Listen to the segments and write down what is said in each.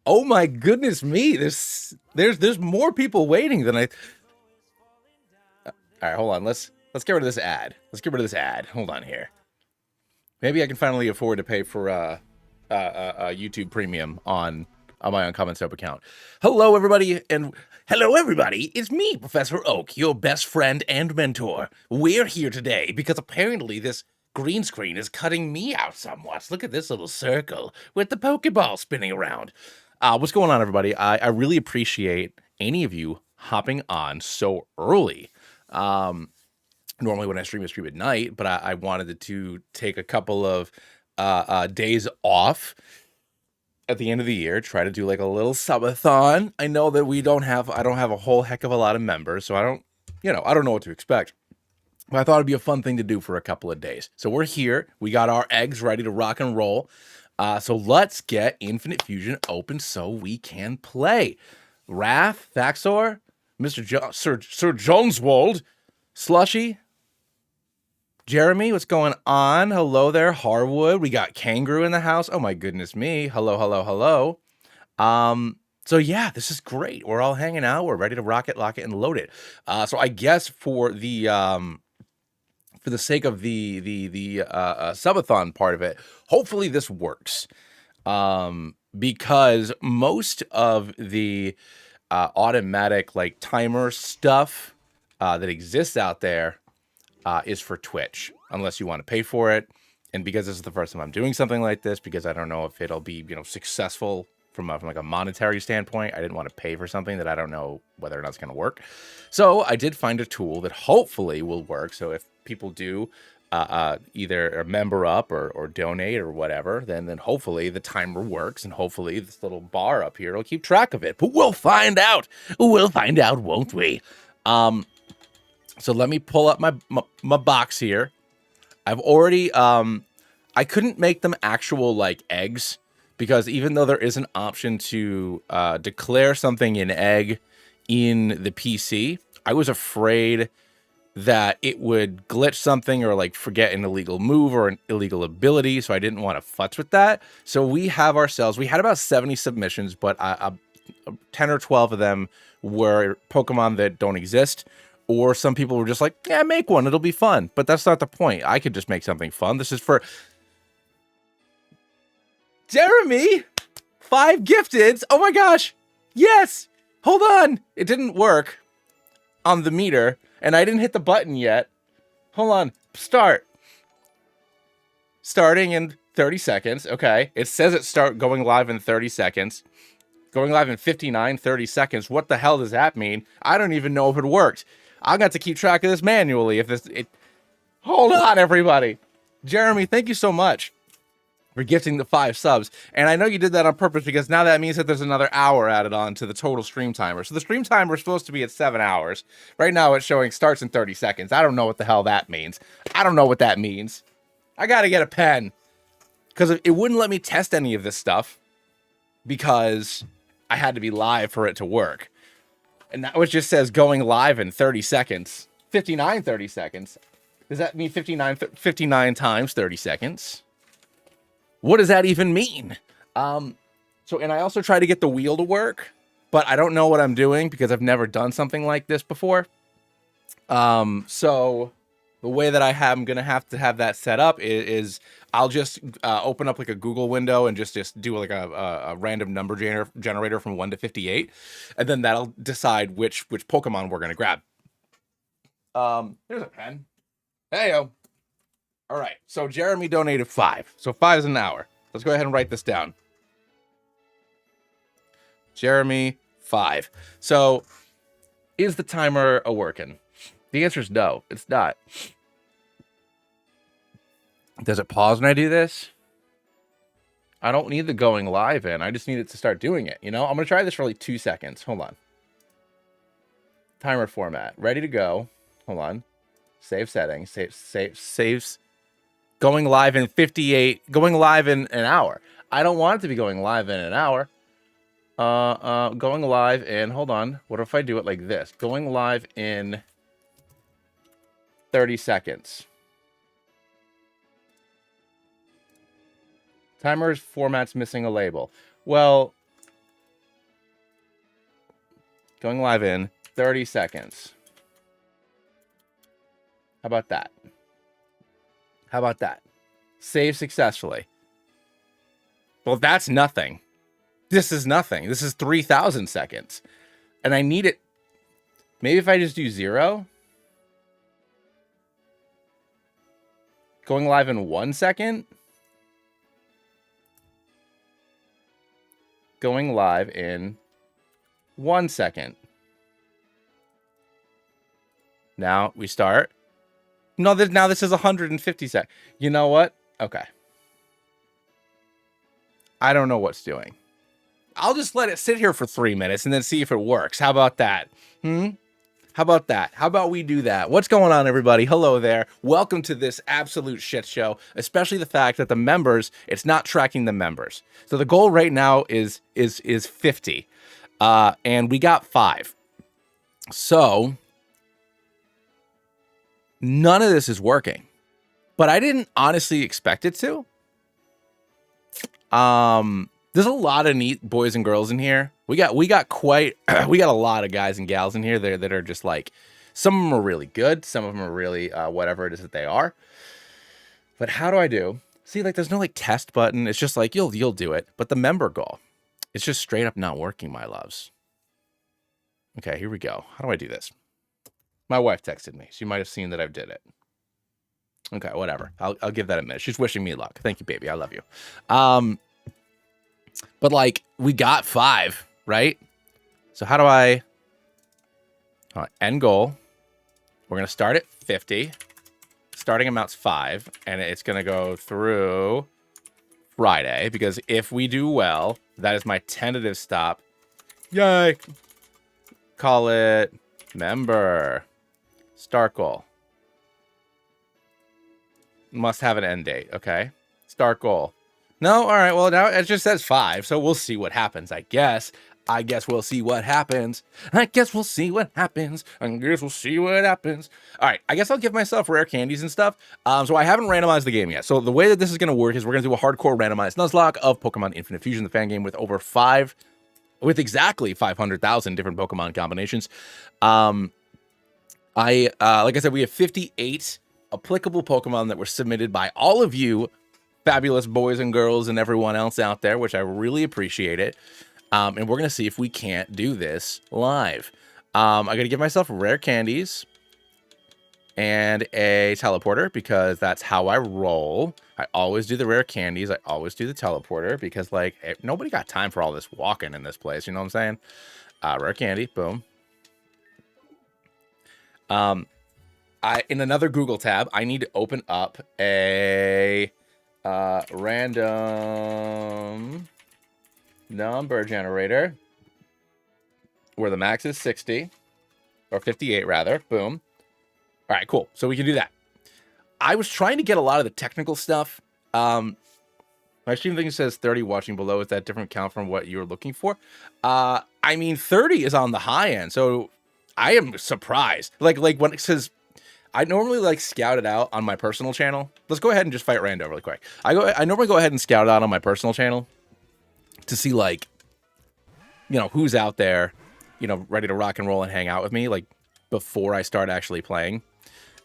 Oh my goodness me! There's more people waiting than I. All right, hold on. Let's get rid of this ad. Let's get rid of this ad. Hold on here. Maybe I can finally afford to pay for YouTube Premium on my Uncommon Soap account. Hello, everybody, and hello, everybody. It's me, Professor Oak, your best friend and mentor. We're here today because apparently this green screen is cutting me out somewhat. Look at this little circle with the Pokeball spinning around. What's going on, everybody? I really appreciate any of you hopping on so early. Normally when I stream at night, but I wanted to take a couple of days off at the end of the year, try to do like a little subathon. I know that I don't have a whole heck of a lot of members, so I don't know what to expect. But I thought it'd be a fun thing to do for a couple of days. So we're here. We got our eggs ready to rock and roll. So let's get Infinite Fusion open so we can play. Wrath, Thaxor, Sir Joneswold, Slushy, Jeremy, what's going on? Hello there, Harwood. We got Kangaroo in the house. Oh my goodness me. Hello, hello, hello. So yeah, this is great. We're all hanging out. We're ready to rock it, lock it, and load it. So I guess for the sake of the subathon part of it, hopefully this works. Because most of the automatic like timer stuff that exists out there is for Twitch, unless you want to pay for it. And because this is the first time I'm doing something like this, because I don't know if it'll be, successful from like a monetary standpoint, I didn't want to pay for something that I don't know whether or not it's going to work. So I did find a tool that hopefully will work. So if people do either member up or donate or whatever, then hopefully the timer works, and hopefully this little bar up here will keep track of it. But we'll find out. We'll find out, won't we? So let me pull up my box here. I've already, I couldn't make them actual like eggs, because even though there is an option to declare something an egg in the PC, I was afraid that it would glitch something or like forget an illegal move or an illegal ability. So I didn't want to futz with that. So we had about 70 submissions, but 10 or 12 of them were Pokemon that don't exist. Or some people were just like, yeah, make one. It'll be fun. But that's not the point. I could just make something fun. This is for Jeremy. 5 gifteds. Oh my gosh. Yes. Hold on. It didn't work on the meter. And I didn't hit the button yet. Hold on. Start. Starting in 30 seconds. Okay. It says it start going live in 30 seconds. Going live in 59, 30 seconds. What the hell does that mean? I don't even know if it worked. I got to keep track of this manually. Hold on, everybody. Jeremy, thank you so much for gifting the 5 subs. And I know you did that on purpose, because now that means that there's another hour added on to the total stream timer. So the stream timer is supposed to be at 7 hours. Right now it's showing starts in 30 seconds. I don't know what the hell that means. I don't know what that means. I got to get a pen, because it wouldn't let me test any of this stuff, because I had to be live for it to work. And now it just says going live in 30 seconds. 59 30 seconds. Does that mean 59 times 30 seconds? What does that even mean? And I also try to get the wheel to work, but I don't know what I'm doing, because I've never done something like this before. So the way that I'm going to have that set up is I'll just open up like a Google window and just do like a random number generator from 1 to 58. And then that'll decide which Pokemon we're going to grab. Here's a pen. Hey-o. All right. So Jeremy donated 5. So 5 is an hour. Let's go ahead and write this down. Jeremy, 5. So is the timer working? The answer is no, it's not. Does it pause when I do this? I don't need the going live in. I just need it to start doing it. I'm going to try this for like 2 seconds. Hold on. Timer format. Ready to go. Hold on. Save settings. Saves. Going live in 58. Going live in an hour. I don't want it to be going live in an hour. Going live in, hold on. What if I do it like this? Going live in 30 seconds. Timer's format's missing a label. Well, Going live in 30 seconds. How about that? How about that? Save successfully. Well, that's nothing. This is nothing. This is 3,000 seconds. And I need it. Maybe if I just do 0. Going live in 1 second. Going live in 1 second. Now we start. No, now this is 150 seconds. You know what? Okay. I don't know what's doing. I'll just let it sit here for 3 minutes and then see if it works. How about that? How about that? How about we do that? What's going on, everybody? Hello there. Welcome to this absolute shit show, especially the fact that the members, it's not tracking the members. So the goal right now is 50. And we got 5. So none of this is working. But I didn't honestly expect it to. There's a lot of neat boys and girls in here. We got quite we got a lot of guys and gals in here that are just like, some of them are really good, some of them are really whatever it is that they are. But how do I do? See, like there's no like test button. It's just like you'll do it. But the member goal, it's just straight up not working, my loves. Okay, here we go. How do I do this? My wife texted me. She might have seen that I did it. Okay, whatever. I'll give that a minute. She's wishing me luck. Thank you, baby. I love you. But like we got 5, right? So how do I end goal? We're gonna start at 50. Starting amount's 5, and it's gonna go through Friday because if we do well, that is my tentative stop. Yay! Call it member. Start goal. Must have an end date. Okay. Start goal. No, all right. Well, now it just says 5, so we'll see what happens. I guess we'll see what happens. I guess we'll see what happens. All right. I guess I'll give myself rare candies and stuff. So I haven't randomized the game yet. So the way that this is going to work is we're going to do a hardcore randomized Nuzlocke of Pokemon Infinite Fusion, the fan game with with exactly 500,000 different Pokemon combinations. Like I said, we have 58 applicable Pokemon that were submitted by all of you fabulous boys and girls and everyone else out there, which I really appreciate it. And we're going to see if we can't do this live. I got to give myself rare candies and a teleporter because that's how I roll. I always do the rare candies. I always do the teleporter because like nobody got time for all this walking in this place. You know what I'm saying? Rare candy. Boom. In another Google tab, I need to open up a random number generator where the max is 60 or 58 rather. Boom. All right, cool. So we can do that. I was trying to get a lot of the technical stuff. My stream thing says 30 watching below. Is that different count from what you were looking for? I mean, 30 is on the high end. So I am surprised. Like when it says, I normally like scout it out on my personal channel. Let's go ahead and just fight Rando really quick. I normally go ahead and scout it out on my personal channel to see like, you know, who's out there, you know, ready to rock and roll and hang out with me, like before I start actually playing.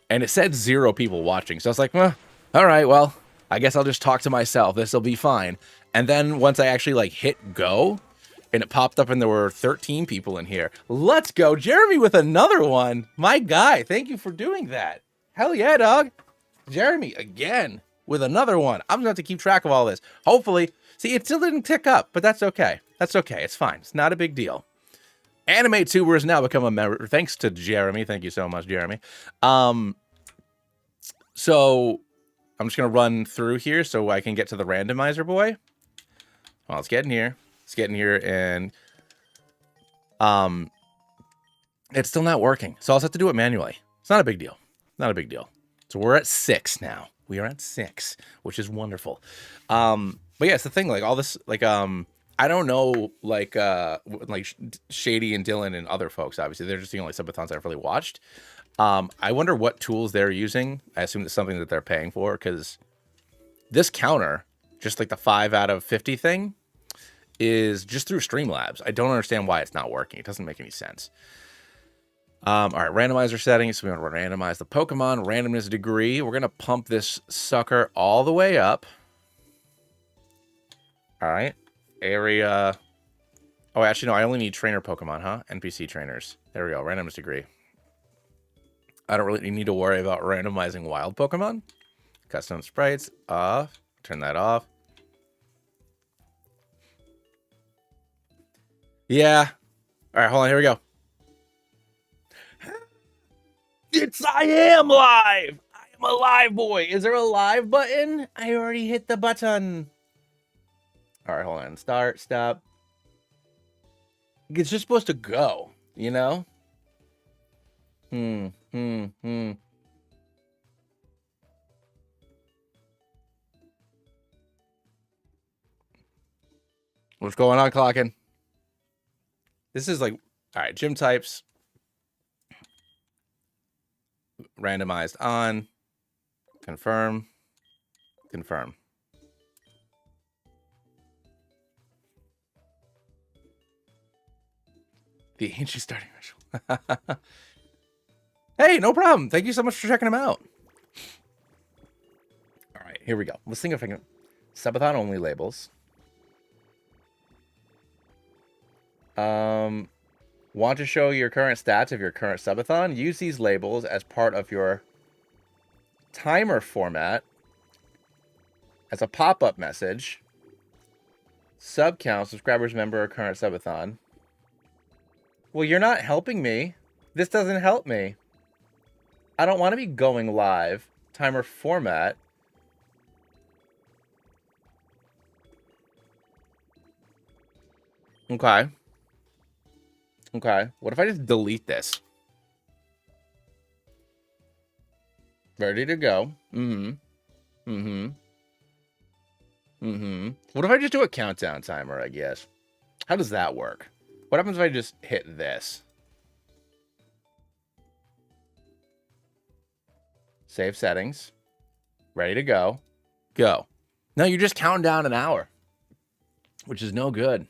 And it said 0 people watching. So I was like, well, all right, well, I guess I'll just talk to myself. This will be fine. And then once I actually like hit go and it popped up and there were 13 people in here. Let's go. Jeremy with another one. My guy. Thank you for doing that. Hell yeah, dog. Jeremy again with another one. I'm going to have to keep track of all this. Hopefully. See, it still didn't tick up, but that's okay. That's okay. It's fine. It's not a big deal. Anime Tuber has now become a member. Thanks to Jeremy. Thank you so much, Jeremy. So I'm just going to run through here so I can get to the randomizer boy. Well, let's get in here. Let's get in here and it's still not working. So I'll just have to do it manually. It's not a big deal. Not a big deal. So we're at 6 now. We are at 6, which is wonderful. But yeah, it's the thing, like all this, like, I don't know, like Shady and Dylan and other folks, obviously they're just the only subathons I've really watched. I wonder what tools they're using. I assume it's something that they're paying for because this counter, just like the 5 out of 50 thing, is just through Streamlabs. I don't understand why it's not working. It doesn't make any sense. All right, randomizer settings. So we want to randomize the Pokemon randomness degree. We're going to pump this sucker all the way up. All right. Area. Oh, actually, no, I only need trainer Pokemon, huh? NPC trainers. There we go. Randomness degree. I don't really need to worry about randomizing wild Pokemon. Custom sprites off. Turn that off. Yeah. All right, hold on. Here we go. I am live. I am a live boy. Is there a live button? I already hit the button. All right, hold on. Start, stop. It's just supposed to go, you know? What's going on, Clockin? This is like, all right, gym types. Randomized on. Confirm. Confirm. The ancient starting ritual. Hey, no problem. Thank you so much for checking them out. All right, here we go. Let's think if I can. Subathon only labels. Want to show your current stats of your current subathon? Use these labels as part of your timer format as a pop-up message. Sub count, subscribers, member, or current subathon. Well, you're not helping me. This doesn't help me. I don't want to be going live. Timer format. Okay. Okay. What if I just delete this? Ready to go. What if I just do a countdown timer, I guess? How does that work? What happens if I just hit this? Save settings. Ready to go. Go. No, you're just counting down an hour. Which is no good.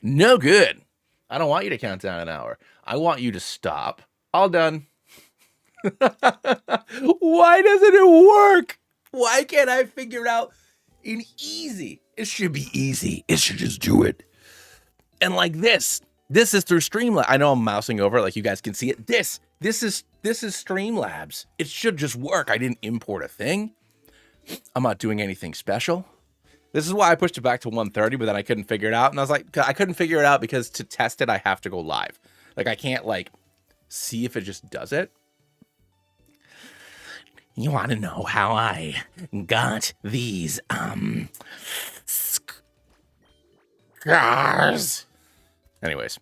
No good. I don't want you to count down an hour. I want you to stop. All done. Why doesn't it work? Why can't I figure out an easy? It should be easy. It should just do it. And like this. This is through Streamlabs. I know I'm mousing over it like you guys can see it. This is Streamlabs. It should just work. I didn't import a thing. I'm not doing anything special. This is why I pushed it back to 1:30, but then I couldn't figure it out. And I was like, I couldn't figure it out because to test it, I have to go live. Like, I can't, like, see if it just does it. You want to know how I got these, scars? Anyways.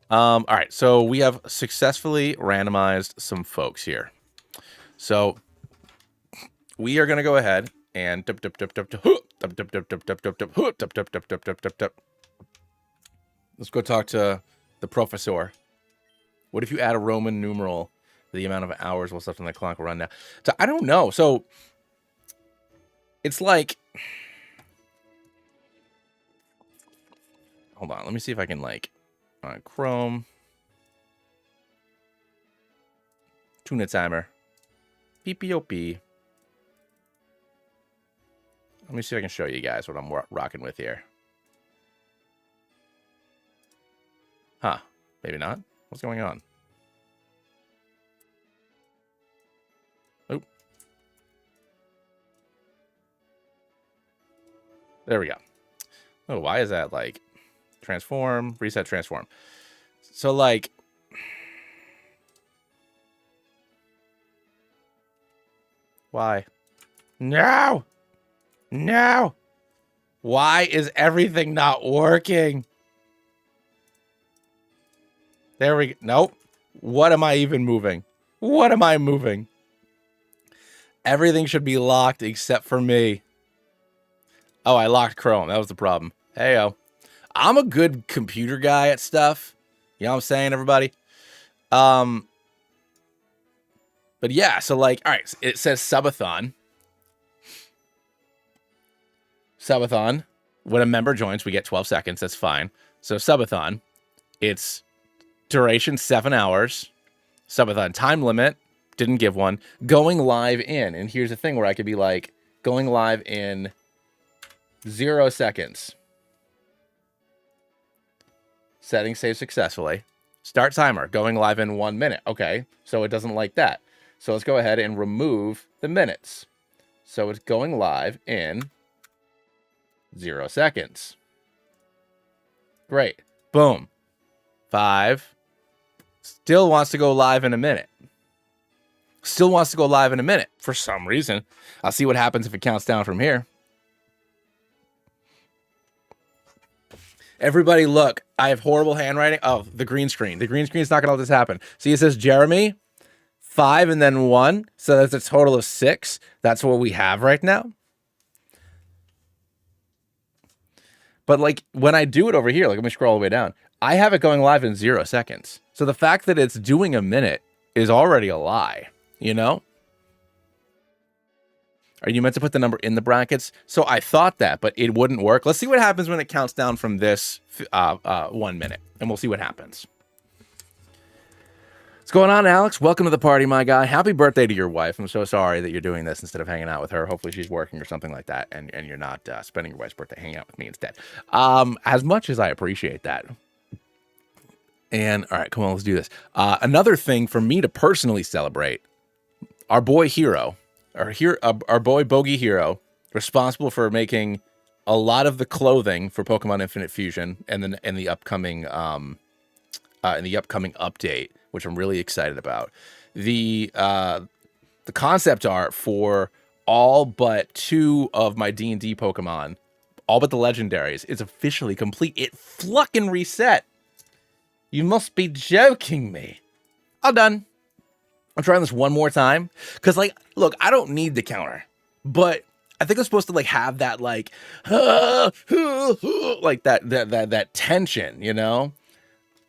All right. So we have successfully randomized some folks here. So we are going to go ahead and let's go talk to the professor. What if you add a Roman numeral to the amount of hours while stuff on the clock will run down? So I don't know. So it's like, hold on. Let me see if I can like Chrome. Tuna timer. PPOP. Let me see if I can show you guys what I'm rocking with here. Huh. Maybe not. What's going on? Oop. There we go. Oh, why is that like transform, reset, transform? So like why? No! No! Why is everything not working? There we go. Nope. What am I even moving? What am I moving? Everything should be locked except for me. Oh, I locked Chrome. That was the problem. Hey-o. I'm a good computer guy at stuff. You know what I'm saying, everybody? But yeah, so like, all right, it says Subathon. Subathon. when a member joins, we get 12 seconds. That's fine. So Subathon, it's duration 7 hours. Subathon time limit, didn't give one. Going live in, and here's the thing where I could be like, going live in 0 seconds. Setting saved successfully. Start timer, going live in 1 minute. Okay, so it doesn't like that. So let's go ahead and remove the minutes. So it's going live in 0 seconds. Great. Boom. 5. Still wants to go live in a minute. Still wants to go live in a minute for some reason. I'll see what happens if it counts down from here. Everybody look, I have horrible handwriting. Oh, the green screen. The green screen's not going to let this happen. See, it says Jeremy, 5 and then 1. So that's a total of 6. That's what we have right now. But like when I do it over here, like let me scroll all the way down. I have it going live in 0 seconds. So the fact that it's doing a minute is already a lie, you know? Are you meant to put the number in the brackets? So I thought that, but it wouldn't work. Let's see what happens when it counts down from this 1 minute, and we'll see what happens. What's going on, Alex? Welcome to the party, my guy. Happy birthday to your wife. I'm so sorry that you're doing this instead of hanging out with her. Hopefully she's working or something like that, and you're not spending your wife's birthday hanging out with me instead. As much as I appreciate that. And, all right, come on, let's do this. Another thing for me to personally celebrate, our boy Hero, our boy Bogey Hero, responsible for making a lot of the clothing for Pokemon Infinite Fusion and then in the upcoming update, which I'm really excited about. The concept art for all but 2 of my D&D Pokemon, all but the legendaries, is officially complete. It fucking reset. You must be joking me. All done. I'm trying this one more time. Because, like, look, I don't need the counter. But I think I'm supposed to, like, have that, like, like that tension, you know?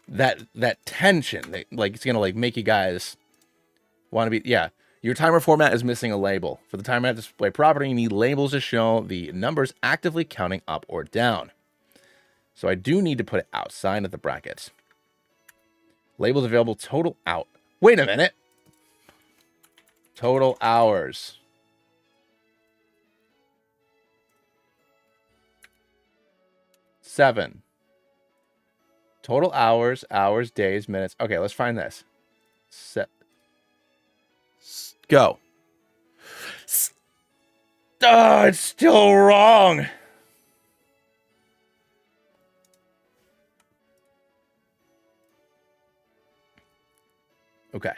That tension. Like, it's going to, like, make you guys want to be... Yeah. Your timer format is missing a label. For the timer to display properly, you need labels to show the numbers actively counting up or down. So I do need to put it outside of the brackets. Labels available total out. Wait a minute. Total hours. Seven. Total hours, days, minutes. Okay, let's find this. Go. Oh, it's still wrong. Okay.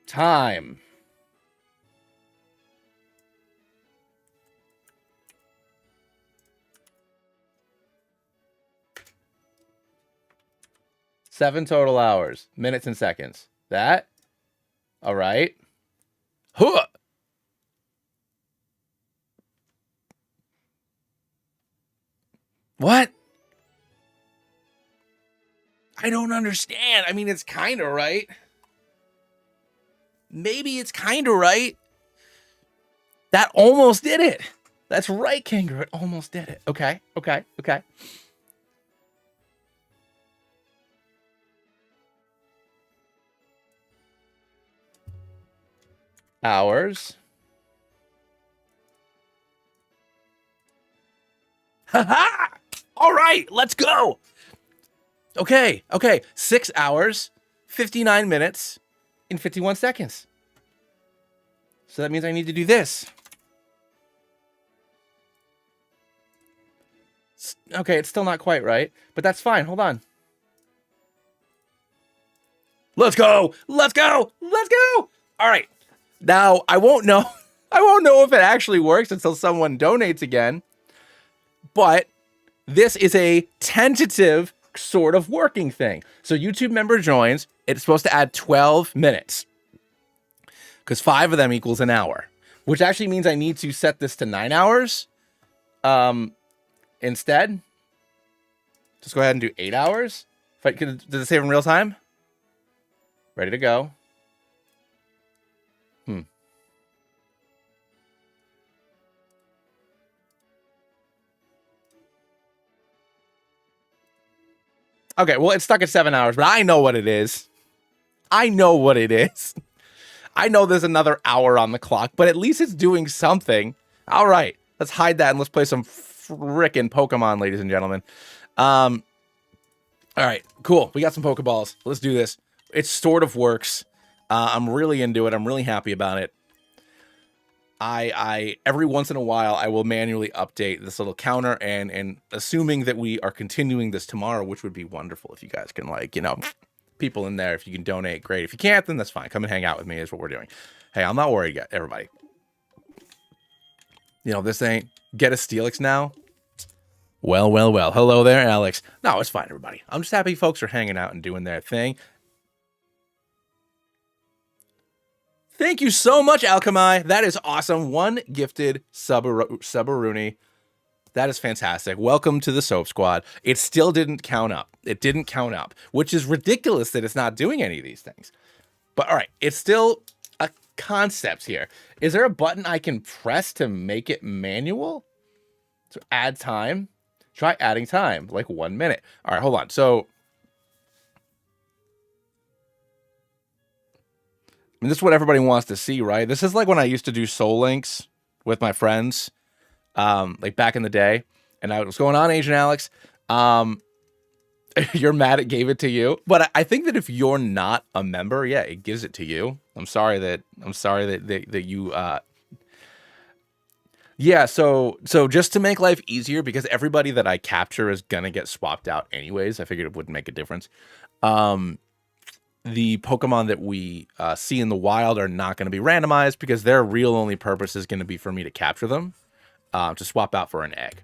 Time. Seven total hours, minutes and seconds. That. All right. Huh. What? I don't understand. I mean, it's kind of right. Maybe it's kind of right. That almost did it. That's right, Kangaroo. It almost did it. Okay. Hours. Ha-ha! All right, let's go. Okay. 6 hours, 59 minutes, and 51 seconds. So that means I need to do this. Okay, it's still not quite right, but that's fine. Hold on. Let's go. All right. Now, I won't know if it actually works until someone donates again. But this is a tentative sort of working thing. So YouTube member joins, it's supposed to add 12 minutes. Because 5 of them equals an hour. Which actually means I need to set this to 9 hours. Instead. Just go ahead and do 8 hours. Does it save in real time? Ready to go. Okay, well, it's stuck at 7 hours, but I know what it is. I know what it is. I know there's another hour on the clock, but at least it's doing something. All right, let's hide that and let's play some frickin' Pokemon, ladies and gentlemen. All right, cool. We got some Pokeballs. Let's do this. It sort of works. I'm really into it. I'm really happy about it. I every once in a while I will manually update this little counter, and assuming that we are continuing this tomorrow, which would be wonderful if you guys can, like, you know, people in there, if you can donate, great. If you can't, then that's fine. Come and hang out with me is what we're doing. Hey, I'm not worried yet, everybody. You know, this ain't get a Steelix now. Well. Hello there, Alex. No, it's fine, everybody. I'm just happy folks are hanging out and doing their thing. Thank you so much, Alchemy. That is awesome. One gifted Subaruni. That is fantastic. Welcome to the Soap Squad. It still didn't count up. It didn't count up, which is ridiculous that it's not doing any of these things. But all right, it's still a concept here. Is there a button I can press to make it manual? So add time. Try adding time, like 1 minute. All right, hold on. So I mean, this is what everybody wants to see, right? This is like when I used to do Soul Links with my friends, like back in the day. And I was going on, Asian Alex. You're mad it gave it to you, but I think that if you're not a member, yeah, it gives it to you. I'm sorry that you. Yeah, so just to make life easier, because everybody that I capture is gonna get swapped out anyways. I figured it wouldn't make a difference. The Pokemon that we see in the wild are not going to be randomized because their real only purpose is going to be for me to capture them, to swap out for an egg.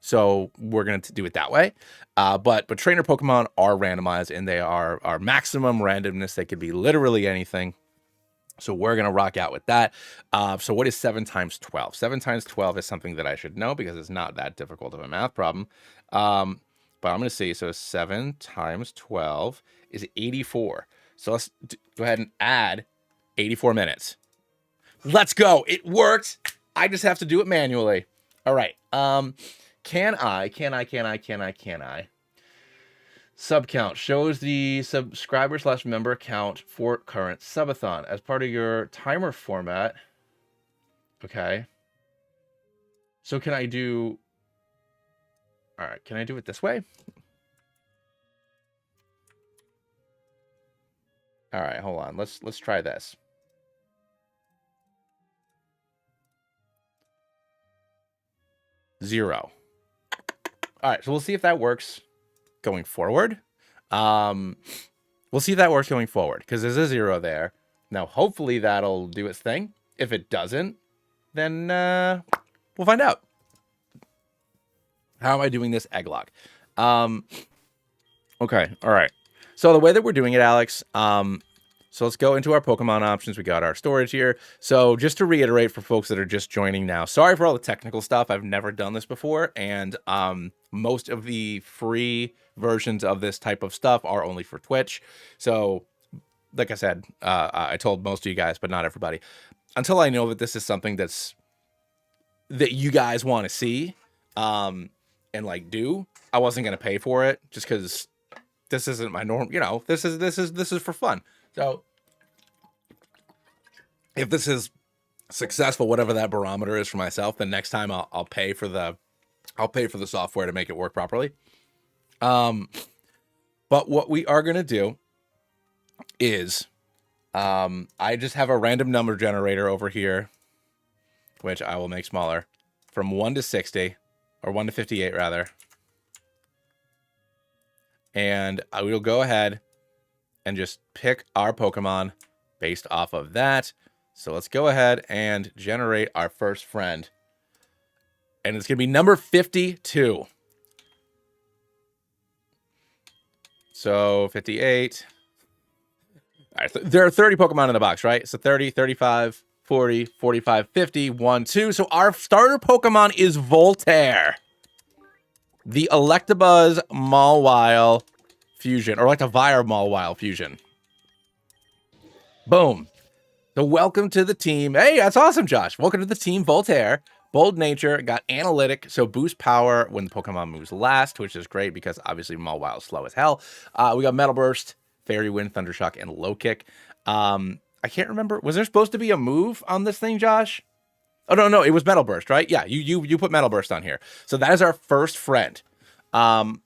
So we're going to do it that way. But trainer Pokemon are randomized, and they are maximum randomness. They could be literally anything. So we're going to rock out with that. So what is 7 times 12? 7 times 12 is something that I should know because it's not that difficult of a math problem. But I'm going to see, so 7 times 12 is 84. So let's go ahead and add 84 minutes. Let's go. It worked. I just have to do it manually. All right. Can I? Sub count shows the subscriber/member count for current subathon as part of your timer format. Okay. So can I do... All right, can I do it this way? All right, hold on. Let's try this. Zero. All right, so we'll see if that works going forward. We'll see if that works going forward because there's a 0 there. Now, hopefully that'll do its thing. If it doesn't, then we'll find out. How am I doing this, Egglocke? Okay, all right. So the way that we're doing it, Alex, so let's go into our Pokemon options. We got our storage here. So just to reiterate for folks that are just joining now, sorry for all the technical stuff. I've never done this before, and most of the free versions of this type of stuff are only for Twitch. So like I said, I told most of you guys, but not everybody. Until I know that this is something that you guys want to see, and like do, I wasn't gonna pay for it just because this isn't my norm. You know, this is for fun. So if this is successful, whatever that barometer is for myself, then next time I'll pay for the software to make it work properly. But what we are gonna do is I just have a random number generator over here, which I will make smaller, from 1 to 60. Or 1 to 58, rather. And I will go ahead and just pick our Pokemon based off of that. So let's go ahead and generate our first friend. And it's going to be number 52. So 58. All right, there are 30 Pokemon in the box, right? So 30, 35... 40, 45, 50, 1, 2. So our starter Pokemon is Voltaire. The Electabuzz Mawile fusion, or Electivire Mawile fusion. Boom. So welcome to the team. Hey, that's awesome, Josh. Welcome to the team, Voltaire. Bold nature, got analytic, so boost power when the Pokemon moves last, which is great because obviously Mawile is slow as hell. We got Metal Burst, Fairy Wind, Thunder Shock, and Low Kick. I can't remember. Was there supposed to be a move on this thing, Josh? Oh, no, it was Metal Burst, right? Yeah, you put Metal Burst on here. So that is our first friend. So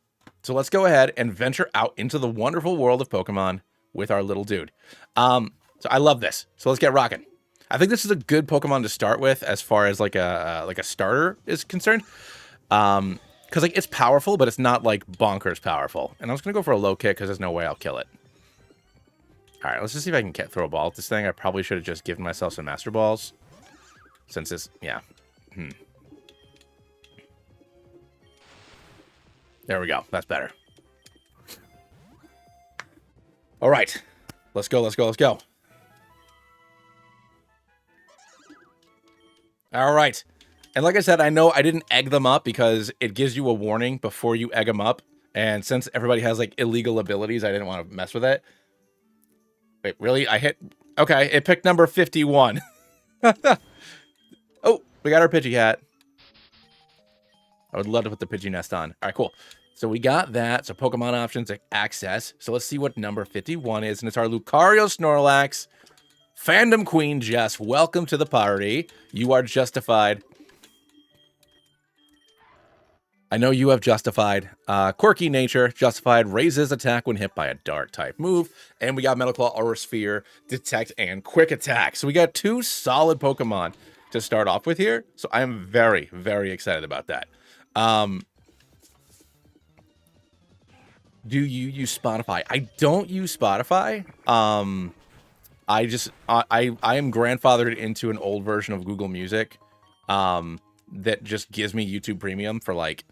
let's go ahead and venture out into the wonderful world of Pokemon with our little dude. So I love this. So let's get rocking. I think this is a good Pokemon to start with as far as like a starter is concerned. Because like it's powerful, but it's not like bonkers powerful. And I was gonna go for a Low Kick because there's no way I'll kill it. All right, let's just see if I can throw a ball at this thing. I probably should have just given myself some Master Balls. Since this, yeah. There we go. That's better. All right. Let's go. All right. And like I said, I know I didn't egg them up because it gives you a warning before you egg them up. And since everybody has like illegal abilities, I didn't want to mess with it. Wait, really? I hit... Okay, it picked number 51. Oh, we got our Pidgey hat. I would love to put the Pidgey nest on. All right, cool. So we got that. So Pokemon options, access. So let's see what number 51 is. And it's our Lucario Snorlax. Fandom Queen Jess, welcome to the party. You are justified. I know you have justified. Quirky nature, justified, raises attack when hit by a dark type move. And we got Metal Claw, Aura Sphere, Detect, and Quick Attack. So we got 2 solid Pokemon to start off with here. So I am very, very excited about that. Do you use Spotify? I don't use Spotify. I am grandfathered into an old version of Google Music that just gives me YouTube Premium for like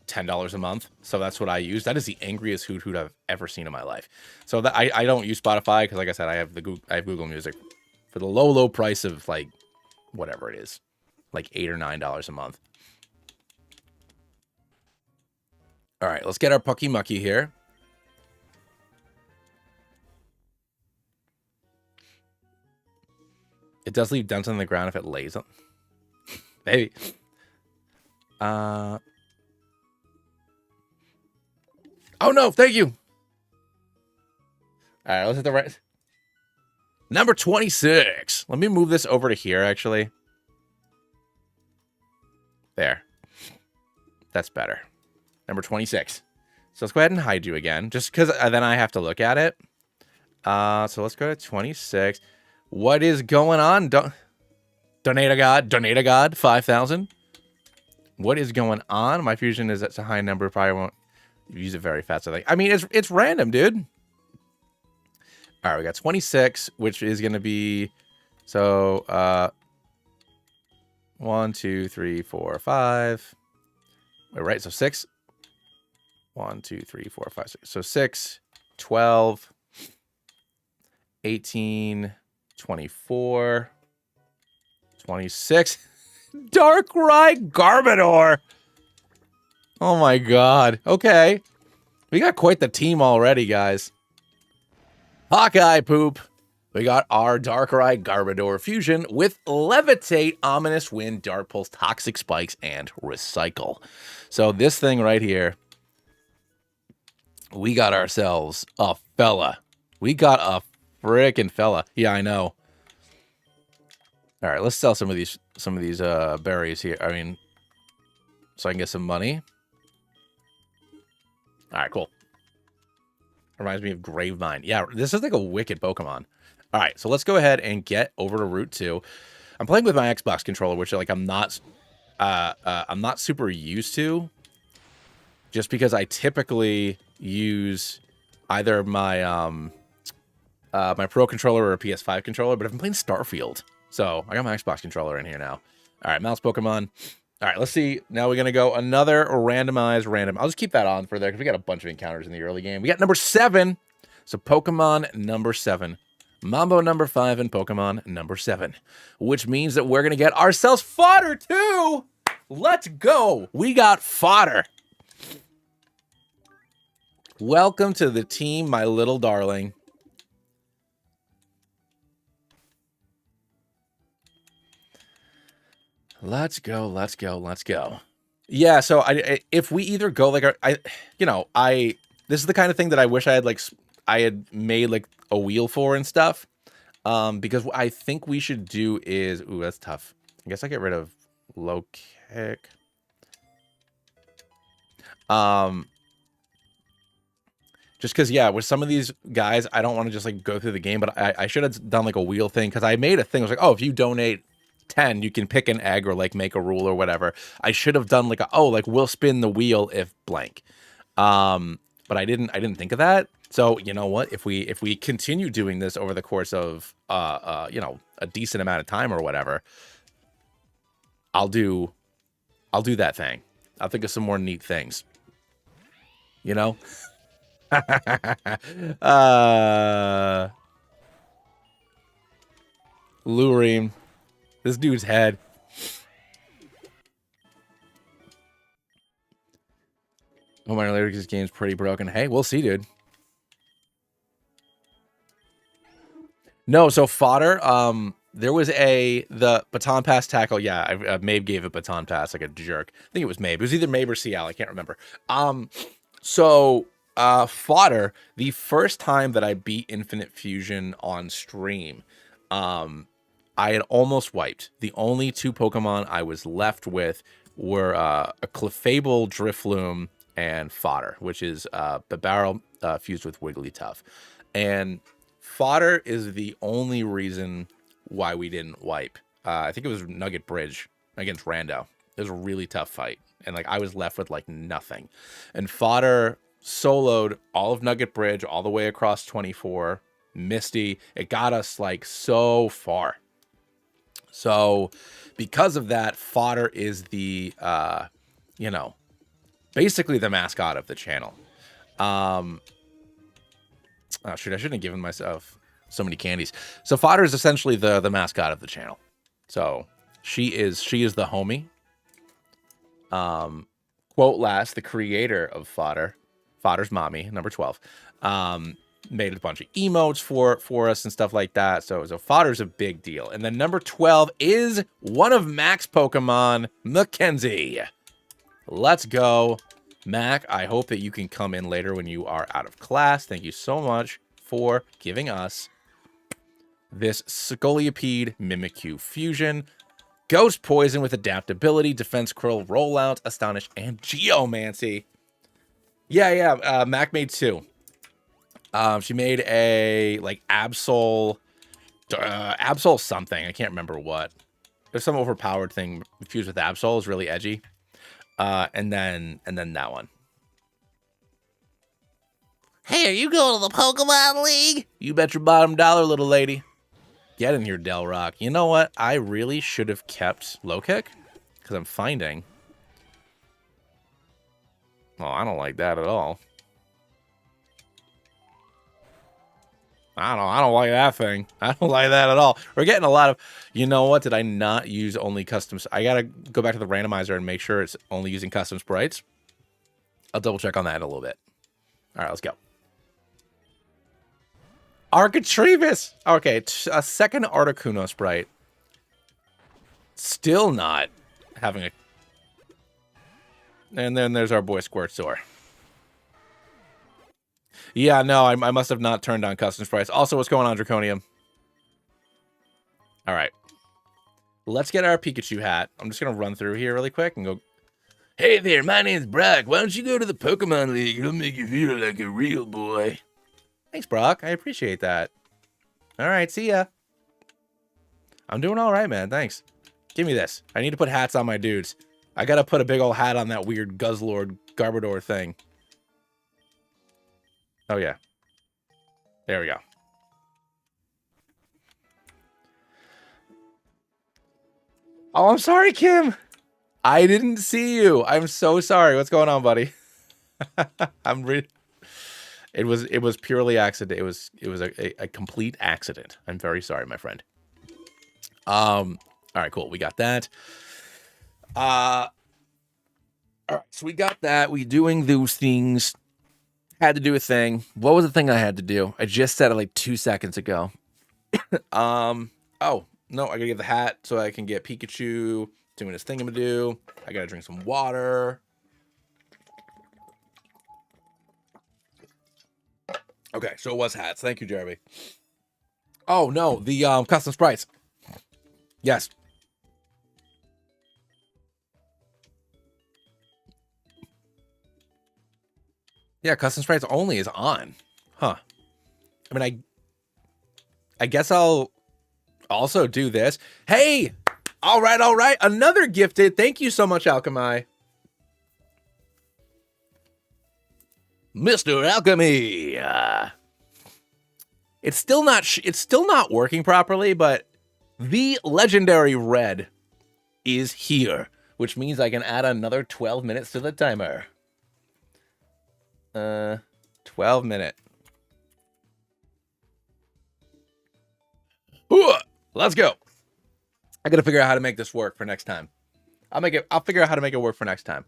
$10 a month. So that's what I use. That is the angriest hoot I've ever seen in my life. So that I don't use Spotify because, like I said, I have Google Music for the low price of like whatever it is, like $8 or $9 a month. All right, let's get our Pucky Mucky here. It does leave dents on the ground if it lays on. Maybe. Oh no, thank you. All right, let's hit the right. Number 26. Let me move this over to here, actually. There. That's better. Number 26. So let's go ahead and hide you again, just because then I have to look at it. So let's go to 26. What is going on? Donate a god, 5,000. What is going on? My fusion is at a high number. Probably won't use it very fast. I mean, it's random, dude. All right, we got 26, which is going to be, so, 1, 2, 3, 4, 5. Wait, right, so 6. 1, 2, 3, 4, 5, 6. So 6, 12, 18, 24, 26. Darkrai Garbodor. Oh my god. Okay. We got quite the team already, guys. Hawkeye poop. We got our Darkrai Garbodor fusion with Levitate, Ominous Wind, Dark Pulse, Toxic Spikes, and Recycle. So this thing right here, we got ourselves a fella. We got a frickin' fella. Yeah, I know. All right, let's sell some of these berries here. I mean, so I can get some money. All right, cool. Reminds me of Gravemind. Yeah, this is like a wicked Pokemon. All right, so let's go ahead and get over to Route 2. I'm playing with my Xbox controller, which like I'm not super used to, just because I typically use either my my Pro controller or a PS5 controller. But if I'm playing Starfield, so I got my Xbox controller in here now. All right, mouse Pokemon. All right, let's see. Now we're going to go another randomized random. I'll just keep that on for there because we got a bunch of encounters in the early game. We got number 7. So Pokemon number 7. Mambo number 5 and Pokemon number 7. Which means that we're going to get ourselves fodder too. Let's go. We got fodder. Welcome to the team, my little darling. Let's go. Let's go. Let's go. Yeah. So if we either go like this is the kind of thing that I wish I had I had made like a wheel for and stuff. Because what I think we should do is, ooh, that's tough. I guess I get rid of low kick. Just because, yeah, with some of these guys, I don't want to just like go through the game, but I should have done like a wheel thing because I made a thing. I was like, oh, if you donate 10, you can pick an egg or like make a rule or whatever. I should have done like we'll spin the wheel if blank. But I didn't think of that. So you know what? If we continue doing this over the course of a decent amount of time or whatever, I'll do that thing. I'll think of some more neat things. You know? Luring. This dude's head. Oh, my lyrics game's pretty broken. Hey, we'll see, dude. No, so fodder, there was the baton pass tackle. Yeah, Mabe gave a baton pass like a jerk. I think it was Mabe. It was either Mabe or CL. I can't remember. Fodder, the first time that I beat Infinite Fusion on stream, I had almost wiped. The only two Pokemon I was left with were a Clefable Drifloon and Fodder, which is Bibarel fused with Wigglytuff. And Fodder is the only reason why we didn't wipe. I think it was Nugget Bridge against Rando. It was a really tough fight. And like I was left with like nothing. And Fodder soloed all of Nugget Bridge all the way across 24. Misty. It got us like so far. So because of that, Fodder is the basically the mascot of the channel. Oh shoot, I shouldn't have given myself so many candies. So Fodder is essentially the mascot of the channel. So she is the homie. Quote last, the creator of Fodder's mommy, number 12, made a bunch of emotes for us and stuff like that. So Fodder's a big deal. And then number 12 is one of Mac's Pokemon, Mackenzie. Let's go. Mac, I hope that you can come in later when you are out of class. Thank you so much for giving us this Scolipede Mimikyu fusion. Ghost Poison with adaptability, Defense Curl, Rollout, Astonish, and Geomancy. Yeah, Mac made two. She made a, like, Absol something. I can't remember what. There's some overpowered thing fused with Absol. Is really edgy. And then that one. Hey, are you going to the Pokemon League? You bet your bottom dollar, little lady. Get in here, Del Rock. You know what? I really should have kept low kick because I'm finding. Well, I don't like that at all. I don't like that thing. I don't like that at all. We're getting a lot of, you know what? Did I not use only custom? I got to go back to the randomizer and make sure it's only using custom sprites. I'll double check on that in a little bit. All right, let's go. Architrivus. Okay, a second Articuno sprite. Still not having a... And then there's our boy Squirtsaur. Yeah, no, I must have not turned on custom sprites. Also, what's going on, Draconium? All right. Let's get our Pikachu hat. I'm just going to run through here really quick and go... Hey there, my name's Brock. Why don't you go to the Pokemon League? It'll make you feel like a real boy. Thanks, Brock. I appreciate that. All right, see ya. I'm doing all right, man. Thanks. Give me this. I need to put hats on my dudes. I got to put a big old hat on that weird Guzzlord Garbodor thing. Oh, yeah. There we go. Oh, I'm sorry, Kim. I didn't see you. I'm so sorry. What's going on, buddy? It was purely accident. It was a complete accident. I'm very sorry, my friend. All right, cool. We got that. All right, so we got that. We doing those things. Had to do a thing. What was the thing I had to do? I just said it like 2 seconds ago. Oh, no, I gotta get the hat so I can get Pikachu doing his thingamadoo. I gotta drink some water. Okay, so it was hats. Thank you, Jeremy. Oh no, the custom sprites. Yes. Yeah, custom sprites only is on. Huh. I mean, I guess I'll also do this. Hey! All right. Another gifted. Thank you so much, Alchemy. Mr. Alchemy. It's still not working properly, but the legendary red is here, which means I can add another 12 minutes to the timer. 12 minute. Ooh, let's go. I gotta figure out how to make this work for next time. I'll figure out how to make it work for next time.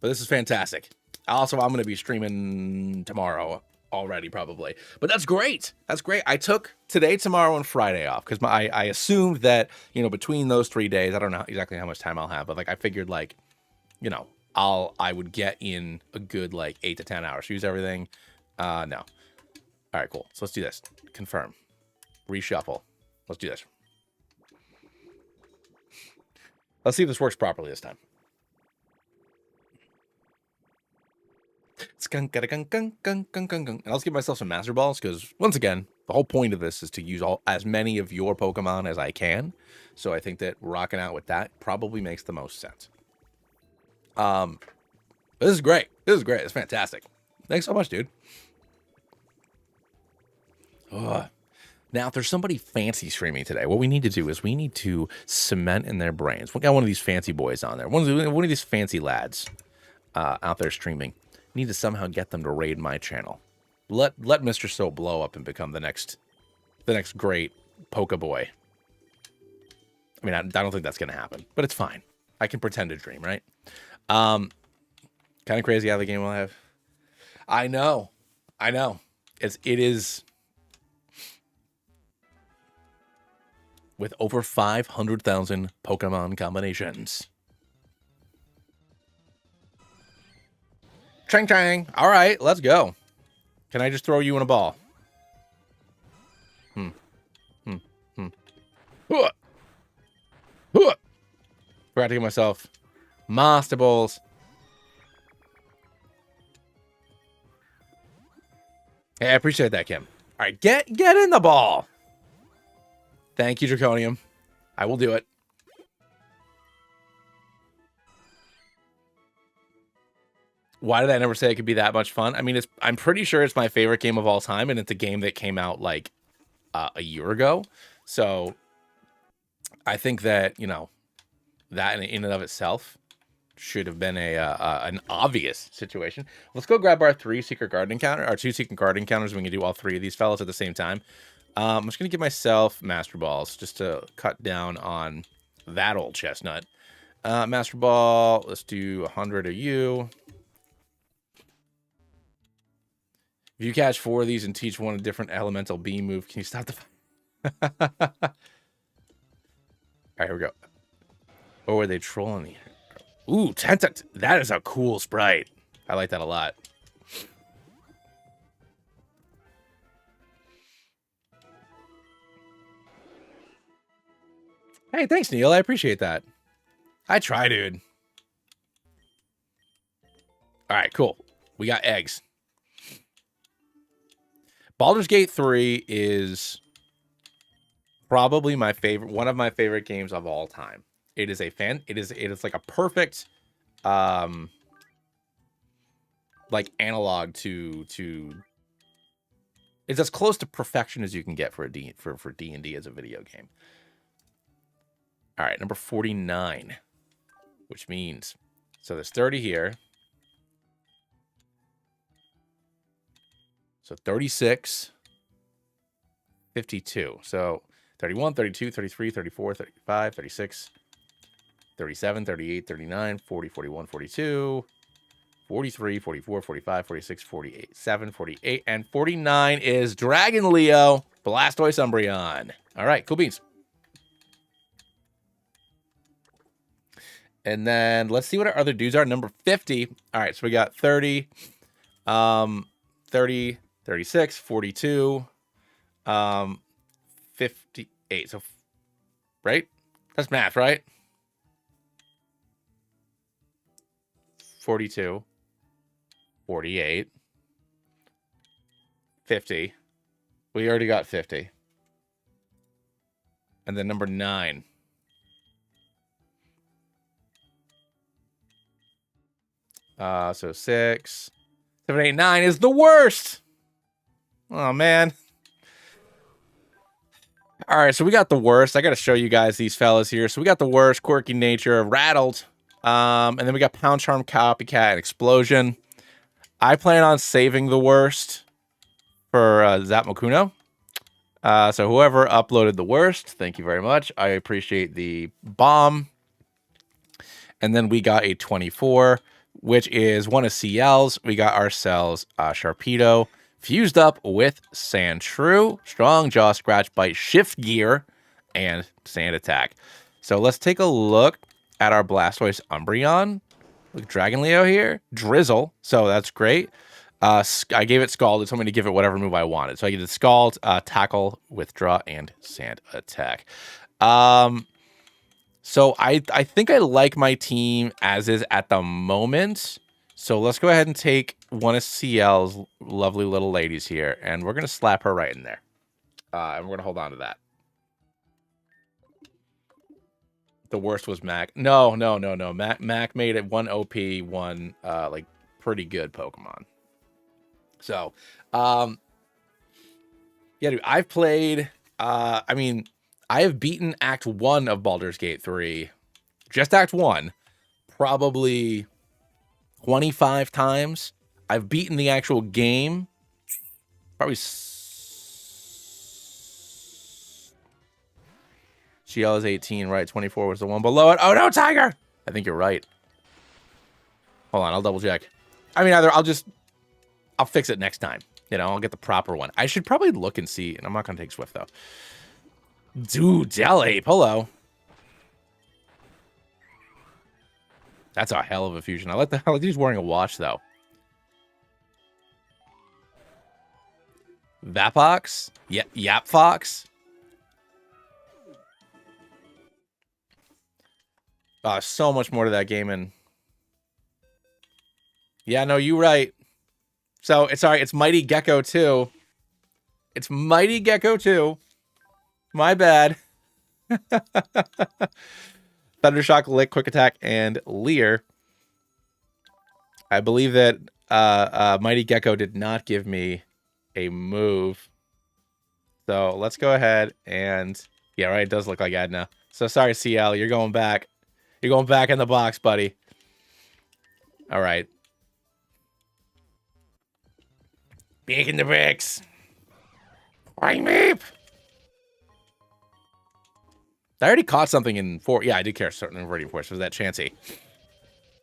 But this is fantastic. Also, I'm gonna be streaming tomorrow already, probably. But that's great. That's great. I took today, tomorrow, and Friday off because I assumed that, you know, between those 3 days, I don't know exactly how much time I'll have, but like I figured, like, you know, I would get in a good like 8 to 10 hours. Use everything. No. All right, cool. So let's do this. Confirm. Reshuffle. Let's do this. Let's see if this works properly this time. And I'll give myself some Master Balls because, once again, the whole point of this is to use as many of your Pokemon as I can. So I think that rocking out with that probably makes the most sense. This is great. This is great. It's fantastic. Thanks so much, dude. Now, if there's somebody fancy streaming today, what we need to do is we need to cement in their brains. We got one of these fancy boys on there. One of these fancy lads out there streaming. We need to somehow get them to raid my channel. Let Mr. So blow up and become the next great Poke Boy. I mean, I don't think that's going to happen, but it's fine. I can pretend to dream, right? Kind of crazy how the game will have. I know. It is with over 500,000 Pokemon combinations. Chang. All right, let's go. Can I just throw you in a ball? Forgot to give myself Master Balls. Hey, I appreciate that, Kim. All right, get in the ball. Thank you, Draconium. I will do it. Why did I never say it could be that much fun? I mean, I'm pretty sure it's my favorite game of all time, and it's a game that came out like a year ago. So I think that, you know, that in and of itself should have been an obvious situation. Let's go grab our 2 secret card encounters. We can do all 3 of these fellas at the same time. I'm just going to give myself Master Balls just to cut down on that old chestnut. Master Ball, let's do 100 of you. If you catch 4 of these and teach one a different elemental beam move, can you stop the... All right, here we go. Or were they trolling me? Ooh, Tenta. That is a cool sprite. I like that a lot. Hey, thanks, Neil. I appreciate that. I try, dude. All right, cool. We got eggs. Baldur's Gate 3 is probably my favorite, one of my favorite games of all time. It is it is like a perfect like analog to it's as close to perfection as you can get for D&D as a video game. All right, number 49, which means, so there's 30 here. So 36, 52. So 31, 32, 33, 34, 35, 36, 37, 38, 39, 40, 41, 42, 43, 44, 45, 46, 48, 7, 48, and 49 is Dragon Leo, Blastoise Umbreon. All right, cool beans. And then let's see what our other dudes are. Number 50. All right, so we got 30, 30, 36, 42, 58. So, right? That's math, right? 42, 48, 50. We already got 50. And then number 9. So 6, 7, 8, 9 is the worst. Oh, man. All right, so we got the worst. I got to show you guys these fellas here. So we got the worst, quirky nature, rattled. And then we got Pound Charm, Copycat, and Explosion. I plan on saving the worst for Zapmokuno. So whoever uploaded the worst, thank you very much. I appreciate the bomb. And then we got a 24, which is one of CL's. We got ourselves Sharpedo, fused up with Sandshrew, Strong Jaw, Scratch Bite, Shift Gear, and Sand Attack. So let's take a look at our Blastoise Umbreon. Look, Dragon Leo here. Drizzle, so that's great. I gave it Scald. It told me to give it whatever move I wanted. So I gave it Scald, Tackle, Withdraw, and Sand Attack. So I think I like my team as is at the moment. So let's go ahead and take one of CL's lovely little ladies here, and we're going to slap her right in there. And we're going to hold on to that. The worst was Mac. No. Mac made it one OP, one like pretty good Pokemon. So, yeah, dude, I've played, I mean, I have beaten Act 1 of Baldur's Gate 3, just Act 1, probably 25 times. I've beaten the actual game, probably GL is 18, right? 24 was the one below it. Oh, no, Tiger! I think you're right. Hold on, I'll double check. I mean, either I'll fix it next time. You know, I'll get the proper one. I should probably look and see, and I'm not going to take Swift, though. Dude, Delape, hello. That's a hell of a fusion. I like he's wearing a watch, though. Vapox? Yeah, Yapfox? So much more to that game, and yeah, no, you're right. So it's all right. It's Mighty Gecko 2. It's Mighty Gecko 2. My bad. Thundershock, Lick, Quick Attack, and Leer. I believe that Mighty Gecko did not give me a move. So let's go ahead and... Yeah, right, it does look like Edna. So sorry, CL, you're going back. You're going back in the box, buddy. All right. Back in the bricks. Why meep? I already caught something in 4. Yeah, I did catch something in 4. So was that Chansey?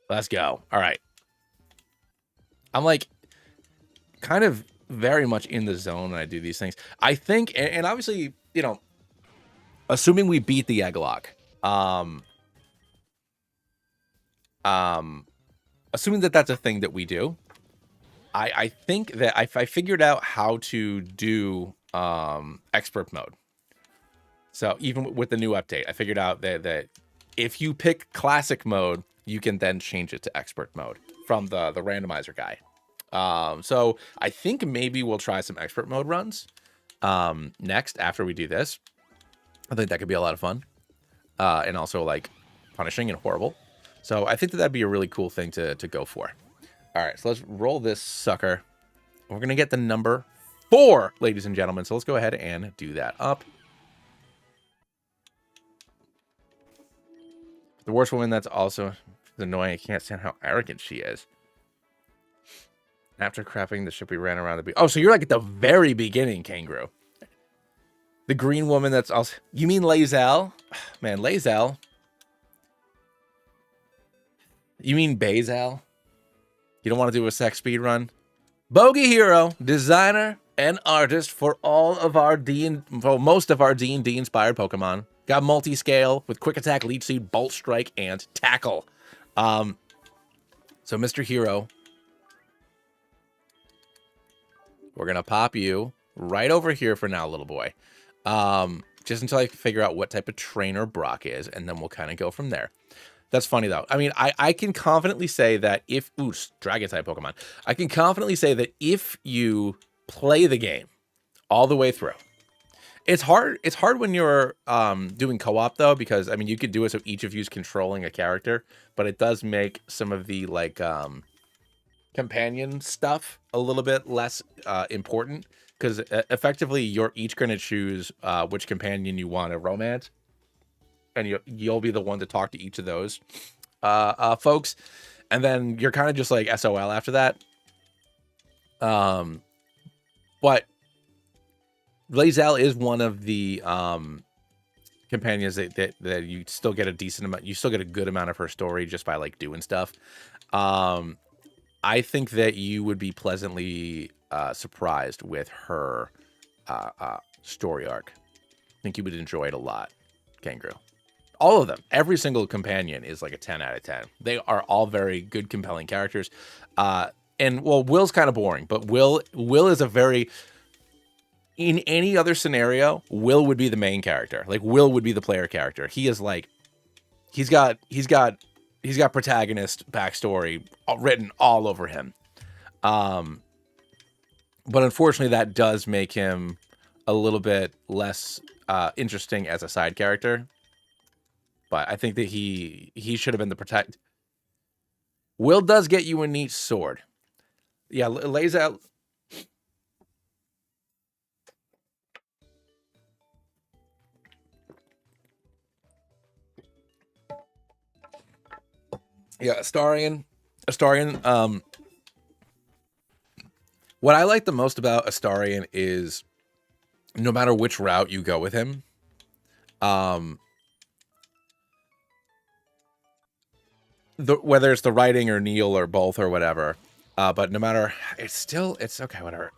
Let's go. All right. I'm like kind of very much in the zone when I do these things. I think, and obviously, you know, assuming we beat the Egglocke, assuming that that's a thing that we do, I think that I figured out how to do expert mode. So even with the new update, I figured out that if you pick classic mode, you can then change it to expert mode from the randomizer guy. So I think maybe we'll try some expert mode runs next after we do this. I think that could be a lot of fun, and also like punishing and horrible. So I think that'd be a really cool thing to go for. All right, so let's roll this sucker. We're gonna get the number 4, ladies and gentlemen. So let's go ahead and do that up. The worst woman that's also annoying. I can't stand how arrogant she is. After crapping the ship, we ran around the beach. Oh, so you're like at the very beginning, Kangaroo. The green woman that's also... You mean Lae'zel? Man, Lae'zel. You mean Bazel? You don't want to do a sex speed run? Bogey Hero, designer and artist for all of our for most of our D&D inspired Pokemon. Got multi-scale with quick attack, leech seed, bolt strike, and tackle. So Mr. Hero, we're gonna pop you right over here for now, little boy. Just until I figure out what type of trainer Brock is, and then we'll kind of go from there. That's funny though. I mean, I can confidently say that if dragon type Pokemon, I can confidently say that if you play the game all the way through, it's hard. It's hard when you're doing co-op though, because I mean, you could do it so each of you is controlling a character, but it does make some of the like companion stuff a little bit less important, because effectively you're each going to choose which companion you want to romance, and you'll be the one to talk to each of those folks, and then you're kind of just like SOL after that. But Lae'zel is one of the companions that you still get a decent amount. You still get a good amount of her story just by like doing stuff. I think that you would be pleasantly surprised with her story arc. I think you would enjoy it a lot, Kangaroo. All of them, every single companion is like a 10 out of 10. They are all very good, compelling characters. And well, Will's kind of boring, but Will is a very, in any other scenario, Will would be the main character. Like Will would be the player character. He is like, he's got protagonist backstory written all over him. But unfortunately that does make him a little bit less interesting as a side character. But I think that he should have been the protect. Will does get you a neat sword. Yeah, lays out. Yeah, Astarion. What I like the most about Astarion is no matter which route you go with him, whether it's the writing or Neil or both or whatever, but no matter, it's okay, whatever.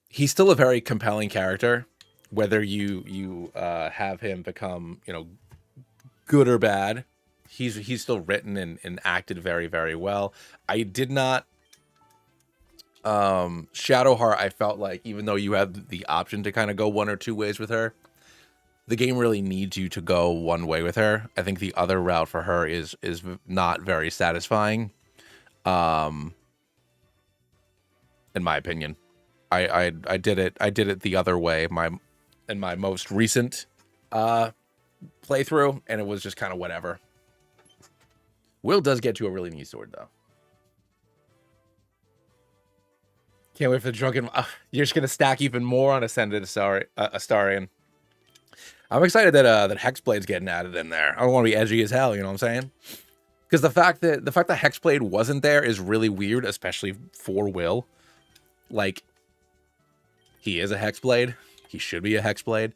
He's still a very compelling character, whether you have him become, you know, good or bad. He's still written and acted very, very well. I did not Shadowheart, I felt like even though you have the option to kind of go one or two ways with her, the game really needs you to go one way with her. I think the other route for her is not very satisfying. In my opinion. I did it the other way in my most recent playthrough, and it was just kind of whatever. Will does get you a really neat sword though. Can't wait for the drunken. You're just gonna stack even more on Ascended Astarion. I'm excited that Hexblade's getting added in there. I don't want to be edgy as hell, you know what I'm saying? Because the fact that Hexblade wasn't there is really weird, especially for Will. Like, he is a Hexblade. He should be a Hexblade.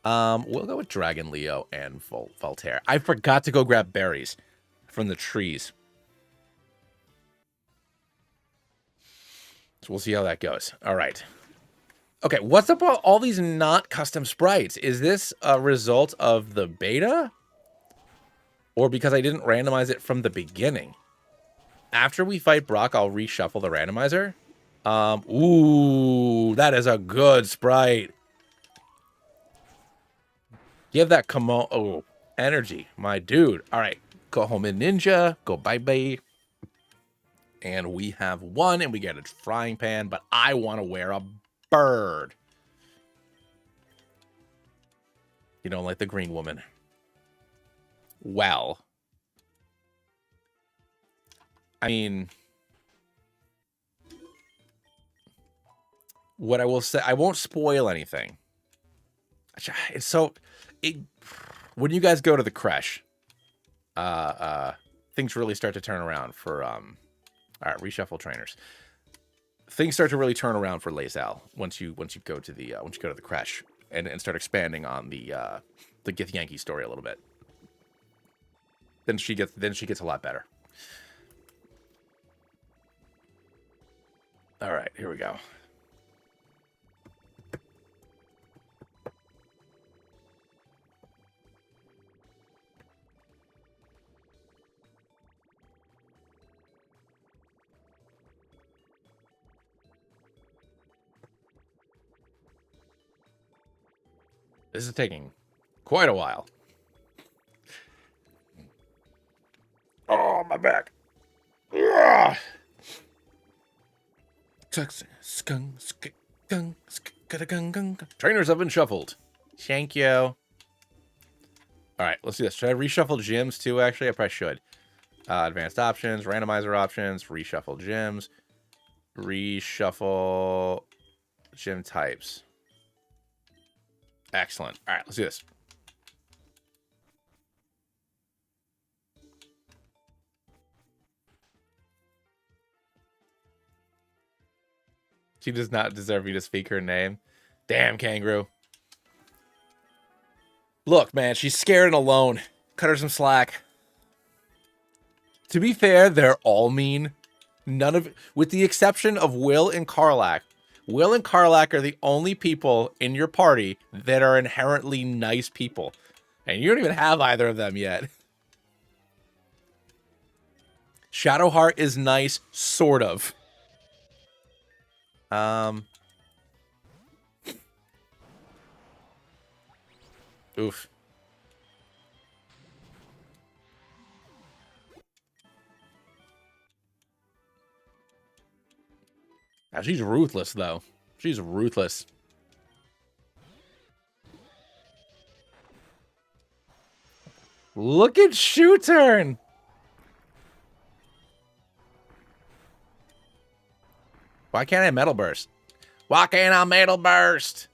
We'll go with Dragon Leo and Voltaire. I forgot to go grab berries from the trees. So we'll see how that goes. All right. Okay, what's up with all these not custom sprites? Is this a result of the beta? Or because I didn't randomize it from the beginning? After we fight Brock, I'll reshuffle the randomizer. Ooh, that is a good sprite. Give that energy, my dude. All right, go home in Ninja. Go bye-bye. And we have one, and we get a frying pan, but I want to wear a bird. You don't like the green woman. Well, I mean, what I will say, I won't spoil anything. It's so, when you guys go to the creche, things really start to turn around for, all right, reshuffle trainers. Things start to really turn around for Lae'zel once you go to the creche and start expanding on the Githyanki story a little bit. Then she gets a lot better. All right, here we go. This is taking quite a while. Oh, my back. Ugh. Trainers have been shuffled. Thank you. All right, let's do this. Should I reshuffle gyms too, actually? I probably should. Advanced options, randomizer options, reshuffle gyms, reshuffle gym types. Excellent. All right, let's do this. She does not deserve you to speak her name. Damn, kangaroo. Look, man, she's scared and alone. Cut her some slack. To be fair, they're all mean. None of, with the exception of Will and Karlach. Will and Karlach are the only people in your party that are inherently nice people. And you don't even have either of them yet. Shadowheart is nice, sort of. Oof. Now, she's ruthless, though. She's ruthless. Look at Shoe Turn. Why can't I Metal Burst? Why can't I Metal Burst?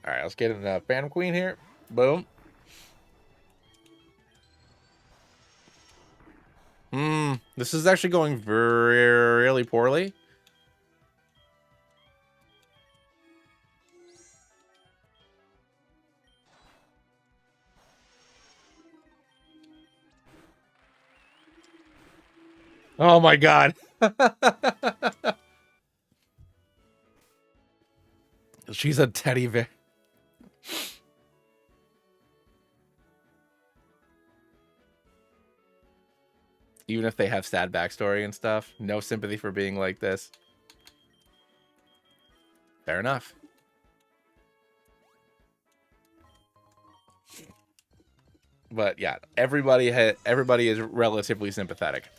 All right, let's get in the Phantom Queen here. Boom. This is actually going really poorly. Oh my god. She's a teddy bear. Even if they have sad backstory and stuff, no sympathy for being like this. Fair enough. But yeah, everybody is relatively sympathetic.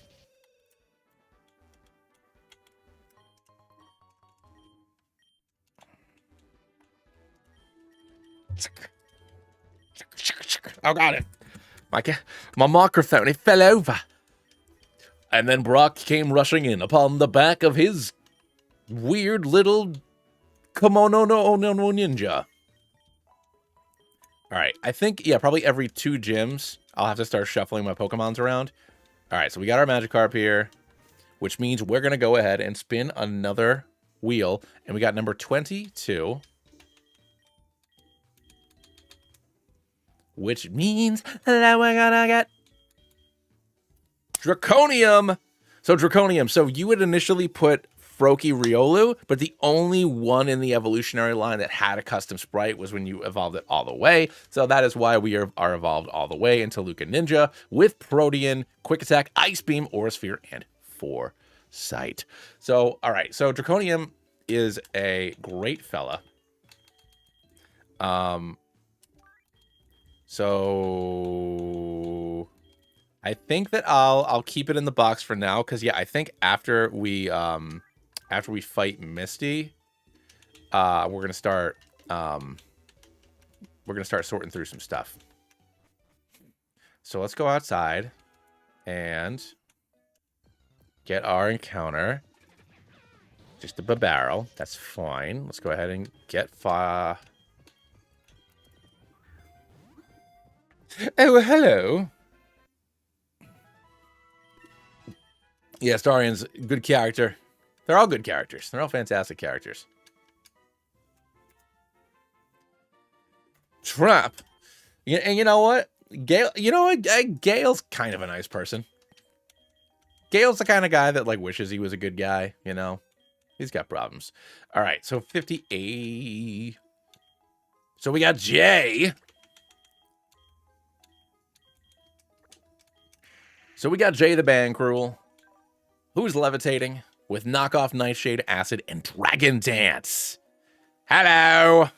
Oh, got it. My microphone, it fell over. And then Brock came rushing in upon the back of his weird little kimono no ninja. All right, I think, yeah, probably every 2 gyms, I'll have to start shuffling my Pokemons around. All right, so we got our Magikarp here, which means we're going to go ahead and spin another wheel. And we got number 22. Which means that we're gonna get Draconium. So Draconium. So you would initially put Froakie Riolu, but the only one in the evolutionary line that had a custom sprite was when you evolved it all the way. So that is why we are evolved all the way into Luca Ninja with Protean, Quick Attack, Ice Beam, Aura Sphere, and Foresight. So, all right. So Draconium is a great fella. So I think that I'll keep it in the box for now, because yeah, I think after we fight Misty, we're gonna start sorting through some stuff. So let's go outside and get our encounter. Just a barrel. That's fine. Let's go ahead and get fire. Oh, hello. Yeah, Starian's good character. They're all good characters. They're all fantastic characters. Trap. And you know what? Gale, you know what? Gale's kind of a nice person. Gale's the kind of guy that, like, wishes he was a good guy, you know? He's got problems. All right, so 50A. So we got Jay. So we got Jay the Bancruel, who's levitating with knockoff Nightshade, Acid, and Dragon Dance. Hello!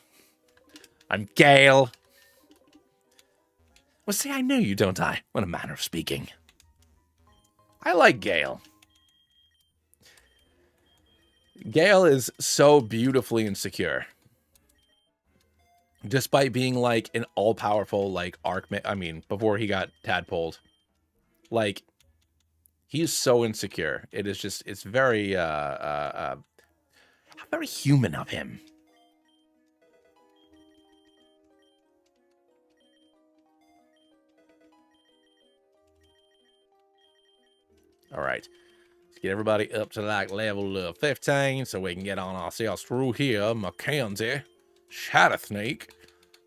I'm Gale. Well, see, I know you, don't I? What a manner of speaking. I like Gale. Gale is so beautifully insecure. Despite being, like, an all-powerful, like, I mean, before he got tadpoled. Like, he's so insecure. It is just, it's very, very human of him. All right. Let's get everybody up to, like, level 15 so we can get on ourselves through here. Mackenzie. Shattersnake.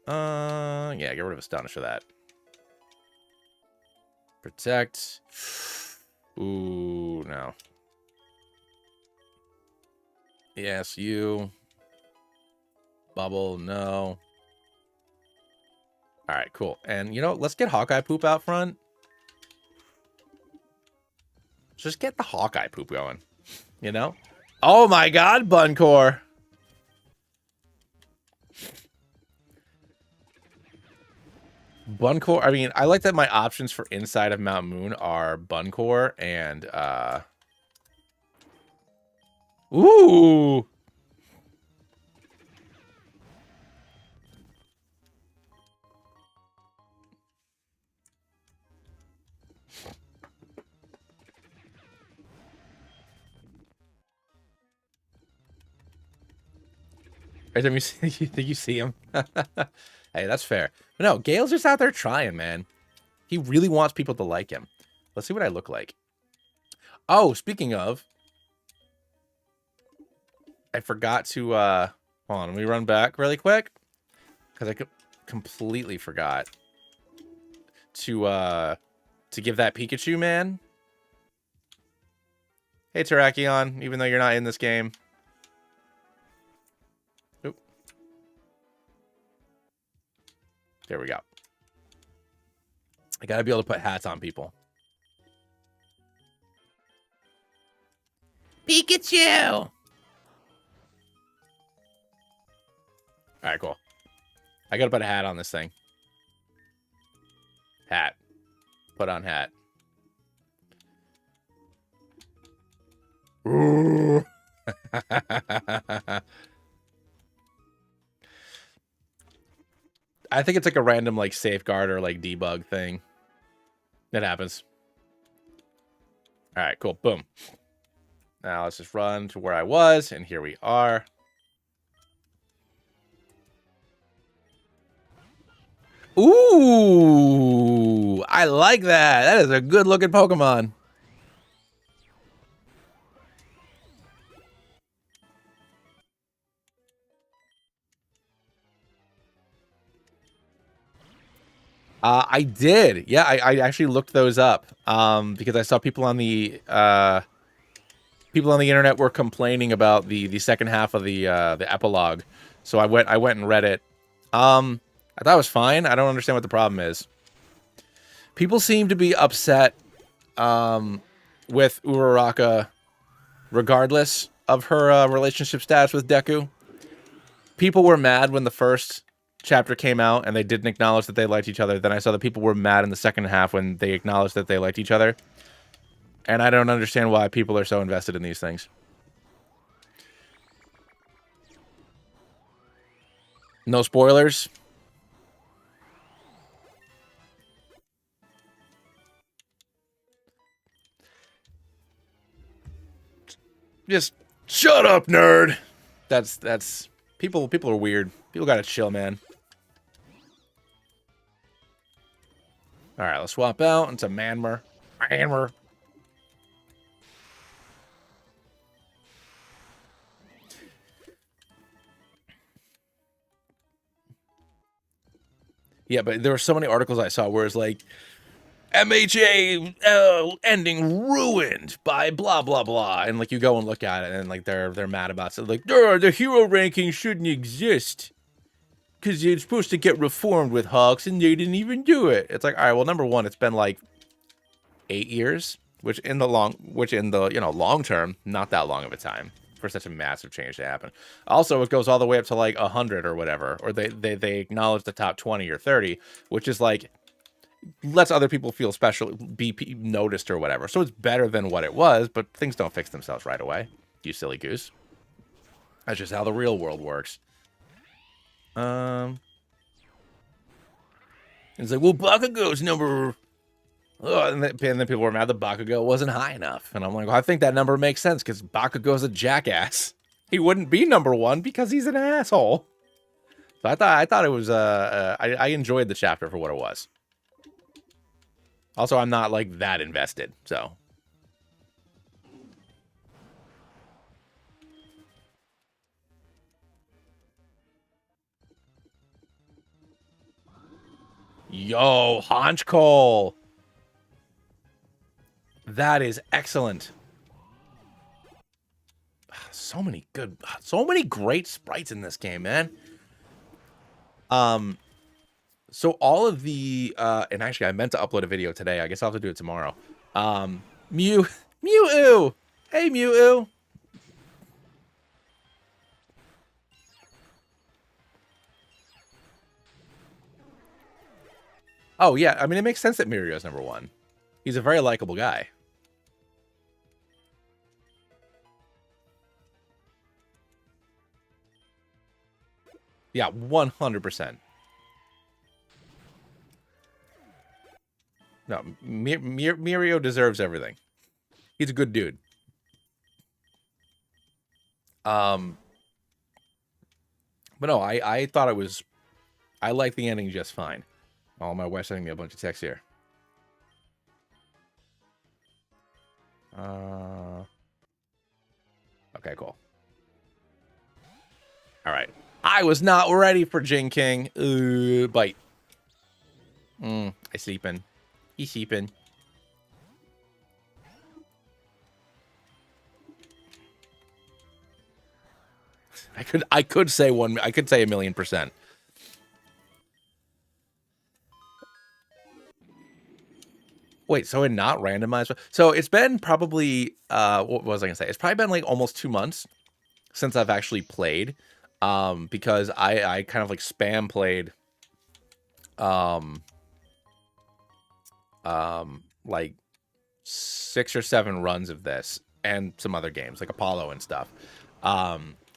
Yeah, get rid of Astonish for that. Protect. Ooh, no. Yes, you. Bubble, no. All right, cool. And, you know, let's get Hawkeye poop out front. Just get the Hawkeye poop going, you know? Oh my god, Buncore. Buncore, I mean, I like that my options for inside of Mount Moon are Buncore and, ooh! Every time you think you see him. Hey, that's fair. But no, Gale's just out there trying, man. He really wants people to like him. Let's see what I look like. Oh, speaking of, I forgot to, hold on, let me run back really quick. Because I completely forgot to give that Pikachu man. Hey, Terrakion, even though you're not in this game. Oop. There we go. I gotta be able to put hats on people. Pikachu! All right, cool. I gotta put a hat on this thing. Hat. Put on hat. Ooh. I think it's like a random like safeguard or like debug thing. That happens. All right, cool. Boom. Now let's just run to where I was, and here we are. Ooh, I like that. That is a good looking Pokemon. I did. Yeah, I actually looked those up because I saw people on the internet were complaining about the second half of the epilogue. So I went and read it. I thought it was fine. I don't understand what the problem is. People seem to be upset with Uraraka regardless of her relationship status with Deku. People were mad when the first chapter came out and they didn't acknowledge that they liked each other. Then I saw that people were mad in the second half when they acknowledged that they liked each other. And I don't understand why people are so invested in these things. No spoilers. Just shut up, nerd. That's people are weird. People gotta chill, man. All right, let's swap out into Manmer. Manmer. Yeah, but there were so many articles I saw where it's like, MHA ending ruined by blah blah blah, and like you go and look at it, and like they're mad about it. Like, the hero ranking shouldn't exist because it's supposed to get reformed with Hawks, and they didn't even do it. It's like, all right, well, number one, it's been like 8 years, which in the long term, not that long of a time for such a massive change to happen. Also, it goes all the way up to like 100 or whatever, or they acknowledge the top 20 or 30, which is like lets other people feel special, be noticed or whatever. So it's better than what it was, but things don't fix themselves right away. You silly goose. That's just how the real world works. It's like, well, Bakugo's number... Oh, and then people were mad that Bakugo wasn't high enough. And I'm like, well, I think that number makes sense because Bakugo's a jackass. He wouldn't be number 1 because he's an asshole. So I thought it was, I enjoyed the chapter for what it was. Also, I'm not, like, that invested, so... Yo, Haunch Cole! That is excellent. So many great sprites in this game, man. So all of the, and actually I meant to upload a video today. I guess I'll have to do it tomorrow. Mew-oo! Hey, Mew-oo! Oh, yeah. I mean, it makes sense that Mirio's number 1. He's a very likable guy. Yeah, 100%. No, Mirio deserves everything. He's a good dude. But no, I thought it was... I liked the ending just fine. Oh, my wife's sending me a bunch of texts here. Okay, cool. All right. I was not ready for Jing King. Bite. I sleeping. He's sleeping. I could say 1,000,000%. Wait, so it not randomized? So it's been probably, what was I gonna say? It's probably been like almost 2 months since I've actually played, because I kind of like spam played, like 6 or 7 runs of this and some other games like Apollo and stuff,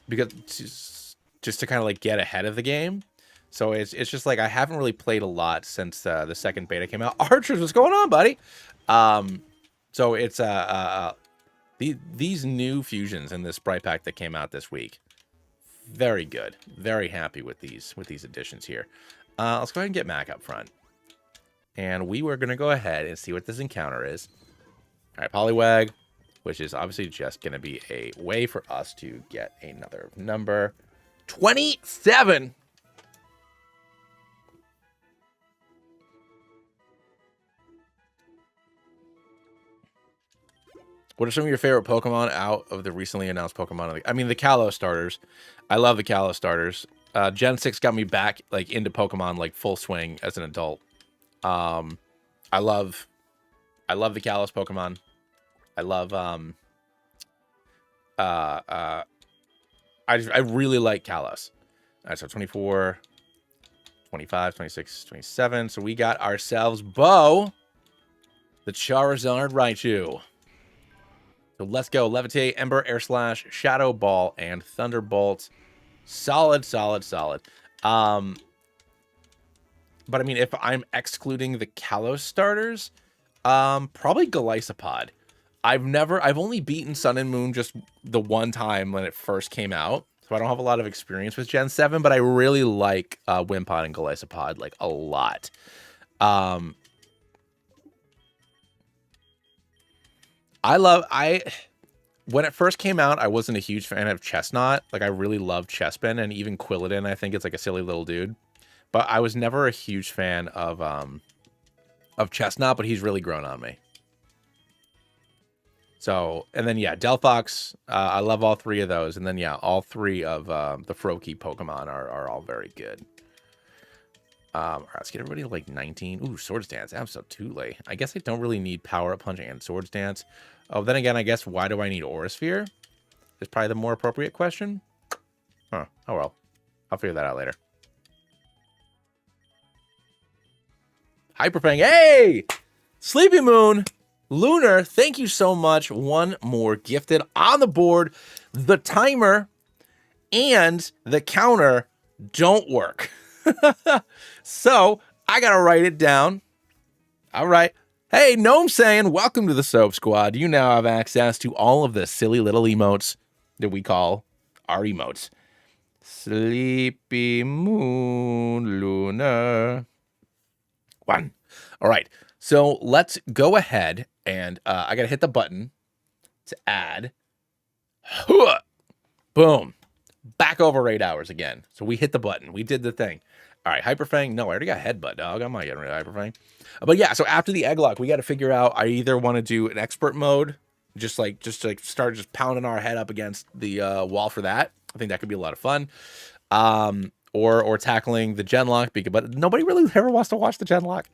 because just to kind of like get ahead of the game. So it's just like I haven't really played a lot since the second beta came out. Archers, what's going on, buddy? So it's these new fusions in this sprite pack that came out this week. Very good. Very happy with these additions here. Let's go ahead and get Mac up front. And we were going to go ahead and see what this encounter is. All right, Poliwag, which is obviously just going to be a way for us to get another number. 27! What are some of your favorite Pokemon out of the recently announced Pokemon? I mean, the Kalos starters. I love the Kalos starters. Gen 6 got me back like into Pokemon like full swing as an adult. I love the Kalos Pokemon. I love I really like Kalos. All right, so 24, 25, 26, 27. So we got ourselves Bo, the Charizard Raichu. So let's go. Levitate, Ember, Air Slash, Shadow Ball, and Thunderbolt. Solid, solid, solid. But I mean, if I'm excluding the Kalos starters, probably Golisopod. I've only beaten Sun and Moon just the one time when it first came out. So I don't have a lot of experience with Gen 7, but I really like Wimpod and Golisopod like a lot. When it first came out, I wasn't a huge fan of Chestnut. Like, I really loved Chespin, and even Quilladin, I think it's like a silly little dude. But I was never a huge fan of Chestnut, but he's really grown on me. So, and then, yeah, Delphox, I love all 3 of those. And then, yeah, all 3 of the Froakie Pokemon are all very good. All right, let's get everybody to like 19. Ooh, Swords Dance, absolutely. I guess I don't really need Power Up Punch and Swords Dance. Oh, then again, I guess why do I need Aura Sphere? Is probably the more appropriate question. Huh, oh well. I'll figure that out later. Hyperfang, hey! Sleepy Moon, Lunar, thank you so much. One more gifted on the board. The timer and the counter don't work. So I gotta write it down. All right. Hey, Gnome saying, welcome to the Soap Squad. You now have access to all of the silly little emotes that we call our emotes. Sleepy Moon, Lunar. 1. All right. So let's go ahead and I got to hit the button to add. Boom. Back over 8 hours again. So we hit the button. We did the thing. All right, Hyperfang. No, I already got Headbutt, dog. I'm not getting rid of Hyperfang. But yeah, so after the Egglocke, we got to figure out, I either want to do an expert mode, just like start just pounding our head up against the wall for that. I think that could be a lot of fun. Or tackling the Genlock, but nobody really ever wants to watch the Genlock.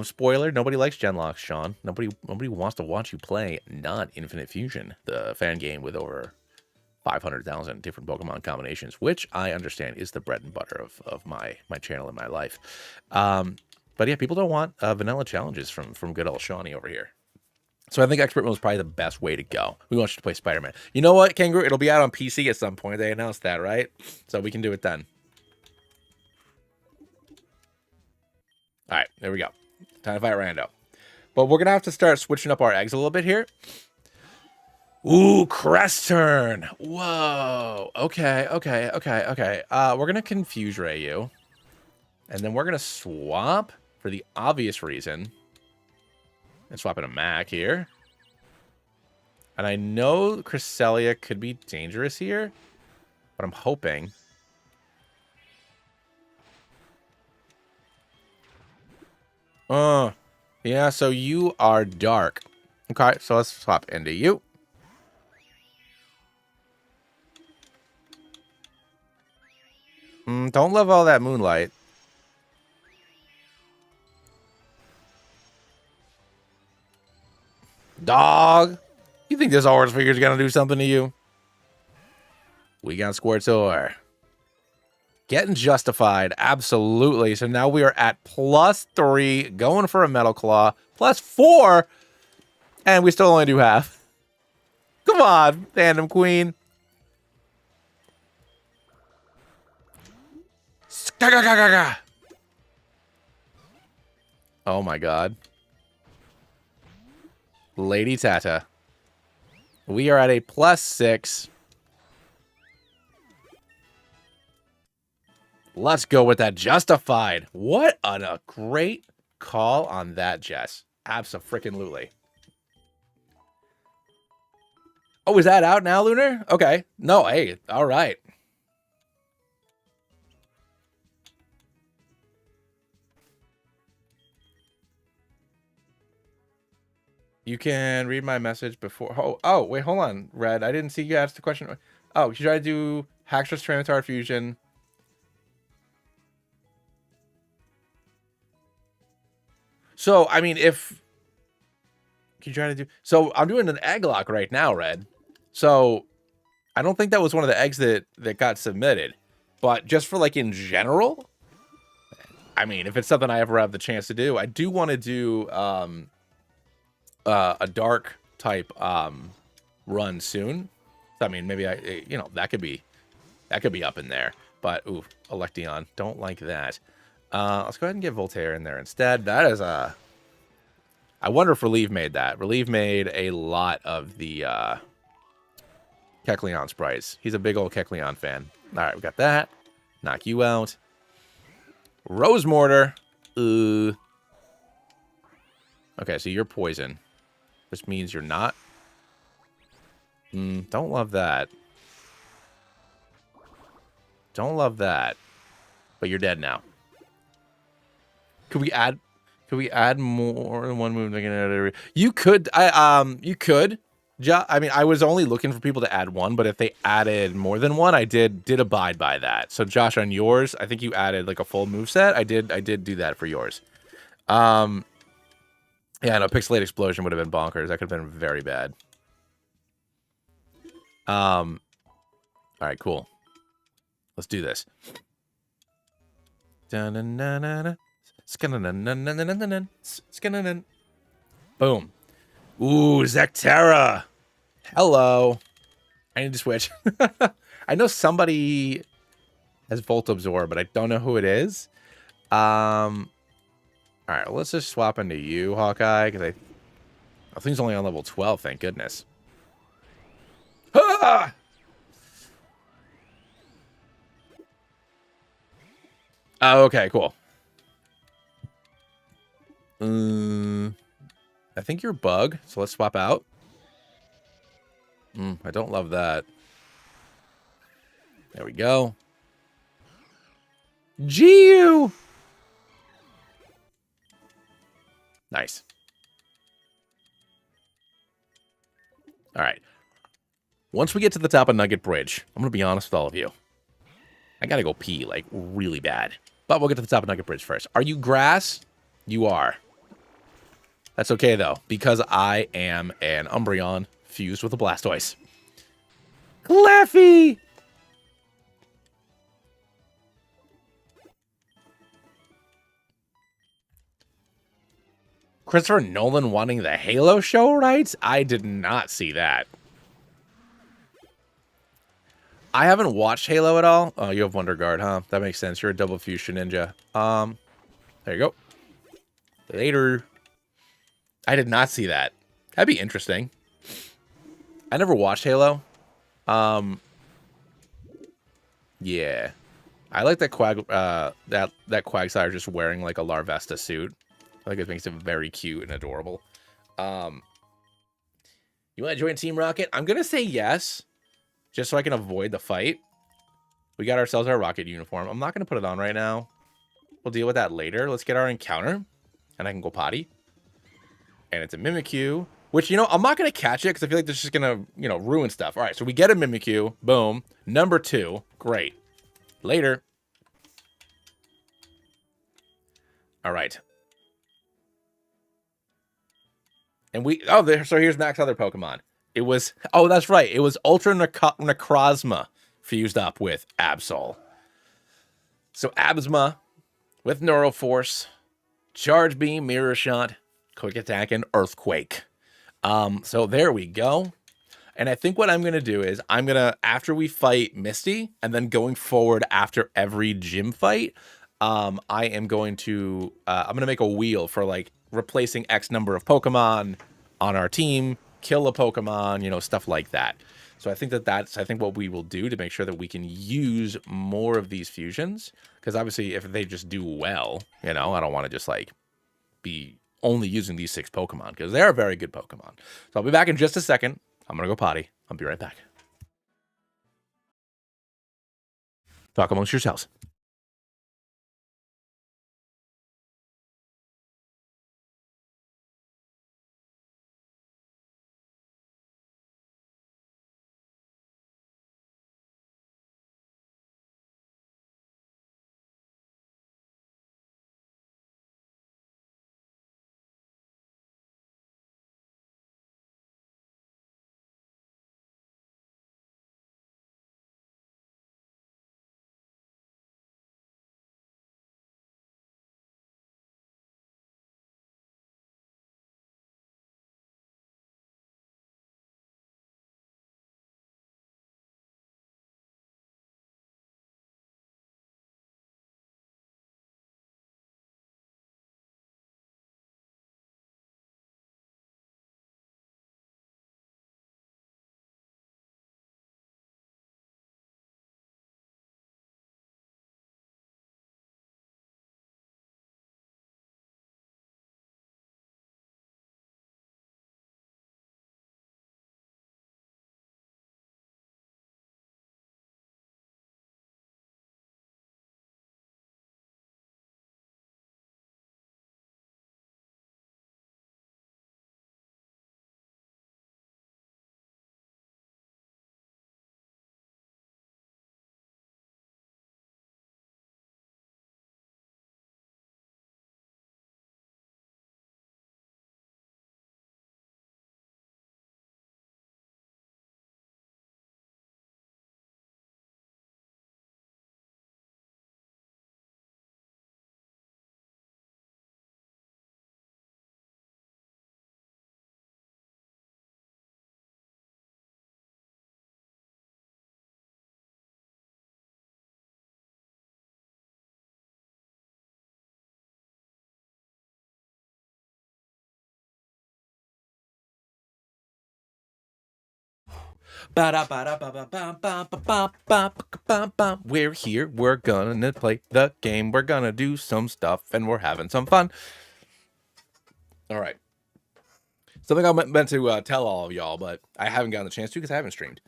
Spoiler, nobody likes Genlock, Sean. Nobody wants to watch you play not Infinite Fusion, the fan game with over 500,000 different Pokemon combinations, which I understand is the bread and butter of my channel and my life. But yeah, people don't want vanilla challenges from good old Shawnee over here. So I think Expert Mode is probably the best way to go. We want you to play Spider-Man. You know what, Kangaroo? It'll be out on PC at some point. They announced that, right? So we can do it then. All right, there we go. Time to fight Rando. But we're going to have to start switching up our eggs a little bit here. Ooh, Crest turn. Whoa. Okay. We're going to Confuse Ray you. And then we're going to swap for the obvious reason. And swap in a Mac here. And I know Cresselia could be dangerous here. But I'm hoping. Yeah, so you are dark. Okay, so let's swap into you. Don't love all that moonlight. Dog. You think this Aura's figure is going to do something to you? We got Squirtor. Getting justified. Absolutely. So now we are at +3. Going for a Metal Claw. +4. And we still only do half. Come on, Fandom Queen. Oh my god. Lady Tata. We are at a +6. Let's go with that justified. What a great call on that, Jess. Abso-freaking-lutely. Oh, is that out now, Lunar? Okay. No, hey, all right. You can read my message before. Oh, wait, hold on, Red. I didn't see you ask the question. Oh, you try to do Haxorus Tyranitar Fusion. So, I mean, if you try to do, so I'm doing an Egglocke right now, Red. So I don't think that was one of the eggs that got submitted, but just for like in general, I mean, if it's something I ever have the chance to do, I do want to do a dark type run soon. So, I mean, maybe that could be up in there. But ooh, Election, don't like that. Let's go ahead and get Voltaire in there instead. That is a... I wonder if Relieve made that. Relieve made a lot of the Kecleon sprites. He's a big old Kecleon fan. All right, we got that. Knock you out. Rose Mortar. Okay, so you're poison. Which means you're not. Don't love that. Don't love that. But you're dead now. Could we add more than one move? You could. You could. I mean, I was only looking for people to add one, but if they added more than one, I did abide by that. So Josh, on yours, I think you added like a full move set. I did do that for yours. Yeah, no, Pixelate Explosion would have been bonkers. That could have been very bad. All right, cool. Let's do this. Da-na-na-na-na. Boom. Ooh, Zectera. Hello. I need to switch. I know somebody has Volt Absorb, but I don't know who it is. All right, well, let's just swap into you, Hawkeye, because I think he's only on level 12, thank goodness. Ah! Oh, okay, cool. I think you're Bug, so let's swap out. I don't love that. There we go. Geo! Nice. All right. Once we get to the top of Nugget Bridge, I'm going to be honest with all of you. I got to go pee, like, really bad. But we'll get to the top of Nugget Bridge first. Are you grass? You are. That's okay, though, because I am an Umbreon fused with a Blastoise. Cleffy! Christopher Nolan wanting the Halo show rights? I did not see that. I haven't watched Halo at all. Oh, you have Wonder Guard, huh? That makes sense. You're a double fusion ninja. There you go. Later. I did not see that. That'd be interesting. I never watched Halo. Yeah. I like that that Quagsire just wearing like a Larvesta suit. I think it makes it very cute and adorable. You want to join Team Rocket? I'm gonna say yes, just so I can avoid the fight. We got ourselves our Rocket uniform. I'm not gonna put it on right now. We'll deal with that later. Let's get our encounter, and I can go potty. And it's a Mimikyu, which, you know, I'm not gonna catch it because I feel like this is just gonna, you know, ruin stuff. All right, so we get a Mimikyu. Boom. Number 2. Great. Later. All right. And so here's Mac's other Pokemon. It was, oh, that's right. It was Ultra Necrozma fused up with Absol. So Absma with Neuroforce, Charge Beam, Mirror Shot, Quick Attack, and Earthquake. So there we go. And I think what I'm going to do is after we fight Misty, and then going forward after every gym fight, I'm going to make a wheel for like replacing X number of Pokemon on our team, kill a Pokemon, you know, stuff like that. So I think that's what we will do to make sure that we can use more of these fusions. Because obviously if they just do well, you know, I don't want to just like be only using these 6 Pokemon because they are very good Pokemon. So I'll be back in just a second. I'm going to go potty. I'll be right back. Talk amongst yourselves. We're here. We're gonna play the game. We're gonna do some stuff, and we're having some fun. All right. Something I meant to tell all of y'all, but I haven't gotten the chance to because I haven't streamed.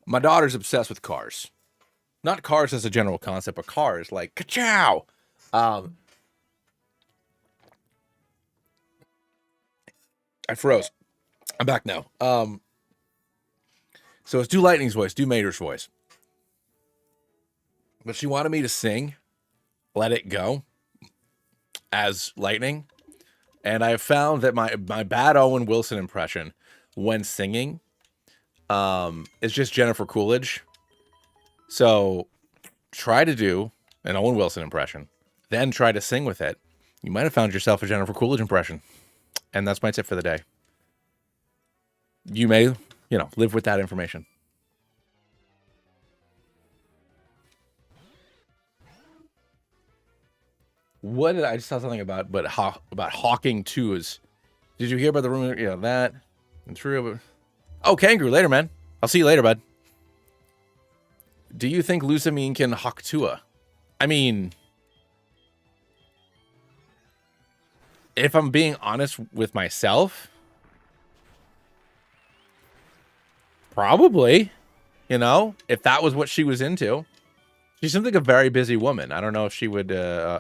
My daughter's obsessed with cars. Not cars as a general concept, but cars like ka-chow. I froze. I'm back now. So it's do Lightning's voice, do Mater's voice. But she wanted me to sing Let It Go as Lightning. And I found that my bad Owen Wilson impression when singing is just Jennifer Coolidge. So try to do an Owen Wilson impression, then try to sing with it. You might have found yourself a Jennifer Coolidge impression. And that's my tip for the day. You may, live with that information. What did I just saw something about Hawking 2's? Did you hear about the rumor? That and true. Oh, Kangaroo, later, man. I'll see you later, bud. Do you think Lusamine can Hawk Tua? I mean, if I'm being honest with myself, probably, if that was what she was into. She seems like a very busy woman. I don't know if she would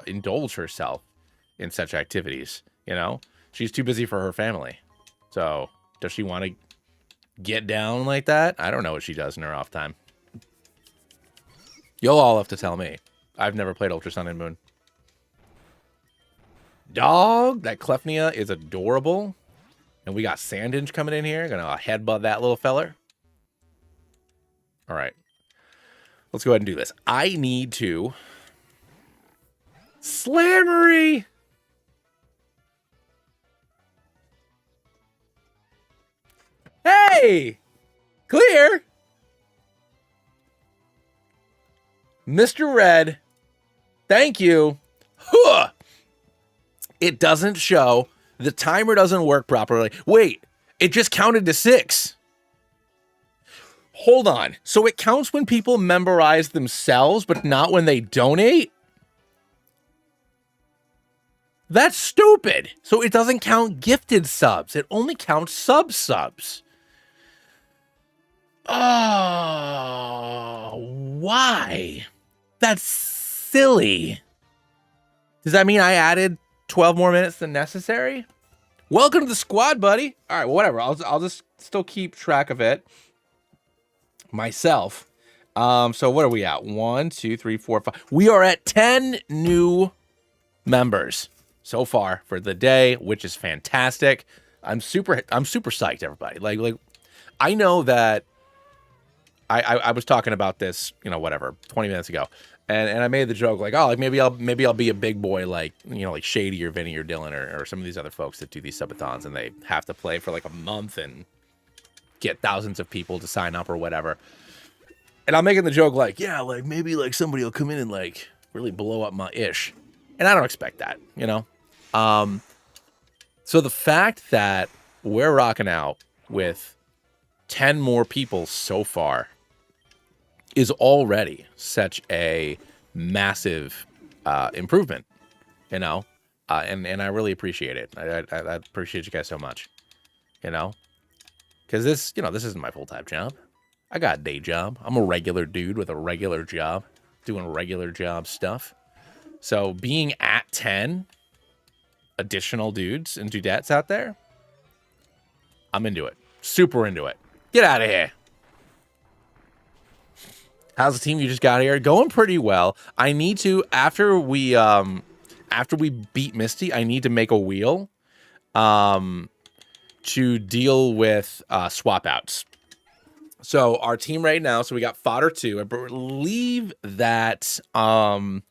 indulge herself in such activities, She's too busy for her family. So does she want to get down like that? I don't know what she does in her off time. You'll all have to tell me. I've never played Ultra Sun and Moon. Dog, that Clefnia is adorable. And we got Sandinge coming in here. Gonna headbutt that little feller. All right. Let's go ahead and do this. I need to... Slammery! Hey! Clear! Mr. Red, thank you. Huh. It doesn't show. The timer doesn't work properly. Wait, it just counted to 6. Hold on. So it counts when people memorize themselves, but not when they donate? That's stupid. So it doesn't count gifted subs. It only counts subs. Oh, why? That's silly. Does that mean I added 12 more minutes than necessary? Welcome to the squad, buddy. All right, well, whatever. I'll just still keep track of it myself. So what are we at? 1, 2, 3, 4, 5. We are at 10 new members so far for the day, which is fantastic. I'm super psyched, everybody. Like I know that I was talking about this, 20 minutes ago. And I made the joke like, oh, like maybe I'll be a big boy like, like Shady or Vinny or Dylan or some of these other folks that do these subathons and they have to play for like a month and get thousands of people to sign up or whatever. And I'm making the joke like, yeah, like maybe like somebody will come in and like really blow up my ish. And I don't expect that, So the fact that we're rocking out with 10 more people so far is already such a massive improvement, and I really appreciate it. I appreciate you guys so much, because this isn't my full-time job. I got a day job. I'm a regular dude with a regular job, doing regular job stuff. So being at 10 additional dudes and dudettes out there, I'm into it. Super into it. Get out of here. How's the team you just got here? Going pretty well. I need to, after we beat Misty, I need to make a wheel to deal with swap outs. So our team right now, so we got Fodder 2. I believe that Mabe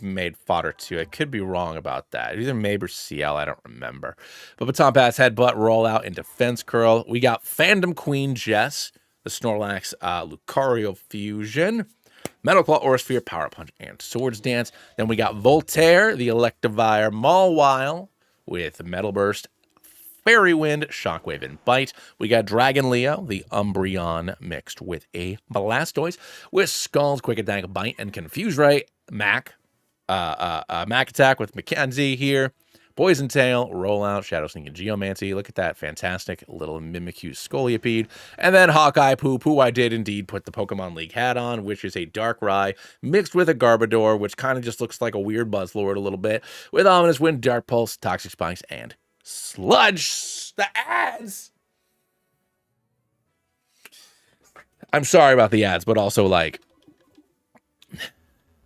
made Fodder 2. I could be wrong about that. Either Mabe or CL, I don't remember. But Baton Pass, Headbutt, Rollout, and Defense Curl. We got Fandom Queen Jess, the Snorlax Lucario Fusion, Metal Claw, Aurasphere, Power Punch, and Swords Dance. Then we got Voltaire, the Electivire Mawile with Metal Burst, Fairy Wind, Shockwave, and Bite. We got Dragon Leo, the Umbreon mixed with a Blastoise, with Scald's Quick Attack, Bite, and Confuse Ray. Mac Attack with Mackenzie here. Poison Tail, Rollout, Shadow Sneak, and Geomancy. Look at that fantastic little Mimikyu Scolipede. And then Hawkeye Poop, who I did indeed put the Pokemon League hat on, which is a Darkrai mixed with a Garbodor, which kind of just looks like a weird Buzzlord a little bit, with Ominous Wind, Dark Pulse, Toxic Spikes, and Sludge. The ads! I'm sorry about the ads, but also, like,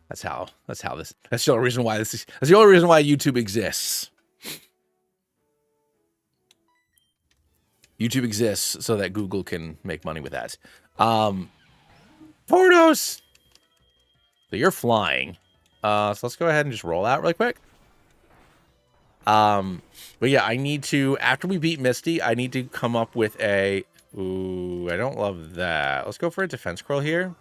that's the only reason why that's the only reason why YouTube exists. YouTube exists so that Google can make money with that. Portos! So you're flying. So let's go ahead and just roll out really quick. But yeah, I need to, after we beat Misty, I need to come up with a... Ooh, I don't love that. Let's go for a defense curl here.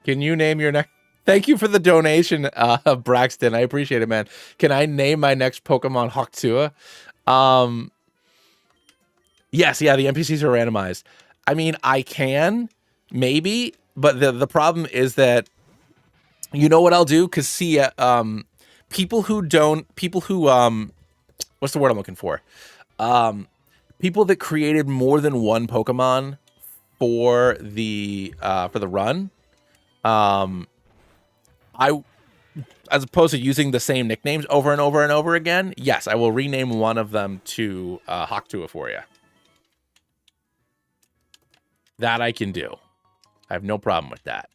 Can you name your next... Thank you for the donation, Braxton. I appreciate it, man. Can I name my next Pokemon Hawktua? Yes, yeah, the NPCs are randomized. I mean, I can, maybe, but the problem is that, you know what I'll do? Because, see, people who, what's the word I'm looking for? People that created more than one Pokemon for the run, as opposed to using the same nicknames over and over and over again, yes, I will rename one of them to Hawktua for you. That I can do. I have no problem with that.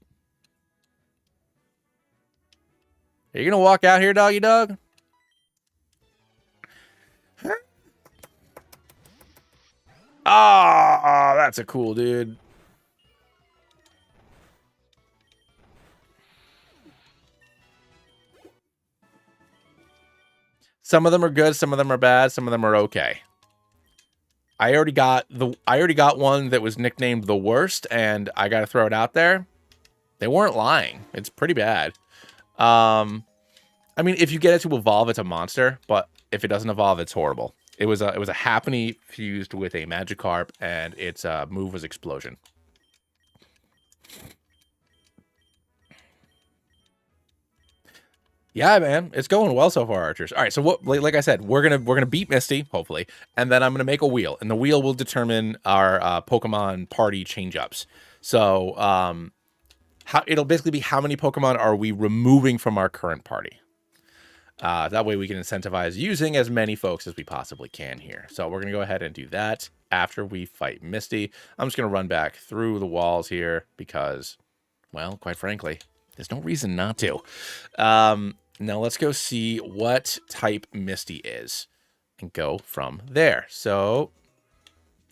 Are you gonna walk out here, doggy dog? Ah, that's a cool dude. Some of them are good, some of them are bad, some of them are okay. I already got one that was nicknamed the worst, and I gotta throw it out there. They weren't lying. It's pretty bad. I mean, if you get it to evolve, it's a monster, but if it doesn't evolve, it's horrible. It was a Happiny fused with a Magikarp, and its move was Explosion. Yeah, man, it's going well so far, Archers. All right, so what? Like I said, we're gonna beat Misty, hopefully, and then I'm gonna make a wheel, and the wheel will determine our Pokemon party change-ups. So, it'll basically be how many Pokemon are we removing from our current party. That way we can incentivize using as many folks as we possibly can here. So we're gonna go ahead and do that after we fight Misty. I'm just gonna run back through the walls here because, well, quite frankly, there's no reason not to. Now let's go see what type Misty is and go from there. So,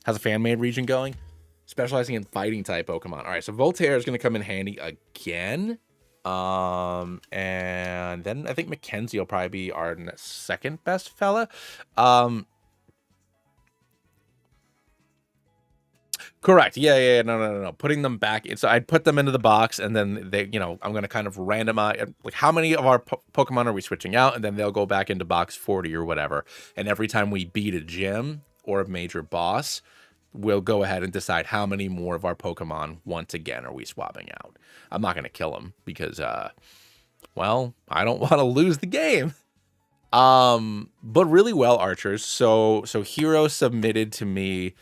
how's a fan-made region going? Specializing in fighting type Pokemon. All right, so Voltaire is going to come in handy again. And then I think Mackenzie will probably be our second best fella. Correct. Yeah. No. Putting them back. So I'd put them into the box, and then they, I'm going to kind of randomize, like, how many of our Pokemon are we switching out, and then they'll go back into box 40 or whatever. And every time we beat a gym or a major boss, we'll go ahead and decide how many more of our Pokemon once again are we swapping out. I'm not going to kill them because, well, I don't want to lose the game. But really well, Archers. So Hero submitted to me,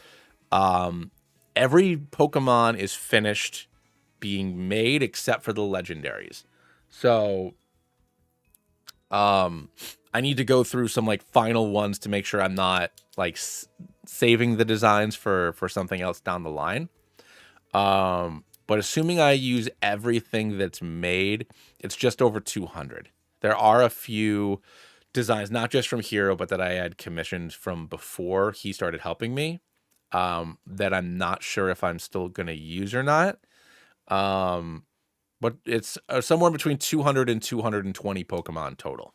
every Pokemon is finished being made except for the legendaries. So, I need to go through some like final ones to make sure I'm not like saving the designs for something else down the line. But assuming I use everything that's made, it's just over 200. There are a few designs, not just from Hero, but that I had commissioned from before he started helping me, that I'm not sure if I'm still going to use or not. But it's somewhere between 200 and 220 Pokemon total.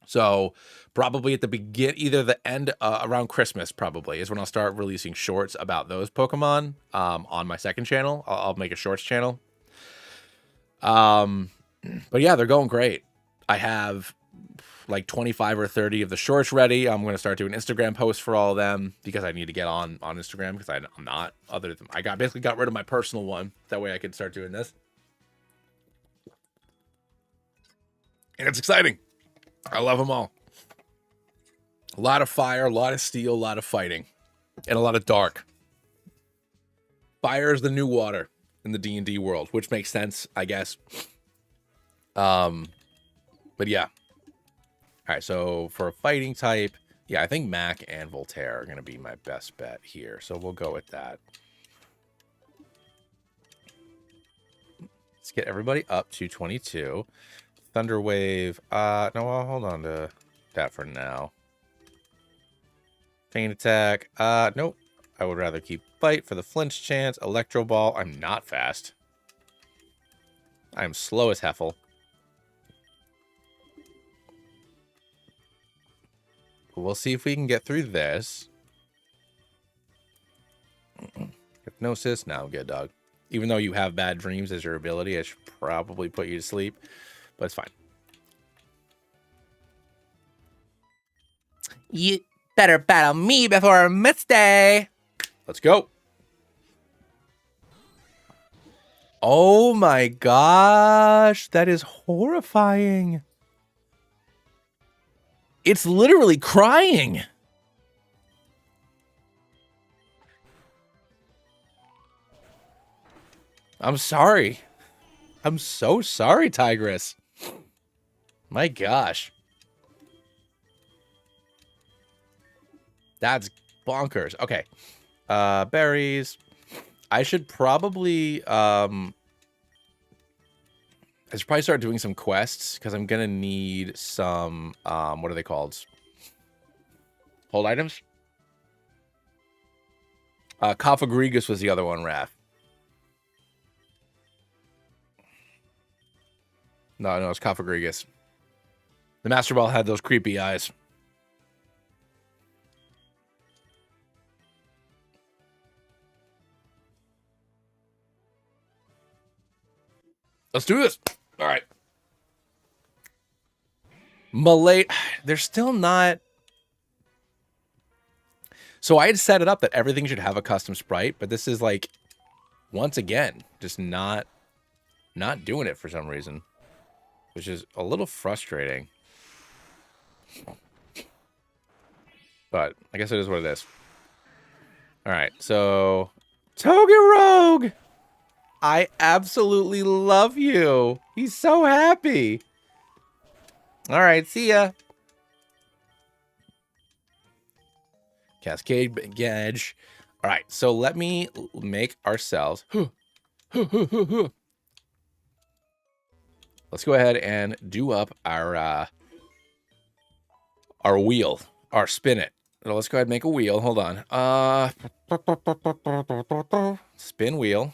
So probably at the either the end around Christmas probably is when I'll start releasing shorts about those Pokemon on my second channel. I'll make a shorts channel. But yeah, they're going great. I have like 25 or 30 of the shorts ready. I'm going to start doing Instagram posts for all of them because I need to get on Instagram because I'm not, other than I basically got rid of my personal one. That way I could start doing this. And it's exciting. I love them all. A lot of fire, a lot of steel, a lot of fighting, and a lot of dark. Fire is the new water in the D&D world, which makes sense, I guess. But yeah. All right, so for a fighting type, yeah, I think Mac and Voltaire are going to be my best bet here. So we'll go with that. Let's get everybody up to 22. Thunderwave. No, I'll hold on to that for now. Feint attack. Nope. I would rather keep fight for the flinch chance. Electro ball. I'm not fast. I'm slow as heffel. We'll see if we can get through this. Hypnosis. No, good, dog. Even though you have bad dreams as your ability, I should probably put you to sleep. But it's fine. You better battle me before midday. Let's go. Oh my gosh. That is horrifying. It's literally crying. I'm sorry. I'm so sorry, Tigress. My gosh. That's bonkers. Okay. Berries. I should probably I should probably start doing some quests because I'm gonna need some what are they called? Hold items? Cophagrigus was the other one, Raph. No, it's Cophagrigus. The Master Ball had those creepy eyes. Let's do this. All right. Malay, they're still not. So I had set it up that everything should have a custom sprite, but this is like, once again, just not doing it for some reason, which is a little frustrating. But I guess it is what it is. All right, so Togerogue, I absolutely love you. He's so happy. All right, see ya. Cascade Gadge. All right, so let me make ourselves. Let's go ahead and do up our wheel, our spin it. So let's go ahead and make a wheel. Hold on. Spin wheel.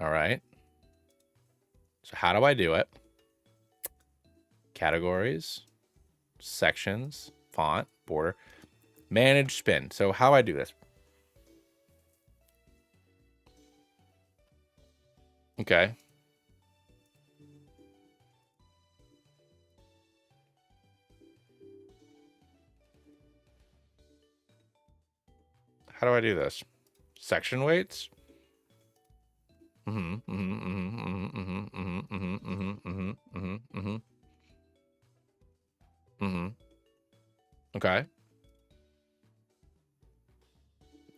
All right. So how do I do it? Categories, sections, font, border, manage spin. So how do I do this? Okay. How do I do this? Section weights? Okay.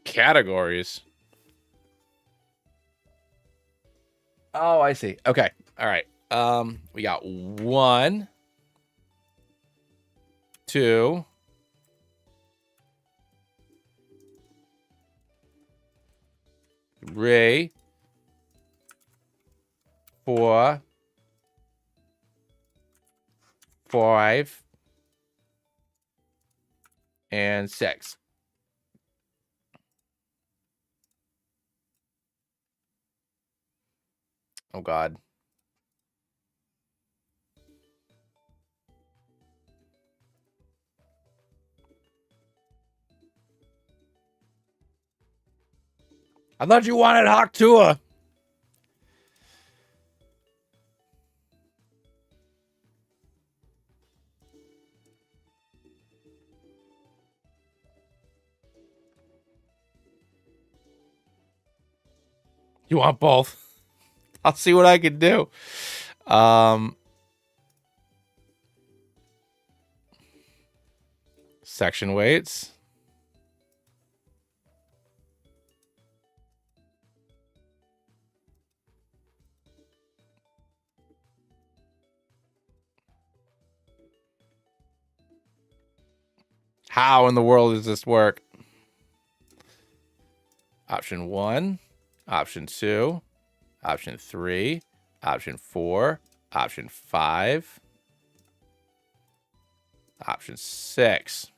Categories. Oh, I see. Okay. All right. We got 1, 2, 3, 4, 5, and 6. Oh God. I thought you wanted Haktua. You want both? I'll see what I can do. Section weights. How in the world does this work? Option 1, option 2, option 3, option 4, option 5, option 6.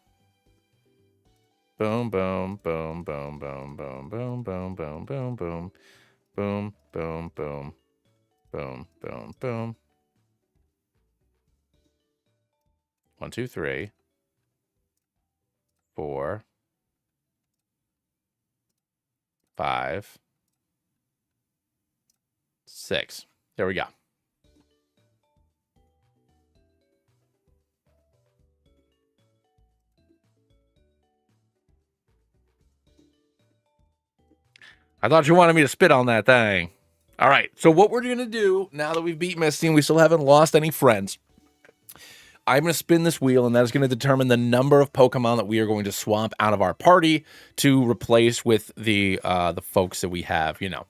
Boom, boom, boom, boom, boom, boom, boom, boom, boom, boom, boom, boom, boom, boom, boom, boom, boom. 1, 2, 3, 4, 5, 6. There we go. I thought you wanted me to spit on that thing. All right, so what we're going to do, now that we've beat Misty and we still haven't lost any friends, I'm going to spin this wheel, and that is going to determine the number of Pokemon that we are going to swamp out of our party to replace with the folks that we have, you know,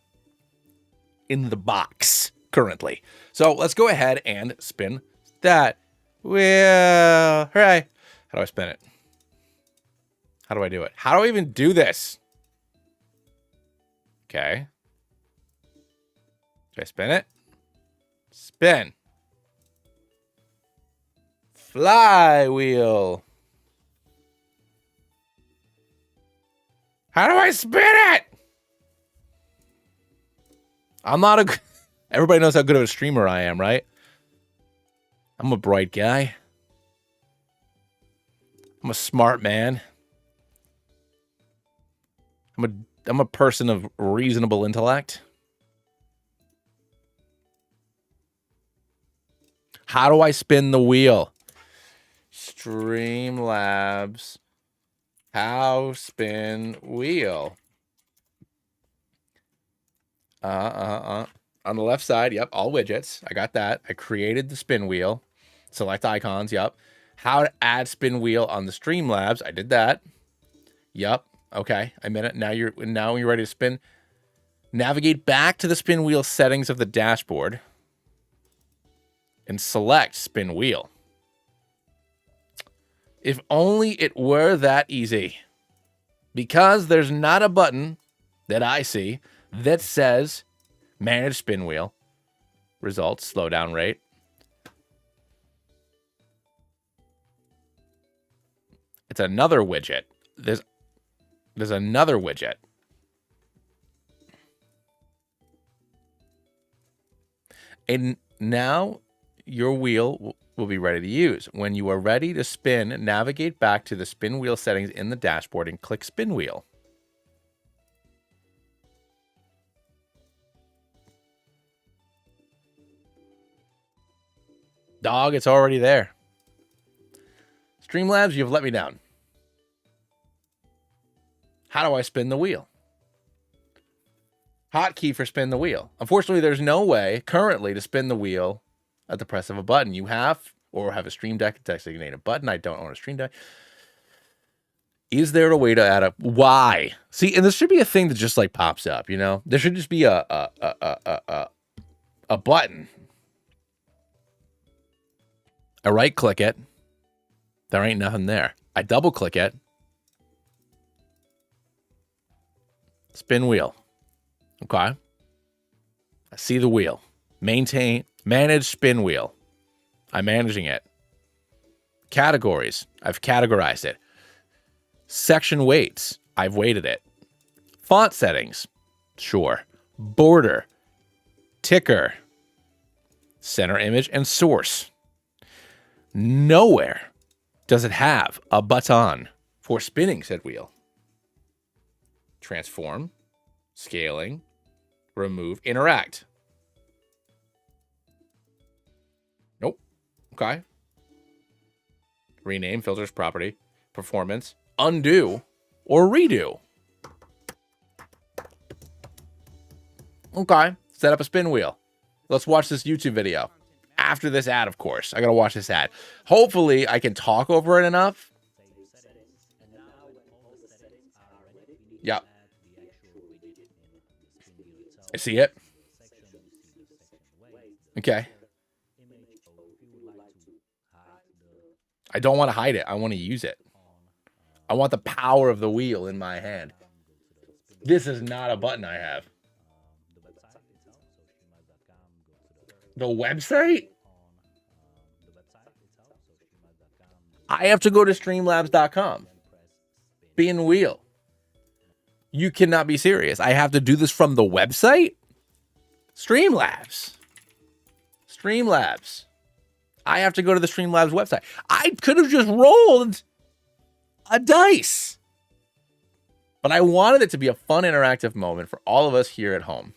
in the box currently. So let's go ahead and spin that wheel. Hooray. How do I spin it? How do I do it? How do I even do this? Okay. Should I spin it? Spin. Flywheel. How do I spin it? I'm not a... Everybody knows how good of a streamer I am, right? I'm a bright guy. I'm a smart man. I'm a person of reasonable intellect. How do I spin the wheel? Streamlabs. How spin wheel? On the left side, yep, all widgets. I got that. I created the spin wheel. Select icons, yep. How to add spin wheel on the Streamlabs. I did that. Yep. Okay, I'm in it. Now you're ready to spin. Navigate back to the spin wheel settings of the dashboard and select spin wheel. If only it were that easy. Because there's not a button that I see that says manage spin wheel, results, slowdown rate. It's another widget. There's another widget. And now your wheel will be ready to use. When you are ready to spin, navigate back to the spin wheel settings in the dashboard and click spin wheel. Dog, it's already there. Streamlabs, you've let me down. How do I spin the wheel? Hotkey for spin the wheel. Unfortunately, there's no way currently to spin the wheel at the press of a button. You have a Stream Deck designated button. I don't own a Stream Deck. Is there a way to add a why? See, and this should be a thing that just like pops up, you know? There should just be a button. I right click it. There ain't nothing there. I double click it. Spin wheel. Okay. I see the wheel. Manage spin wheel. I'm managing it. Categories. I've categorized it. Section weights. I've weighted it. Font settings. Sure. Border. Ticker. Center image and source. Nowhere does it have a button for spinning said wheel. Transform. Scaling. Remove. Interact. Nope. Okay. Rename. Filters. Property. Performance. Undo. Or redo. Okay. Set up a spin wheel. Let's watch this YouTube video. After this ad, of course. I gotta watch this ad. Hopefully, I can talk over it enough. Yep. I see it. Okay. I don't want to hide it. I want to use it. I want the power of the wheel in my hand. This is not a button I have. The website? I have to go to streamlabs.com. Spin wheel. You cannot be serious. I have to do this from the website? Streamlabs. Streamlabs. I have to go to the Streamlabs website. I could have just rolled a dice. But I wanted it to be a fun, interactive moment for all of us here at home.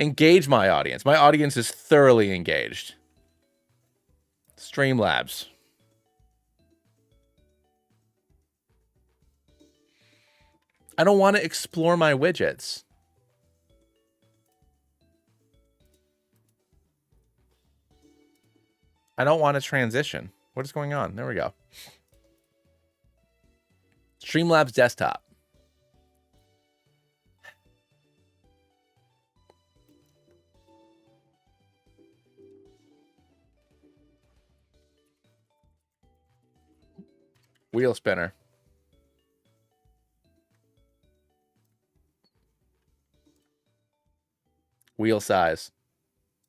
Engage my audience. My audience is thoroughly engaged. Streamlabs. I don't want to explore my widgets. I don't want to transition. What is going on? There we go. Streamlabs desktop. Wheel spinner. Wheel size.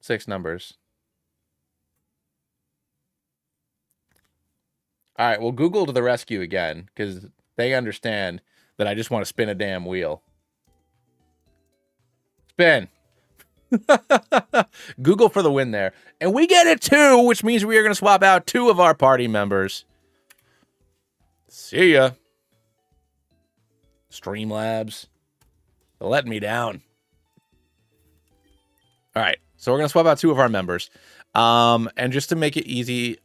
6 numbers. All right, well, Google to the rescue again, because they understand that I just want to spin a damn wheel. Spin. Google for the win there. And we get it too, which means we are going to swap out 2 of our party members. See ya. Streamlabs. They're letting me down. All right, so we're going to swap out 2 of our members. And just to make it easy...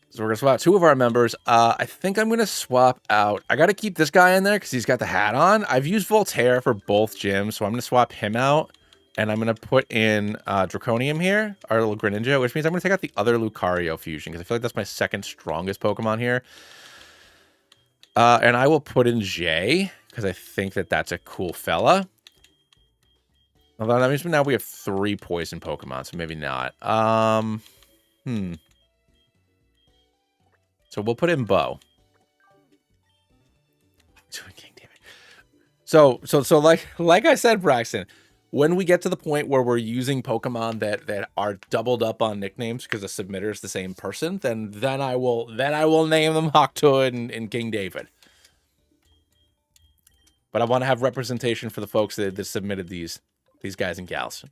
So we're going to swap out 2 of our members. I think I'm going to swap out... I got to keep this guy in there because he's got the hat on. I've used Voltaire for both gyms, so I'm going to swap him out. And I'm going to put in Draconium here, our little Greninja, which means I'm going to take out the other Lucario fusion because I feel like that's my second strongest Pokemon here. And I will put in Jay because I think that that's a cool fella. Although that means now we have 3 poison Pokemon, so maybe not. So we'll put in Bo. So like I said, Braxton, when we get to the point where we're using Pokemon that are doubled up on nicknames because the submitter is the same person, then I will name them Hawktoad and King David. But I want to have representation for the folks that submitted these guys and gals.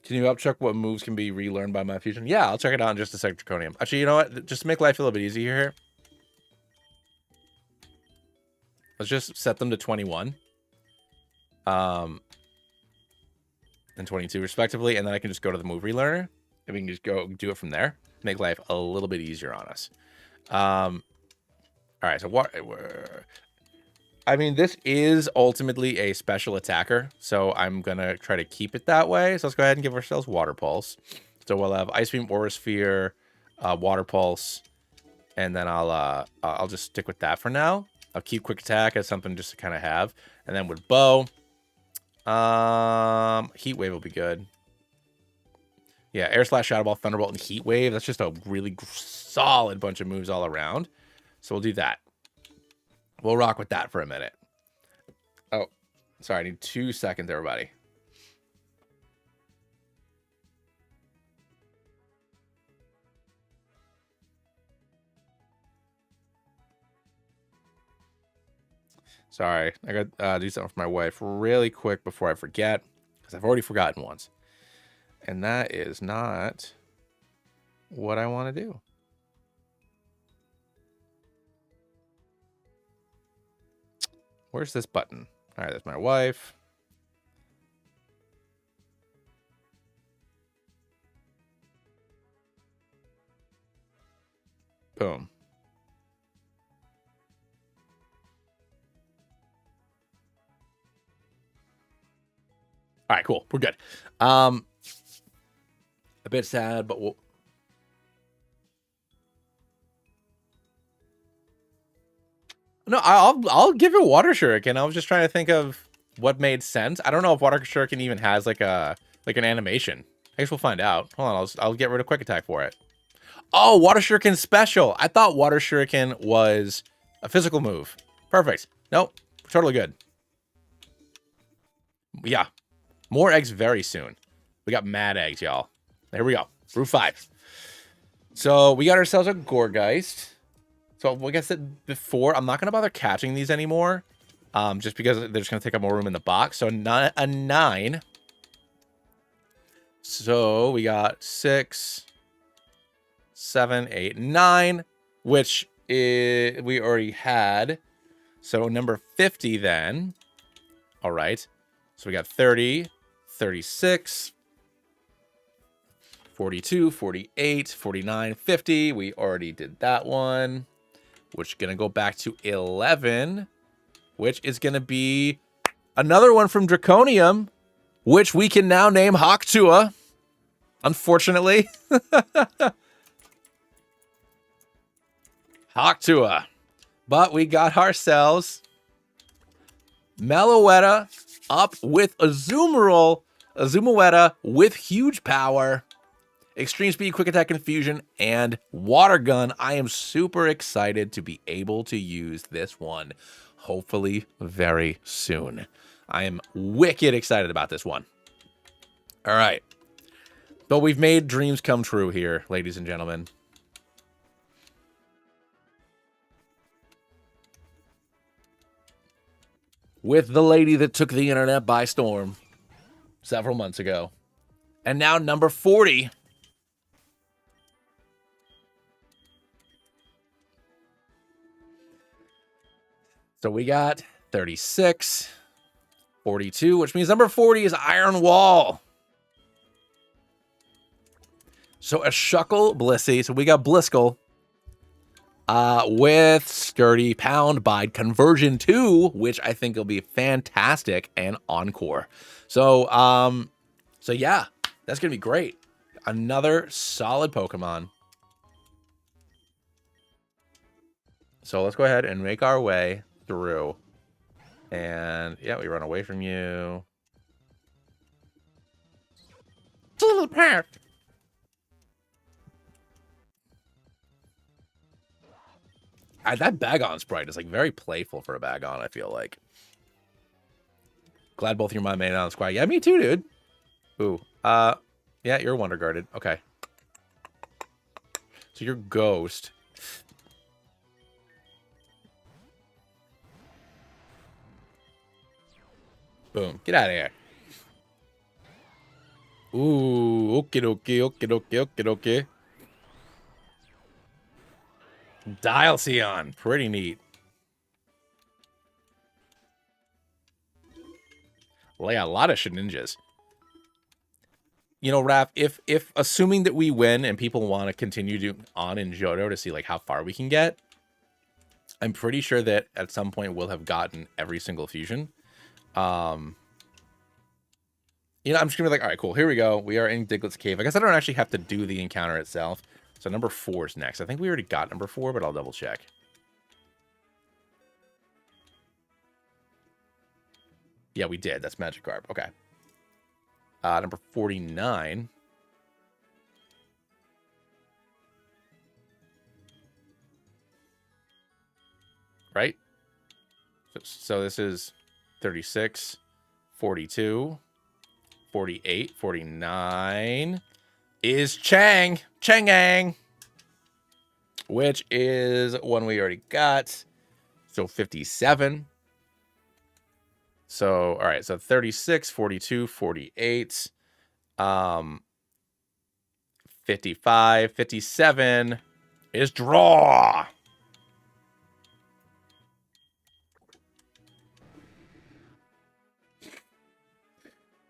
Can you upcheck what moves can be relearned by my fusion? Yeah, I'll check it out in just a sec, Draconium. Actually, you know what? Just to make life a little bit easier here, let's just set them to 21. And 22 respectively, and then I can just go to the move relearner, and we can just go do it from there. Make life a little bit easier on us. All right, so what... I mean, this is ultimately a special attacker, so I'm going to try to keep it that way. So let's go ahead and give ourselves Water Pulse. So we'll have Ice Beam, Aura Sphere, Water Pulse, and then I'll just stick with that for now. I'll keep Quick Attack as something just to kind of have. And then with Bow, Heat Wave will be good. Yeah, Air Slash, Shadow Ball, Thunderbolt, and Heat Wave. That's just a really solid bunch of moves all around. So we'll do that. We'll rock with that for a minute. Oh, sorry. I need 2 seconds, everybody. Sorry. I got to do something for my wife really quick before I forget, because I've already forgotten once. And that is not what I want to do. Where's this button? All right, that's my wife. Boom. All right, cool. We're good. A bit sad, but we'll... No, I'll give it Water Shuriken. I was just trying to think of what made sense. I don't know if Water Shuriken even has like an animation. I guess we'll find out. Hold on, I'll get rid of Quick Attack for it. Oh, Water Shuriken special. I thought Water Shuriken was a physical move. Perfect. Nope, totally good. Yeah, more eggs very soon. We got mad eggs, y'all. Here we go. Brew 5. So we got ourselves a Gourgeist. So like I said before, I'm not going to bother catching these anymore. Just because they're just going to take up more room in the box. So a 9. So we got 6, 7, 8, 9. Which we already had. So number 50 then. All right. So we got 30, 36, 42, 48, 49, 50. We already did that one. Which is going to go back to 11. Which is going to be another one from Draconium. Which we can now name Hawktua. Unfortunately. Hawktua. But we got ourselves Meloetta up with Azumarill with huge power, extreme speed, quick attack, confusion, and water gun. I am super excited to be able to use this one, hopefully very soon. I am wicked excited about this one. All right. But we've made dreams come true here, ladies and gentlemen. With the lady that took the internet by storm several months ago. And now number 40. So we got 36, 42, which means number 40 is Iron Wall. So a Shuckle Blissey. So we got Bliskel. With Sturdy Pound Bide Conversion 2, which I think will be fantastic, and Encore. So yeah, that's gonna be great. Another solid Pokemon. So let's go ahead and make our way through. And yeah, we run away from you. It's a little path. That Bagon sprite is like very playful for a Bagon, I feel like. Glad both of your mind made it on the squad. Yeah, me too, dude. Ooh. Yeah, you're Wonder Guarded. Okay. So you're Ghost. Boom. Get out of here. Ooh, okay, okay, okay, okay, okay, okay. Dialcyon. Pretty neat. Well, yeah, a lot of Shedinjas. You know, Raph, if assuming that we win and people want to continue on in Johto to see like how far we can get, I'm pretty sure that at some point we'll have gotten every single fusion. You know, I'm just gonna be like, all right, cool, here we go. We are in Diglett's Cave. I guess I don't actually have to do the encounter itself. So number 4 is next. I think we already got number 4, but I'll double check. Yeah, we did. That's Magikarp. Okay. Number 49. Right? So this is 36, 42, 48, 49 is Changang, which is one we already got. So 57. So, all right, so 36, 42, 48. 55, 57 is draw.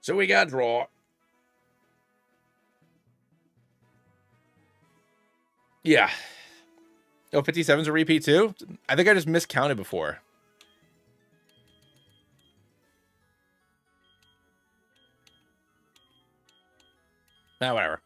So we got draw. Yeah. Oh, 57's a repeat too? I think I just miscounted before. Nah, whatever.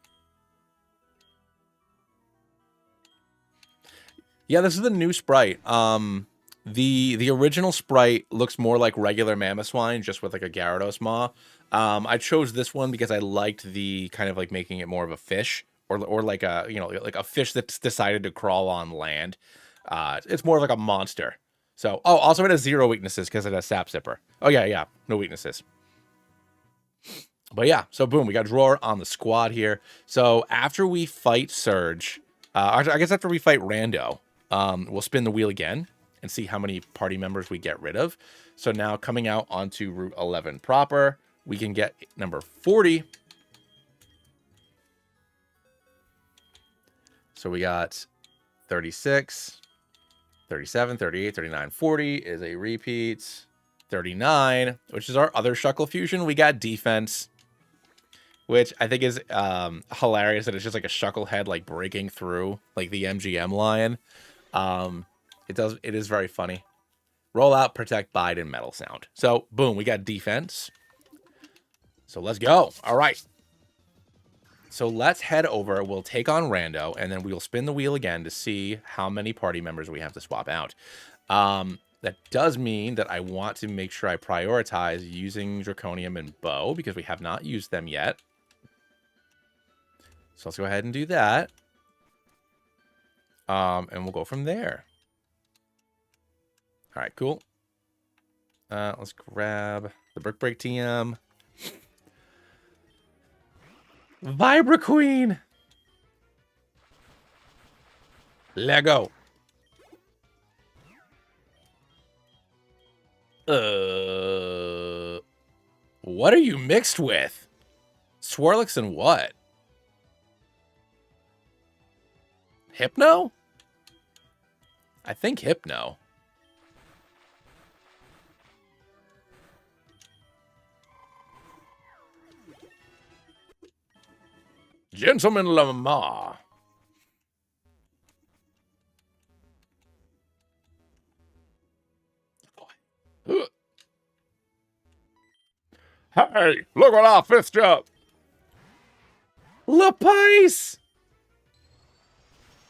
Yeah, this is the new sprite. The original sprite looks more like regular Mamoswine, just with like a Gyarados maw. I chose this one because I liked the kind of like making it more of a fish, or like a, you know, like a fish that's decided to crawl on land. It's more of like a monster. So, oh, also it has 0 weaknesses because it has Sap Sipper. Oh yeah, no weaknesses. But yeah, so boom, we got drawer on the squad here. So after we fight Surge, I guess after we fight Rando, we'll spin the wheel again and see how many party members we get rid of. So now coming out onto Route 11 proper, we can get number 40. So we got 36, 37, 38, 39, 40 is a repeat. 39, which is our other Shuckle fusion. We got defense, which I think is hilarious that it's just like a Shuckle head like breaking through like the MGM line. It is very funny. Roll out, protect, bide, and metal sound. So boom, we got defense. So let's go. All right. So let's head over. We'll take on Rando, and then we'll spin the wheel again to see how many party members we have to swap out. That does mean that I want to make sure I prioritize using Draconium and Bow because we have not used them yet. So let's go ahead and do that. And we'll go from there. All right, cool. Let's grab the Brick Break TM. Vibra Queen. Lego. What are you mixed with? Swirlix and what? Hypno? I think Hypno. Gentleman Lamar. Hey, look what I fished up. Lapis.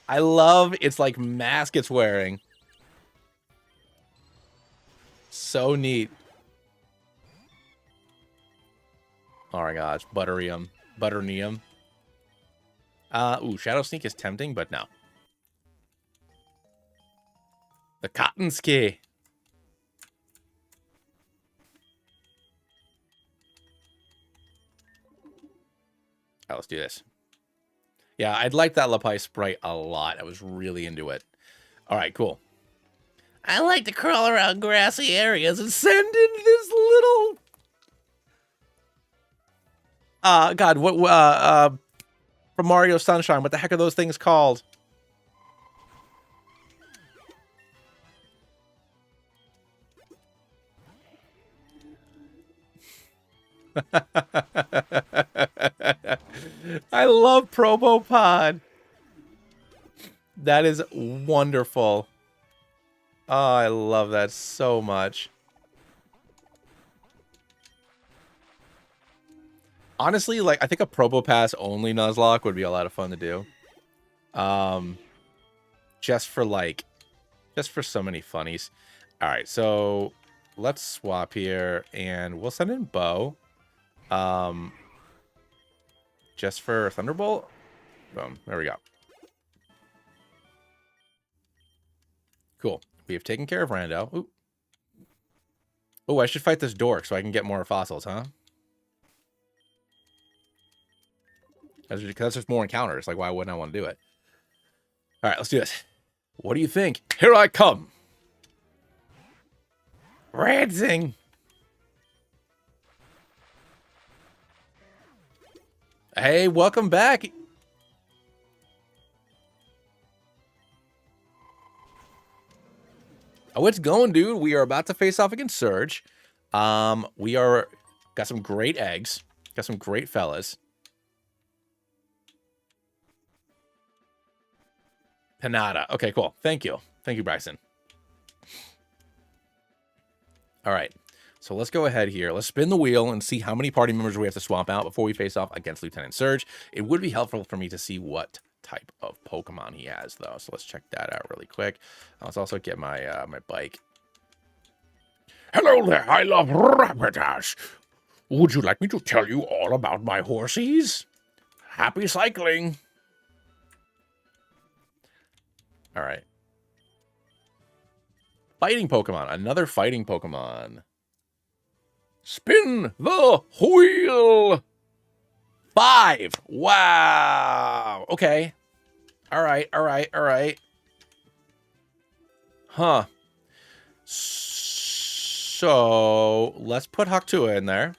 I love its like mask it's wearing. So neat. Oh my gosh, Butterium. Butternium. Ooh, Shadow Sneak is tempting, but no. The Cotton Ski. Right, let's do this. Yeah, I'd like that Lapis sprite a lot. I was really into it. All right, cool. I like to crawl around grassy areas and send in this little... God, what, from Mario Sunshine, what the heck are those things called? I love Probopod. That is wonderful. Oh, I love that so much. Honestly, like, I think a Probopass only Nuzlocke would be a lot of fun to do. Just for so many funnies. All right, so let's swap here, and we'll send in Bow. Just for Thunderbolt. Boom, there we go. Cool. We have taken care of Rando. Ooh. Oh, I should fight this dork so I can get more fossils, huh? That's just more encounters. Like, why wouldn't I want to do it? All right, let's do this. What do you think? Here I come. Ransing. Hey, welcome back. Oh, it's going, dude. We are about to face off against Surge. We are got some great eggs. Got some great fellas. Panada. Okay, cool. Thank you. Thank you, Bryson. All right. So let's go ahead here. Let's spin the wheel and see how many party members we have to swap out before we face off against Lieutenant Surge. It would be helpful for me to see what type of Pokemon he has, though. So let's check that out really quick. Let's also get my my bike. Hello there. I love Rapidash. Would you like me to tell you all about my horsies? Happy cycling. All right. Fighting Pokemon. Another fighting Pokemon. Spin the wheel. 5. Wow. Okay. All right. All right. All right. Huh. So let's put Haktua in there.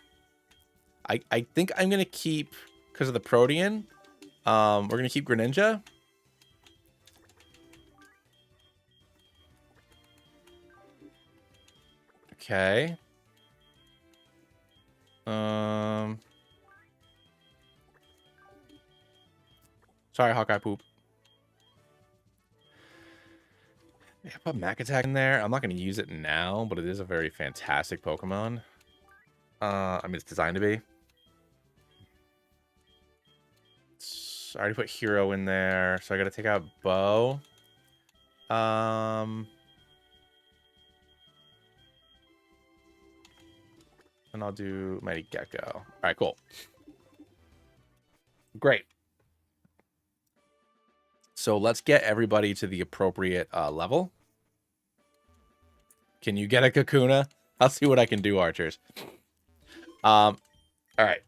I think I'm going to keep, because of the Protean, we're going to keep Greninja. Okay. Sorry, Hawkeye poop. Yeah, put Mac Attack in there. I'm not going to use it now, but it is a very fantastic Pokemon. I mean, it's designed to be. I already put Hero in there, so I got to take out Bow. And I'll do Mighty Gecko. All right, cool. Great. So let's get everybody to the appropriate level. Can you get a Kakuna? I'll see what I can do, archers. All right.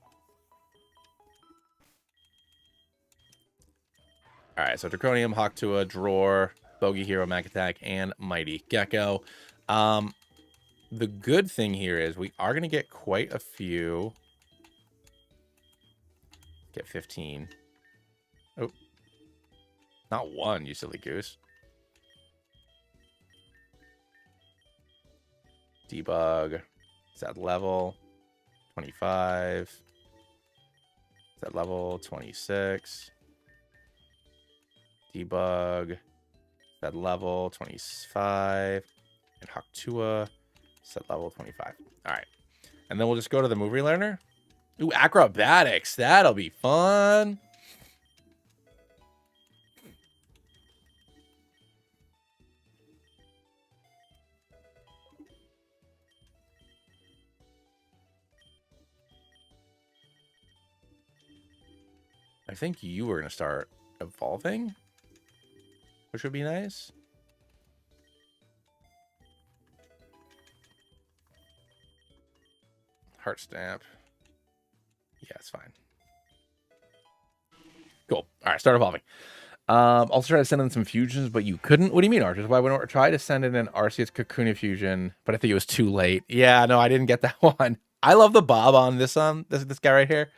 All right, so Draconium, Hawktua, Drawer, Bogey Hero, Mac Attack, and Mighty Gecko. The good thing here is we are going to get quite a few. Get 15. Oh. Not one, you silly goose. Debug. Is that level? 25. Is that level? 26. Debug. Is that level? 25. And Haktua. Set level 25. All right. And then we'll just go to the movie learner. Ooh, acrobatics. That'll be fun. I think you were going to start evolving, which would be nice. Heart stamp. Yeah, it's fine. Cool. All right, start evolving. Also try to send in some fusions, but you couldn't. What do you mean, Archers? Why wouldn't I try to send in an Arceus Kakuna fusion? But I think it was too late. Yeah, no, I didn't get that one. I love the bob on this this guy right here.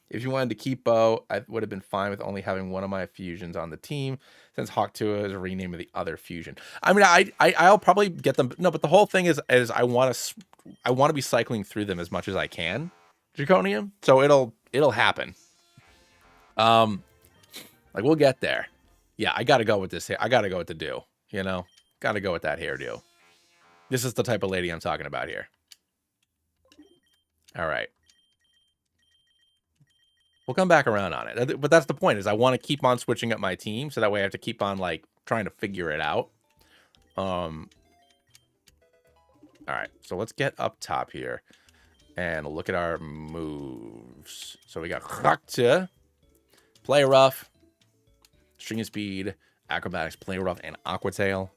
If you wanted to keep Bo, I would have been fine with only having one of my fusions on the team, since Hawktua is a rename of the other fusion. I mean, I'll probably get them. No, but the whole thing is I want to be cycling through them as much as I can, Draconium. So it'll happen. Like we'll get there. Yeah, I gotta go with this. I gotta go with the do. You know, gotta go with that hairdo. This is the type of lady I'm talking about here. All right. We'll come back around on it. But that's the point, is I want to keep on switching up my team, so that way I have to keep on, like, trying to figure it out. All right, so let's get up top here and look at our moves. So we got Hakta, Play Rough, String Speed, Acrobatics, Play Rough, and Aqua Tail.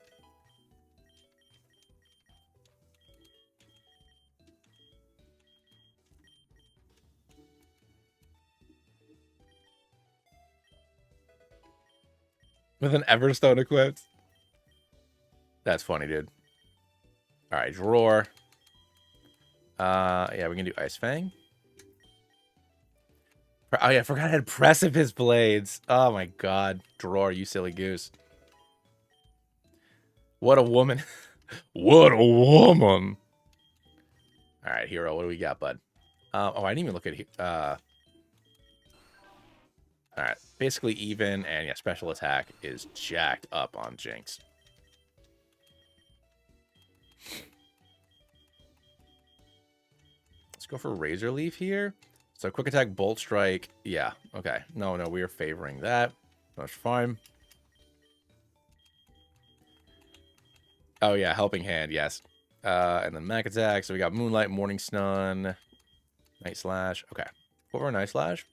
With an Everstone equipped. That's funny, dude. All right, Drawer. Yeah, we can do Ice Fang. Oh, yeah, I forgot I had Precipice Blades. Oh, my God. Drawer, you silly goose. What a woman. What a woman. All right, hero, what do we got, bud? Oh, I didn't even look at all right, basically even, and yeah, special attack is jacked up on Jinx. Let's go for Razor Leaf here. So quick attack, Bolt Strike. Yeah, okay. No, we are favoring that. That's fine. Oh, yeah, Helping Hand, yes. And then Mac Attack. So we got Moonlight, Morning Stun, Night Slash. Okay. What were Night Slash?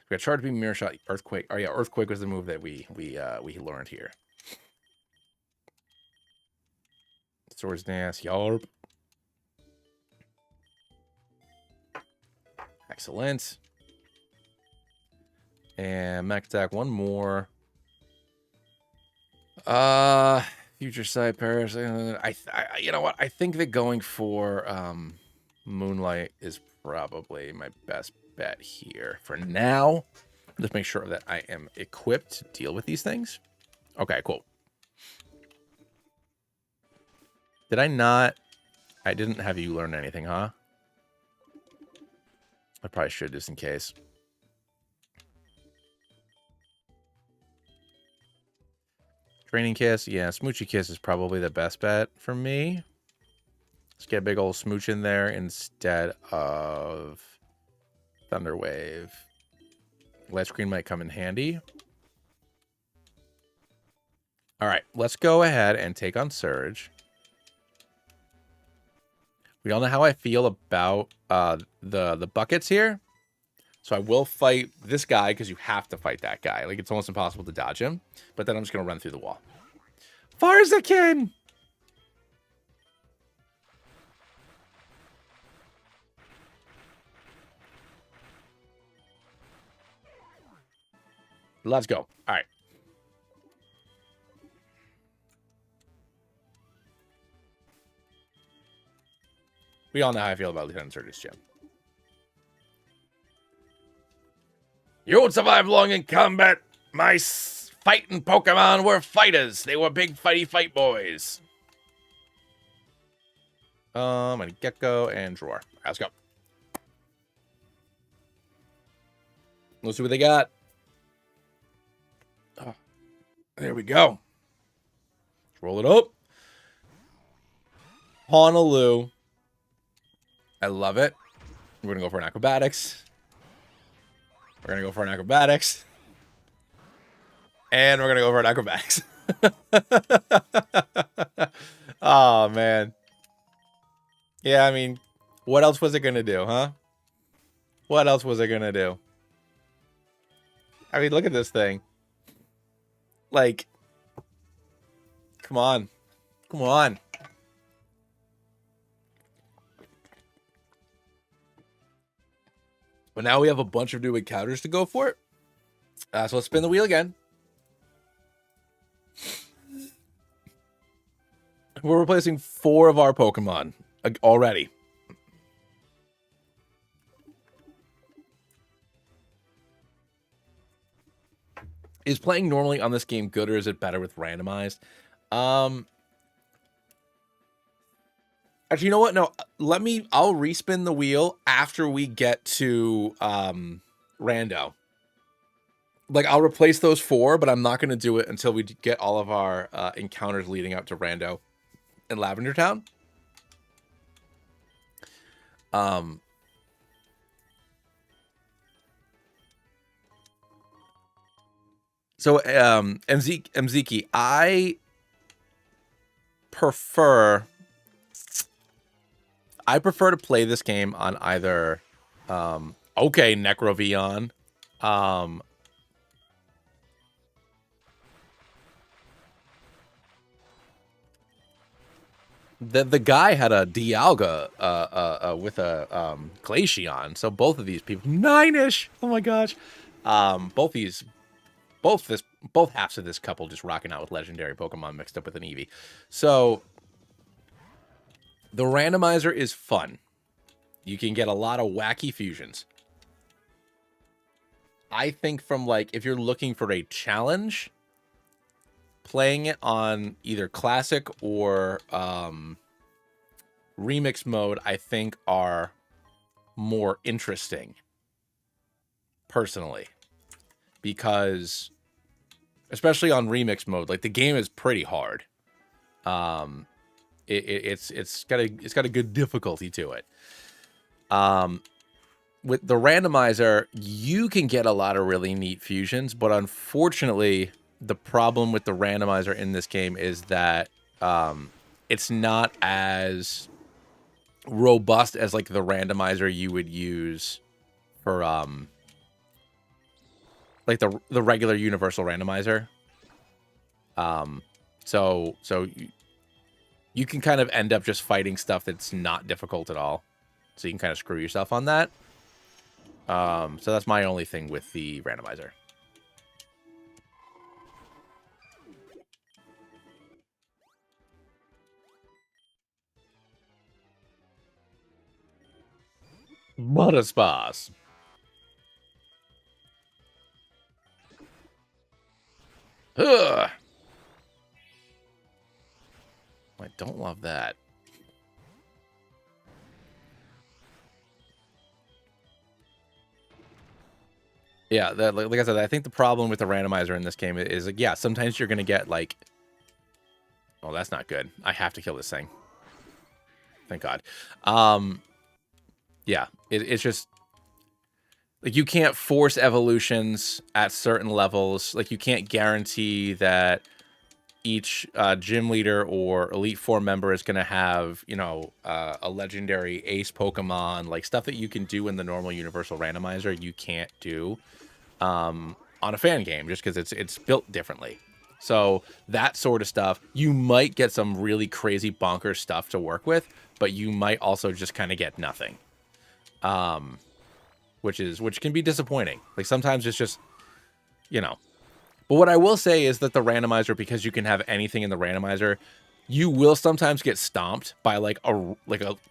We got Charge Beam, Mirror Shot, Earthquake. Oh, yeah, Earthquake was the move that we learned here. Swords Dance, Yarp. Excellent. And Mac Attack, one more. Future Sight, Paris. You know what? I think that going for Moonlight is probably my best bet here for now. Just make sure that I am equipped to deal with these things. Okay, cool. Did I not? I didn't have you learn anything, huh? I probably should, just in case. Training Kiss. Yeah, Smoochy Kiss is probably the best bet for me. Let's get a big old smooch in there instead of Thunder Wave. Light Screen might come in handy. All right, let's go ahead and take on Surge. We all know how I feel about the buckets here. So I will fight this guy because you have to fight that guy. Like, it's almost impossible to dodge him. But then I'm just going to run through the wall. Farzakin! Let's go. All right. We all know how I feel about Lieutenant Surge's Gym. You won't survive long in combat. My fighting Pokemon were fighters. They were big fight boys. And Gecko and Drawer. Let's go. Let's see what they got. Oh, there we go. Let's roll it up. Honolulu. I love it. We're going to go for an Acrobatics. We're going to go for an Acrobatics. And we're going to go for an Acrobatics. Oh, man. Yeah, I mean, what else was it going to do, huh? What else was it going to do? I mean, look at this thing. Like, come on. Come on. But now we have a bunch of new encounters to go for. So let's spin the wheel again. We're replacing 4 of our Pokemon already. Is playing normally on this game good, or is it better with randomized? Actually, you know what? No, I'll respin the wheel after we get to Rando. Like, I'll replace those 4, but I'm not going to do it until we get all of our encounters leading up to Rando in Lavender Town. So, Mziki, I prefer to play this game on either, okay, Necrovion, the guy had a Dialga with a Glaceon, so both of these people 9-ish. Oh my gosh, both halves of this couple just rocking out with legendary Pokemon mixed up with an Eevee. So the randomizer is fun. You can get a lot of wacky fusions. I think from, like, if you're looking for a challenge, playing it on either classic or remix mode, I think are more interesting, personally, because especially on remix mode, like the game is pretty hard. It's got a good difficulty to it. With the randomizer, you can get a lot of really neat fusions, but unfortunately, the problem with the randomizer in this game is that it's not as robust as like the randomizer you would use for like the regular universal randomizer. So you can kind of end up just fighting stuff that's not difficult at all. So you can kind of screw yourself on that. So that's my only thing with the randomizer. Butter spas. Ugh. I don't love that. Yeah, like I said, I think the problem with the randomizer in this game is like, yeah, sometimes you're going to get like, oh, that's not good. I have to kill this thing. Thank God. Yeah, it's just like you can't force evolutions at certain levels. Like you can't guarantee that each gym leader or Elite Four member is going to have, you know, a legendary ace Pokemon, like stuff that you can do in the normal universal randomizer. You can't do on a fan game just because it's built differently. So that sort of stuff, you might get some really crazy bonkers stuff to work with, but you might also just kind of get nothing. Which can be disappointing. Like sometimes it's just, you know. But what I will say is that the randomizer, because you can have anything in the randomizer, you will sometimes get stomped by like a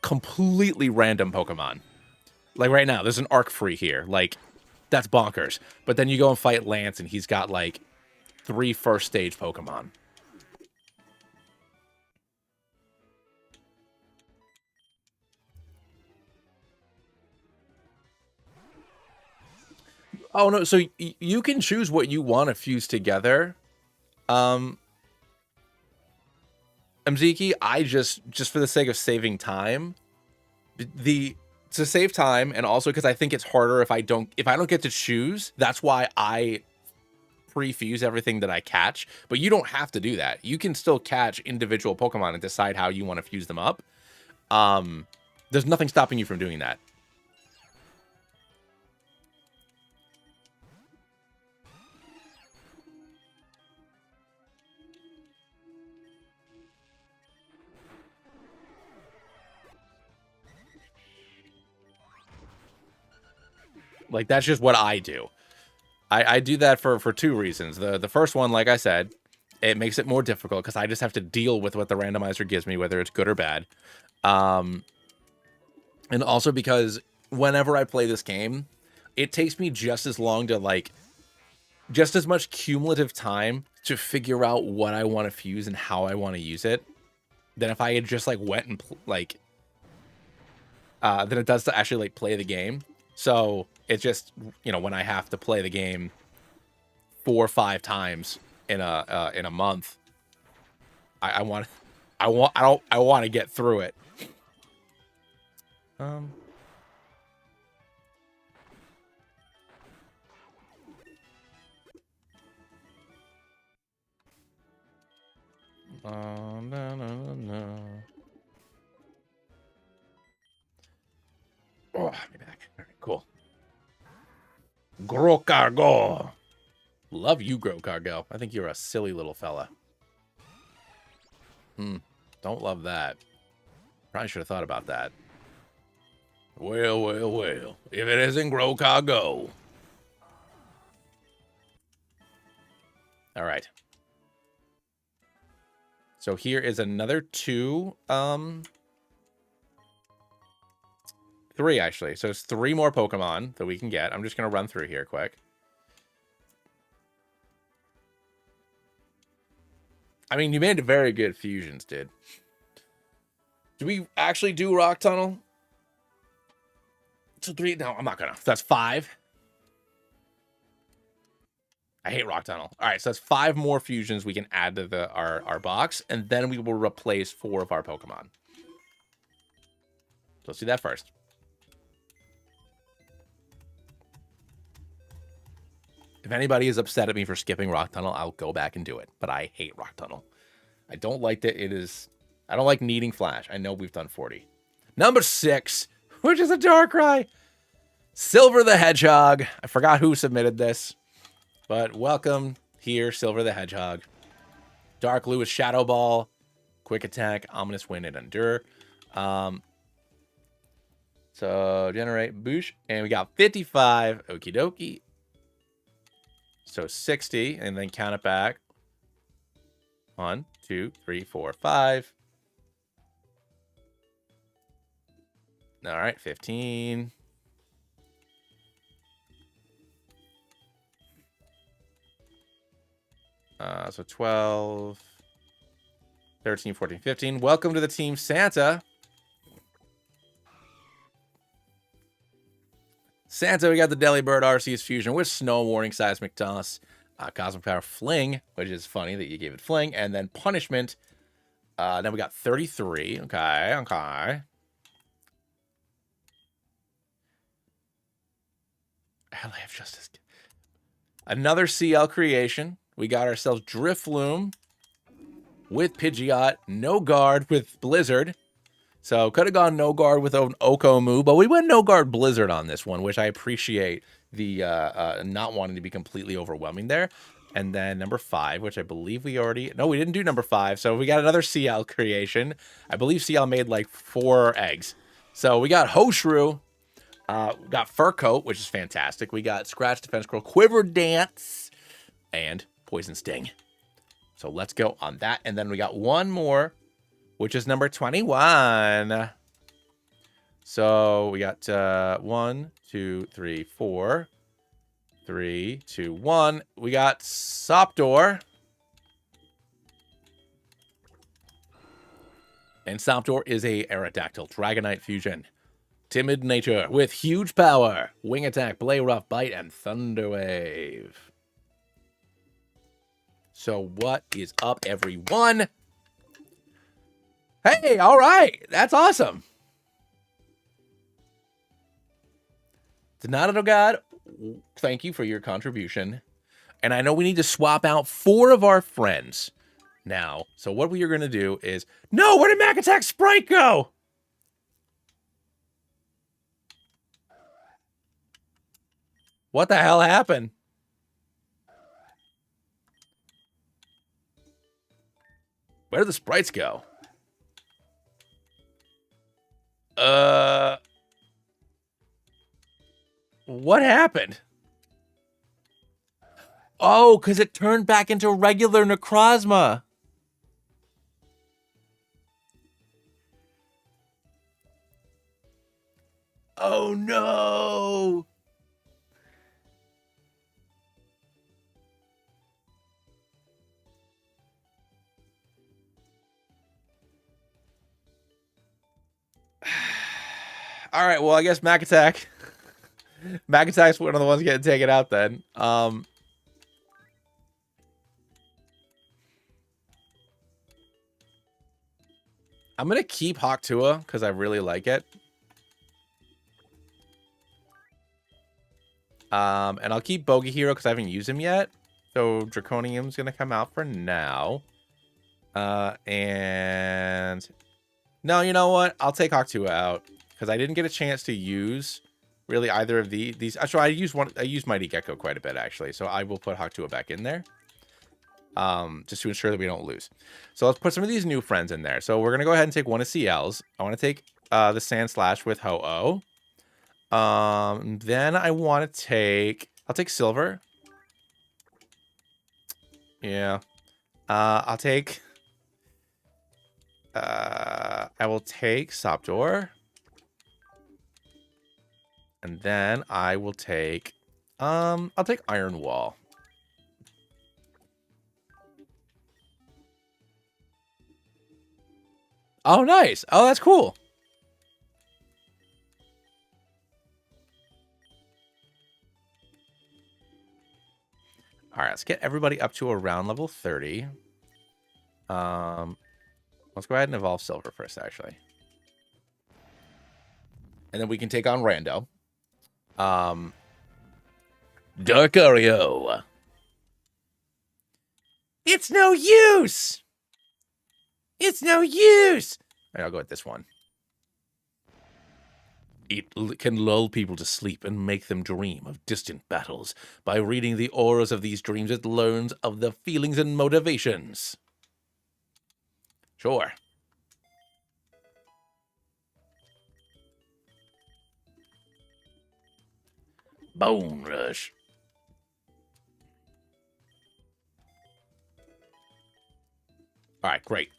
completely random Pokemon. Like right now, there's an Arc-free here. Like that's bonkers. But then you go and fight Lance and he's got like 3 first stage Pokemon. Oh no, so you can choose what you want to fuse together. Mziki, I just for the sake of saving time, to save time, and also because I think it's harder if I don't get to choose. That's why I pre-fuse everything that I catch. But you don't have to do that. You can still catch individual Pokemon and decide how you want to fuse them up. There's nothing stopping you from doing that. Like, that's just what I do. I do that for 2 reasons. The first one, like I said, it makes it more difficult because I just have to deal with what the randomizer gives me, whether it's good or bad. And also because whenever I play this game, it takes me just as long to, like, just as much cumulative time to figure out what I want to fuse and how I want to use it than if I had just, like, went and, like, than it does to actually, like, play the game. So it's just, you know, when I have to play the game 4 or 5 times in a month, I want to get through it. No. Oh, I'll be back. All right, cool. Grocargo. Love you, Grocargo. I think you're a silly little fella. Don't love that. Probably should have thought about that. Well. If it isn't Grocargo. All right. So here is another 2. 3, actually. So it's 3 more Pokemon that we can get. I'm just going to run through here quick. I mean, you made very good fusions, dude. Do we actually do Rock Tunnel? 2, 3. No, I'm not gonna. That's 5. I hate Rock Tunnel. All right, so that's 5 more fusions we can add to our box, and then we will replace 4 of our Pokemon. So let's do that first. If anybody is upset at me for skipping Rock Tunnel, I'll go back and do it. But I hate Rock Tunnel. I don't like that it is... I don't like needing Flash. I know we've done 40. Number 6, which is a Darkrai. Silver the Hedgehog. I forgot who submitted this. But welcome here, Silver the Hedgehog. Dark Lewis Shadow Ball. Quick Attack. Ominous Wind and Endure. So generate Boosh. And we got 55. Okie dokie. So 60, and then count it back. 1, 2, 3, 4, 5. All right, 15. So 12, 13, 14, 15. Welcome to the team, Santa. Santa, we got the Delibird Arceus Fusion with Snow Warning, Seismic Toss, Cosmic Power Fling, which is funny that you gave it Fling, and then Punishment. Then we got 33. Okay, okay. Ally of Justice. Another CL creation. We got ourselves Drifloom with Pidgeot, no guard with Blizzard. So could have gone no guard with an Okomu, but we went no guard Blizzard on this one, which I appreciate the not wanting to be completely overwhelming there. And then number 5, which I believe we already... No, we didn't do number 5. So we got another CL creation. I believe CL made like 4 eggs. So we got Hoshru. We got Fur Coat, which is fantastic. We got Scratch, Defense Curl, Quiver Dance, and Poison Sting. So let's go on that. And then we got one more, which is number 21. So we got 1, 2, 3, 4. 3, 2, 1. We got Sopdor. And Sopdor is a Aerodactyl Dragonite fusion. Timid nature with huge power. Wing attack, Play Rough, Bite, and Thunder Wave. So what is up, everyone? Hey, all right. That's awesome. Donato God, thank you for your contribution. And I know we need to swap out 4 of our friends now. So what we are going to do is... No, where did Mac Attack Sprite go? What the hell happened? Where did the sprites go? What happened? Oh, because it turned back into regular Necrozma. Oh, no. All right, well, I guess Mac Attack. Mac Attack's one of the ones getting taken out then. I'm going to keep Hawktua because I really like it. And I'll keep Bogey Hero because I haven't used him yet. So Draconium's going to come out for now. And... No, you know what? I'll take Hawktua out because I didn't get a chance to use really either of these. Actually, I used Mighty Gecko quite a bit, actually. So I will put Hawktua back in there. Just to ensure that we don't lose. So let's put some of these new friends in there. So we're going to go ahead and take one of CL's. I want to take the Sand Slash with Ho-Oh. Then I want to take... I'll take Silver. Yeah. I'll take... I will take Sopdor. And then I will take... I'll take Iron Wall. Oh, nice. Oh, that's cool. All right, let's get everybody up to around level 30. Let's go ahead and evolve Silver first, actually. And then we can take on Rando. Darkario. It's no use! It's no use! All right, I'll go with this one. It can lull people to sleep and make them dream of distant battles. By reading the auras of these dreams, it learns of the feelings and motivations. Sure. Bone Rush. All right, great.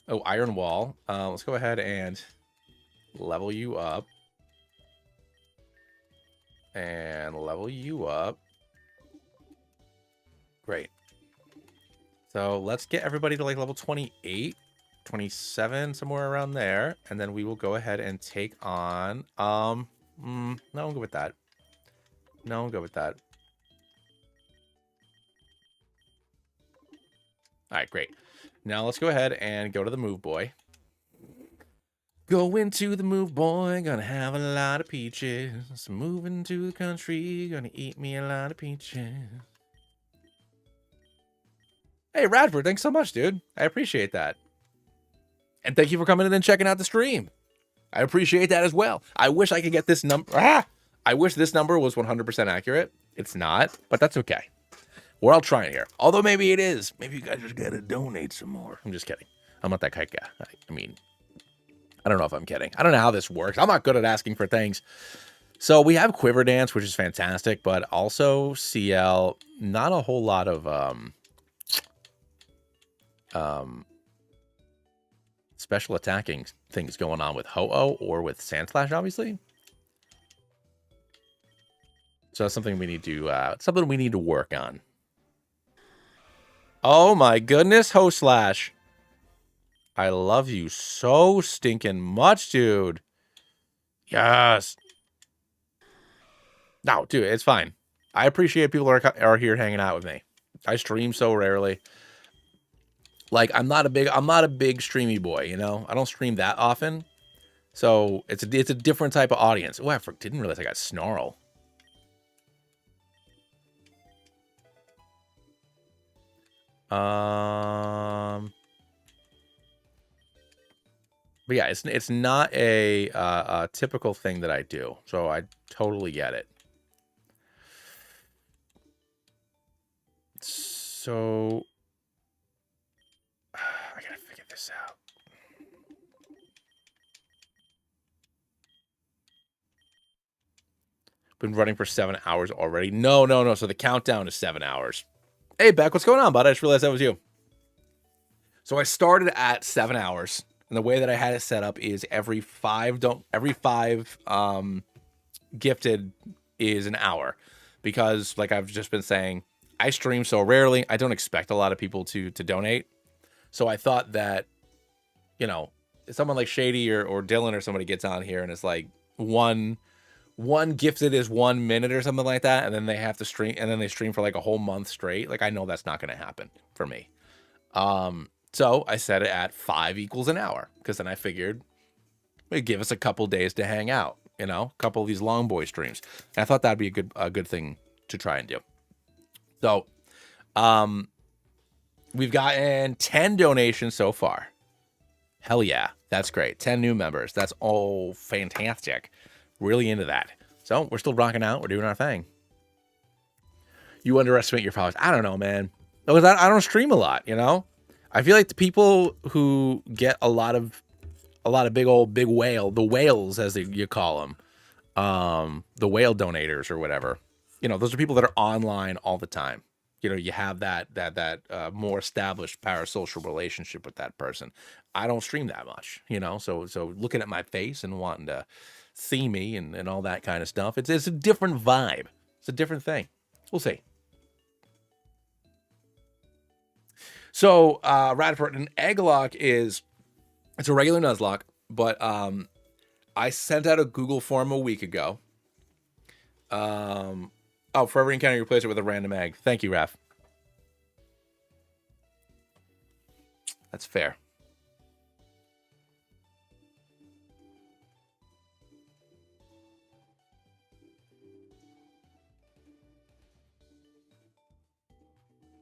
Oh, Iron Wall. Let's go ahead and level you up. And level you up. Great. So let's get everybody to like level 28, 27, somewhere around there. And then we will go ahead and take on... no, I'll go with that. No, I'll go with that. All right, great. Now let's go ahead and go to the Move Boy. Go into the Move Boy, gonna have a lot of peaches. Moving to the country, gonna eat me a lot of peaches. Hey, Radford, thanks so much, dude. I appreciate that. And thank you for coming in and checking out the stream. I appreciate that as well. I wish I could get this number. I wish this number was 100% accurate. It's not, but that's okay. We're all trying here. Although maybe it is. Maybe you guys just gotta donate some more. I'm just kidding. I'm not that kind of guy. I mean, I don't know if I'm kidding. I don't know how this works. I'm not good at asking for things. So we have Quiver Dance, which is fantastic, but also CL, not a whole lot of special attacking things going on with Ho-Oh or with Sandslash, obviously. So that's something we need to work on. Oh my goodness, Ho-Slash. I love you so stinking much, dude. Yes. No, dude, it's fine. I appreciate people are here hanging out with me. I stream so rarely. Like, I'm not a big streamy boy, you know? I don't stream that often. So it's a different type of audience. Oh, I didn't realize I got Snarl. But yeah, it's not a typical thing that I do, so I totally get it. So I gotta figure this out. Been running for 7 hours already. No. So the countdown is 7 hours. Hey, Beck, what's going on, bud? I just realized that was you. So I started at 7 hours. And the way that I had it set up is every five gifted is an hour, because like I've just been saying, I stream so rarely. I don't expect a lot of people to donate. So I thought that, you know, if someone like Shady or Dylan or somebody gets on here and it's like one gifted is 1 minute or something like that, and then they have to stream, and then they stream for like a whole month straight. Like, I know that's not going to happen for me. So I set it at 5 equals an hour, because then I figured it'd give us a couple days to hang out, you know, a couple of these long boy streams. And I thought that'd be a good thing to try and do. So, we've gotten 10 donations so far. Hell yeah, that's great. 10 new members. That's all fantastic. Really into that. So we're still rocking out. We're doing our thing. You underestimate your followers. I don't know, man. Because I don't stream a lot, you know? I feel like the people who get a lot of big whale, the whales as you call them, the whale donators or whatever, you know, those are people that are online all the time. You know, you have that more established parasocial relationship with that person. I don't stream that much, you know, so looking at my face and wanting to see me and all that kind of stuff, it's a different vibe. It's a different thing. We'll see. So, Radford, an Egglocke is It's a regular Nuzlocke, but I sent out a Google form a week ago. Oh, for every encounter, you replace it with a random egg. Thank you, Raph. That's fair.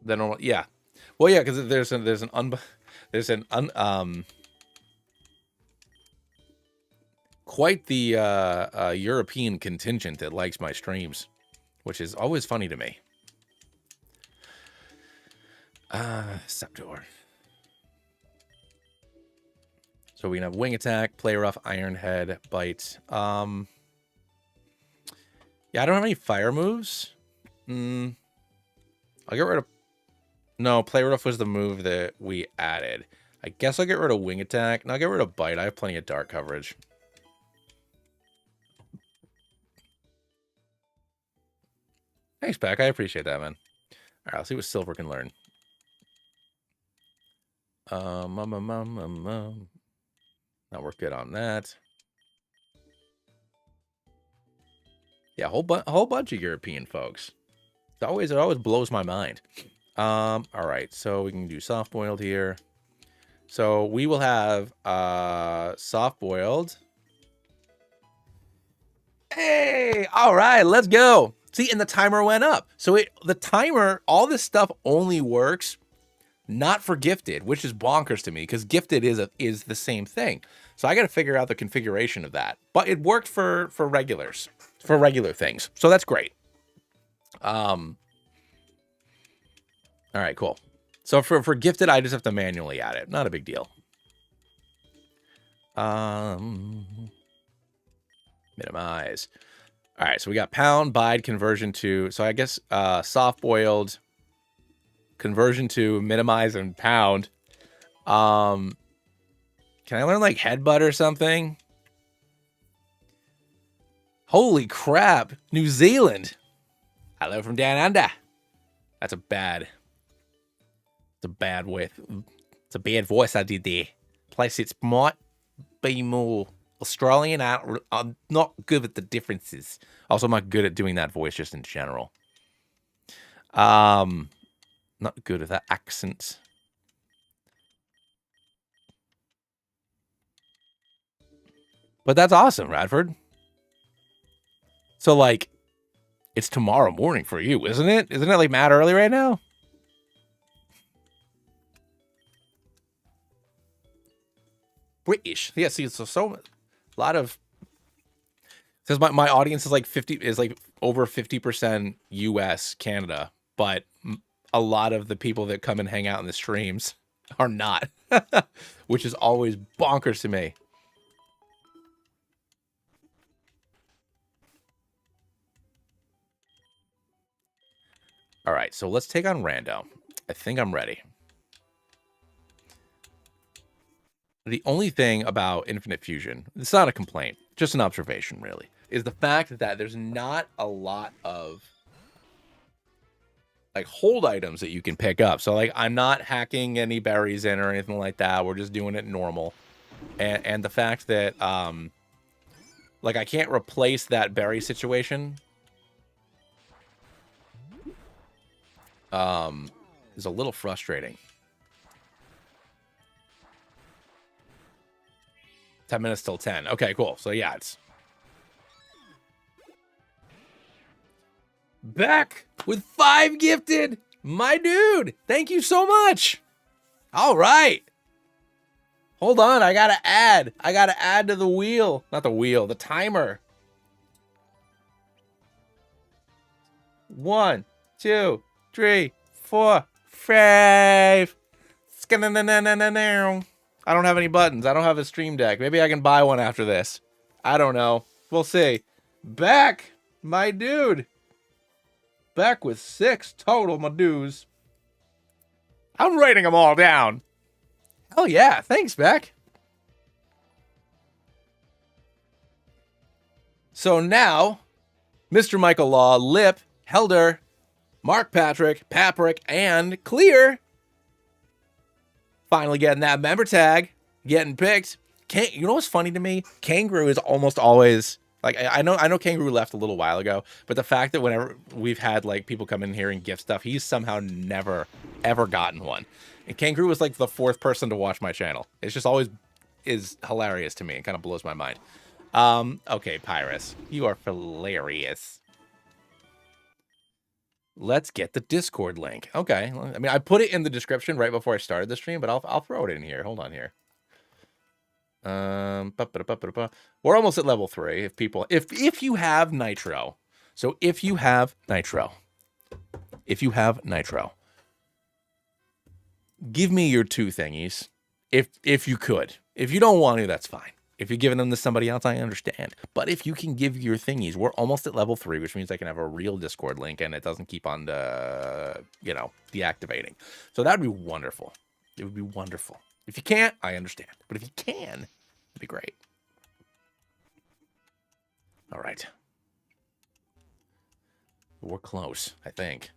The normal, yeah. Well, yeah, because quite the European contingent that likes my streams, which is always funny to me. Sceptor. So we can have Wing Attack, Play Rough, Iron Head, Bite. Yeah, I don't have any fire moves. I'll get rid of... No, Play Rough was the move that we added. I guess I'll get rid of Wing Attack. No, I'll get rid of Bite. I have plenty of dark coverage. Thanks, Beck. I appreciate that, man. All right, let's see what Silver can learn. Now we're good on that. Yeah, a whole bunch of European folks. It always blows my mind. All right, so we can do soft boiled here. So we will have soft boiled. Hey, all right, let's go. See, and the timer went up. So the timer, all this stuff only works not for gifted, which is bonkers to me because gifted is the same thing. So I got to figure out the configuration of that. But it worked for regulars, for regular things. So that's great. All right, cool. So for gifted, I just have to manually add it. Not a big deal. Minimize. All right, so we got pound, bide, conversion to. So I guess soft boiled, conversion to, minimize, and pound. Can I learn like headbutt or something? Holy crap, New Zealand. Hello from down under. That's a bad. It's a bad way. It's a bad voice I did there. Place it might be more Australian. I'm not good at the differences. Also, I'm not good at doing that voice just in general. Not good at that accent. But that's awesome, Radford. So, like, it's tomorrow morning for you, isn't it? Isn't it, like, mad early right now? British. Yeah, see, so a lot of... Because my audience is, like, over 50% US, Canada. But a lot of the people that come and hang out in the streams are not. Which is always bonkers to me. All right, so let's take on Rando. I think I'm ready. The only thing about Infinite Fusion, it's not a complaint, just an observation, really, is the fact that there's not a lot of like hold items that you can pick up. So like I'm not hacking any berries in or anything like that. We're just doing it normal. And the fact that like I can't replace that berry situation is a little frustrating. 10 minutes till 10. Okay, cool. So yeah, it's back with 5 gifted. My dude, thank you so much. All right. Hold on, I gotta add. I gotta add to the wheel. Not the wheel, the timer. 1, 2, 3, 4, 5. I don't have any buttons. I don't have a stream deck. Maybe I can buy one after this. I don't know. We'll see. Back, my dude. Back with 6 total, my dudes. I'm writing them all down. Hell yeah. Thanks, Beck. So now, Mr. Michael Law, Lip, Helder, Mark Patrick, Paprick, and Clear finally getting that member tag. getting picked. You know what's funny to me? Kangaroo is almost always like, I know Kangaroo left a little while ago, but the fact that whenever we've had like people come in here and gift stuff, he's somehow never ever gotten one. And Kangaroo was like the 4th person to watch my channel. It's just always is hilarious to me. It kind of blows my mind. Okay, Pyrus, you are hilarious. Let's get the Discord link. Okay, I mean, I put it in the description right before I started the stream, but I'll throw it in here. Hold on here. We're almost at level 3. If you have nitro, so if you have nitro, give me your 2 thingies. If you could. If you don't want to, that's fine. If you're giving them to somebody else, I understand. But if you can give your thingies, we're almost at level 3, which means I can have a real Discord link and it doesn't keep on, deactivating. So that'd be wonderful. It would be wonderful. If you can't, I understand. But if you can, it'd be great. All right. We're close, I think.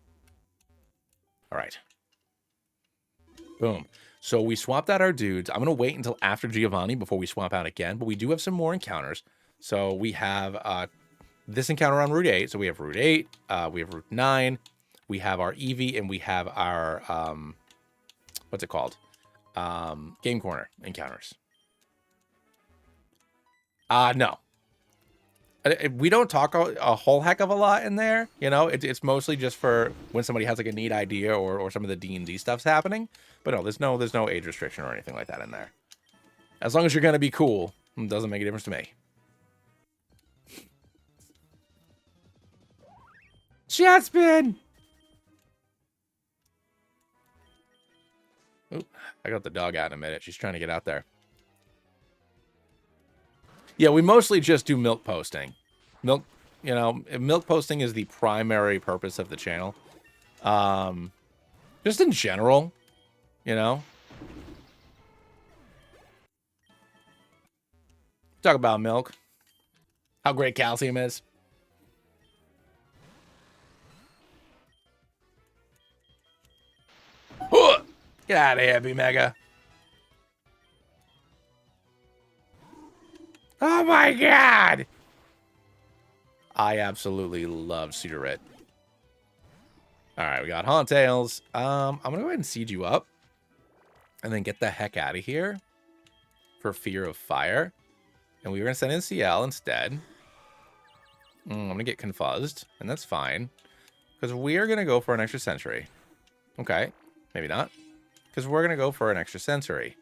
All right. Boom. So we swapped out our dudes. I'm going to wait until after Giovanni before we swap out again. But we do have some more encounters. So we have this encounter on Route 8. So we have Route 8. We have Route 9. We have our Eevee. And we have our, what's it called? Game Corner encounters. No. We don't talk a whole heck of a lot in there. You know, it's mostly just for when somebody has like a neat idea or some of the D&D stuff's happening. But no, there's no age restriction or anything like that in there. As long as you're going to be cool, it doesn't make a difference to me. Chat spin! Oop, I got the dog out in a minute. She's trying to get out there. Yeah, we mostly just do milk posting. Milk posting is the primary purpose of the channel. Just in general, you know. Talk about milk. How great calcium is. Get out of here, B-Mega. Oh my god! I absolutely love Cedarit. Alright, we got Hauntails. I'm gonna go ahead and siege you up. And then get the heck out of here. For fear of fire. And we were gonna send in CL instead. I'm gonna get confuzzed. And that's fine. Because we're gonna go for an extra sentry. Okay. Maybe not. Because we're gonna go for an extra sensory.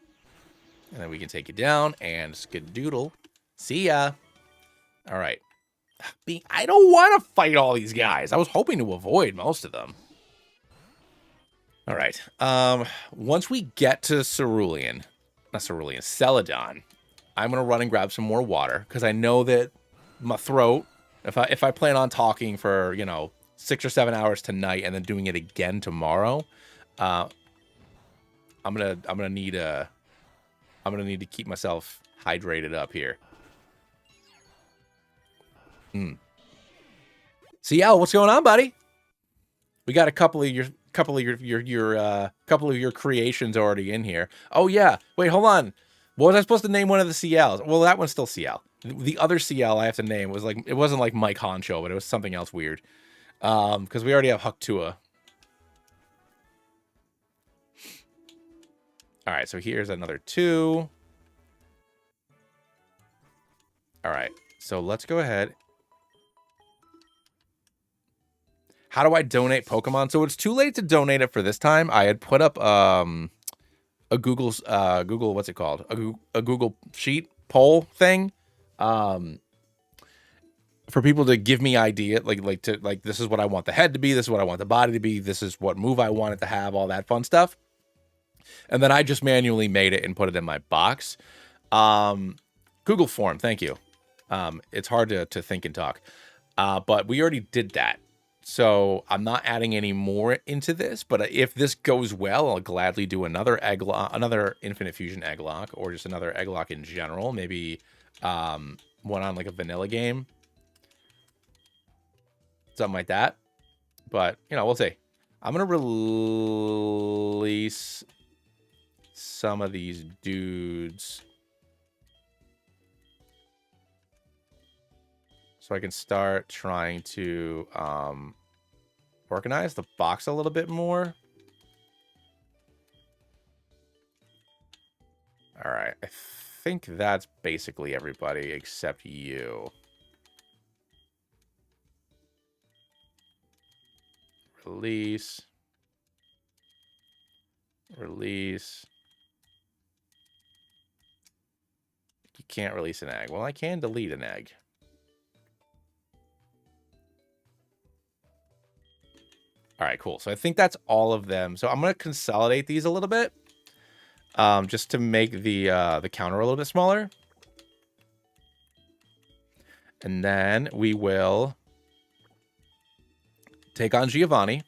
And then we can take you down and skadoodle. See ya. All right. I don't want to fight all these guys. I was hoping to avoid most of them. All right. Once we get to Celadon, I'm going to run and grab some more water because I know that my throat, if I plan on talking for, 6 or 7 hours tonight and then doing it again tomorrow, I'm going to need to keep myself hydrated up here. CL, what's going on, buddy? We got a couple of your creations already in here. Oh yeah. Wait, hold on. What was I supposed to name one of the CLs? Well, that one's still CL. The other CL I have to name was it wasn't like Mike Honcho, but it was something else weird. Because we already have Huktua. All right, so here's another 2. All right, so let's go ahead. How do I donate Pokemon? So it's too late to donate it for this time. I had put up a Google what's it called? A Google sheet poll thing. For people to give me idea, like this is what I want the head to be, this is what I want the body to be, this is what move I want it to have, all that fun stuff. And then I just manually made it and put it in my box. Google form, thank you. It's hard to think and talk. But we already did that. So I'm not adding any more into this, but if this goes well, I'll gladly do another Egglocke, another Infinite Fusion Egglocke, or just another Egglocke in general. Maybe one on like a vanilla game. Something like that. But, we'll see. I'm going to release some of these dudes so I can start trying to organize the box a little bit more. All right, I think that's basically everybody except you. Release. Release. You can't release an egg. Well, I can delete an egg. All right, cool. So I think that's all of them. So I'm going to consolidate these a little bit, just to make the counter a little bit smaller. And then we will take on Giovanni.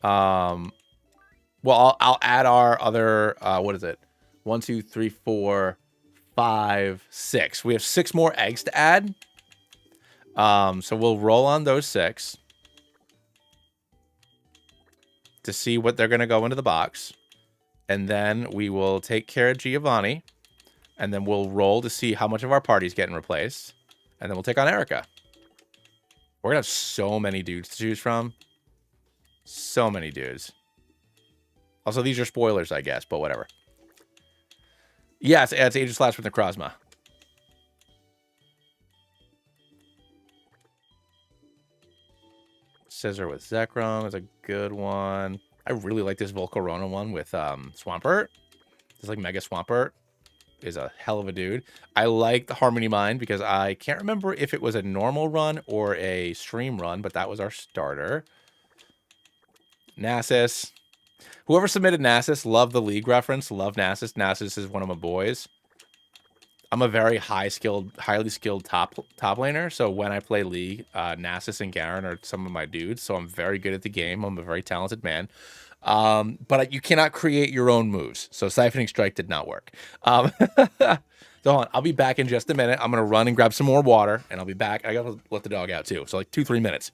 Well, I'll add our other, what is it? 1, 2, 3, 4, 5, 6. We have 6 more eggs to add. So we'll roll on those 6 to see what they're going to go into the box. And then we will take care of Giovanni. And then we'll roll to see how much of our party's getting replaced. And then we'll take on Erica. We're going to have so many dudes to choose from. So many dudes. Also, these are spoilers, I guess, but whatever. Yeah, it's Aegis Slash with Necrozma. Scissor with Zekrom is a good one. I really like this Volcarona one with Swampert. This like Mega Swampert is a hell of a dude. I like the Harmony Mind because I can't remember if it was a normal run or a stream run, but that was our starter. Nasus. Whoever submitted Nasus, love the League reference. Love Nasus. Nasus is one of my boys. I'm a very highly skilled top laner. So when I play League, Nasus and Garen are some of my dudes. So I'm very good at the game. I'm a very talented man. But you cannot create your own moves. So Siphoning Strike did not work. So hold on, I'll be back in just a minute. I'm going to run and grab some more water, and I'll be back. I got to let the dog out, too. So like 2-3 minutes.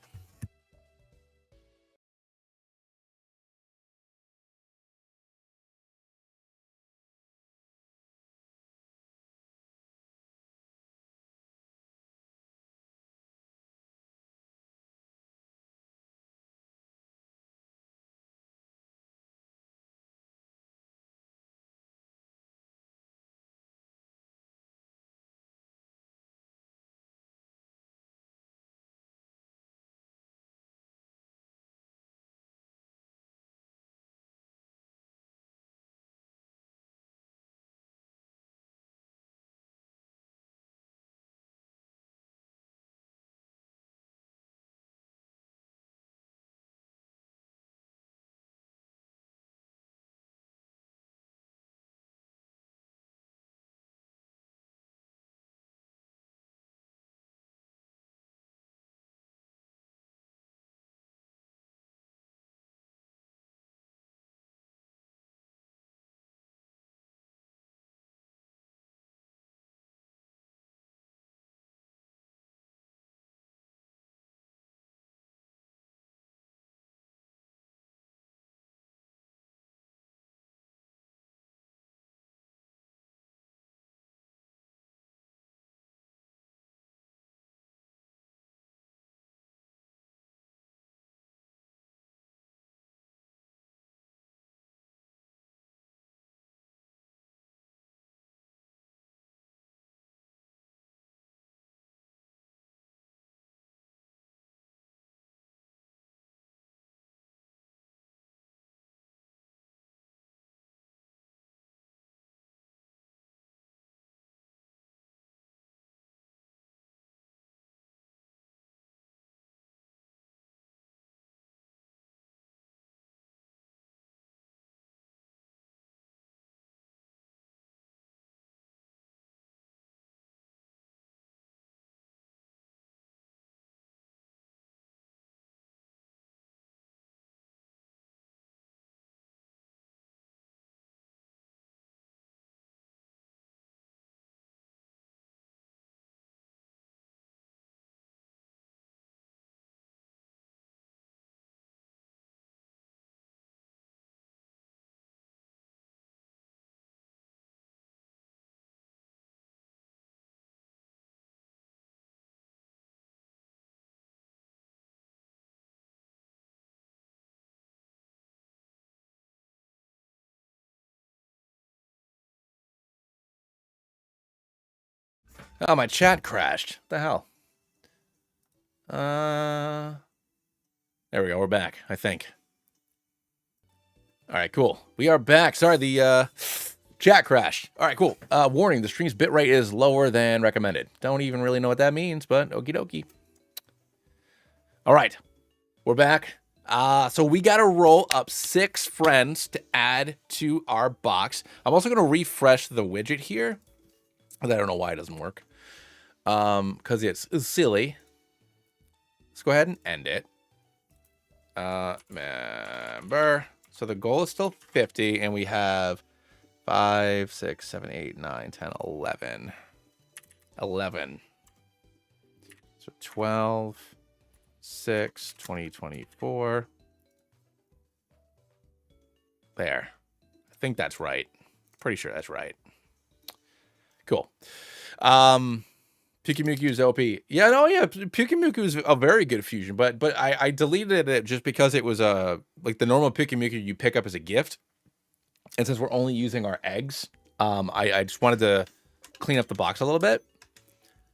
Oh, my chat crashed. What the hell? There we go. We're back, I think. All right, cool. We are back. Sorry, the chat crashed. All right, cool. Warning, the stream's bitrate is lower than recommended. Don't even really know what that means, but okie dokie. All right, we're back. So we got to roll up 6 friends to add to our box. I'm also going to refresh the widget here. I don't know why it doesn't work. Because it's silly. Let's go ahead and end it. Member. So the goal is still 50, and we have 5, 6, 7, 8, 9, 10, 11. 11. So 12, 6, 20, 24. There. I think that's right. Pretty sure that's right. Cool. Pyukumuku is OP. Yeah, no, yeah. Pyukumuku is a very good fusion, but I deleted it just because it was like the normal Pyukumuku you pick up as a gift. And since we're only using our eggs, I just wanted to clean up the box a little bit.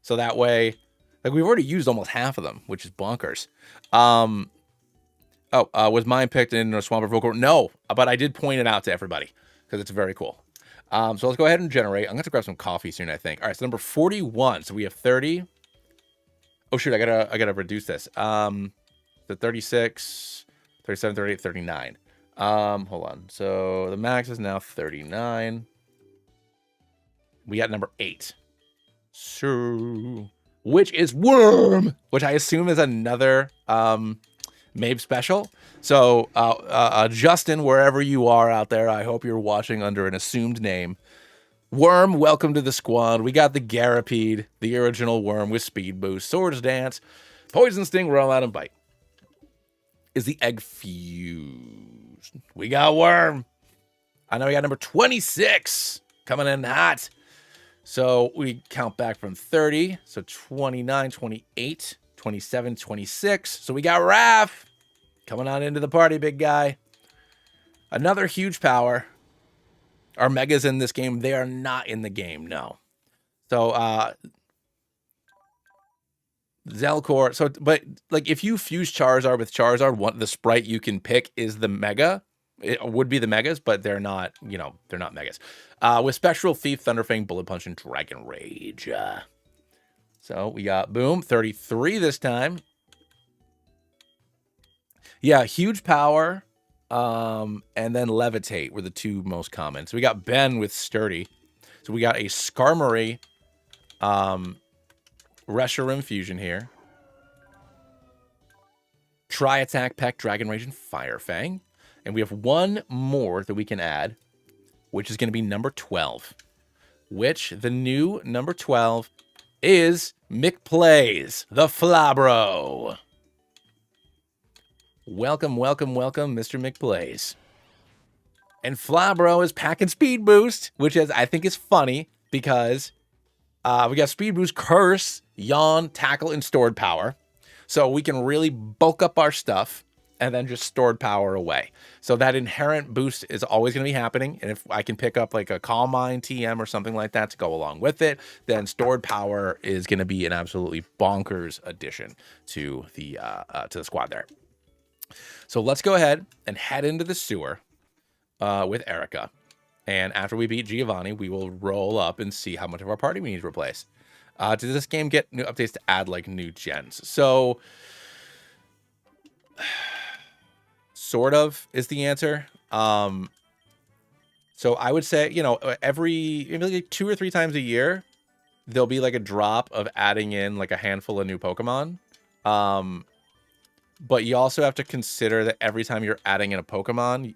So that way, like we've already used almost half of them, which is bonkers. Was mine picked in a Swampert vocal? No, but I did point it out to everybody because it's very cool. So let's go ahead and generate. I'm going to grab some coffee soon, I think. All right, so number 41. So we have 30. Oh, shoot, I gotta reduce this. The 36, 37, 38, 39. Hold on. So the max is now 39. We got number 8. So, which is Worm, which I assume is another Mabe special. So, Justin, wherever you are out there, I hope you're watching under an assumed name. Worm, welcome to the squad. We got the Garapede, the original Worm with Speed Boost, Swords Dance, Poison Sting, Rollout, and Bite. Is the egg fused? We got Worm. I know we got number 26 coming in hot. So we count back from 30. So 29, 28, 27, 26. So we got Raph coming on into the party, big guy. Another huge power. Our megas in this game, they are not in the game, no. So, Zelcor. So, but like if you fuse Charizard with Charizard, the sprite you can pick is the mega. It would be the megas, but they're not, they're not megas. With Spectral Thief, Thunderfang, Bullet Punch, and Dragon Rage. So we got, boom, 33 this time. Yeah, huge power. And then Levitate were the 2 most common. So we got Ben with Sturdy. So we got a Skarmory, Reshiram fusion here. Tri-Attack, Peck, Dragon Rage, and Fire Fang. And we have one more that we can add, which is going to be number 12. Which, the new number 12, is McPlays, the Flabro. Welcome, welcome, welcome, Mr. McPlays. And Flabro is packing Speed Boost, which I think is funny because we got Speed Boost, Curse, Yawn, Tackle, and Stored Power. So we can really bulk up our stuff and then just stored power away. So that inherent boost is always going to be happening. And if I can pick up like a Calm Mind TM or something like that to go along with it, then stored power is going to be an absolutely bonkers addition to the squad there. So let's go ahead and head into the sewer with Erica. And after we beat Giovanni, we will roll up and see how much of our party we need to replace. Did this game get new updates to add like new gens? So sort of is the answer. So I would say, maybe like 2 or 3 times a year, there'll be like a drop of adding in like a handful of new Pokemon. But you also have to consider that every time you're adding in a Pokemon,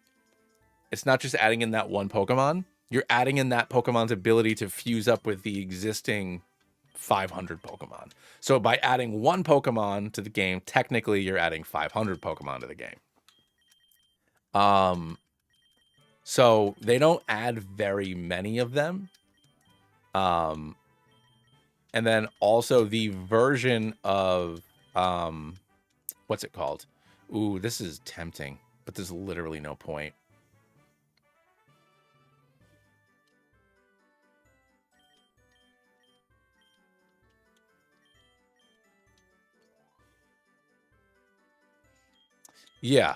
it's not just adding in that one Pokemon. You're adding in that Pokemon's ability to fuse up with the existing 500 Pokemon. So by adding one Pokemon to the game, technically you're adding 500 Pokemon to the game. So they don't add very many of them. And then also the version of, what's it called? Ooh, this is tempting, but there's literally no point. Yeah.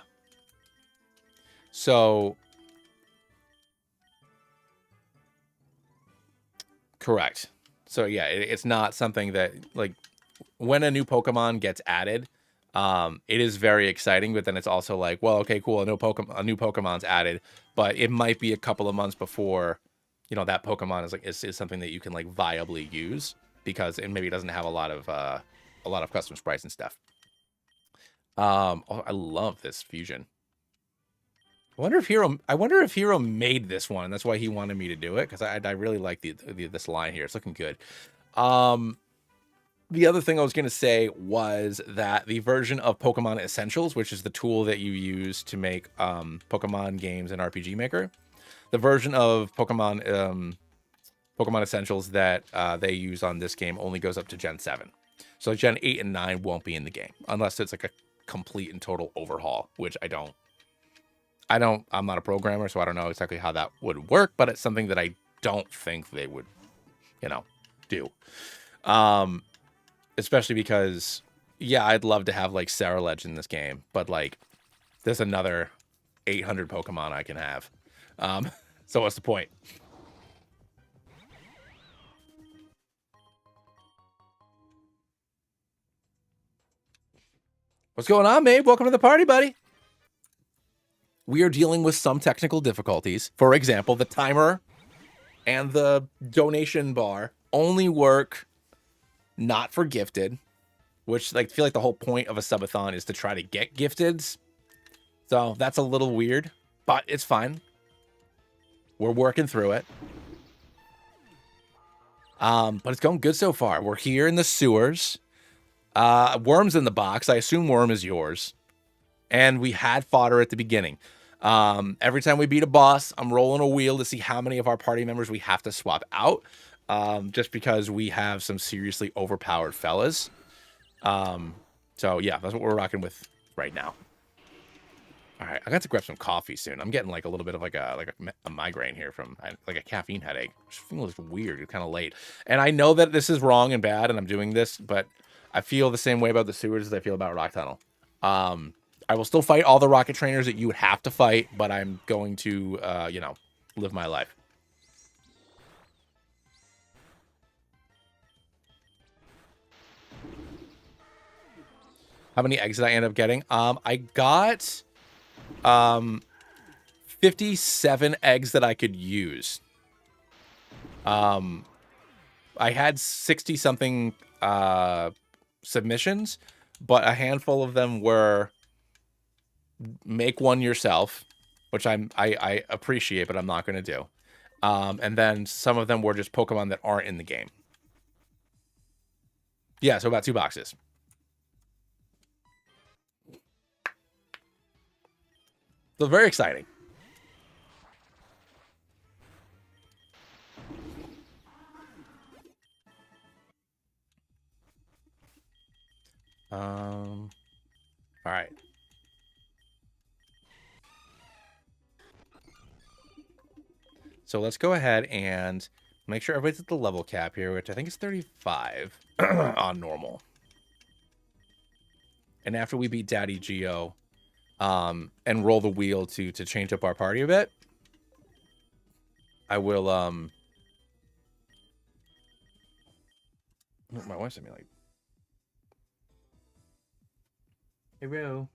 So, correct. So yeah, it's not something that like when a new Pokemon gets added, it is very exciting. But then it's also like, well, okay, cool, a new Pokemon's added, but it might be a couple of months before, you know, that Pokemon is like is something that you can like viably use because it maybe doesn't have a lot of custom sprites and stuff. Oh, I love this fusion. I wonder if Hero made this one. That's why he wanted me to do it because I really like this line here. It's looking good. The other thing I was going to say was that the version of Pokemon Essentials, which is the tool that you use to make Pokemon games in RPG Maker, the version of Pokemon Essentials that they use on this game only goes up to Gen 7. So Gen 8 and 9 won't be in the game unless it's like a complete and total overhaul, which I'm not a programmer, so I don't know exactly how that would work, but it's something that I don't think they would, you know, do. Especially because, yeah, I'd love to have like Ceruledge in this game, but like there's another 800 Pokemon I can have. So what's the point? What's going on, Mabe? Welcome to the party, buddy. We are dealing with some technical difficulties. For example, the timer and the donation bar only work not for gifted, which like I feel like the whole point of a subathon is to try to get gifteds. So that's a little weird, but it's fine. We're working through it. But it's going good so far. We're here in the sewers. Worm's in the box. I assume Worm is yours. And we had fodder at the beginning. Every time we beat a boss, I'm rolling a wheel to see how many of our party members we have to swap out. Just because we have some seriously overpowered fellas. So yeah, that's what we're rocking with right now. All right, I got to grab some coffee soon. I'm getting like a little bit of like a migraine here from like a caffeine headache. It feels weird. It's kind of late, and I know that this is wrong and bad, and I'm doing this, but I feel the same way about the sewers as I feel about Rock Tunnel. I will still fight all the rocket trainers that you would have to fight, but I'm going to, you know, live my life. How many eggs did I end up getting? I got 57 eggs that I could use. I had 60 something submissions, but a handful of them were make one yourself, which I appreciate, but I'm not going to do. And then some of them were just Pokemon that aren't in the game. Yeah, so about 2 boxes. So very exciting. All right. So let's go ahead and make sure everybody's at the level cap here, which I think is 35 on normal. And after we beat Daddy Geo, and roll the wheel to change up our party a bit, I will my wife sent me like, hey bro.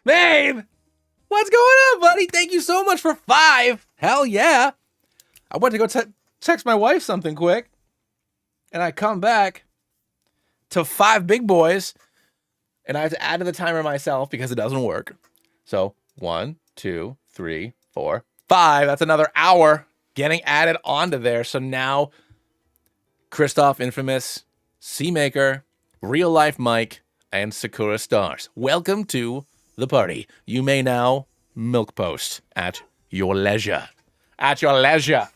Babe, what's going on, buddy? Thank you so much for 5. Hell yeah. I went to go text my wife something quick, and I come back to 5 big boys, and I have to add to the timer myself because it doesn't work. So 1, 2, 3, 4, 5. That's another hour getting added onto there. So now Kristoff Infamous, Seamaker, Real Life Mike, and Sakura Stars. Welcome to the party. You may now milk post at your leisure. At your leisure.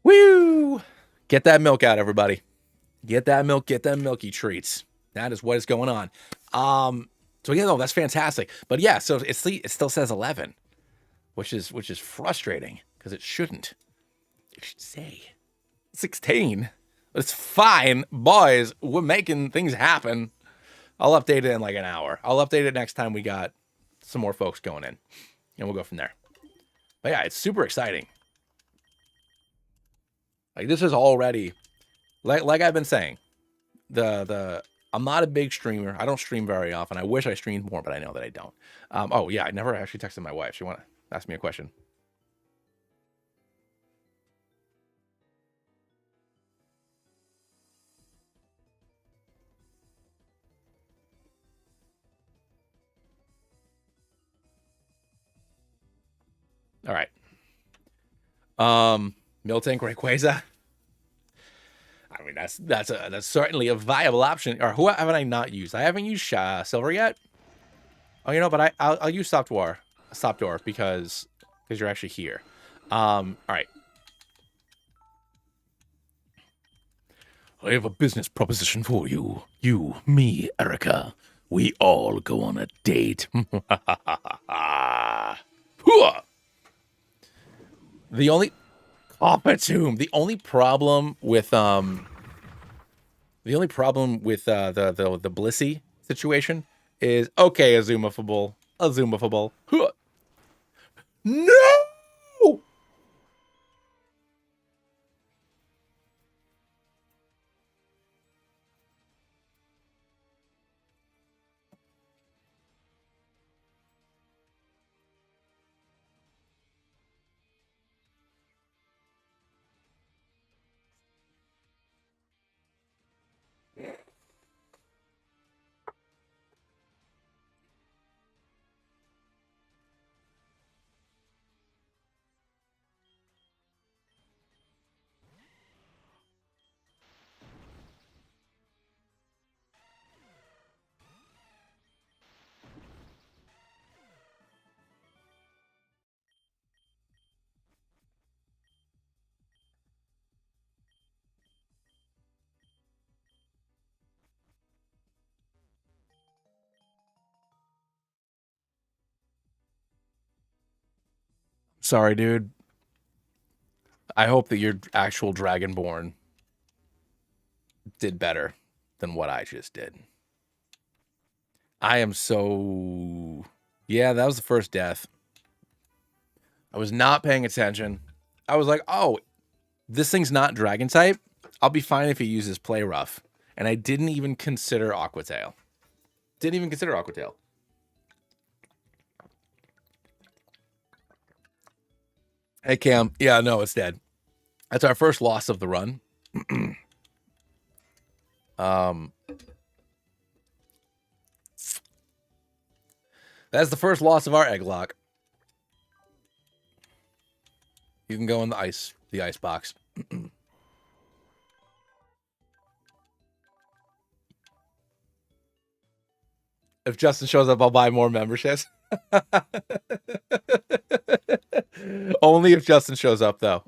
Woo! Get that milk out, everybody. Get that milk, get them milky treats. That is what is going on. So yeah, no, that's fantastic. But yeah, so it still says 11, which is frustrating because it shouldn't. It should say 16. It's fine, boys. We're making things happen. I'll update it in like an hour. I'll update it next time we got some more folks going in, and we'll go from there. But yeah, it's super exciting. Like this is already, like I've been saying, I'm not a big streamer. I don't stream very often. I wish I streamed more, but I know that I don't. Oh yeah, I never actually texted my wife. She want to ask me a question. All right. Miltank Rayquaza. I mean, that's certainly a viable option. Or who haven't I not used? I haven't used Silver yet. Oh, you know, but I'll use Stop Door because you're actually here. All right. I have a business proposition for you. You, me, Erica. We all go on a date. The only Copatum. The only problem with the Blissey situation is okay, Azumafable. No! Sorry, dude. I hope that your actual Dragonborn did better than what I just did. I am so... Yeah, that was the first death. I was not paying attention. I was like, oh, this thing's not Dragon type. I'll be fine if he uses Play Rough. And I didn't even consider Aquatail. Hey, Cam. Yeah, no, it's dead. That's our first loss of the run. That's the first loss of our Egglocke. You can go in the ice box. If Justin shows up, I'll buy more memberships. Only if Justin shows up, though.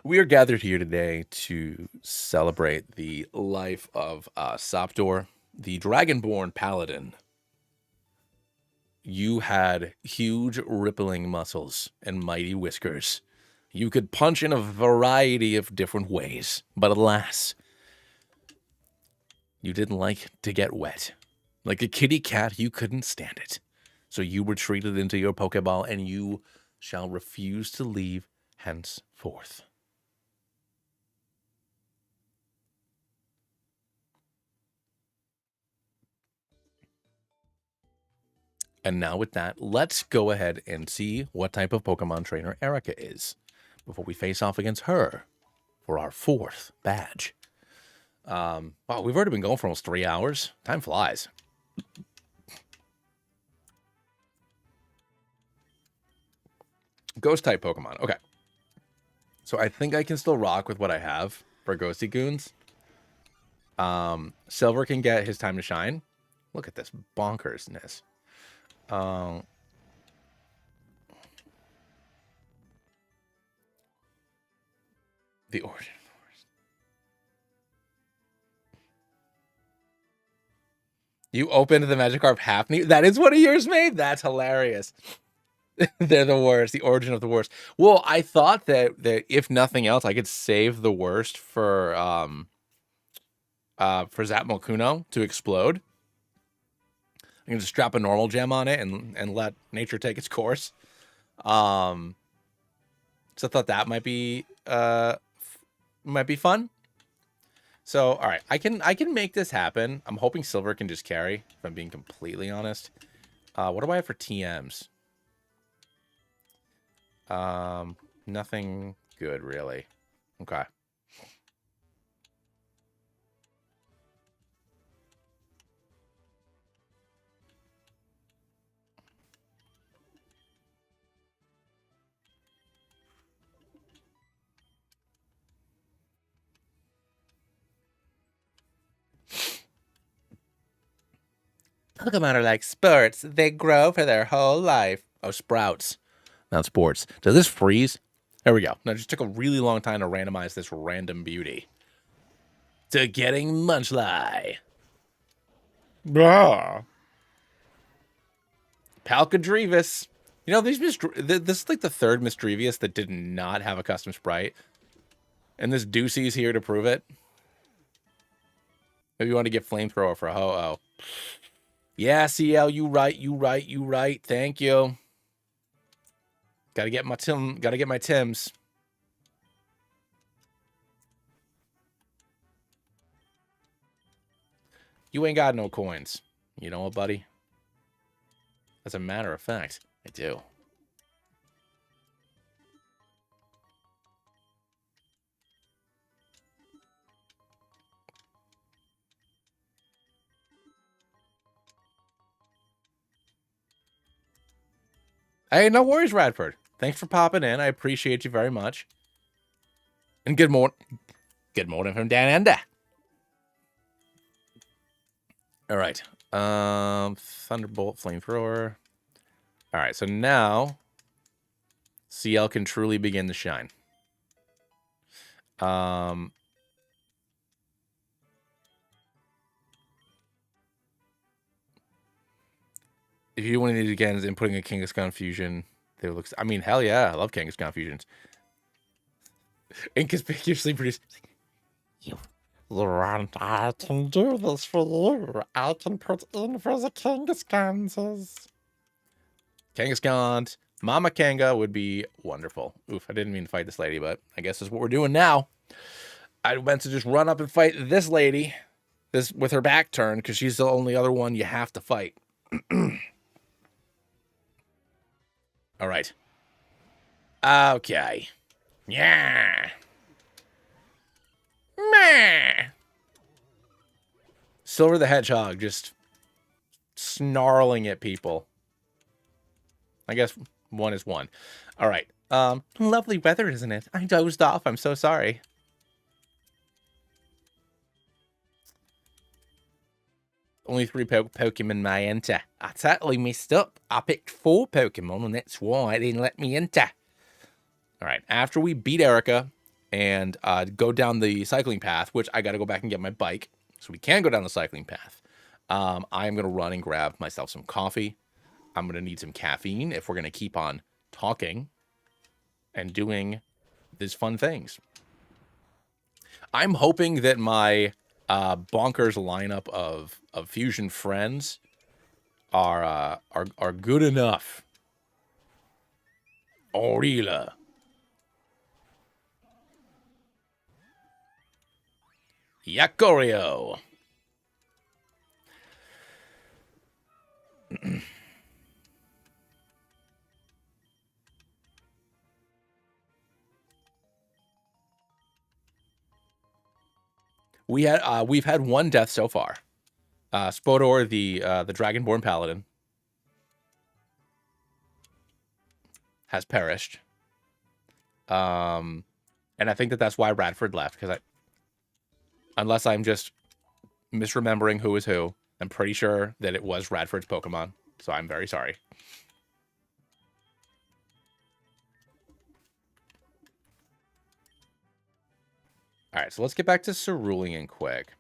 We are gathered here today to celebrate the life of Sopdor, the Dragonborn Paladin. You had huge rippling muscles and mighty whiskers. You could punch in a variety of different ways, but alas, you didn't like to get wet. Like a kitty cat, you couldn't stand it. So you retreated into your Pokeball, and you shall refuse to leave henceforth. And now with that, let's go ahead and see what type of Pokemon trainer Erica is before we face off against her for our 4th badge. Wow, we've already been going for almost 3 hours. Time flies. Ghost type Pokemon. Okay. So I think I can still rock with what I have for Ghosty Goons. Silver can get his time to shine. Look at this bonkersness. The Origin Force. You opened the Magikarp half knee. That is one of yours made? That's hilarious. They're the worst. The origin of the worst. Well, I thought that if nothing else, I could save the worst for Zapmo Kuno to explode. I can just strap a normal gem on it and let nature take its course. So I thought that might be fun. So all right, I can make this happen. I'm hoping Silver can just carry, if I'm being completely honest. What do I have for TMs? Nothing good really. Okay. Pokemon are like spurts. They grow for their whole life. Oh, sprouts, not sports. Does this freeze? There we go. Now, it just took a really long time to randomize this random beauty to getting Munchley. Blah. Palcadrevis. You know, this is like the third Misdrevious that did not have a custom sprite. And this Doocy's here to prove it. Maybe you want to get Flamethrower for Ho-Oh. Yeah, CL, you right. Thank you. Gotta get my Tims. You ain't got no coins. You know what, buddy? As a matter of fact, I do. Hey, no worries, Radford. Thanks for popping in. I appreciate you very much. And good morning. Good morning from Dan Enda. All right. Thunderbolt, Flamethrower. All right, so now CL can truly begin to shine. If you want to do it again, and putting a Kangaskhan fusion, they look. I mean, hell yeah, I love Kangaskhan fusions. Inconspicuously produced. You, Laurent, I can do this for you. I can put in for the Kangaskhanses. Kangaskhan, Mama Kanga would be wonderful. Oof, I didn't mean to fight this lady, but I guess that's what we're doing now. I meant to just run up and fight this lady, this with her back turned, because she's the only other one you have to fight. All right. Okay. Yeah. Meh. Silver the Hedgehog just snarling at people. I guess one is one. All right. Lovely weather, isn't it? I dozed off. I'm so sorry. Only 3 Pokemon may enter. I totally messed up. I picked 4 Pokemon, and that's why it didn't let me enter. All right. After we beat Erica and go down the cycling path, which I got to go back and get my bike, so we can go down the cycling path. I'm going to run and grab myself some coffee. I'm going to need some caffeine if we're going to keep on talking and doing these fun things. I'm hoping that my bonkers lineup of fusion friends are good enough. Orila. Yakorio. We've had one death so far. Spodor, the Dragonborn Paladin, has perished. And I think that's why Radford left, because unless I'm just misremembering who is who, I'm pretty sure that it was Radford's Pokemon. So I'm very sorry. All right, so let's get back to Cerulean quick.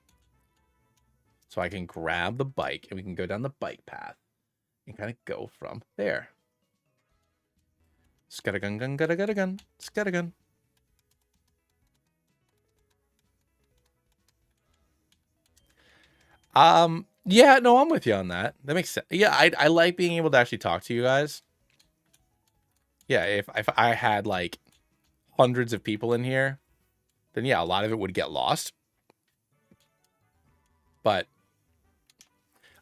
So I can grab the bike and we can go down the bike path and kind of go from there. Scattergun, gun, gun, scattergun. Yeah, no, I'm with you on that. That makes sense. Yeah, I like being able to actually talk to you guys. Yeah, if I had like hundreds of people in here, then yeah, a lot of it would get lost. But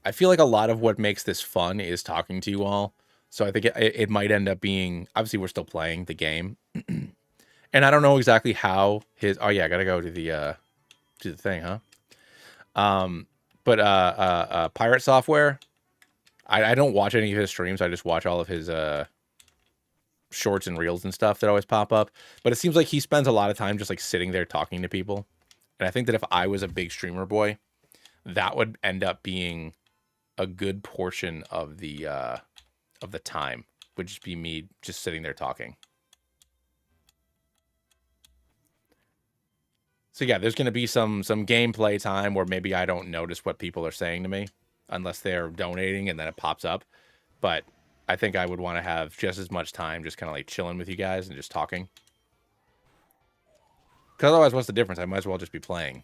I feel like a lot of what makes this fun is talking to you all. So I think it might end up being, obviously we're still playing the game. And I don't know exactly how his, oh yeah, I gotta go to the thing, huh? But Pirate Software, I don't watch any of his streams. I just watch all of his shorts and reels and stuff that always pop up. But it seems like he spends a lot of time just like sitting there talking to people. And I think that if I was a big streamer boy, that would end up being a good portion of the time. Would just be me just sitting there talking. So yeah, there's going to be some gameplay time where maybe I don't notice what people are saying to me unless they're donating and then it pops up. But I think I would want to have just as much time just kind of like chilling with you guys and just talking. Because otherwise, what's the difference? I might as well just be playing.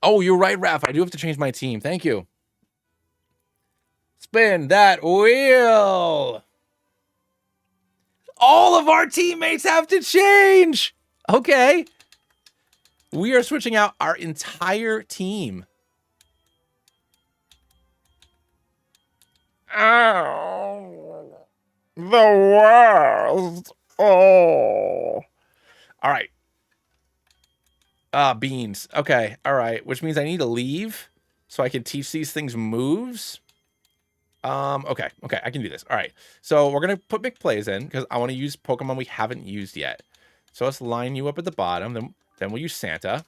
Oh, you're right, Raph. I do have to change my team. Thank you. Spin that wheel. All of our teammates have to change. Okay. We are switching out our entire team. Oh, the worst. Oh. All right. Beans. Okay. All right. Which means I need to leave so I can teach these things moves. Okay. I can do this. All right. So we're going to put McPlays in because I want to use Pokemon we haven't used yet. So let's line you up at the bottom. Then we'll use Santa.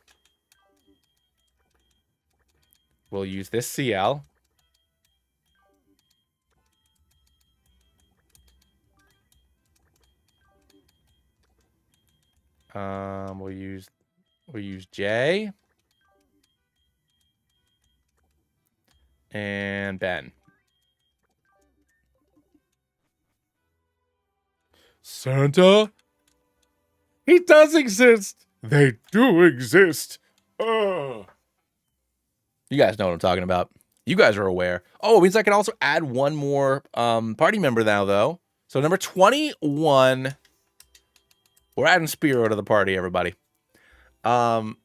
We'll use this CL. We'll use J. And Ben. Santa? He does exist. They do exist. You guys know what I'm talking about. You guys are aware. Oh, it means I can also add one more party member now, though. So number 21. We're adding Spiro to the party, everybody. So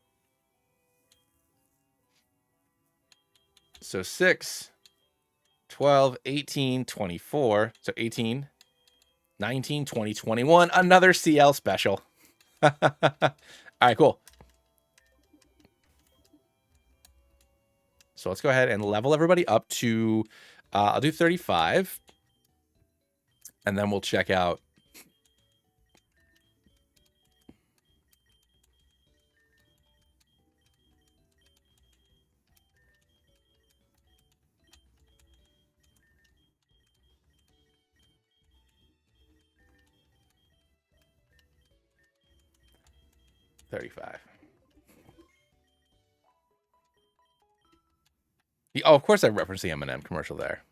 6, 12, 18, 24. So 18, 19, 20, 21. Another CL special. All right, cool. So let's go ahead and level everybody up to, I'll do 35. And then we'll check out. $35. Oh, of course I referenced the M&M commercial there.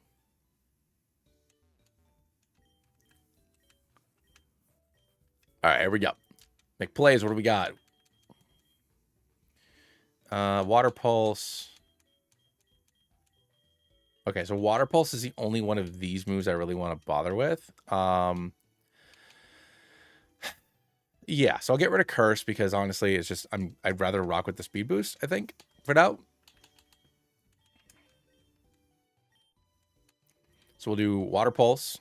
All right, here we go. McPlays, what do we got? Water Pulse. Okay, so Water Pulse is the only one of these moves I really want to bother with. Yeah, so I'll get rid of Curse because honestly, it's just I'd rather rock with the Speed Boost, I think, for now. So we'll do Water Pulse,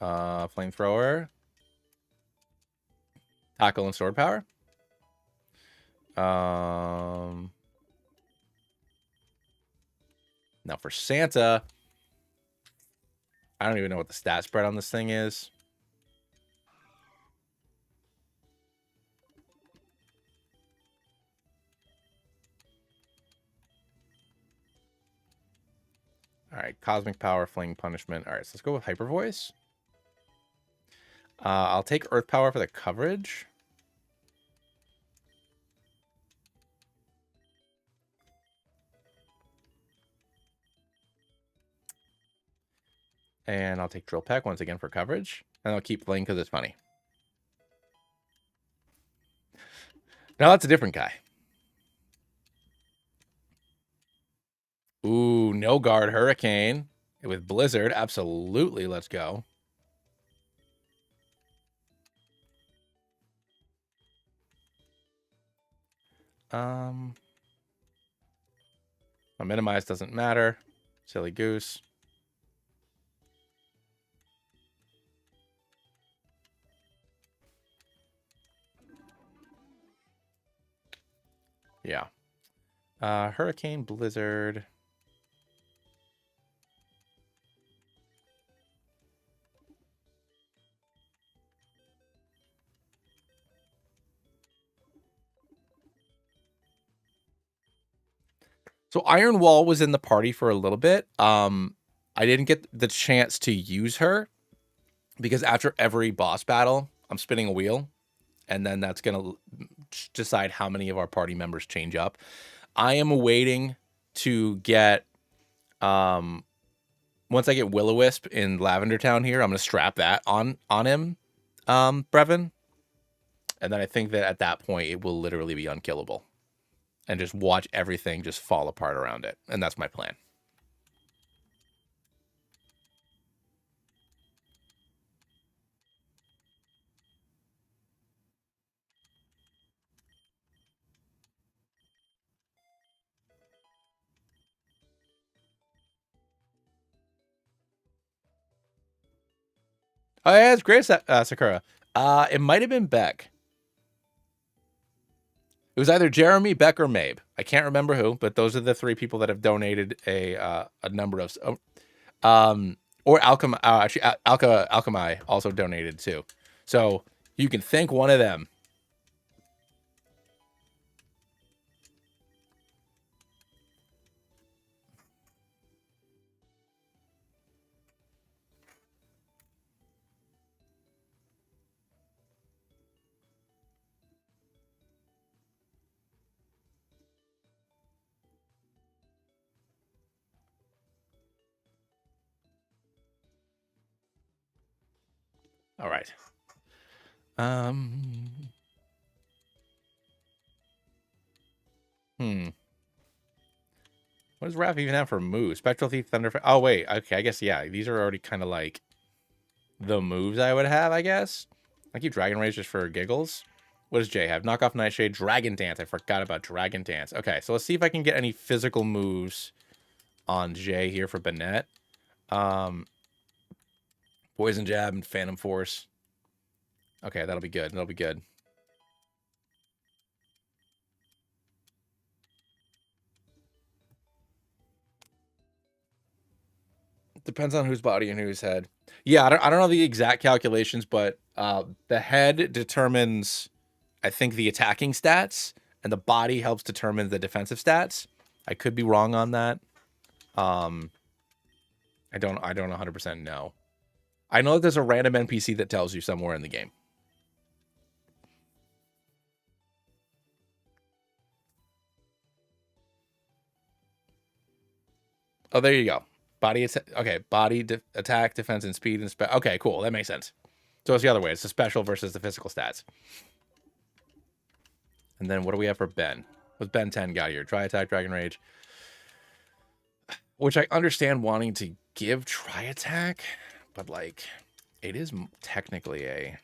Flamethrower, Tackle, and Sword Power. Now for Santa, I don't even know what the stat spread on this thing is. All right, Cosmic Power, Fling Punishment. All right, so let's go with Hyper Voice. I'll take Earth Power for the coverage. And I'll take Drill Peck once again for coverage. And I'll keep Fling because it's funny. Now that's a different guy. Ooh, no guard Hurricane with Blizzard. Absolutely, let's go. A minimize doesn't matter. Silly goose. Yeah. Hurricane, Blizzard. So Iron Wall was in the party for a little bit. I didn't get the chance to use her because after every boss battle, I'm spinning a wheel, and then that's going to decide how many of our party members change up. I am waiting to get, once I get Will-O-Wisp in Lavender Town here, I'm going to strap that on him, Brevin. And then I think that at that point, it will literally be unkillable. And just watch everything just fall apart around it. And that's my plan. Oh, yeah, it's great, Sakura. It might have been Beck. It was either Jeremy, Beck, or Mabe. I can't remember who, but those are the three people that have donated a number of... or Alchemy, actually, Alchemy also donated too. So you can thank one of them. All right. What does Raph even have for moves? Spectral Thief, Thunder... Oh, wait. Okay, I guess, yeah. These are already kind of like the moves I would have, I guess. I keep Dragon Rage just for giggles. What does Jay have? Knock off Nightshade, Dragon Dance. I forgot about Dragon Dance. Okay, so let's see if I can get any physical moves on Jay here for Bennett. Poison Jab and Phantom Force. Okay, that'll be good. That'll be good. Depends on whose body and whose head. Yeah, I don't know the exact calculations, but the head determines, I think, the attacking stats, and the body helps determine the defensive stats. I could be wrong on that. I don't 100% know. I know that there's a random NPC that tells you somewhere in the game. Oh, there you go. Body attack. Okay, body attack, defense, and speed and okay, cool. That makes sense. So it's the other way. It's the special versus the physical stats. And then what do we have for Ben? What's Ben 10 got here? Tri attack, Dragon Rage. Which I understand wanting to give Tri attack, but like, it is technically a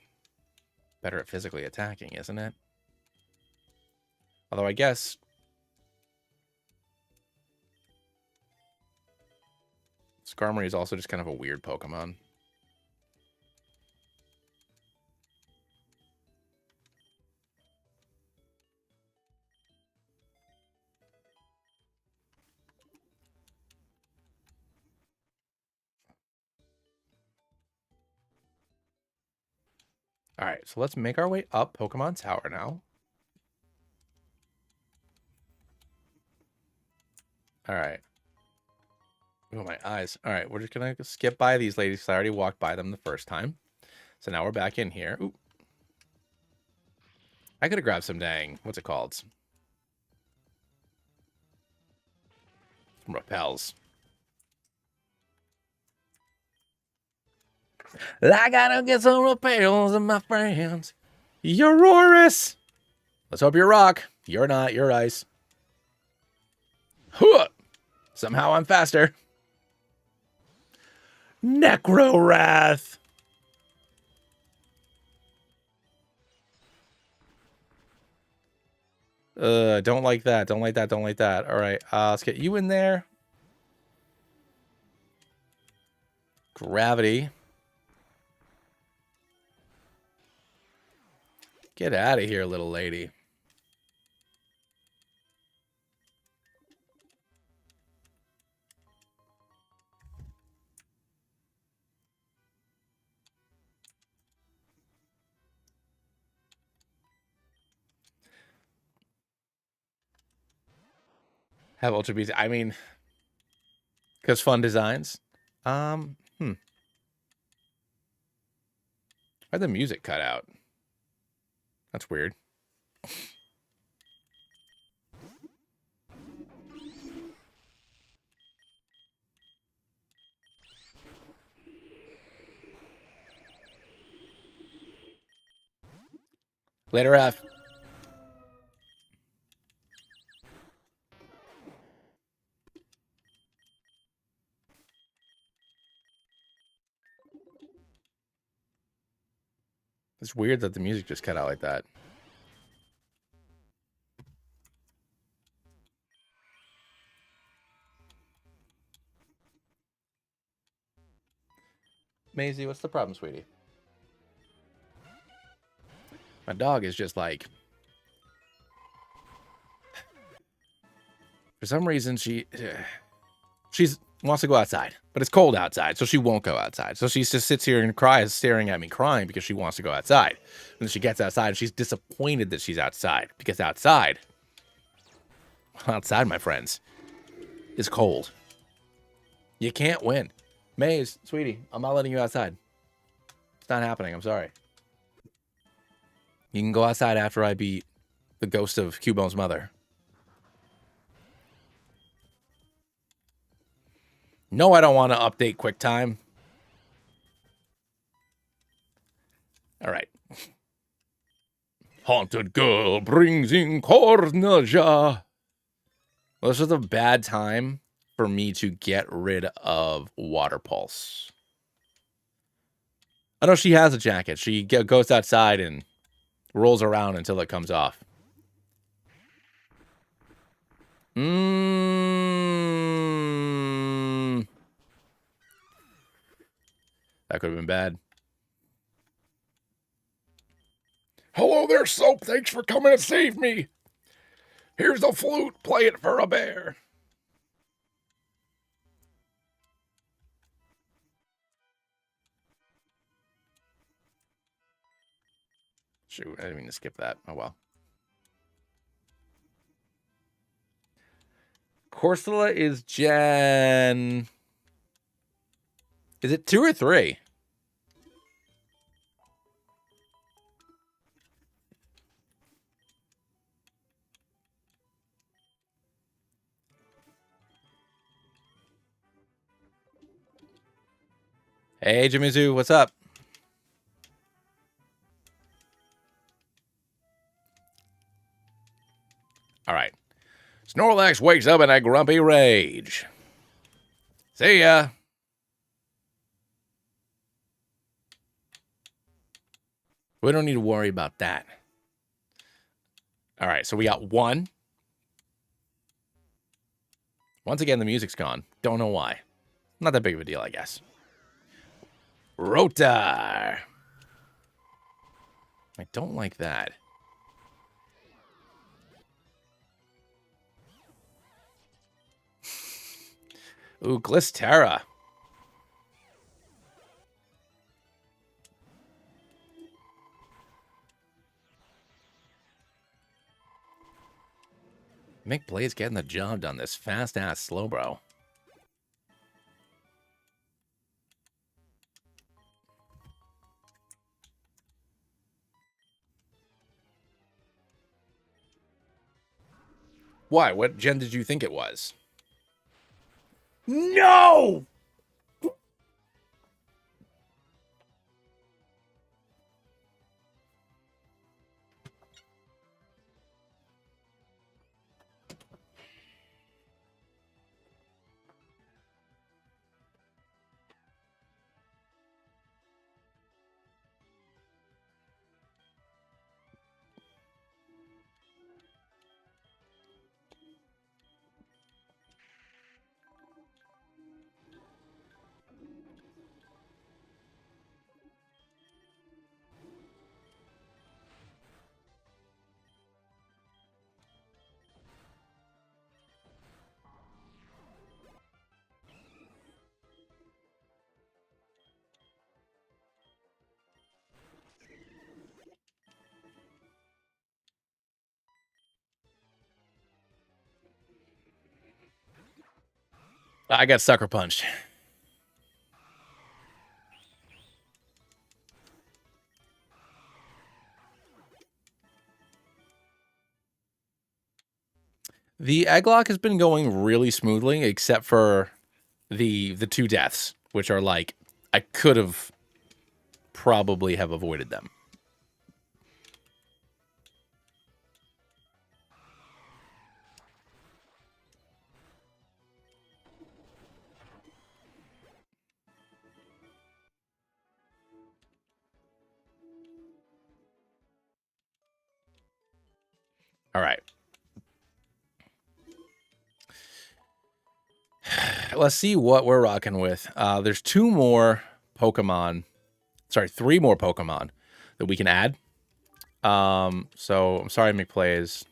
better at physically attacking, isn't it? Although I guess Skarmory is also just kind of a weird Pokemon. All right, so let's make our way up Pokemon Tower now. All right. Oh, my eyes. All right, we're just going to skip by these ladies because I already walked by them the first time. So now we're back in here. Ooh. I could have grabbed some dang, what's it called? Some repels. I gotta get some repels of my friends. You're Roris. Let's hope you're rock. You're not. You're ice. Huh. Somehow I'm faster. Necro Wrath. Don't like that. Don't like that. Don't like that. All right. Let's get you in there. Gravity. Get out of here, little lady. Have Ultra Beats. I mean, because fun designs. Why'd the music cut out? That's weird. Later, F. It's weird that the music just cut out like that. Maisie, what's the problem, sweetie? My dog is just like... For some reason, she wants to go outside, but it's cold outside, so she won't go outside. So she just sits here and cries, staring at me, crying because she wants to go outside. And then she gets outside, and she's disappointed that she's outside because outside, my friends, is cold. You can't win. Maze, sweetie, I'm not letting you outside. It's not happening. I'm sorry. You can go outside after I beat the ghost of Cubone's mother. No, I don't want to update QuickTime. All right. Haunted girl brings in Cornaja. Well, this was a bad time for me to get rid of Water Pulse. I know she has a jacket. She goes outside and rolls around until it comes off. That could have been bad. Hello there, Soap. Thanks for coming to save me. Here's the flute. Play it for a bear. Shoot, I didn't mean to skip that. Oh, well. Corsola is Gen... Is it 2 or 3? Hey, Jimizu, what's up? All right. Snorlax wakes up in a grumpy rage. See ya. We don't need to worry about that. All right, so we got 1. Once again, the music's gone. Don't know why. Not that big of a deal, I guess. Rotar. I don't like that. Ooh, Glistera. Make Blaze getting the job done, this fast-ass Slowbro. Why? What gen did you think it was? No! I got sucker punched. The Egglocke has been going really smoothly, except for the 2 deaths, which are like, I could have probably have avoided them. All right. Let's see what we're rocking with. There's 2 more Pokemon. Sorry, 3 more Pokemon that we can add. So I'm sorry, McPlays.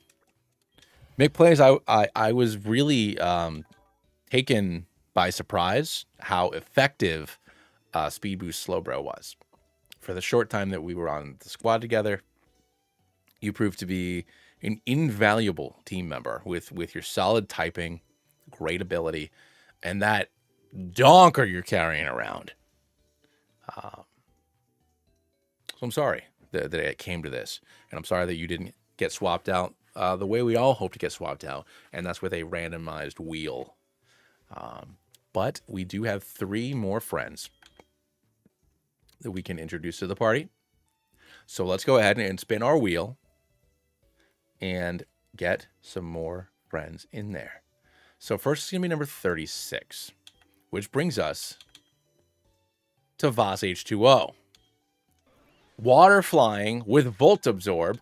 McPlays, I was really taken by surprise how effective Speed Boost Slowbro was. For the short time that we were on the squad together, you proved to be an invaluable team member with your solid typing, great ability, and that donker you're carrying around. So I'm sorry that it came to this, and I'm sorry that you didn't get swapped out the way we all hope to get swapped out, and that's with a randomized wheel. But we do have 3 more friends that we can introduce to the party. So let's go ahead and spin our wheel and get some more friends in there. So first is going to be number 36, which brings us to Voss H2O. Water flying with Volt Absorb,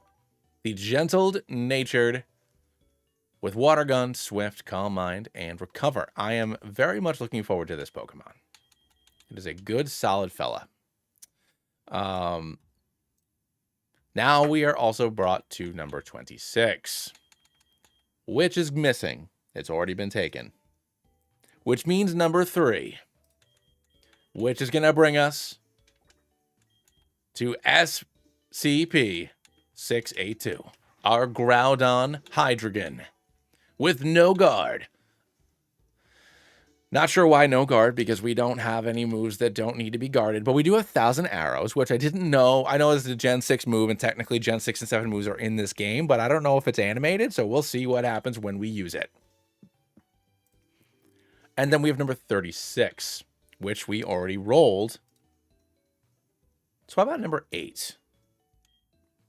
the gentle-natured with Water Gun, Swift, Calm Mind, and Recover. I am very much looking forward to this Pokemon. It is a good, solid fella. Now we are also brought to number 26, which is missing. It's already been taken. Which means number 3, which is going to bring us to SCP-682, our Groudon Hydreigon, with no guard. Not sure why no guard, because we don't have any moves that don't need to be guarded, but we do have 1,000 Arrows, which I didn't know. I know it's a Gen 6 move, and technically Gen 6 and 7 moves are in this game, but I don't know if it's animated, so we'll see what happens when we use it. And then we have number 36, which we already rolled. So how about number 8?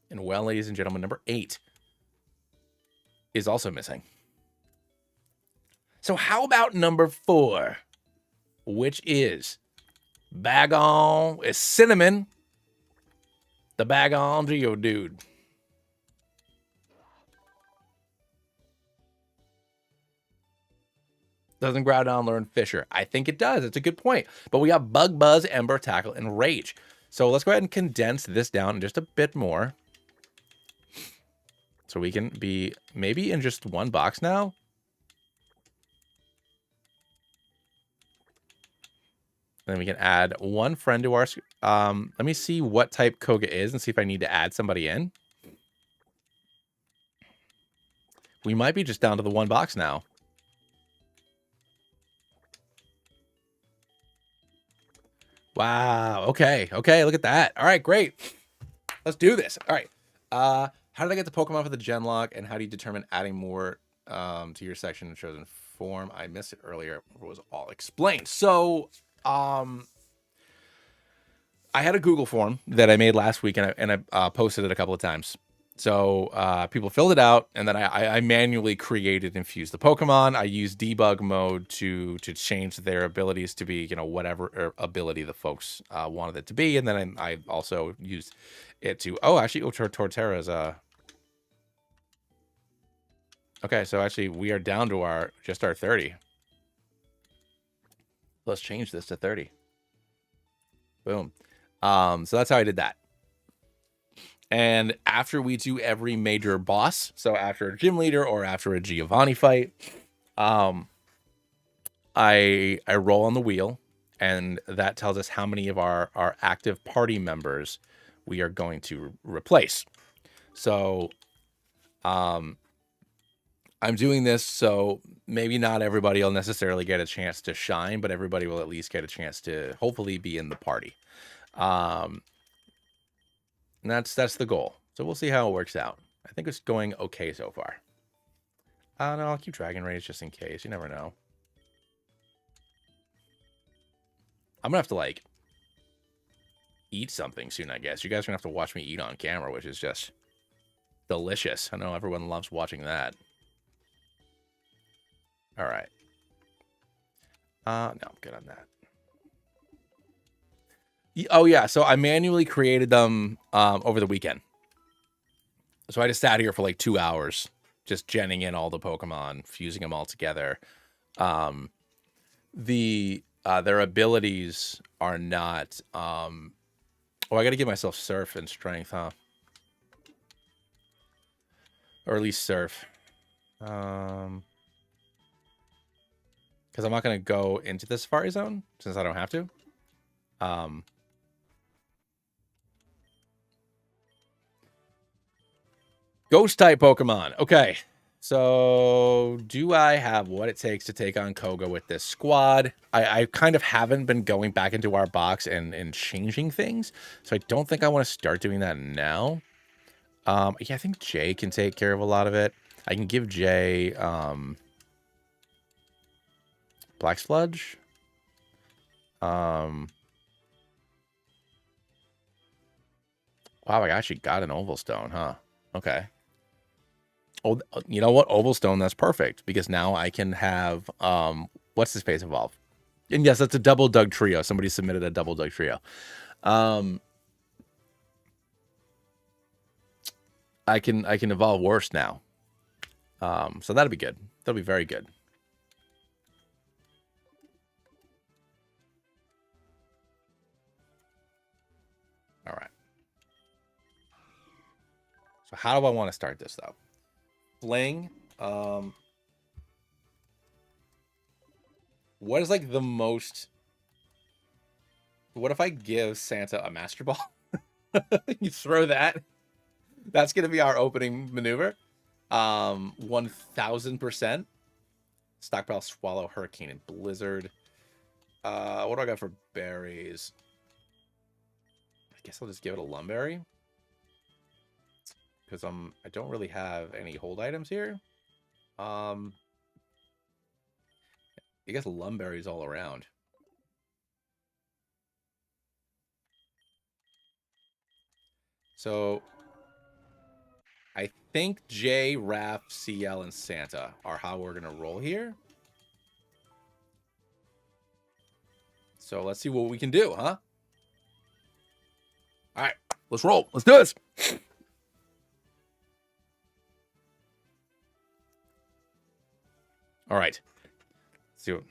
And well, ladies and gentlemen, number 8 is also missing. So how about number 4, which is Bagon, is Cinnamon, the Bagon Geodude. Doesn't Groudon learn Fissure? I think it does. It's a good point. But we got Bug, Buzz, Ember, Tackle, and Rage. So let's go ahead and condense this down just a bit more. So we can be maybe in just 1 box now. Then we can add 1 friend to our... let me see what type Koga is and see if I need to add somebody in. We might be just down to the 1 box now. Wow. Okay. Okay. Look at that. All right. Great. Let's do this. All right. How did I get the Pokemon for the Genlock, and how do you determine adding more to your section in chosen form? I missed it earlier. It was all explained. So, I had a Google form that I made last week, and I posted it a couple of times. So people filled it out, and then I manually created and fused the Pokemon. I used debug mode to change their abilities to be, whatever ability the folks wanted it to be. And then I also used it to, Torterra's, okay, so actually we are down to just our 30. Let's change this to 30. Boom. So that's how I did that. And after we do every major boss, so after a gym leader or after a Giovanni fight, I roll on the wheel, and that tells us how many of our active party members we are going to replace. So I I'm doing this so maybe not everybody will necessarily get a chance to shine, but everybody will at least get a chance to hopefully be in the party. And that's the goal. So we'll see how it works out. I think it's going okay so far. No, I'll keep Dragon Rage just in case. You never know. I'm gonna have to like eat something soon, I guess. You guys are gonna have to watch me eat on camera, which is just delicious. I know everyone loves watching that. All right. No, I'm good on that. Oh yeah, so I manually created them over the weekend. So I just sat here for like 2 hours, just genning in all the Pokemon, fusing them all together. Their abilities are not. Oh, I got to give myself Surf and Strength, huh? Or at least Surf. Because I'm not going to go into the Safari Zone since I don't have to. Ghost type Pokemon. Okay. So do I have what it takes to take on Koga with this squad? I kind of haven't been going back into our box and changing things. So I don't think I want to start doing that now. Yeah, I think Jay can take care of a lot of it. I can give Jay Black Sludge. Wow, I actually got an Oval Stone, huh? Okay. Oh, you know what? Oval Stone, that's perfect. Because now I can have, what's his face evolve? And yes, that's a double Dug Trio. Somebody submitted a double Dug Trio. I can evolve worse now. So that'll be good. That'll be very good. All right. So how do I want to start this though? Fling. What is like the most? What if I give Santa a Master Ball? You throw that. That's gonna be our opening maneuver. 1000%. Stockpile Swallow, Hurricane, and Blizzard. What do I got for berries? I guess I'll just give it a Lumberry. Because I don't really have any hold items here. I guess Lumberry's all around. So I think J, Raph, CL, and Santa are how we're gonna roll here. So let's see what we can do, huh? All right, let's roll. Let's do this. All right. Let's do it.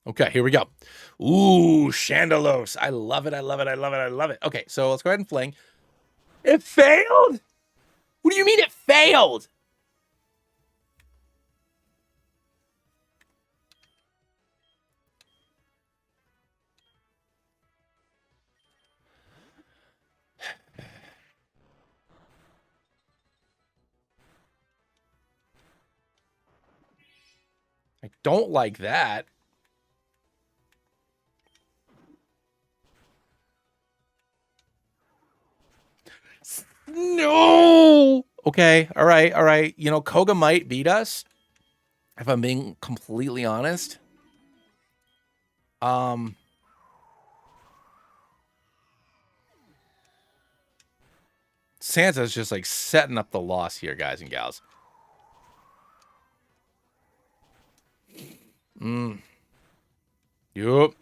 Okay, here we go. Ooh, Chandelos. I love it. I love it. I love it. I love it. Okay, so let's go ahead and fling. It failed? What do you mean it failed? I don't like that. No. Okay. All right. All right. You know, Koga might beat us. If I'm being completely honest. Santa's just like setting up the loss here, guys and gals. Yup.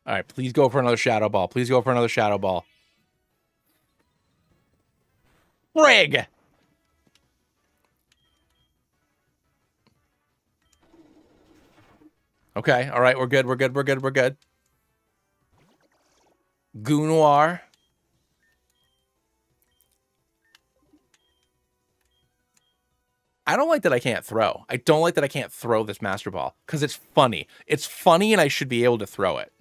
All right, please go for another Shadow Ball. Please go for another Shadow Ball. Frig! Okay, all right, we're good, we're good, we're good, we're good. Gunwar. I don't like that I can't throw. I don't like that I can't throw this Master Ball because it's funny. It's funny and I should be able to throw it.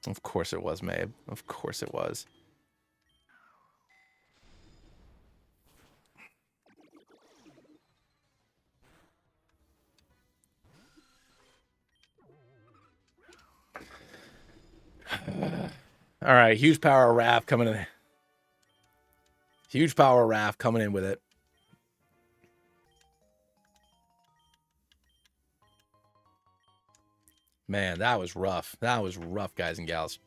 Of course it was, Mabe. Of course it was. All right, huge power Raph coming in. Huge power Raph coming in with it. Man, that was rough. That was rough, guys and gals.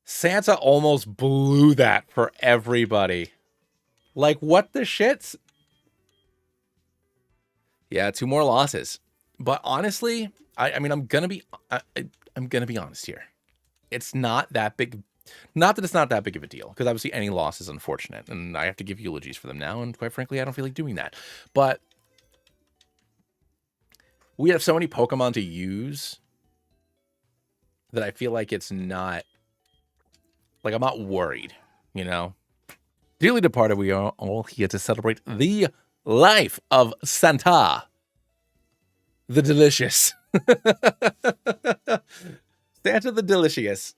Santa almost blew that for everybody. Like, what the shits? Yeah, 2 more losses. But honestly, I mean, I'm gonna be honest here. It's not that big. Not that it's not that big of a deal, because obviously any loss is unfortunate, and I have to give eulogies for them now, and quite frankly, I don't feel like doing that. But we have so many Pokemon to use that I feel like it's not, like, I'm not worried, you know? Dearly departed, we are all here to celebrate the life of Santa, the delicious. Santa the delicious.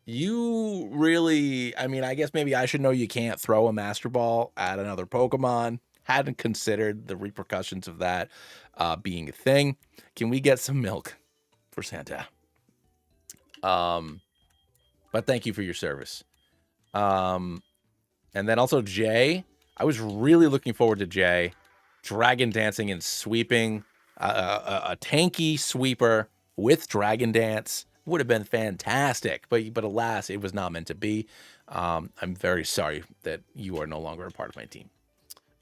You really, I mean, I guess maybe I should know you can't throw a Master Ball at another Pokemon. Hadn't considered the repercussions of that being a thing. Can we get some milk for Santa? But thank you for your service. And then also Jay. I was really looking forward to Jay. Dragon dancing and sweeping. A tanky sweeper with Dragon Dance would have been fantastic. But alas, it was not meant to be. I'm very sorry that you are no longer a part of my team.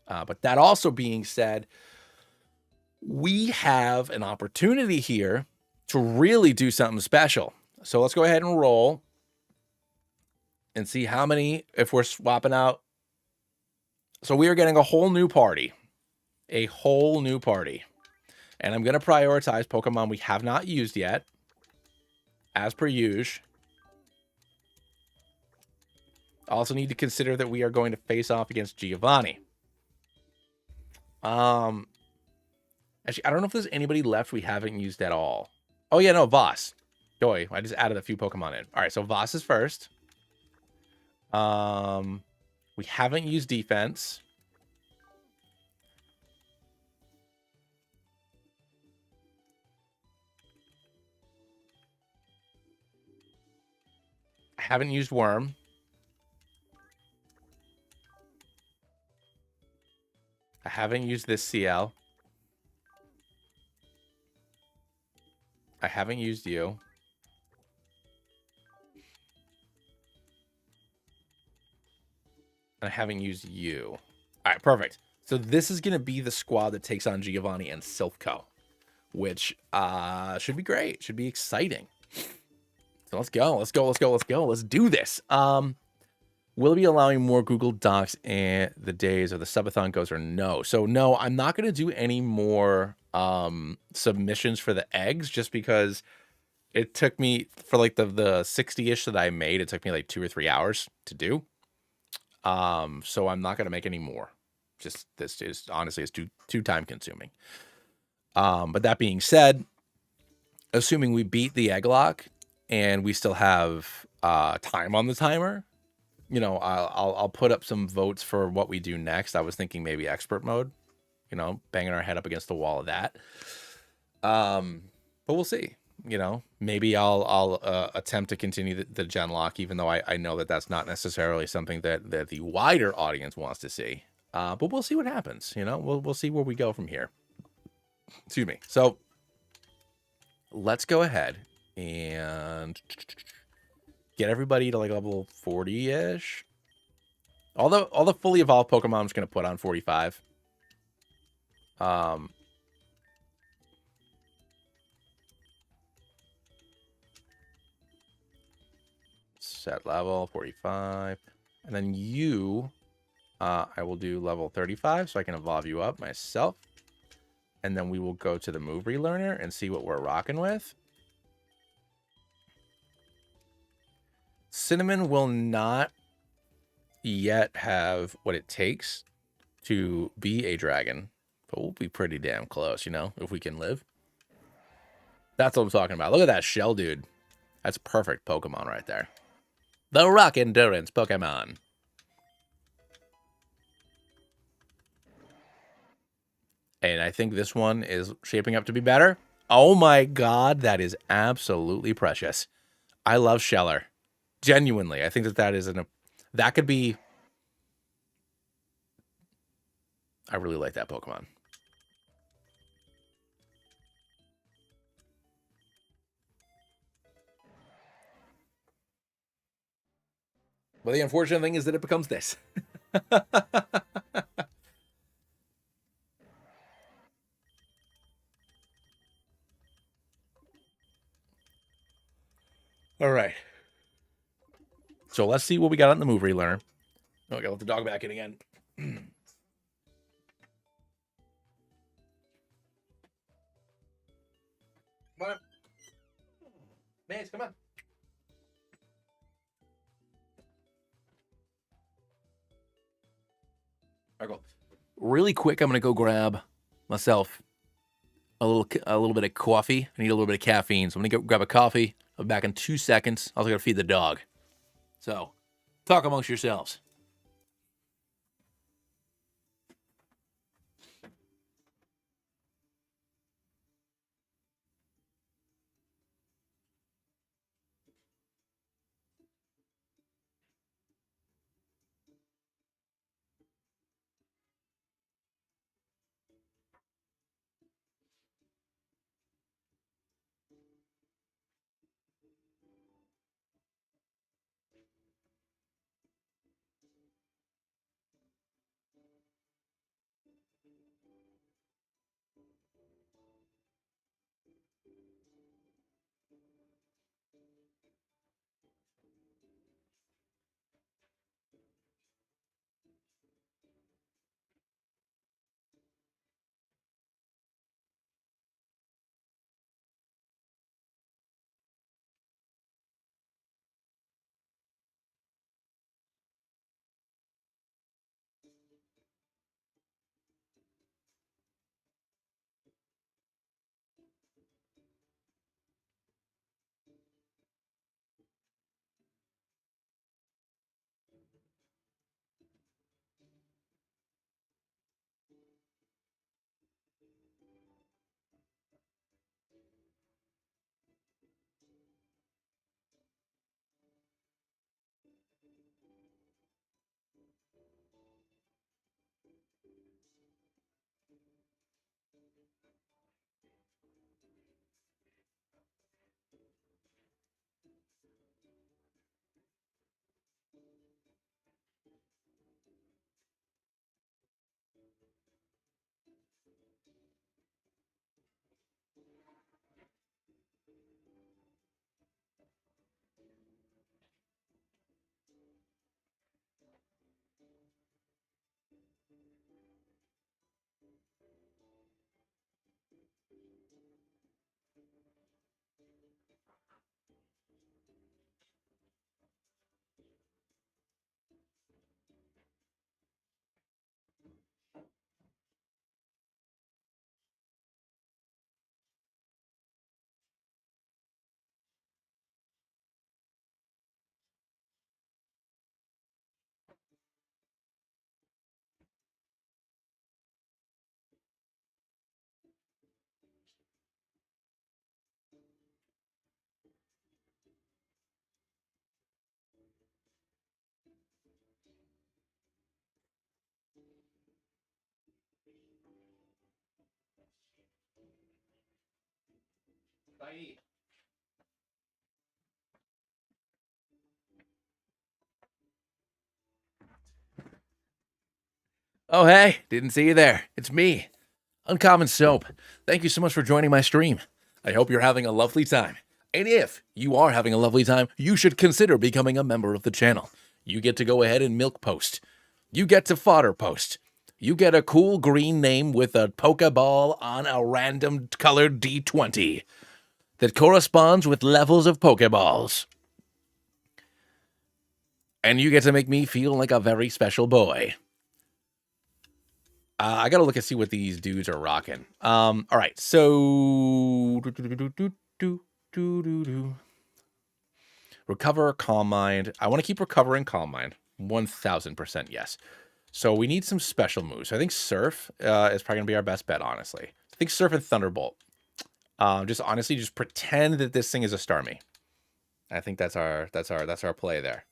But that also being said, we have an opportunity here to really do something special. So let's go ahead and roll and see how many, if we're swapping out. So we are getting a whole new party. A whole new party. And I'm going to prioritize Pokemon we have not used yet, as per usual. Also need to consider that we are going to face off against Giovanni. Actually, I don't know if there's anybody left we haven't used at all. Oh, yeah, no, Voss. Joy, I just added a few Pokemon in. All right, so Voss is first. We haven't used defense. I haven't used Worm. I haven't used this CL. I haven't used you. I haven't used you. All right, perfect. So this is going to be the squad that takes on Giovanni and Silph Co, which should be great. Should be exciting. So let's go. Let's go. Let's go. Let's go. Let's do this. Will it be allowing more Google Docs and the days of the subathon goes or no? So no, I'm not going to do any more submissions for the eggs just because it took me for like the 60-ish that I made. It took me like 2 or 3 hours to do. So I'm not going to make any more. Just this is honestly, it's too time consuming. But that being said, assuming we beat the Egglocke and we still have time on the timer, you know, I'll put up some votes for what we do next. I was thinking maybe expert mode, you know, banging our head up against the wall of that. But we'll see. You know, maybe I'll attempt to continue the Genlock, even though I know that that's not necessarily something that the wider audience wants to see. But we'll see what happens. You know, we'll see where we go from here. Excuse me. So let's go ahead and get everybody to like level 40-ish. All the fully evolved Pokemon I'm just gonna put on 45. Set level 45, and then you, I will do level 35 so I can evolve you up myself. and then we will go to the move relearner and see what we're rocking with. Cinnamon will not yet have what it takes to be a dragon, but we'll be pretty damn close, you know, if we can live. That's what I'm talking about. Look at that shell, dude. That's perfect Pokemon right there. The Rock Endurance Pokemon. And I think this one is shaping up to be better. Oh my god, that is absolutely precious. I love Sheller. Genuinely, I think that is that could be... I really like that Pokemon. But the unfortunate thing is that it becomes this. All right. So let's see what we got on the move relearn. Oh, I gotta let the dog back in again. Come on. Mace, come on. All right, go. Really quick, I'm gonna go grab myself a little bit of coffee. I need a little bit of caffeine, so I'm gonna go grab a coffee. I'll be back in 2 seconds. I was gonna feed the dog. So, talk amongst yourselves. Bye. Oh, hey, didn't see you there. It's me, Uncommon Soap. Thank you so much for joining my stream. I hope you're having a lovely time. And if you are having a lovely time, you should consider becoming a member of the channel. You get to go ahead and milk post. You get to fodder post. You get a cool green name with a Pokeball on a random colored D20 that corresponds with levels of Pokeballs. And you get to make me feel like a very special boy. I gotta look and see what these dudes are rocking. All right, so recover, calm mind. I want to keep recovering calm mind. 1000% yes. So we need some special moves. I think Surf is probably gonna be our best bet, honestly. I think Surf and Thunderbolt. Just honestly, just pretend that this thing is a Starmie. I think that's our play there.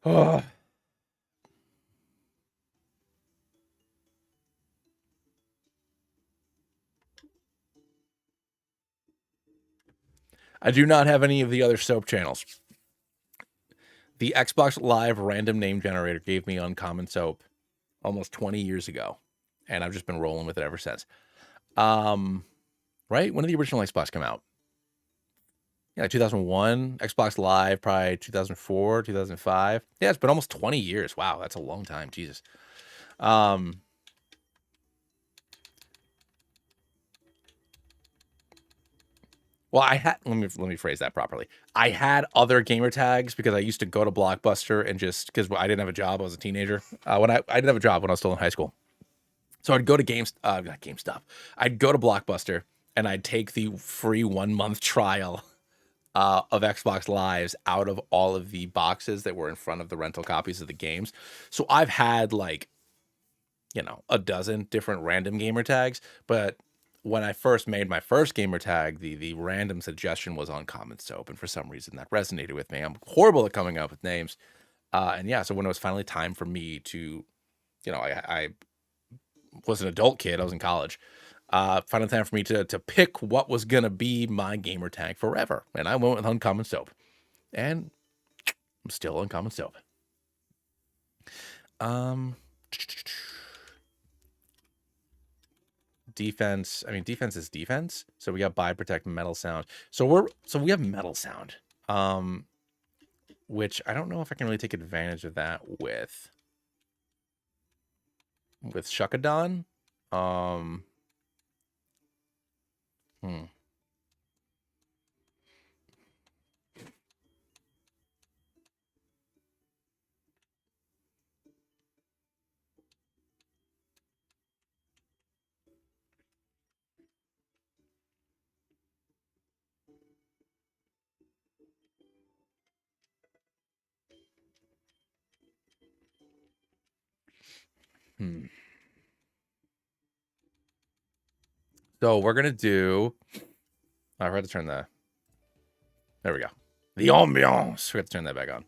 Oh. I do not have any of the other soap channels. The Xbox Live random name generator gave me Uncommon Soap almost 20 years ago, and I've just been rolling with it ever since. Right? When did the original Xbox come out? Yeah, 2001. Xbox Live, probably 2004, 2005. Yeah, it's been almost 20 years. Wow, that's a long time. Jesus. Well, I had let me phrase that properly. I had other gamer tags because I used to go to Blockbuster and just because I didn't have a job, I was a teenager. When I didn't have a job when I was still in high school, so I'd go to not GameStop. I'd go to Blockbuster and I'd take the free 1 month trial of Xbox Lives out of all of the boxes that were in front of the rental copies of the games. So I've had like, a dozen different random gamer tags, but when I first made my first gamer tag, the random suggestion was Uncommon Soap, and for some reason that resonated with me. I'm horrible at coming up with names, and yeah. So when it was finally time for me to, I was an adult kid. I was in college. Final time for me to pick what was gonna be my gamer tag forever, and I went with Uncommon Soap, and I'm still Uncommon Soap. Defense. I mean, defense is defense. So we got buy, protect, metal sound. So we have metal sound. Which I don't know if I can really take advantage of that with Shukadon. So we're gonna do. I forgot to turn the. There we go. The ambiance. We have to turn that back on.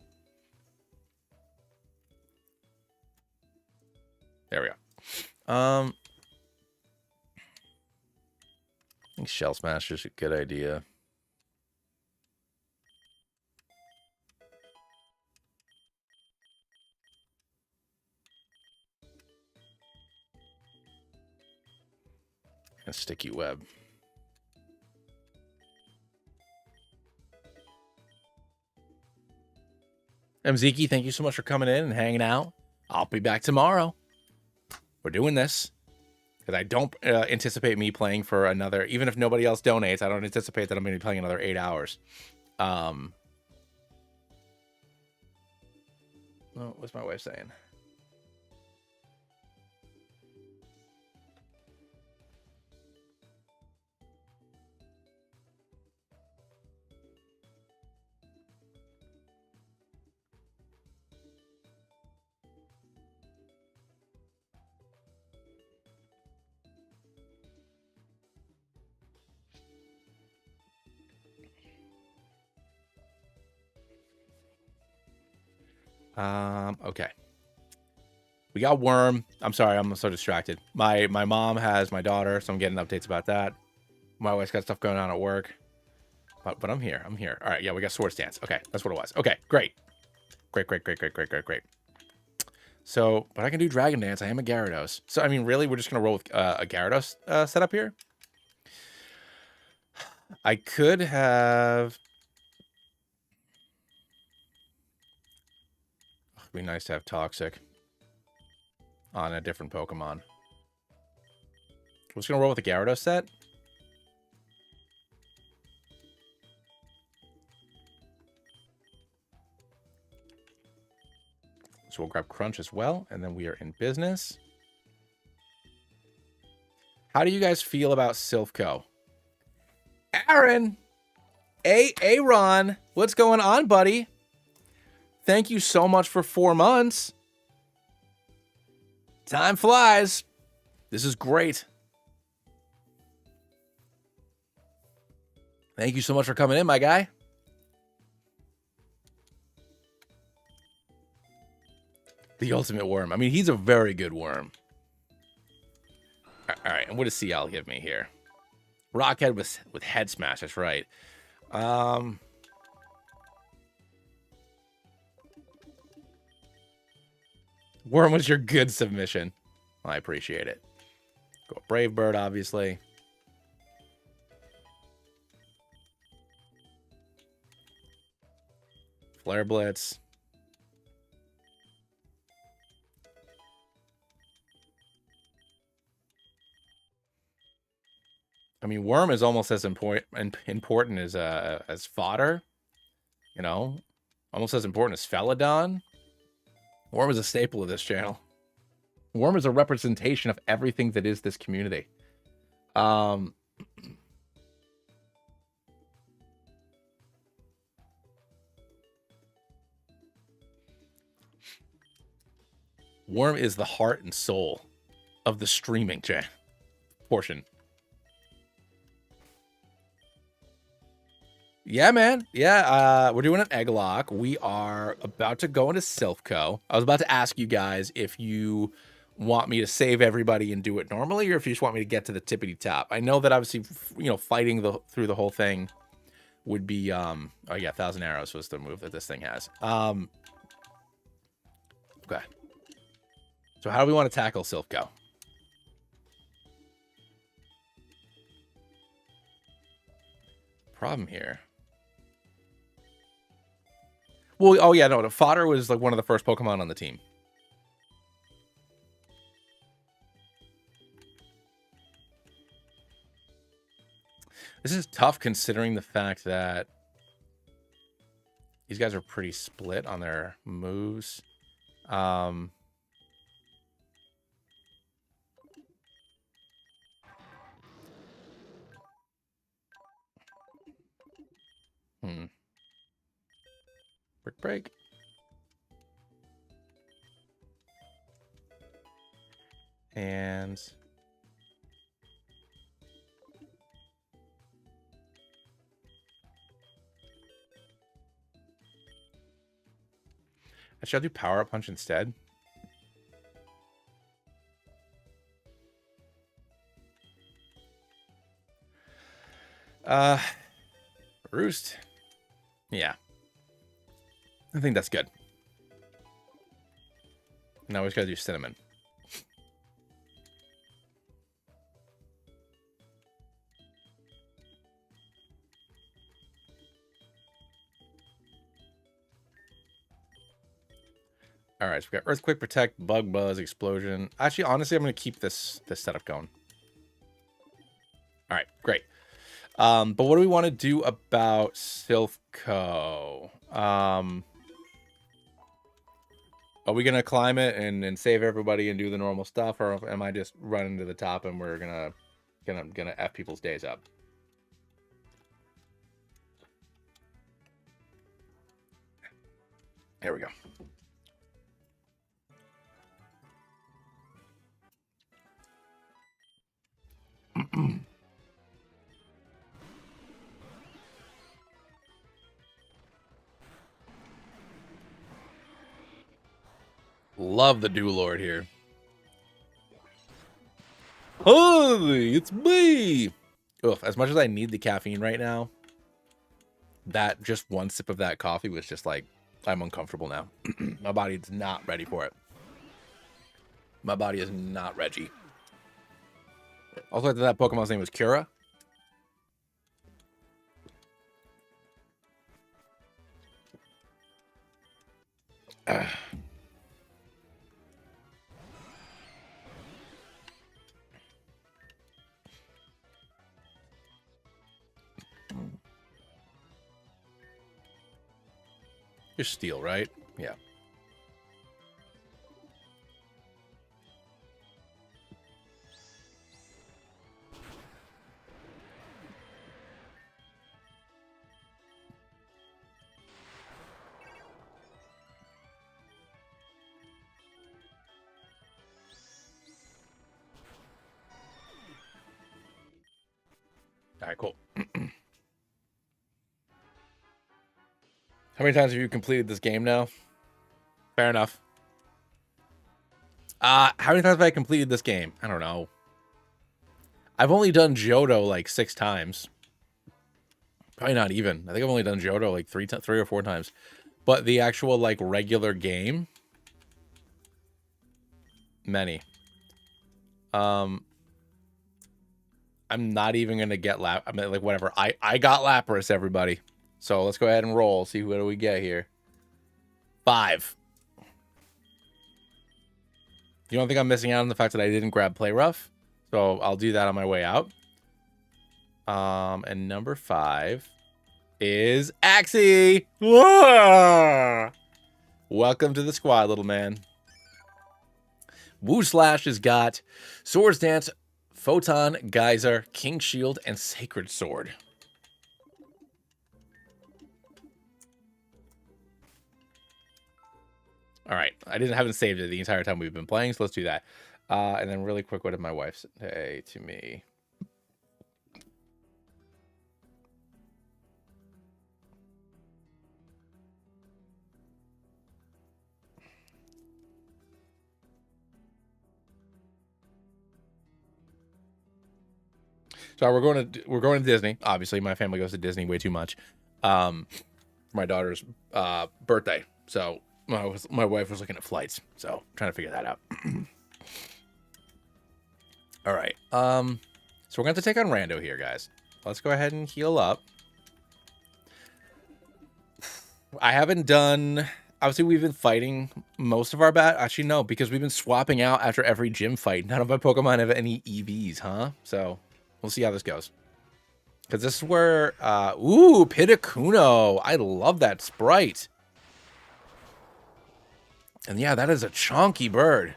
There we go. I think Shell Smash is a good idea. A sticky web. Mziki, thank you so much for coming in and hanging out. I'll be back tomorrow. We're doing this because I don't anticipate me playing for another, even if nobody else donates, I don't anticipate that I'm going to be playing another 8 hours. What was my wife saying? Okay. We got Worm. I'm sorry, I'm so distracted. My mom has my daughter, so I'm getting updates about that. My wife's got stuff going on at work. But I'm here. I'm here. All right, yeah, we got Sword Stance. Okay, that's what it was. Okay, great. Great. So, but I can do Dragon Dance. I am a Gyarados. So, I mean, really, we're just going to roll with a Gyarados setup here? I could have... It'd be nice to have Toxic on a different Pokemon. We're just going to roll with the Gyarados set. So we'll grab Crunch as well, and then we are in business. How do you guys feel about Silph Co? Aaron! Aaron! What's going on, buddy? Thank you so much for 4 months. Time flies. This is great. Thank you so much for coming in, my guy. The ultimate worm. I mean, he's a very good worm. All right, and what does CL give me here? Rockhead with Head Smash, that's right. Worm was your good submission. I appreciate it. Go Brave Bird, obviously. Flare Blitz. I mean, Worm is almost as important as fodder. You know, almost as important as Felidon. Worm is a staple of this channel. Worm is a representation of everything that is this community. Worm is the heart and soul of the streaming portion. Yeah, man. Yeah, we're doing an Egglocke. We are about to go into Silph Co. I was about to ask you guys if you want me to save everybody and do it normally, or if you just want me to get to the tippity top. I know that obviously, you know, fighting through the whole thing would be, oh yeah, 1,000 Arrows was the move that this thing has. Okay. So how do we want to tackle Silph Co? Problem here. Well, oh yeah, no, the Fodder was like one of the first Pokemon on the team. This is tough considering the fact that these guys are pretty split on their moves. Brick break. And should I do Power Up Punch instead? Roost. Yeah. I think that's good. Now we just gotta do Cinnamon. All right, so we got Earthquake, Protect, Bug Buzz, Explosion. Actually, honestly, I'm going to keep this setup going. All right, great. But what do we want to do about Silph Co? Are we going to climb it and save everybody and do the normal stuff, or am I just running to the top and we're gonna F people's days up? Here we go. Love the Duelord here. Holy, it's me! Ugh, as much as I need the caffeine right now, that just one sip of that coffee was just like, I'm uncomfortable now. My body is not ready for it. My body is not Reggie. Also, that Pokemon's name was Cura. You're steel, right? Yeah. All right, cool. How many times have you completed this game now? Fair enough. How many times have I completed this game? I don't know. I've only done Johto like 6 times. Probably not even. I think I've only done Johto like 3 or 4 times. But the actual like regular game, many. I'm not even gonna get lap. I mean, like whatever. I got Lapras, everybody. So let's go ahead and roll. See what do we get here. 5. You don't think I'm missing out on the fact that I didn't grab Play Rough? So I'll do that on my way out. And number 5 is Axie. Whoa! Welcome to the squad, little man. Woo Slash has got Swords Dance, Photon, Geyser, King Shield, and Sacred Sword. All right, haven't saved it the entire time we've been playing, so let's do that. And then really quick, what did my wife say to me? So we're going to Disney. Obviously, my family goes to Disney way too much. For my daughter's birthday. So my wife was looking at flights. So trying to figure that out. All right. So we're going to take on Rando here, guys. Let's go ahead and heal up. I haven't done... Obviously, we've been fighting most of our Actually, no, because we've been swapping out after every gym fight. None of my Pokemon have any EVs, huh? So we'll see how this goes. Because this is where... ooh, Pitakuno. I love that sprite. And yeah, that is a chonky bird.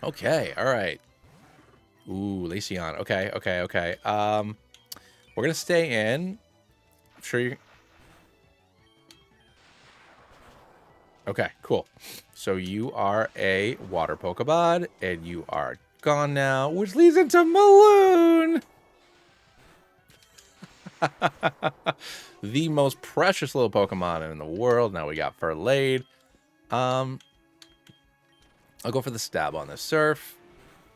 Okay, all right. Ooh, Lesion. Okay. We're going to stay in. I'm sure you... Okay, cool. So you are a water Pokemon, and you are gone now, which leads into Maloon. The most precious little Pokemon in the world. Now we got Furlade. I'll go for the stab on the Surf.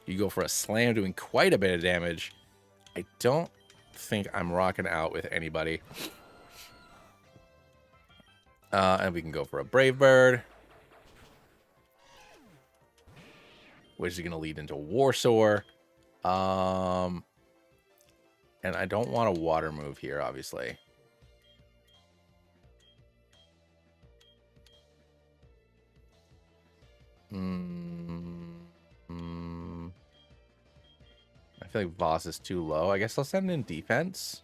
You go for a Slam, doing quite a bit of damage. I don't think I'm rocking out with anybody. And we can go for a Brave Bird, which is going to lead into Warsaw. And I don't want a water move here, obviously. I feel like Voss is too low. I guess I'll send in defense.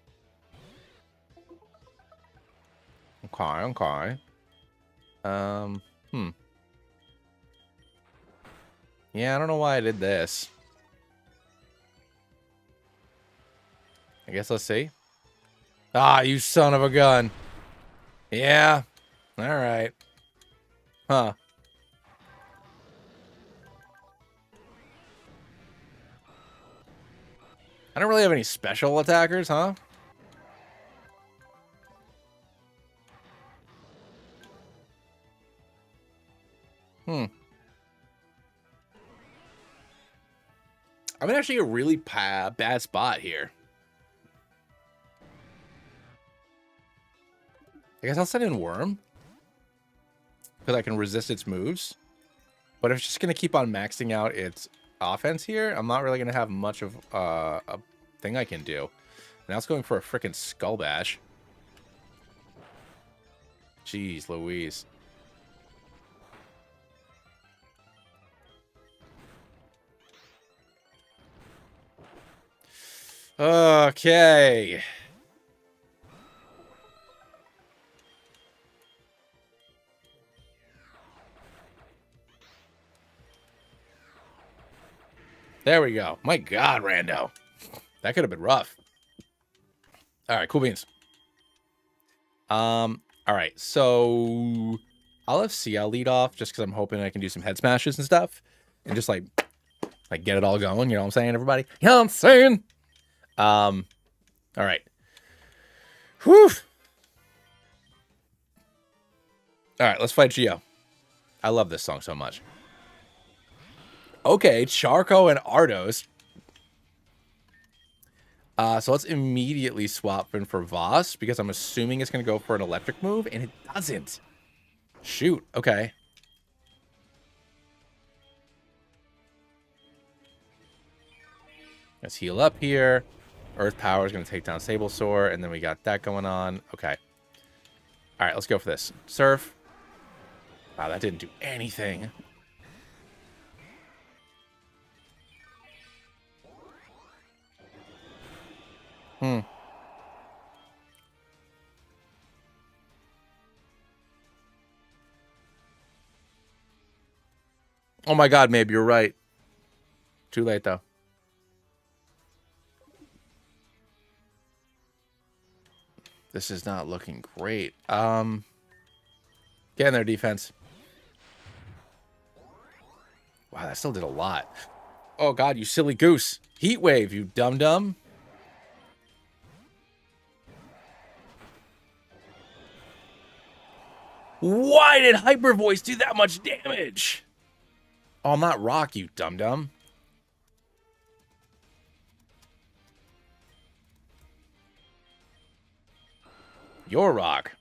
Okay. Yeah, I don't know why I did this. I guess let's see. Ah, you son of a gun. Yeah. All right. Huh. I don't really have any special attackers, huh? I'm in actually a really bad spot here. I guess I'll send in Worm. Because I can resist its moves. But if it's just going to keep on maxing out its offense here, I'm not really going to have much of a thing I can do. Now it's going for a freaking Skull Bash. Jeez Louise. Okay. There we go. My God, Rando. That could have been rough. All right, cool beans. All right, so I'll have CL lead off just because I'm hoping I can do some head smashes and stuff. And just like get it all going, you know what I'm saying, everybody? You know what I'm saying? All right. Whew. All right, let's fight Geo. I love this song so much. Okay, Charco and Ardos. So let's immediately swap in for Voss because I'm assuming it's going to go for an electric move, and it doesn't. Shoot, okay. Let's heal up here. Earth Power is going to take down Sablesaur, and then we got that going on. Okay. All right, let's go for this. Surf. Wow, that didn't do anything. Oh my God, maybe you're right. Too late, though. This is not looking great. Get in there, defense. Wow, that still did a lot. Oh God, you silly goose. Heat wave, you dum-dum. Why did Hyper Voice do that much damage? Oh, I'm not rock, you dum-dum. You're rock.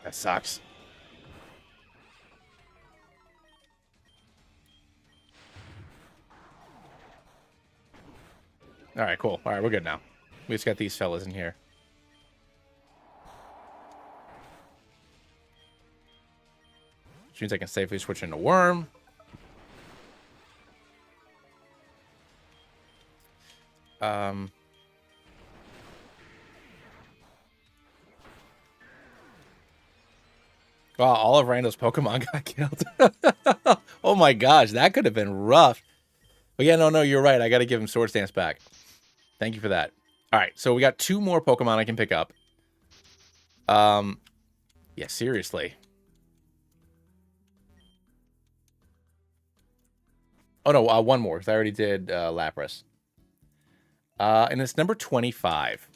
That sucks. All right, cool. All right, we're good now. We just got these fellas in here. Which means I can safely switch into Worm. Wow, all of Rando's Pokemon got killed. Oh my gosh, that could have been rough. But yeah, no, you're right. I got to give him Sword Stance back. Thank you for that. All right, so we got 2 more Pokemon I can pick up. Yeah, seriously. Oh no, 1 more because I already did Lapras. And it's number 25.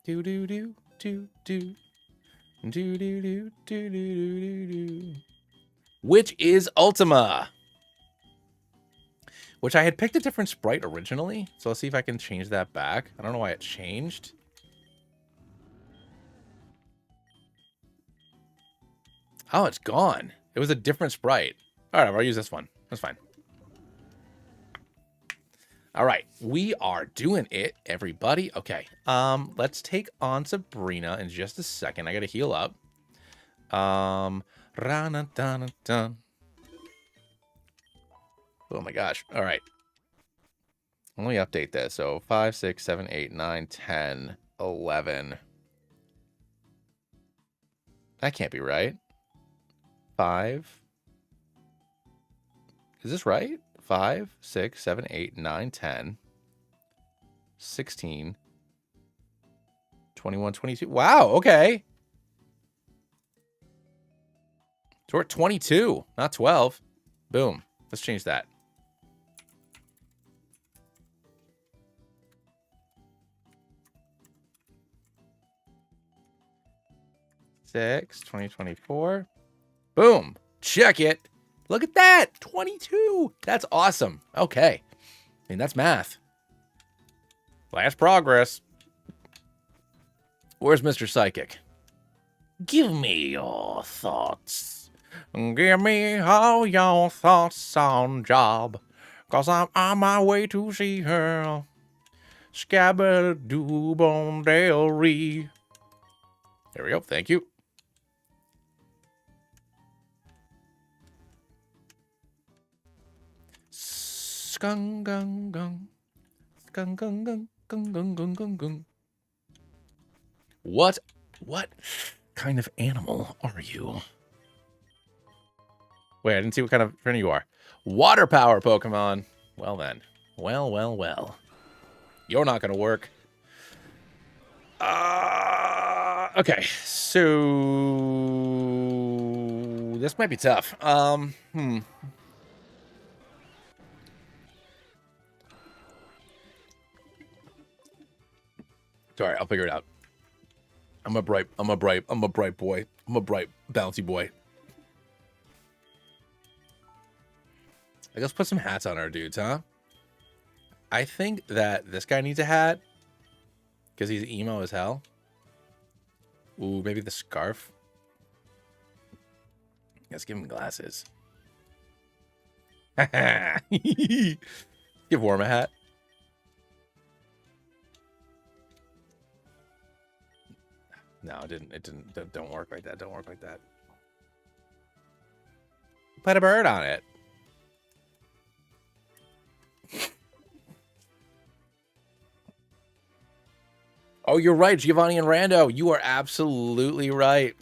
Do do do do do do do do do do do. Which is Ultima. Which I had picked a different sprite originally, so let's see if I can change that back. I don't know why it changed. Oh, it's gone. It was a different sprite. All right, I'll use this one. That's fine. All right, we are doing it, everybody. Okay, let's take on Sabrina in just a second. I gotta heal up. Oh my gosh. All right. Let me update this. So 5, 6, 7, 8, 9, 10, 11. That can't be right. 5. Is this right? 5, 6, 7, 8, 9, 10, 16, 21, 22. Wow, okay. So we're at 22, not 12. Boom. Let's change that. Six, 2024. Boom. Check it. Look at that. 22. That's awesome. Okay. I mean, that's math. Last progress. Where's Mr. Psychic? Give me your thoughts. Give me all your thoughts on job. 'Cause I'm on my way to see her. Scabba-doo-bon-dale-ree. There we go. Thank you. Skung-gung-gung. Skung-gung-gung-gung-gung-gung-gung. What kind of animal are you? Wait, I didn't see what kind of friend you are. Water power Pokemon. Well then. Well. You're not going to work. Okay, so this might be tough. Sorry, I'll figure it out. I'm a bright boy. I'm a bright bouncy boy. I guess put some hats on our dudes, huh? I think that this guy needs a hat because he's emo as hell. Ooh, maybe the scarf. Let's give him glasses. Give Worm a hat. No, it didn't. Don't work like that. Don't work like that. Put a bird on it. Oh, you're right, Giovanni and Rando. You are absolutely right.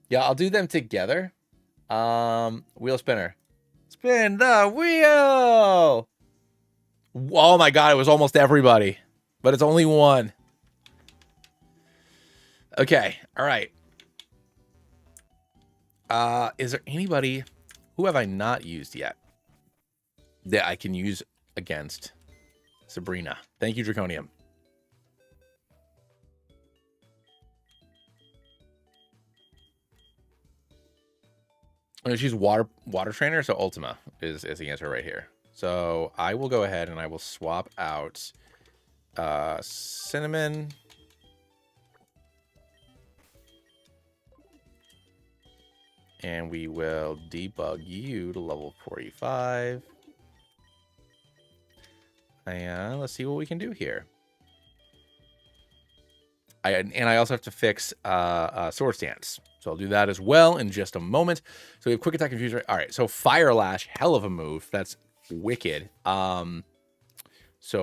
Yeah, I'll do them together. Wheel spinner. Spin the wheel! Oh my god, it was almost everybody. But it's only one. Okay, alright. Is there anybody... Who have I not used yet that I can use against Sabrina? Thank you, Draconium. I'm going to choose water trainer, so Ultima is the answer right here. So I will go ahead and I will swap out Cinnamon. And we will debug you to level 45. And let's see what we can do here. And I also have to fix Sword Stance. So I'll do that as well in just a moment. So we have Quick Attack and Fusion. All right, so Fire Lash, hell of a move. That's wicked. So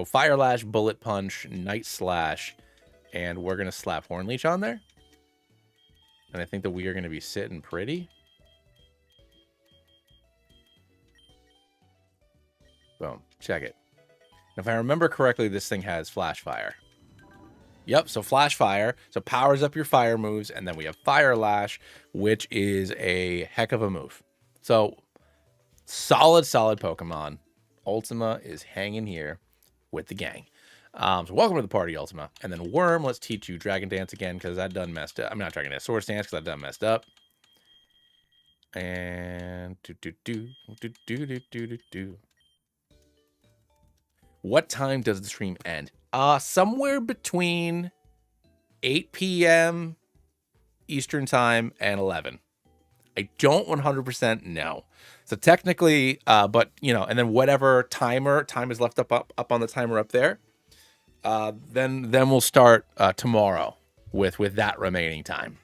Fire Lash, Bullet Punch, Night Slash, and we're going to slap Horn Leech on there. And I think that we are going to be sitting pretty. Boom. Check it. Now, if I remember correctly, this thing has Flash Fire. Yep, so Flash Fire. So powers up your fire moves. And then we have Fire Lash, which is a heck of a move. So solid Pokemon. Ultima is hanging here with the gang. So welcome to the party, Ultima. And then Worm, let's teach you Dragon Dance again because I done messed up. I'm not Dragon Dance, Sword Stance because I done messed up. And do. What time does the stream end? Somewhere between 8 p.m. Eastern time and 11. I don't 100% know. So technically, but you know, and then whatever time is left up on the timer up there. Then we'll start tomorrow with that remaining time.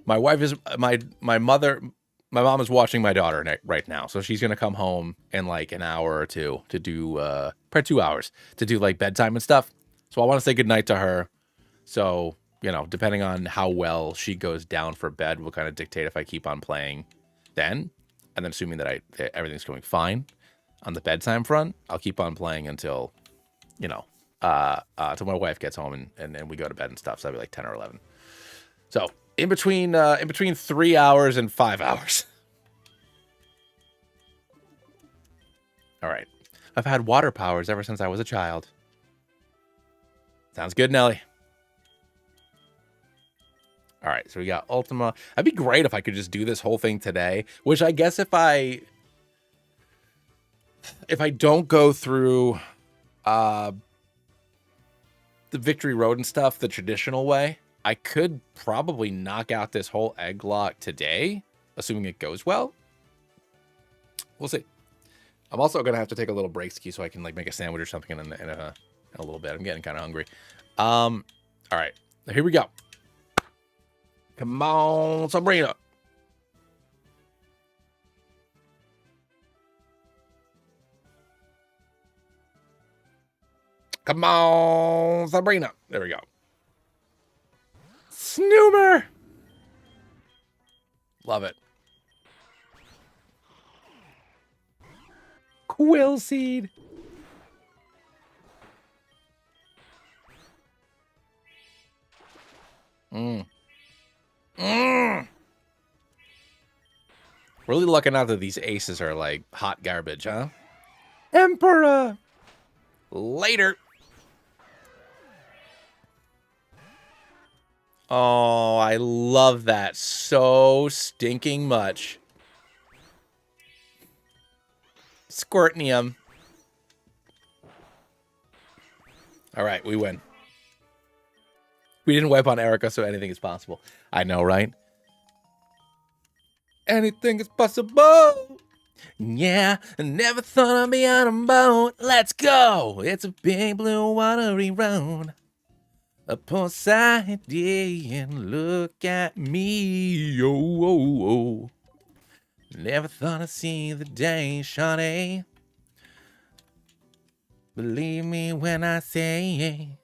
My wife is my mom is watching my daughter right now, so she's gonna come home in like an hour or two to do probably 2 hours to do like bedtime and stuff. So I want to say goodnight to her. So you know, depending on how well she goes down for bed, will kind of dictate if I keep on playing then. And then assuming that everything's going fine on the bedtime front, I'll keep on playing until, you know, till my wife gets home and we go to bed and stuff. So that'll be like 10 or 11. So in between 3 hours and 5 hours. All right. I've had water powers ever since I was a child. Sounds good, Nelly. All right, so we got Ultima. That'd be great if I could just do this whole thing today, which I guess if I don't go through the Victory Road and stuff the traditional way, I could probably knock out this whole Egglocke today, assuming it goes well. We'll see. I'm also gonna have to take a little break ski so I can like make a sandwich or something in a little bit. I'm getting kind of hungry. All right, here we go. Come on, Sabrina. Come on, Sabrina. There we go. Snoomer. Love it. Quill seed. Really looking out that these aces are like hot garbage, huh? Emperor. Later. Oh, I love that so stinking much. Squirtnium. All right, we win. We didn't wipe on Erica, so anything is possible. I know, right? Anything is possible. Yeah, I never thought I'd be on a boat. Let's go. It's a big blue watery road. A Poseidon, look at me. Oh, oh, oh. Never thought I'd see the day, Shawnee. Believe me when I say.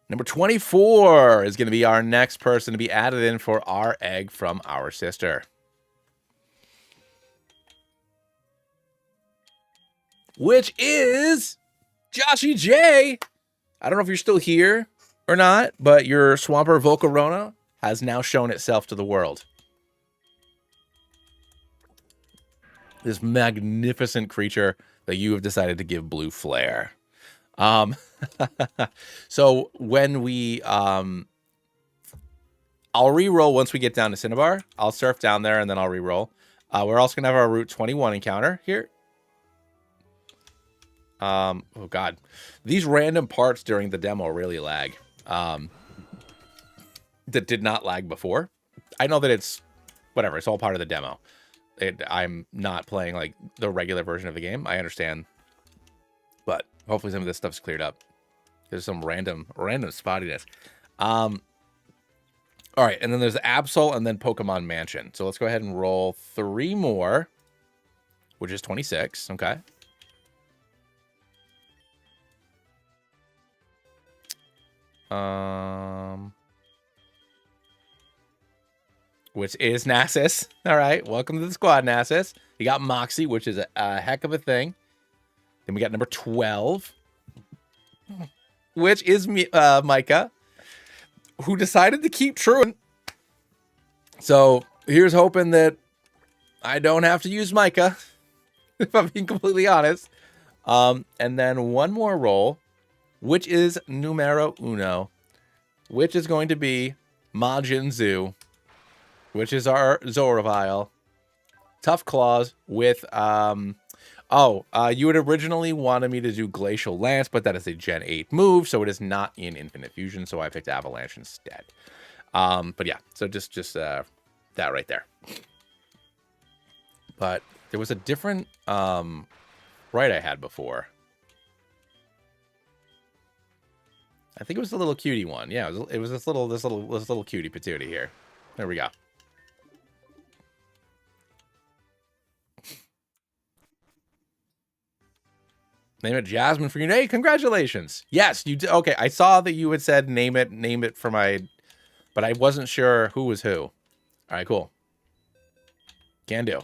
Number 24 is going to be our next person to be added in for our egg from our sister. Which is Joshy J. I don't know if you're still here or not, but your Swampert Volcarona has now shown itself to the world. This magnificent creature that you have decided to give blue flair. So when we, I'll re-roll once we get down to Cinnabar. I'll surf down there and then I'll re-roll. We're also going to have our Route 21 encounter here. Oh God, these random parts during the demo really lag. That did not lag before. I know that it's whatever. It's all part of the demo. I'm not playing like the regular version of the game. I understand, but hopefully some of this stuff's cleared up. There's some random spottiness. All right, and then there's Absol and then Pokemon Mansion. So let's go ahead and roll 3 more, which is 26. Okay. Which is Nasus. All right, welcome to the squad, Nasus. You got Moxie, which is a heck of a thing. Then we got number 12, which is Micah, who decided to keep truant. So here's hoping that I don't have to use Micah, if I'm being completely honest. And then one more roll, which is numero uno, which is going to be Majin Zoo, which is our Zoravile. Tough Claws with, you had originally wanted me to do Glacial Lance, but that is a Gen 8 move, so it is not in Infinite Fusion, so I picked Avalanche instead. But yeah, so just that right there. But there was a different right I had before. I think it was the little cutie one. Yeah, it was this little cutie patootie here. There we go. Name it Jasmine for your day. Congratulations. Yes, you did. Okay, I saw that you had said name it for my, but I wasn't sure who was who. All right, cool. Can do.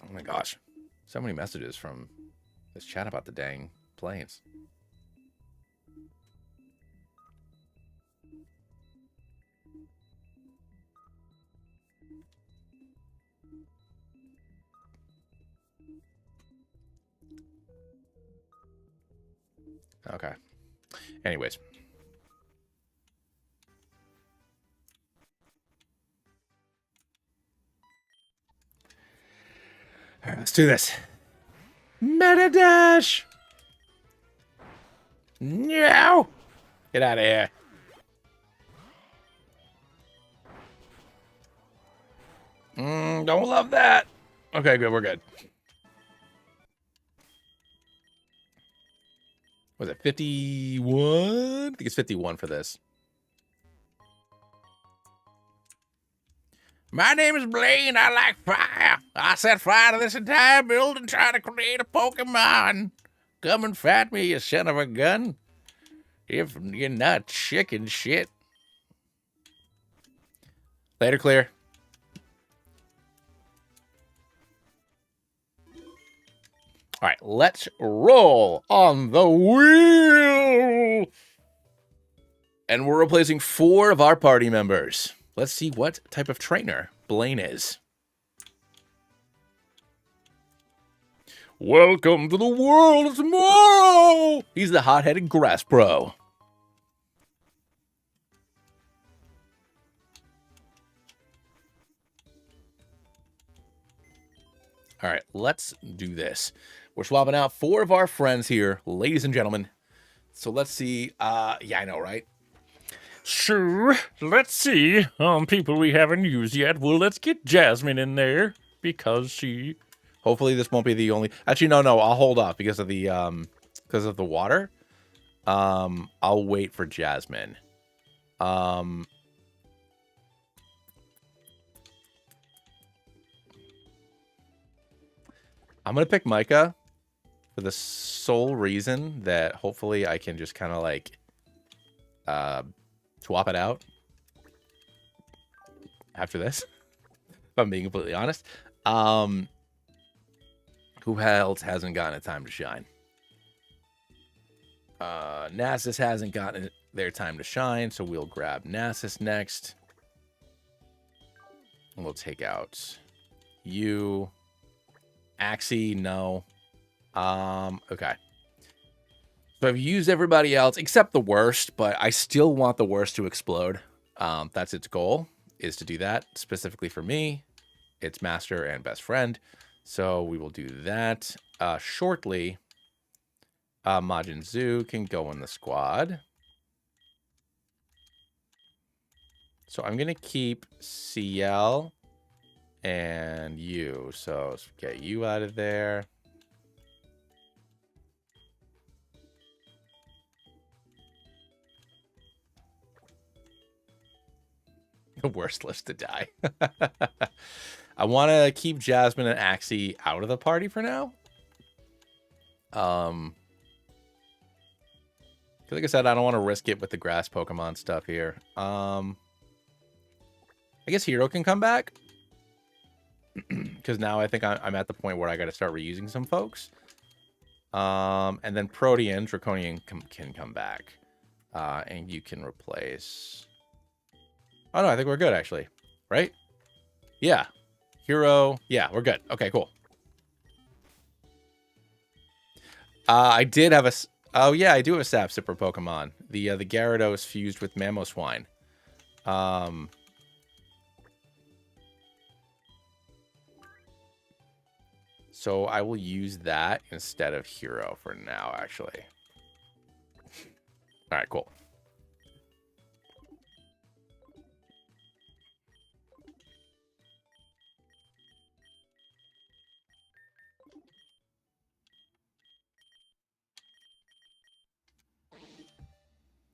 Oh my gosh. So many messages from this chat about the dang planes. Okay. Anyways. All right, let's do this. Meta dash. No! Get out of here. Don't love that. Okay, good. We're good. Was it 51? I think it's 51 for this. My name is Blaine. I like fire. I set fire to this entire building trying to create a Pokemon. Come and fight me, you son of a gun. If you're not chicken shit. Later, Clear. All right, let's roll on the wheel. And we're replacing 4 of our party members. Let's see what type of trainer Blaine is. Welcome to the world of tomorrow! He's the hot-headed grass pro. All right, let's do this. We're swapping out 4 of our friends here, ladies and gentlemen. So let's see. Yeah, I know, right? Sure, let's see. People we haven't used yet. Well, let's get Jasmine in there because she. Hopefully, this won't be the only. Actually, no. I'll hold off because of the water. I'll wait for Jasmine. I'm gonna pick Micah for the sole reason that hopefully I can just kind of like swap it out after this. If I'm being completely honest. Who else hasn't gotten a time to shine? Nasus hasn't gotten their time to shine, so we'll grab Nasus next. And we'll take out you. Axie, no. Okay. So I've used everybody else except the worst, but I still want the worst to explode. That's its goal, is to do that. Specifically for me, it's master and best friend. So we will do that shortly. Majin Zoo can go in the squad. So I'm going to keep CL and you. So let's get you out of there. The worst list to die. I want to keep Jasmine and Axie out of the party for now. Like I said, I don't want to risk it with the grass Pokemon stuff here. I guess Hero can come back. Because now I think I'm at the point where I got to start reusing some folks. And then Protean, Draconian can come back. And you can replace... Oh, no, I think we're good, actually. Right? Yeah. Hero. Yeah, we're good. Okay, cool. I did have a... Oh, yeah, I do have a Sap Sipper Pokemon. The Gyarados fused with Mamoswine. So I will use that instead of Hero for now, actually. All right, cool.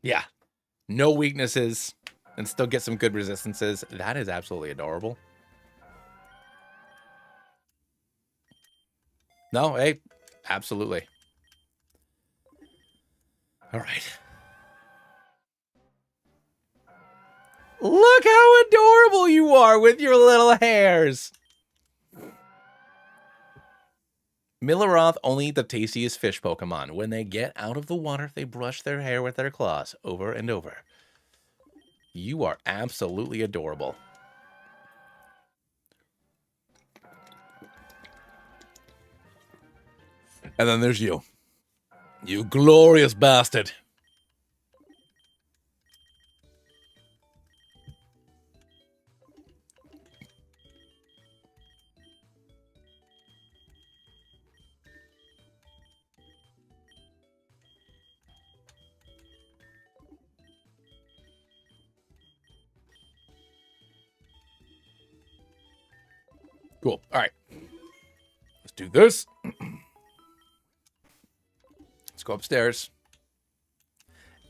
Yeah. No weaknesses and still get some good resistances. That is absolutely adorable. No, hey, absolutely. All right. Look how adorable you are with your little hairs. Millaroth only the tastiest fish Pokemon. When they get out of the water, they brush their hair with their claws over and over. You are absolutely adorable. And then there's you. You glorious bastard. Cool. All right. Let's do this. Let's go upstairs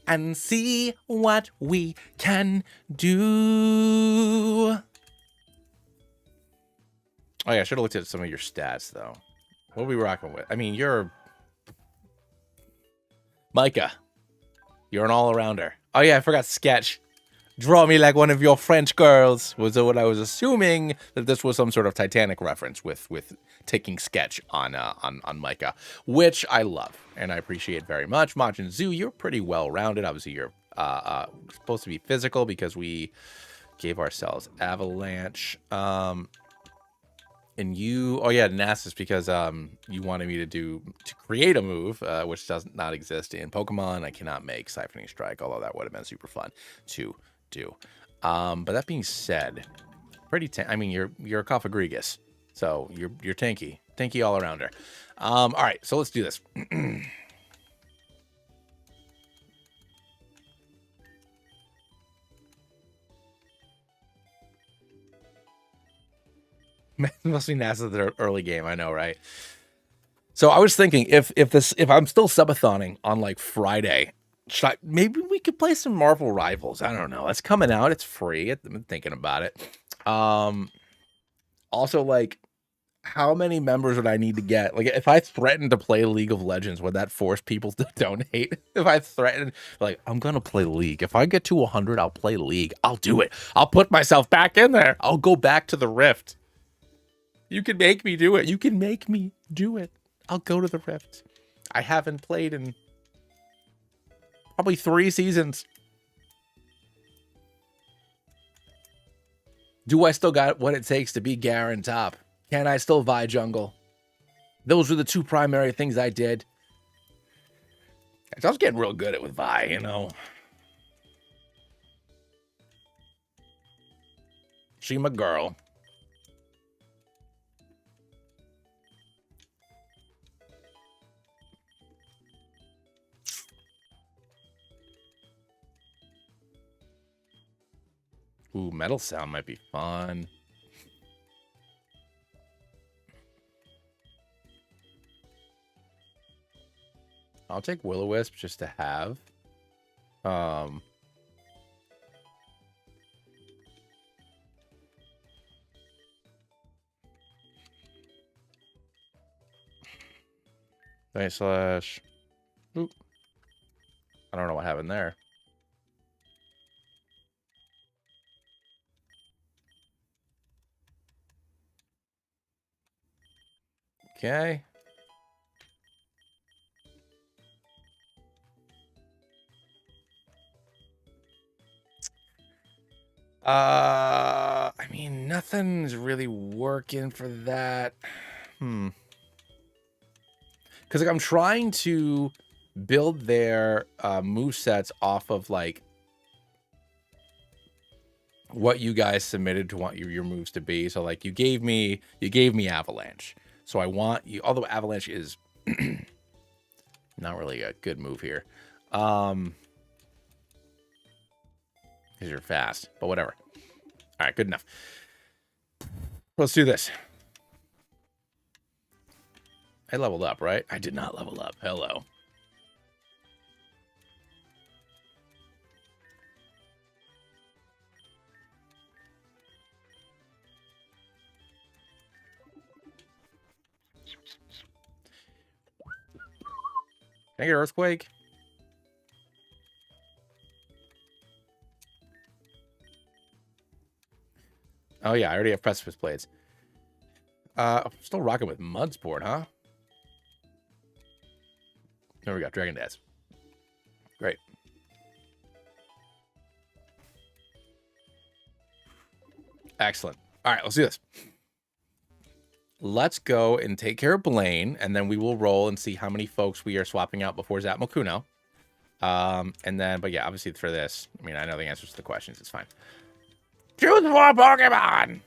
and see what we can do. Oh, yeah, I should have looked at some of your stats, though. What are we rocking with? I mean, you're... Micah. You're an all-arounder. Oh, yeah, I forgot sketch. Draw me like one of your French girls was what I was assuming that this was some sort of Titanic reference with taking sketch on Micah, which I love and I appreciate very much. Majin Zoo, you're pretty well-rounded. Obviously, you're supposed to be physical because we gave ourselves Avalanche. And you, oh yeah, Nasus, because you wanted me to create a move, which does not exist in Pokemon. I cannot make Siphoning Strike, although that would have been super fun to do. But that being said, I mean, you're a Cophagrigus, so you're tanky all arounder. All right, so let's do this. Must be NASA the early game, I know, right? So I was thinking if I'm still subatoning on like Friday, maybe we could play some Marvel Rivals. I don't know. It's coming out. It's free. I've been thinking about it. Also, like, how many members would I need to get? Like, if I threatened to play League of Legends, would that force people to donate? If I threatened, like, I'm gonna play League. If I get to 100, I'll play League. I'll do it. I'll put myself back in there. I'll go back to the Rift. You can make me do it. You can make me do it. I'll go to the Rift. I haven't played in probably 3 seasons. Do I still got what it takes to be Garen top? Can I still Vi jungle? Those were the 2 primary things I did. I was getting real good at with Vi, you know. She my girl. Ooh, Metal Sound might be fun. I'll take Will-O-Wisp just to have. Slash. Oop. I don't know what happened there. Okay. I mean, nothing's really working for that. Because like I'm trying to build their movesets off of like what you guys submitted to want your moves to be. So like you gave me Avalanche. So I want you, although Avalanche is not really a good move here. Because you're fast, but whatever. All right, good enough. Let's do this. I leveled up, right? I did not level up. Hello. Can I get Earthquake? Oh yeah, I already have Precipice Blades. I'm still rocking with Mudsport, huh? There we go, Dragon Dance. Great. Excellent. All right, let's do this. Let's go and take care of Blaine, and then we will roll and see how many folks we are swapping out before Zapmokuno. And then, but yeah, obviously for this, I mean, I know the answers to the questions. It's fine. Choose more Pokemon!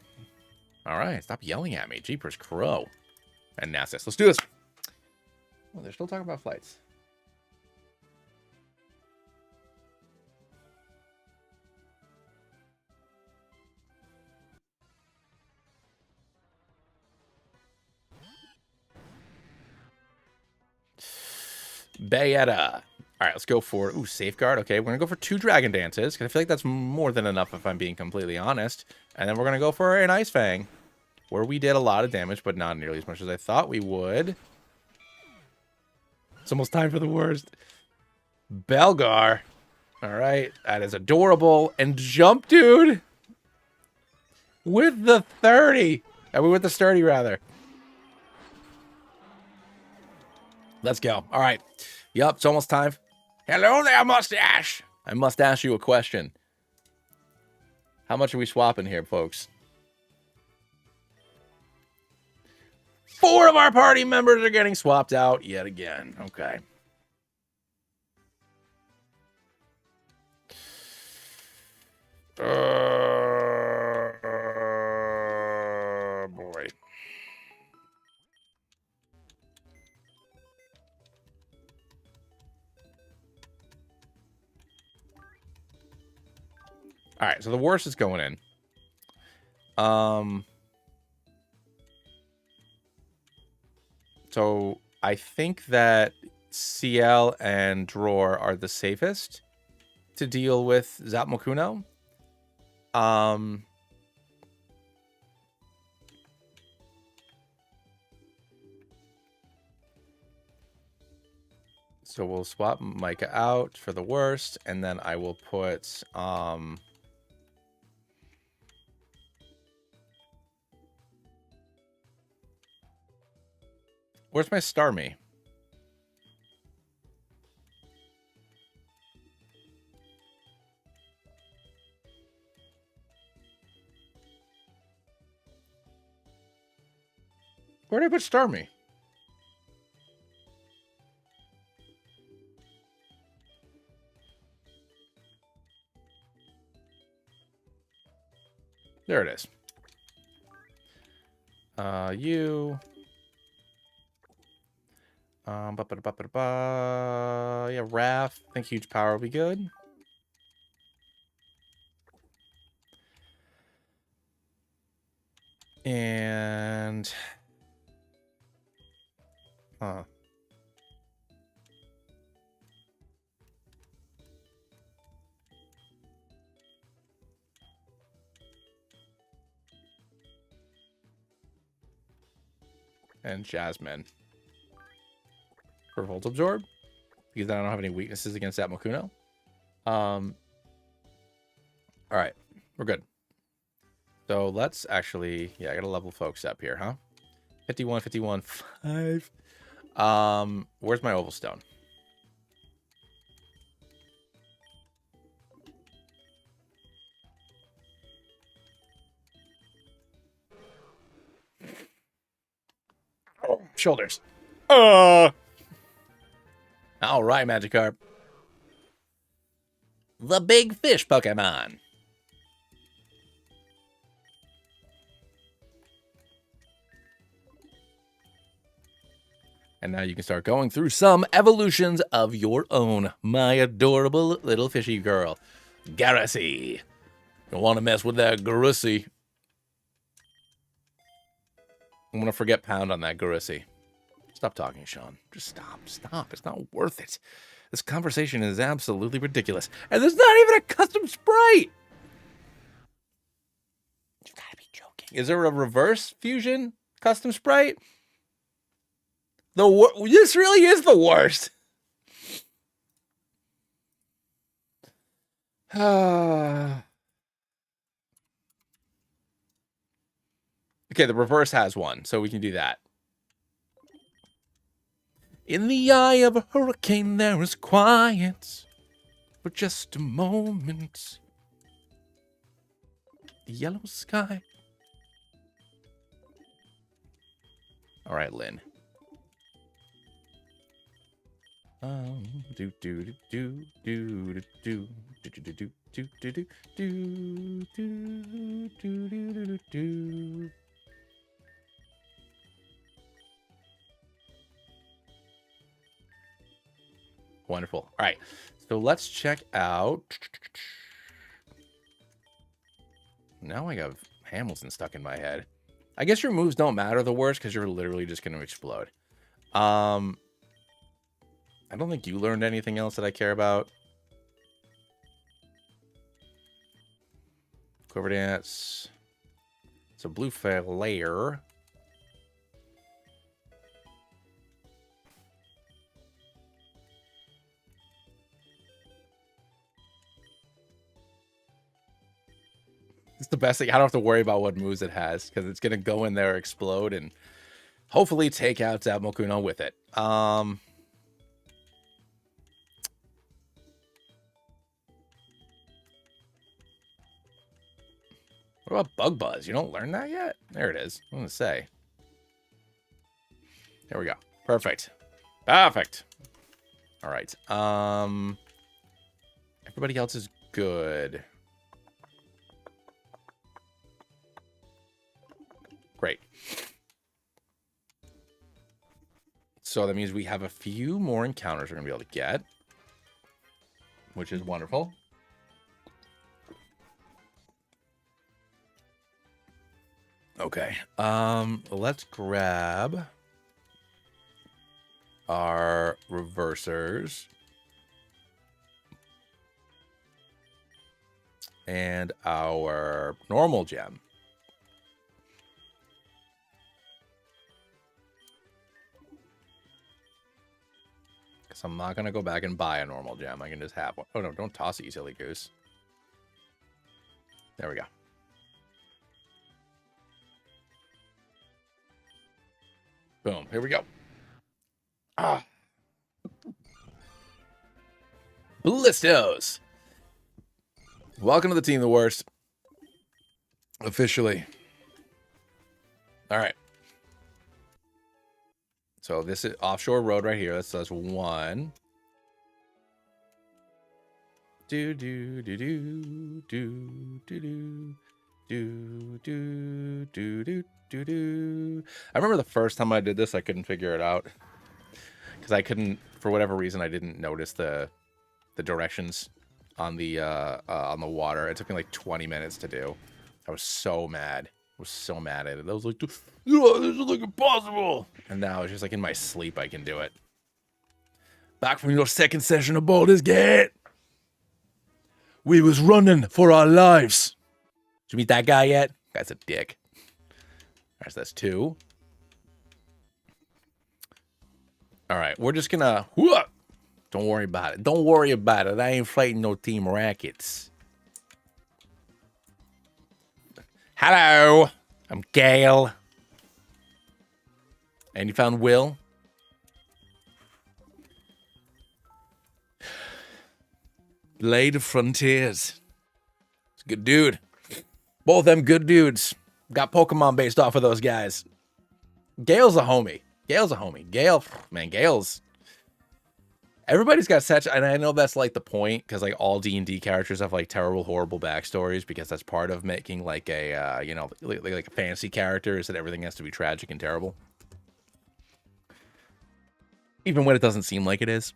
All right, stop yelling at me. Jeepers Crow. And Nasus. Let's do this. Oh, they're still talking about flights. Bayetta. All right, let's go for safeguard. Okay, we're gonna go for 2 dragon dances because I feel like that's more than enough if I'm being completely honest. And then we're gonna go for an ice fang, where we did a lot of damage, but not nearly as much as I thought we would. It's almost time for the worst. Belgar. All right, that is adorable. And jump, dude, with the 30. I mean, with the sturdy rather. Let's go. All right. Yup, it's almost time. Hello there, mustache. I must ask you a question. How much are we swapping here, folks? 4 of our party members are getting swapped out yet again. Okay. Boy. All right, so the worst is going in. So I think that CL and Drawer are the safest to deal with Zapmokuno. So we'll swap Micah out for the worst, and then I will put where's my Starmie? Where did I put Starmie? There it is. You. Yeah, Raph. I think huge power will be good. And and Jasmine for Volt Absorb, because I don't have any weaknesses against that Mokuno. All right, we're good. So let's actually, I gotta level folks up here, huh? 51, 51, 5. Where's my Oval Stone? Oh, shoulders. All right, Magikarp. The big fish Pokemon. And now you can start going through some evolutions of your own, my adorable little fishy girl. Garrusy. Don't want to mess with that Garrusy. I'm going to forget pound on that Garrusy. Stop talking, Sean. Just stop. Stop. It's not worth it. This conversation is absolutely ridiculous. And there's not even a custom sprite. You gotta be joking. Is there a reverse fusion custom sprite? This really is the worst. Okay, the reverse has one, so we can do that. In the eye of a hurricane, there is quiet for just a moment. The yellow sky. All right, Lynn. Do do do do do do do do do do do do do do do do. Wonderful. All right, so let's check out. Now I have Hamilton stuck in my head. I guess your moves don't matter the worst because you're literally just going to explode. I don't think you learned anything else that I care about. Quiver Dance. It's a blue flare. It's the best thing. I don't have to worry about what moves it has because it's going to go in there, explode, and hopefully take out Zapmokuno with it. What about Bug Buzz? You don't learn that yet? There it is. I'm going to say. There we go. Perfect. Perfect. All right. Everybody else is good. Great. So that means we have a few more encounters we're going to be able to get, which is wonderful. Okay. Let's grab our reversers and our normal gem. Because I'm not going to go back and buy a normal gem. I can just have one. Oh, no, don't toss it, you silly goose. There we go. Boom. Here we go. Ah. Ballistos. Welcome to the team, the worst. Officially. All right. So this is offshore road right here. That's one. Do do do do do do do do do do do do do. I remember the first time I did this, I couldn't figure it out because I couldn't, for whatever reason, I didn't notice the directions on the water. It took me like 20 minutes to do. I was so mad. I was so mad at it. I was like, oh, this is like impossible. And now it's just like in my sleep, I can do it. Back from your second session of Baldur's Gate. We was running for our lives. Did you meet that guy yet? Guy's a dick. All right, so that's two. All right, we're just gonna... Don't worry about it. Don't worry about it. I ain't fighting no team rackets. Hello, I'm Gale. And you found Will? Blade of Frontiers. It's a good dude. Both them good dudes. Got Pokemon based off of those guys. Gale's a homie. Gale's a homie. Gale, man, Gale's... Everybody's got such, and I know that's like the point, because like all D&D characters have like terrible, horrible backstories, because that's part of making like a, you know, like a fantasy character, is that everything has to be tragic and terrible. Even when it doesn't seem like it is.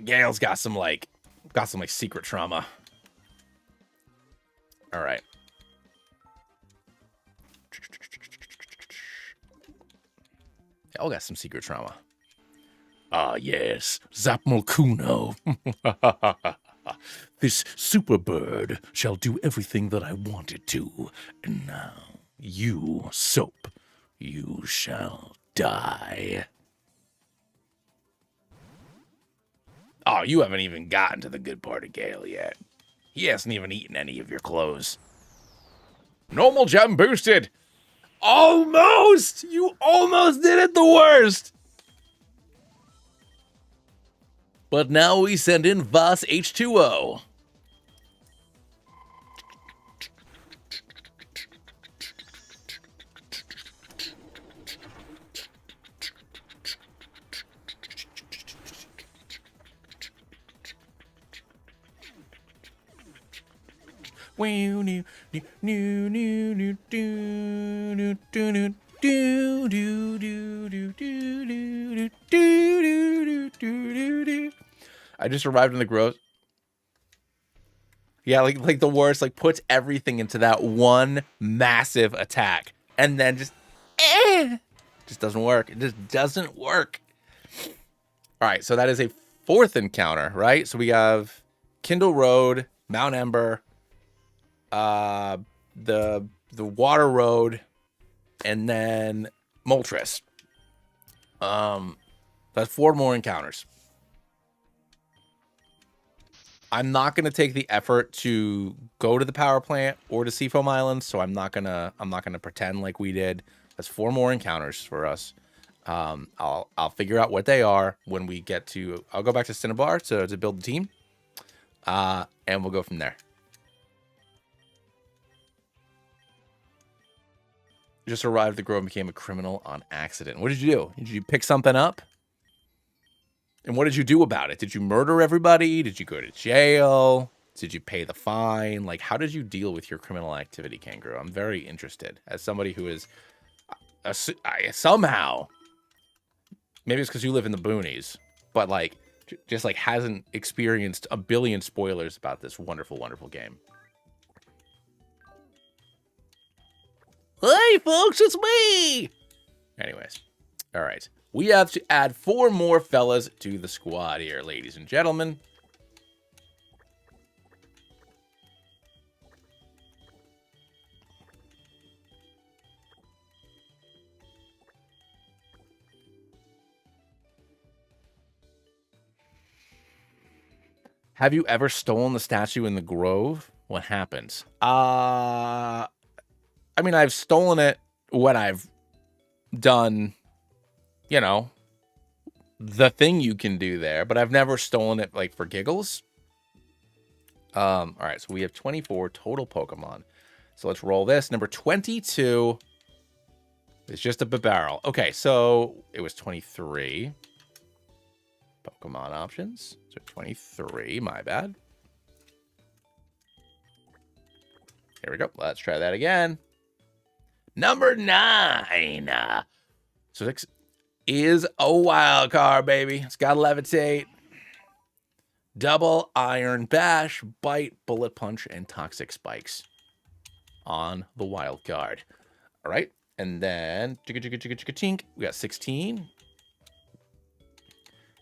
Gale's got some like secret trauma. All right. They all got some secret trauma. Ah, yes, Zapmokuno. This super bird shall do everything that I want it to. And now, you, Soap, you shall die. Oh, you haven't even gotten to the good part of Gale yet. He hasn't even eaten any of your clothes. Normal gem boosted. Almost! You almost did it the worst! But now we send in Voss H2O. I just arrived in the gross. Yeah, like the worst, like puts everything into that one massive attack and then just doesn't work. It just doesn't work. All right, so that is a 4th encounter, right? So we have Kindle Road, Mount Ember, the Water Road, and then Moltres. That's 4 more encounters. I'm not gonna take the effort to go to the power plant or to Seafoam Islands, so I'm not gonna pretend like we did. That's 4 more encounters for us. I'll figure out what they are when we get to. I'll go back to Cinnabar to build the team, and we'll go from there. Just arrived at the Grove and became a criminal on accident. What did you do? Did you pick something up? And what did you do about it? Did you murder everybody? Did you go to jail? Did you pay the fine? Like, how did you deal with your criminal activity, Kangaroo? I'm very interested. As somebody who is somehow, maybe it's because you live in the boonies, but like, just like hasn't experienced a billion spoilers about this wonderful, wonderful game. Hey, folks, it's me! Anyways, all right. We have to add 4 more fellas to the squad here, ladies and gentlemen. Have you ever stolen the statue in the Grove? What happens? I mean, I've stolen it when I've done, you know, the thing you can do there, but I've never stolen it like for giggles. All right, so we have 24 total Pokemon. So let's roll this. Number 22 is just a barrel. Okay, so it was 23 Pokemon options. So 23, my bad. Here we go. Let's try that again. Number 9. So 6 is a wild card, baby. It's got Levitate, Double Iron Bash, Bite, Bullet Punch, and Toxic Spikes on the wild card. All right. And then we got 16,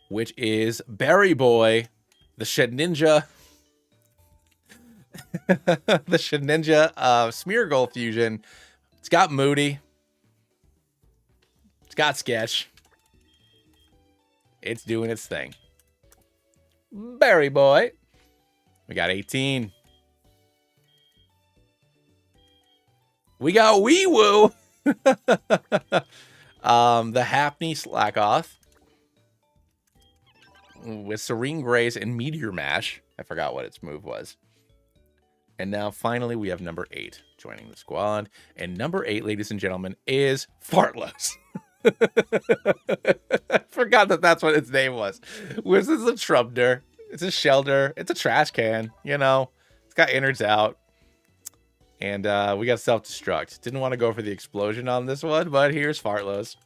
which is Berry Boy, the Shedinja. The Shedinja Smeargle fusion. It's got Moody. It's got Sketch. It's doing its thing. Berry Boy. We got 18. We got Wee Woo. The Happy Slackoth. With Serene Grace and Meteor Mash. I forgot what its move was. And now, finally, we have number 8 joining the squad. And number 8, ladies and gentlemen, is Fartless. I forgot that that's what its name was. This is a Trubner. It's a Shelter. It's a trash can, you know. It's got innards out. And we got self-destruct. Didn't want to go for the explosion on this one, but here's Fartless.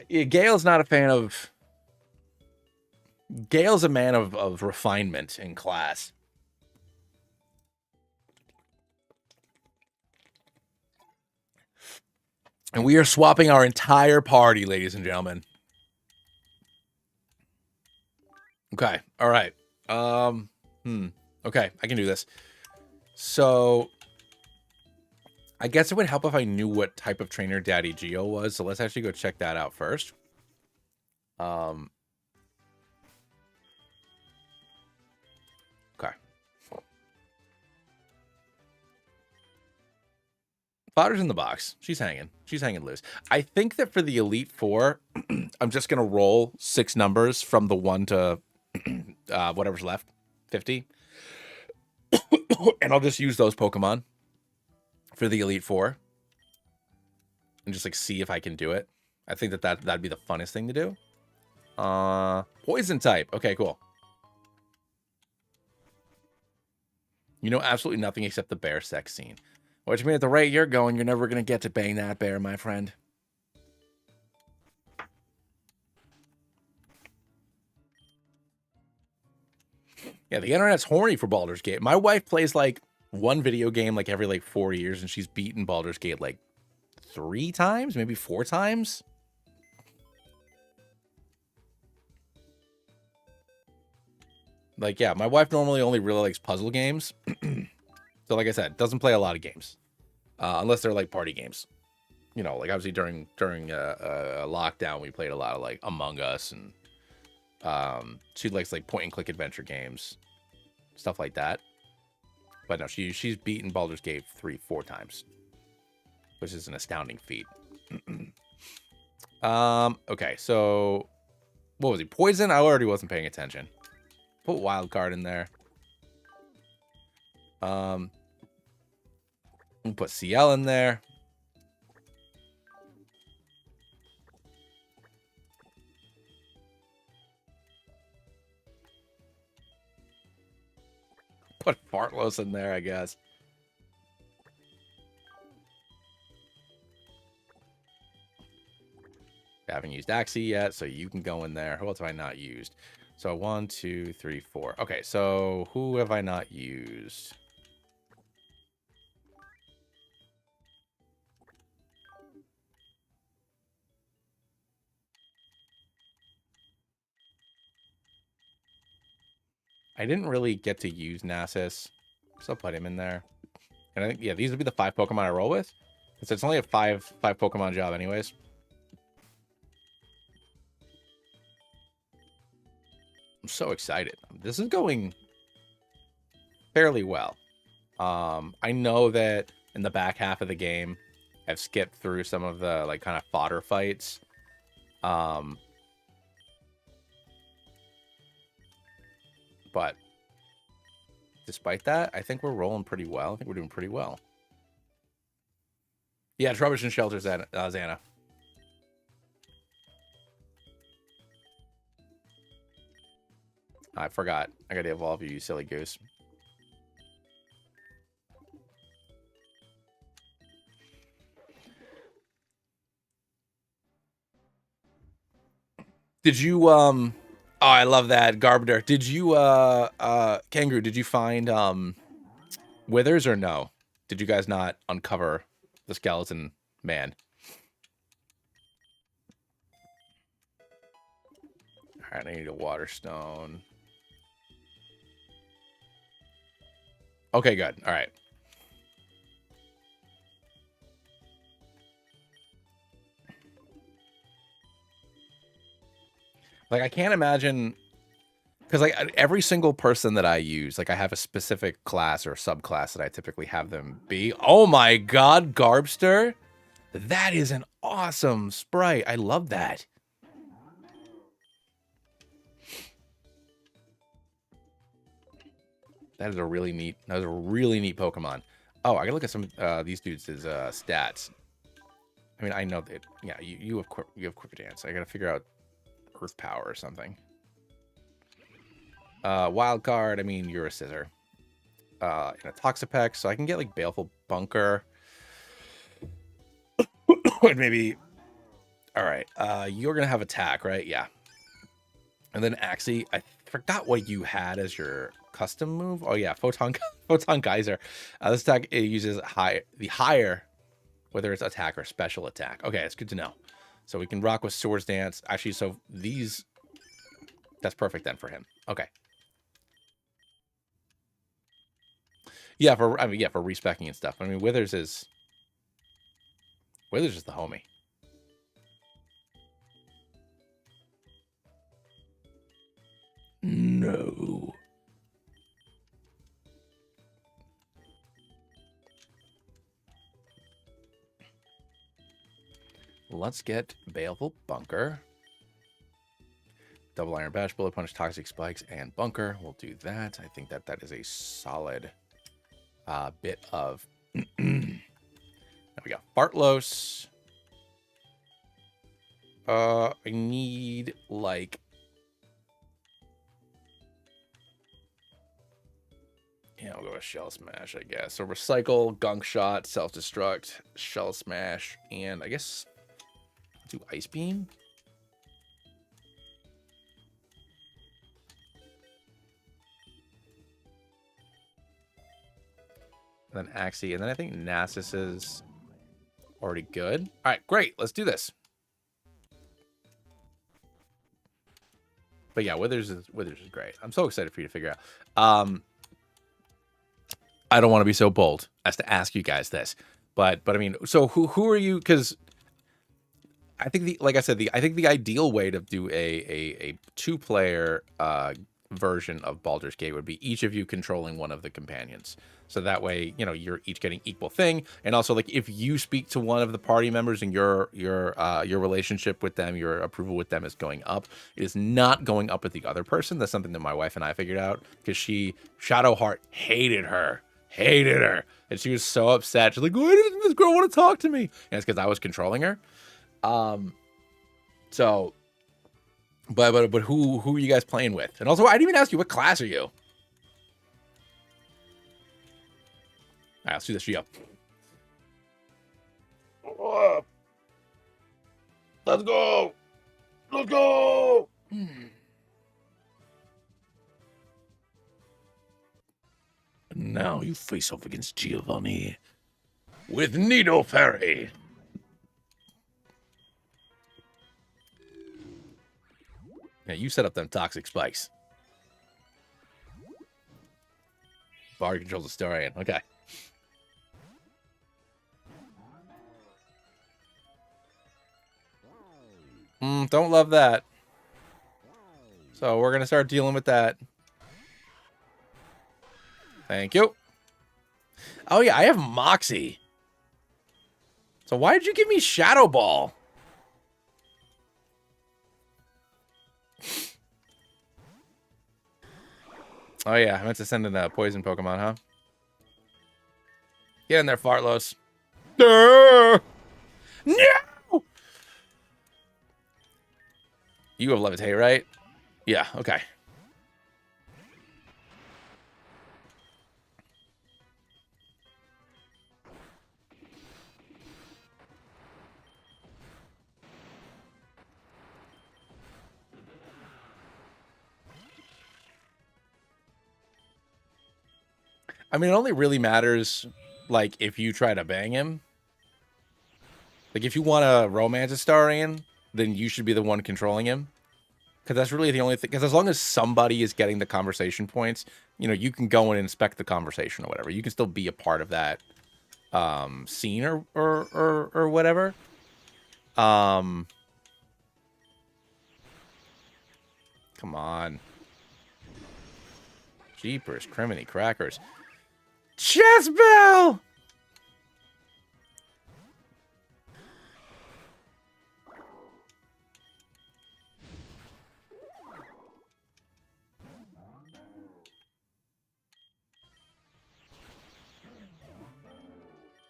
Yeah, Gale's not a fan of... Gale's a man of refinement in class. And we are swapping our entire party, ladies and gentlemen. Okay, all right. Okay, I can do this. So... I guess it would help if I knew what type of trainer Daddy Geo was, so let's actually go check that out first. Okay. Fodder's in the box. She's hanging. She's hanging loose. I think that for the Elite Four, I'm just going to roll 6 numbers from the 1 to whatever's left, 50. And I'll just use those Pokemon for the Elite Four and just like see if I can do it. I think that'd be the funnest thing to do. Poison type. Okay, cool. You know absolutely nothing except the bear sex scene. Which means at the rate you're going, you're never going to get to bang that bear, my friend. Yeah, the internet's horny for Baldur's Gate. My wife plays like one video game like every like 4 years, and she's beaten Baldur's Gate like 3 times, maybe 4 times. Like, yeah, my wife normally only really likes puzzle games. So like I said, doesn't play a lot of games. Unless they're like party games. You know, like obviously during lockdown, we played a lot of like Among Us, and she likes like point and click adventure games, stuff like that. But no, she's beaten Baldur's Gate 3-4 times, which is an astounding feat. Okay, so what was he? Poison? I already wasn't paying attention. Put wild card in there. Put CL in there. Put Fartlos in there, I guess. I haven't used Axie yet, so you can go in there. Who else have I not used? So 1, 2, 3, 4. Okay, so who have I not used? I didn't really get to use Nasus, so I'll put him in there. And I think, yeah, these would be the 5 Pokemon I roll with. So it's only a 5 Pokemon job anyways. I'm so excited. This is going fairly well. I know that in the back half of the game, I've skipped through some of the like kind of fodder fights. But despite that, I think we're rolling pretty well. I think we're doing pretty well. Yeah, Troubleshooting Shelter, Xana. I forgot. I gotta evolve you, you silly goose. Did you oh, I love that, Garbiter. Did you Kangaroo, did you find Withers or no? Did you guys not uncover the skeleton man? Alright, I need a water stone. Okay, good. Alright. Like, I can't imagine, because like every single person that I use, like I have a specific class or subclass that I typically have them be. Oh my god, Garbster! That is an awesome sprite. I love that. That is a really neat. That was a really neat Pokemon. Oh, I gotta look at some these dudes' stats. I mean, I know that. Yeah, you have Quick Dance. I gotta figure out Earth Power or something. Wild card. I mean, you're a Scissor. And a Toxapex, so I can get like Baleful Bunker. Maybe. All right. You're gonna have attack, right? Yeah. And then Axie, I forgot what you had as your custom move. Oh yeah, Photon Geyser. This attack, it uses the higher, whether it's attack or special attack. Okay, it's good to know. So we can rock with Swords Dance. Actually, so these, that's perfect then for him. Okay. Yeah, for respecking and stuff. I mean, Withers is the homie. No. Let's get Baleful Bunker. Double Iron Bash, Bullet Punch, Toxic Spikes, and Bunker. We'll do that. I think that is a solid bit of... There we go. Fartlos. I need, like... Yeah, we'll go with Shell Smash, I guess. So Recycle, Gunk Shot, Self-Destruct, Shell Smash, and I guess... do Ice Beam? then Axie, and then I think Nasus is already good. All right, great. Let's do this. But yeah, Withers is great. I'm so excited for you to figure out. I don't want to be so bold as to ask you guys this, but I mean, so who are you? Because I think like I said, I think the ideal way to do a 2-player version of Baldur's Gate would be each of you controlling one of the companions. So that way, you know, you're each getting equal thing. And also, like, if you speak to one of the party members and your relationship with them, your approval with them is going up, it is not going up with the other person. That's something that my wife and I figured out, because Shadowheart hated her. And she was so upset. She's like, why doesn't this girl want to talk to me? And it's because I was controlling her. So, but who are you guys playing with? And also, I didn't even ask you, what class are you? All right, let's do this. Geo. Let's go. Let's go. Now you face off against Giovanni with Nido Ferry. Yeah, you set up them toxic spikes. Bard controls the Starian. Okay. Don't love that. So we're going to start dealing with that. Thank you. Oh, yeah, I have Moxie. So why did you give me Shadow Ball? Oh, yeah, I meant to send in a poison Pokemon, huh? Get in there, Fartlos. No! You have Levitate, right? Yeah, okay. I mean, it only really matters, like, if you try to bang him. Like, if you want to romance a Starian, then you should be the one controlling him. Because that's really the only thing. Because as long as somebody is getting the conversation points, you know, you can go and inspect the conversation or whatever. You can still be a part of that scene or whatever. Come on. Jeepers, criminy crackers. Chess bell!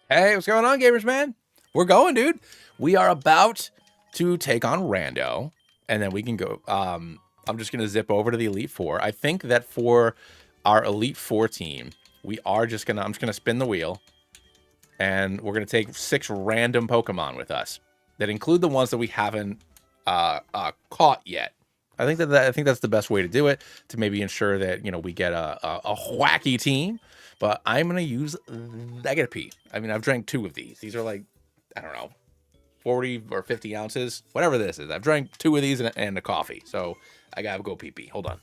Hey, what's going on, gamers, man? We're going, dude. We are about to take on Rando, and then we can go. I'm just going to zip over to the Elite Four. I think that for our Elite Four team, we are just going to, I'm just going to spin the wheel, and we're going to take 6 random Pokemon with us that include the ones that we haven't caught yet. I think that's the best way to do it, to maybe ensure that, you know, we get a wacky team. But I'm going to use, I gotta pee. I mean, I've drank 2 of these. These are like, I don't know, 40 or 50 ounces, whatever this is. I've drank 2 of these and a coffee. So I gotta go pee pee. Hold on.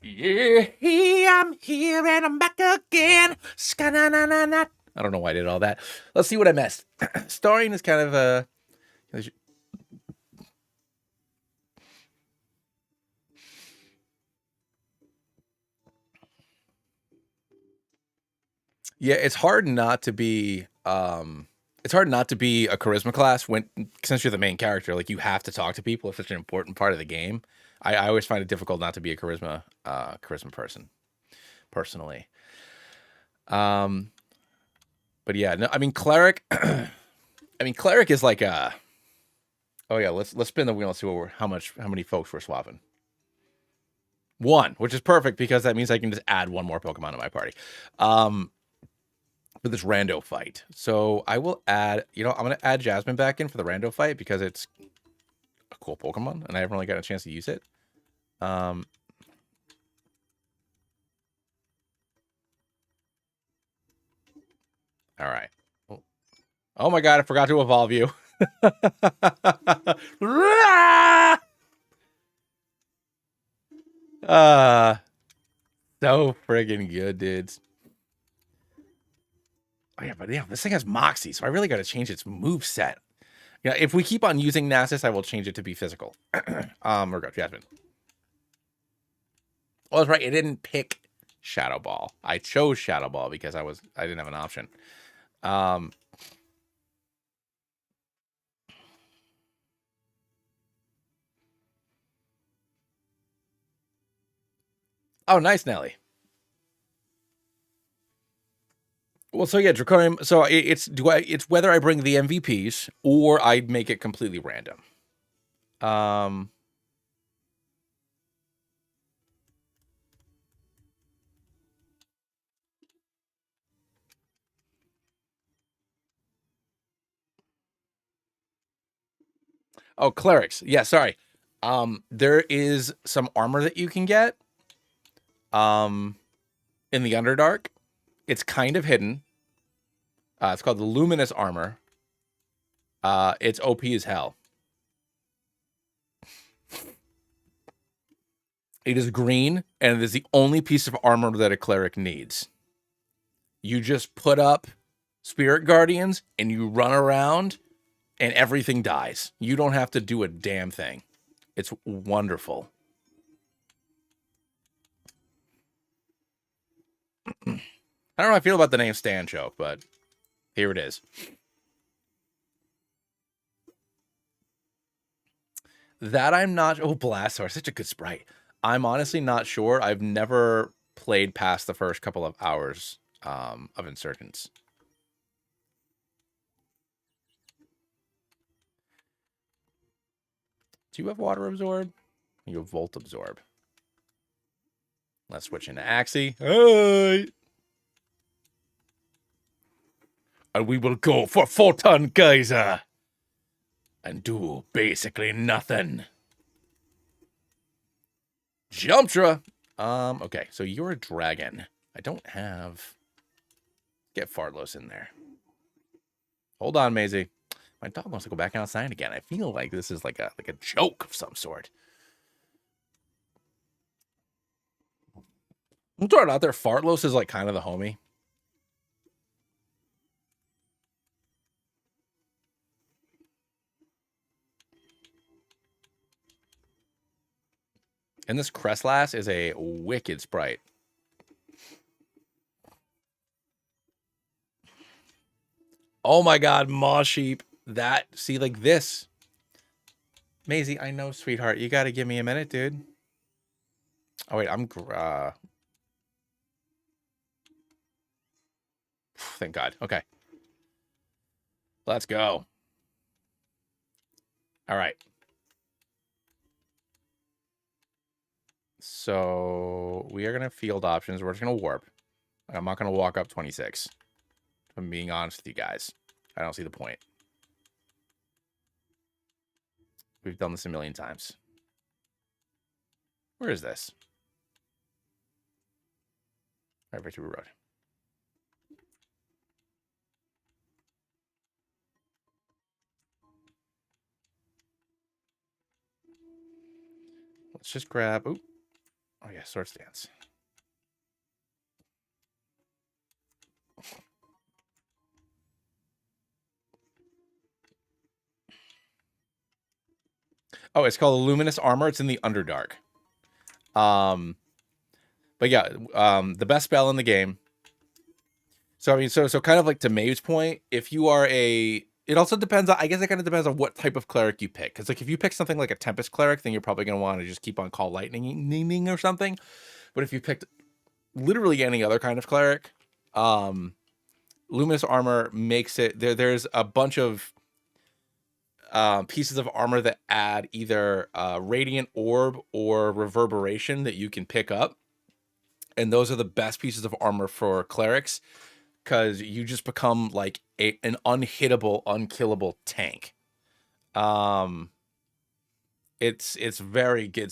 Yeah, I'm here and I'm back again. Ska-na-na-na-na. I don't know why I did all that. Let's see what I missed. Starring is kind of a... Yeah, it's hard not to be it's hard not to be a charisma class when, since you're the main character, like you have to talk to people. It's such an important part of the game. I always find it difficult not to be a charisma person personally. But yeah, no, I mean cleric I mean cleric is like a... Oh yeah, let's spin the wheel and see how many folks we're swapping. One, which is perfect because that means I can just add one more Pokemon to my party. For this rando fight. So I will add, I'm going to add Jasmine back in for the rando fight because it's a cool Pokemon and I haven't really got a chance to use it. All right. Oh my God, I forgot to evolve you. So friggin' good, dudes. Oh yeah, but yeah, this thing has Moxie, so I really got to change its move set. Yeah, if we keep on using Nasus, I will change it to be physical. We're good, Jasmine. Well, that's right. It didn't pick Shadow Ball. I chose Shadow Ball because I didn't have an option. Oh, nice, Nelly. Well, so yeah, Draconium. So it's whether I bring the MVPs or I make it completely random. Oh, clerics. Yeah, sorry. There is some armor that you can get. In the Underdark, it's kind of hidden. It's called the Luminous Armor. It's OP as hell. It is green, and it is the only piece of armor that a cleric needs. You just put up Spirit Guardians, and you run around, and everything dies. You don't have to do a damn thing. It's wonderful. I don't know how I feel about the name Stan Choke, but here it is. That I'm not... Oh, Blastoise, such a good sprite. I'm honestly not sure. I've never played past the first couple of hours of Insurgents. Do you have Water Absorb? You have Volt Absorb. Let's switch into Axie. Hey! And we will go for Photon Geyser. And do basically nothing. Jumptra. Okay, so you're a dragon. I don't have... Get Fartlos in there. Hold on, Maisie. My dog wants to go back outside again. I feel like this is like a joke of some sort. I'm throwing it out there. Fartlos is like kind of the homie. And this Crestlass is a wicked sprite. Oh my God, Maw Sheep. That, see, like this. Maisie, I know, sweetheart. You got to give me a minute, dude. Oh, wait, thank God. Okay. Let's go. All right. So we are going to field options. We're just going to warp. I'm not going to walk up 26. If I'm being honest with you guys. I don't see the point. We've done this a million times. Where is this? Right, Victory Road. Let's just grab... Ooh. Oh yeah, sword stance. Oh, it's called Luminous Armor. It's in the Underdark. But yeah, the best spell in the game. So I mean, so kind of like to Maeve's point, if you are it also depends on, I guess it kind of depends on what type of cleric you pick. Because like if you pick something like a Tempest cleric, then you're probably going to want to just keep on Call Lightning or something. But if you picked literally any other kind of cleric, Luminous Armor makes it there's a bunch of pieces of armor that add either Radiant Orb or Reverberation that you can pick up. And those are the best pieces of armor for clerics, because you just become like an unhittable, unkillable tank. It's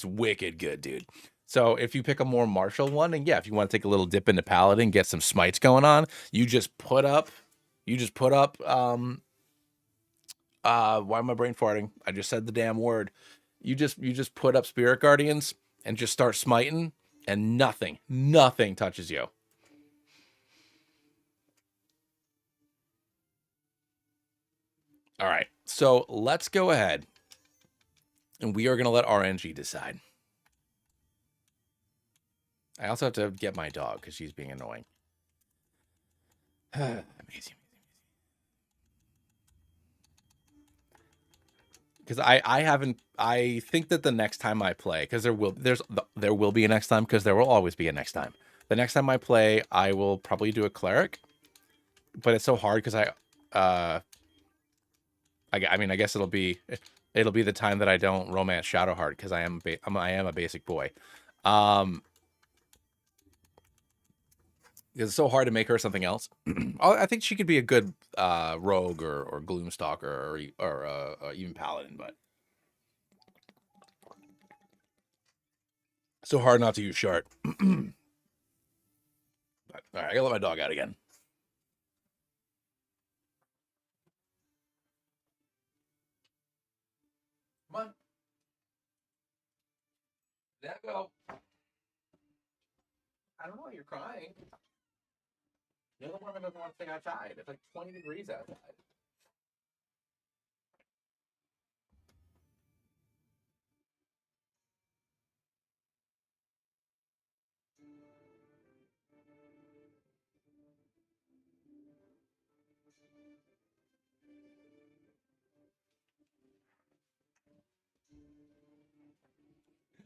wicked good, dude. So if you pick a more martial one, and yeah, if you want to take a little dip into Paladin, get some smites going on, you just put up why am I brain farting? I just said the damn word. You just put up Spirit Guardians and just start smiting, and nothing touches you. All right, so let's go ahead, and we are going to let RNG decide. I also have to get my dog because she's being annoying. Amazing. Because I think that the next time I play, because there will be a next time, because there will always be a next time. The next time I play, I will probably do a cleric, but it's so hard because I mean, I guess it'll be the time that I don't romance Shadowheart, because I am a basic boy. It's so hard to make her something else. I think she could be a good rogue or gloomstalker or even paladin, but so hard not to use Shard. But, all right, I gotta let my dog out again. Come on. There you go. I don't know, you're crying. The other woman doesn't want to stay outside. It's like 20 degrees outside.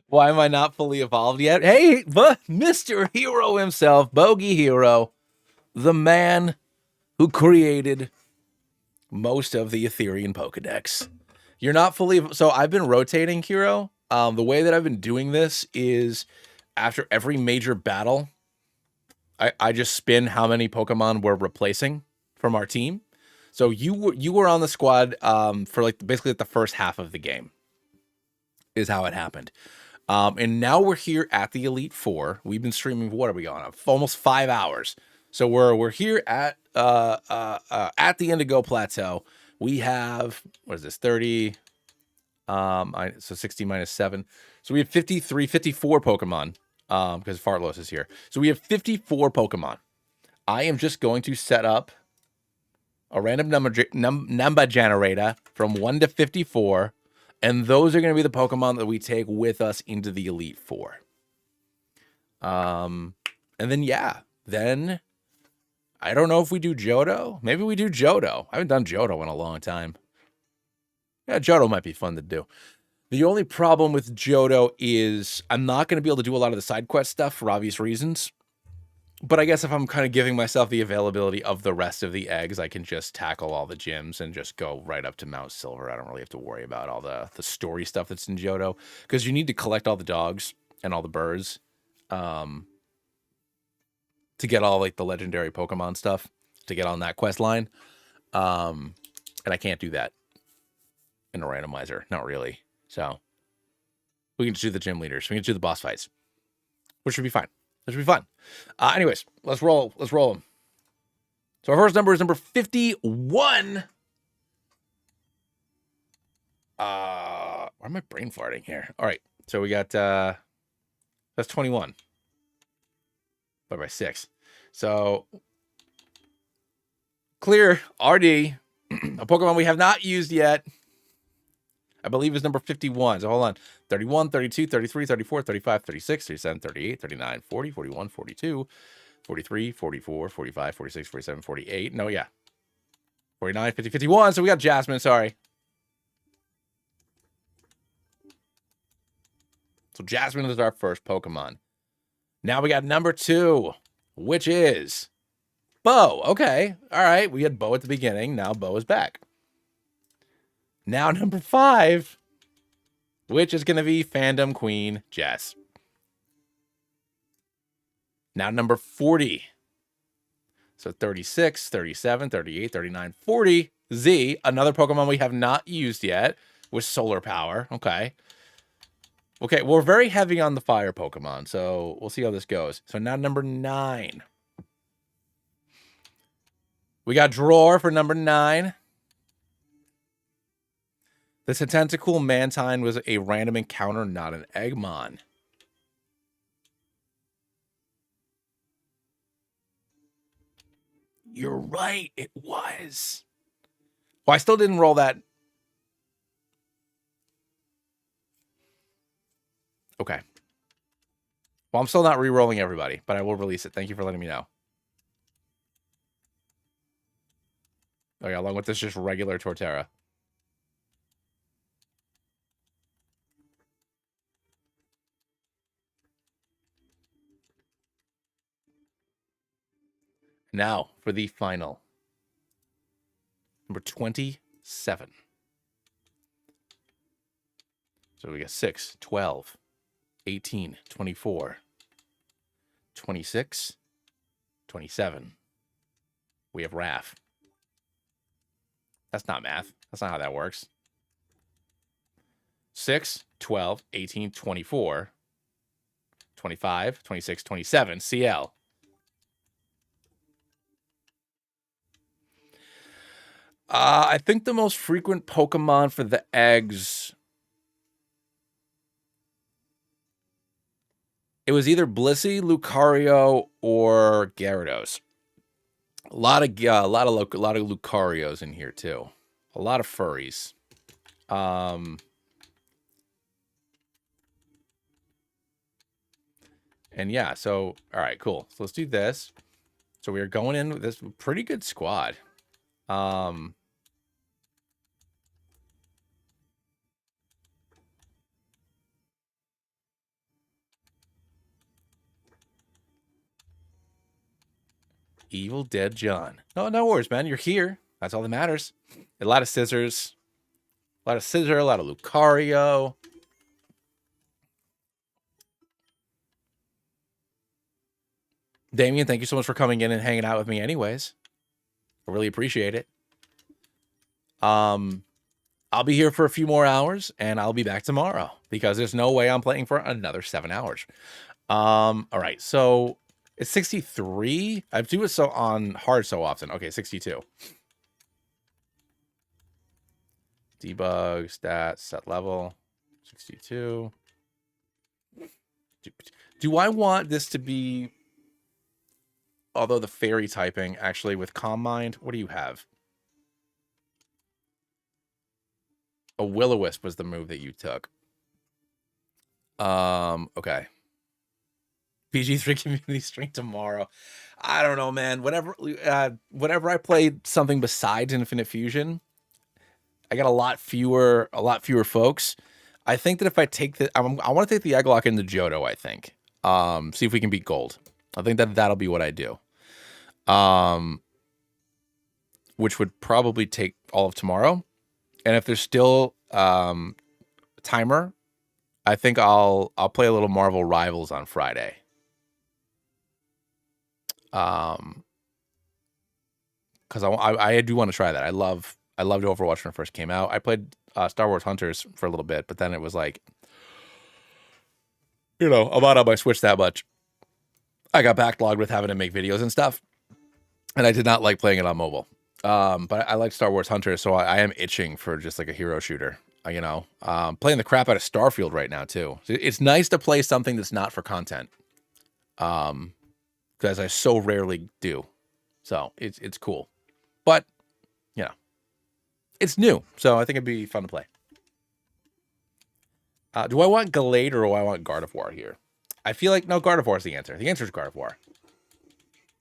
Why am I not fully evolved yet? Hey, but Mr. Hero himself, Bogey Hero, the man who created most of the Etherean Pokedex. You're not fully... So I've been rotating, Hero. The way that I've been doing this is after every major battle, I just spin how many Pokemon we're replacing from our team. So you were on the squad for like basically like the first half of the game is how it happened. And now we're here at the Elite Four. We've been streaming. What are we on? Almost 5 hours. So we're here at the Indigo Plateau. We have, what is this? 30. So 60 minus 7. So we have 54 Pokemon. Because Fartlos is here. So we have 54 Pokemon. I am just going to set up a random number generator from 1 to 54. And those are going to be the Pokemon that we take with us into the Elite Four. And then, yeah. Then, I don't know if we do Johto. Maybe we do Johto. I haven't done Johto in a long time. Yeah, Johto might be fun to do. The only problem with Johto is I'm not going to be able to do a lot of the side quest stuff for obvious reasons. But I guess if I'm kind of giving myself the availability of the rest of the eggs, I can just tackle all the gyms and just go right up to Mount Silver. I don't really have to worry about all the story stuff that's in Johto, because you need to collect all the dogs and all the birds to get all like the legendary Pokemon stuff to get on that quest line. And I can't do that in a randomizer. Not really. So we can just do the gym leaders. We can just do the boss fights, which should be fine. This should be fun. Anyways, let's roll. Let's roll them. So our first number is number 51. Why am I brain farting here? All right. So we got That's 21. But by 6. So clear RD, a Pokemon we have not used yet. I believe is number 51. So hold on. 31, 32, 33, 34, 35, 36, 37, 38, 39, 40, 41, 42, 43, 44, 45, 46, 47, 48. No, yeah. 49, 50, 51. So we got Jasmine, sorry. So Jasmine is our first Pokemon. Now we got number 2, which is Bo. Okay. All right. We had Bo at the beginning. Now Bo is back. Now number 5, which is going to be Fandom Queen Jess. Now number 40. So 36, 37, 38, 39, 40. Z, another Pokemon we have not used yet with Solar Power. Okay. Okay, we're very heavy on the fire Pokemon, so we'll see how this goes. So now number 9. We got Drawer for number 9. This Tentacool Mantine was a random encounter, not an Eggmon. You're right, it was. Well, I still didn't roll that. Okay. Well, I'm still not re-rolling everybody, but I will release it. Thank you for letting me know. Okay, along with this just regular Torterra. Now for the final. Number 27. So we got 6, 12, 18, 24, 26, 27. We have Raph. That's not math. That's not how that works. 6, 12, 18, 24, 25, 26, 27. CL. I think the most frequent Pokemon for the eggs... It was either Blissey, Lucario, or Gyarados. A lot of Lucarios in here too. A lot of furries. And yeah, so all right, cool. So let's do this. So we are going in with this pretty good squad. Evil Dead John. No worries, man. You're here. That's all that matters. A lot of scissors. A lot of Lucario. Damien, thank you so much for coming in and hanging out with me anyways. I really appreciate it. I'll be here for a few more hours, and I'll be back tomorrow because there's no way I'm playing for another 7 hours. All right, so it's 63. I do it so on hard so often. Okay, 62. Debug, stats, set level, 62. Do I want this to be, although the fairy typing, actually with Calm Mind, what do you have? A Will-O-Wisp was the move that you took. Okay. PG3 community stream tomorrow. I don't know, man. Whenever I play something besides Infinite Fusion, I got a lot fewer folks. I think that if I take I want to take the Egglocke into Johto, I think. See if we can beat Gold. I think that'll be what I do. Which would probably take all of tomorrow. And if there's still timer, I think I'll play a little Marvel Rivals on Friday. Because I do want to try that. I loved Overwatch when it first came out. I played Star Wars Hunters for a little bit, but then it was like, I'm not on my Switch that much. I got backlogged with having to make videos and stuff, and I did not like playing it on mobile. But I like Star Wars Hunters, so I am itching for just like a hero shooter. You know, playing the crap out of Starfield right now too. It's nice to play something that's not for content, because I so rarely do. So it's cool, but you know, it's new, so I think it'd be fun to play. Do I want Gallade or do I want Guard of War here? I feel like no, Guard of War is the answer. The answer is Guard of War.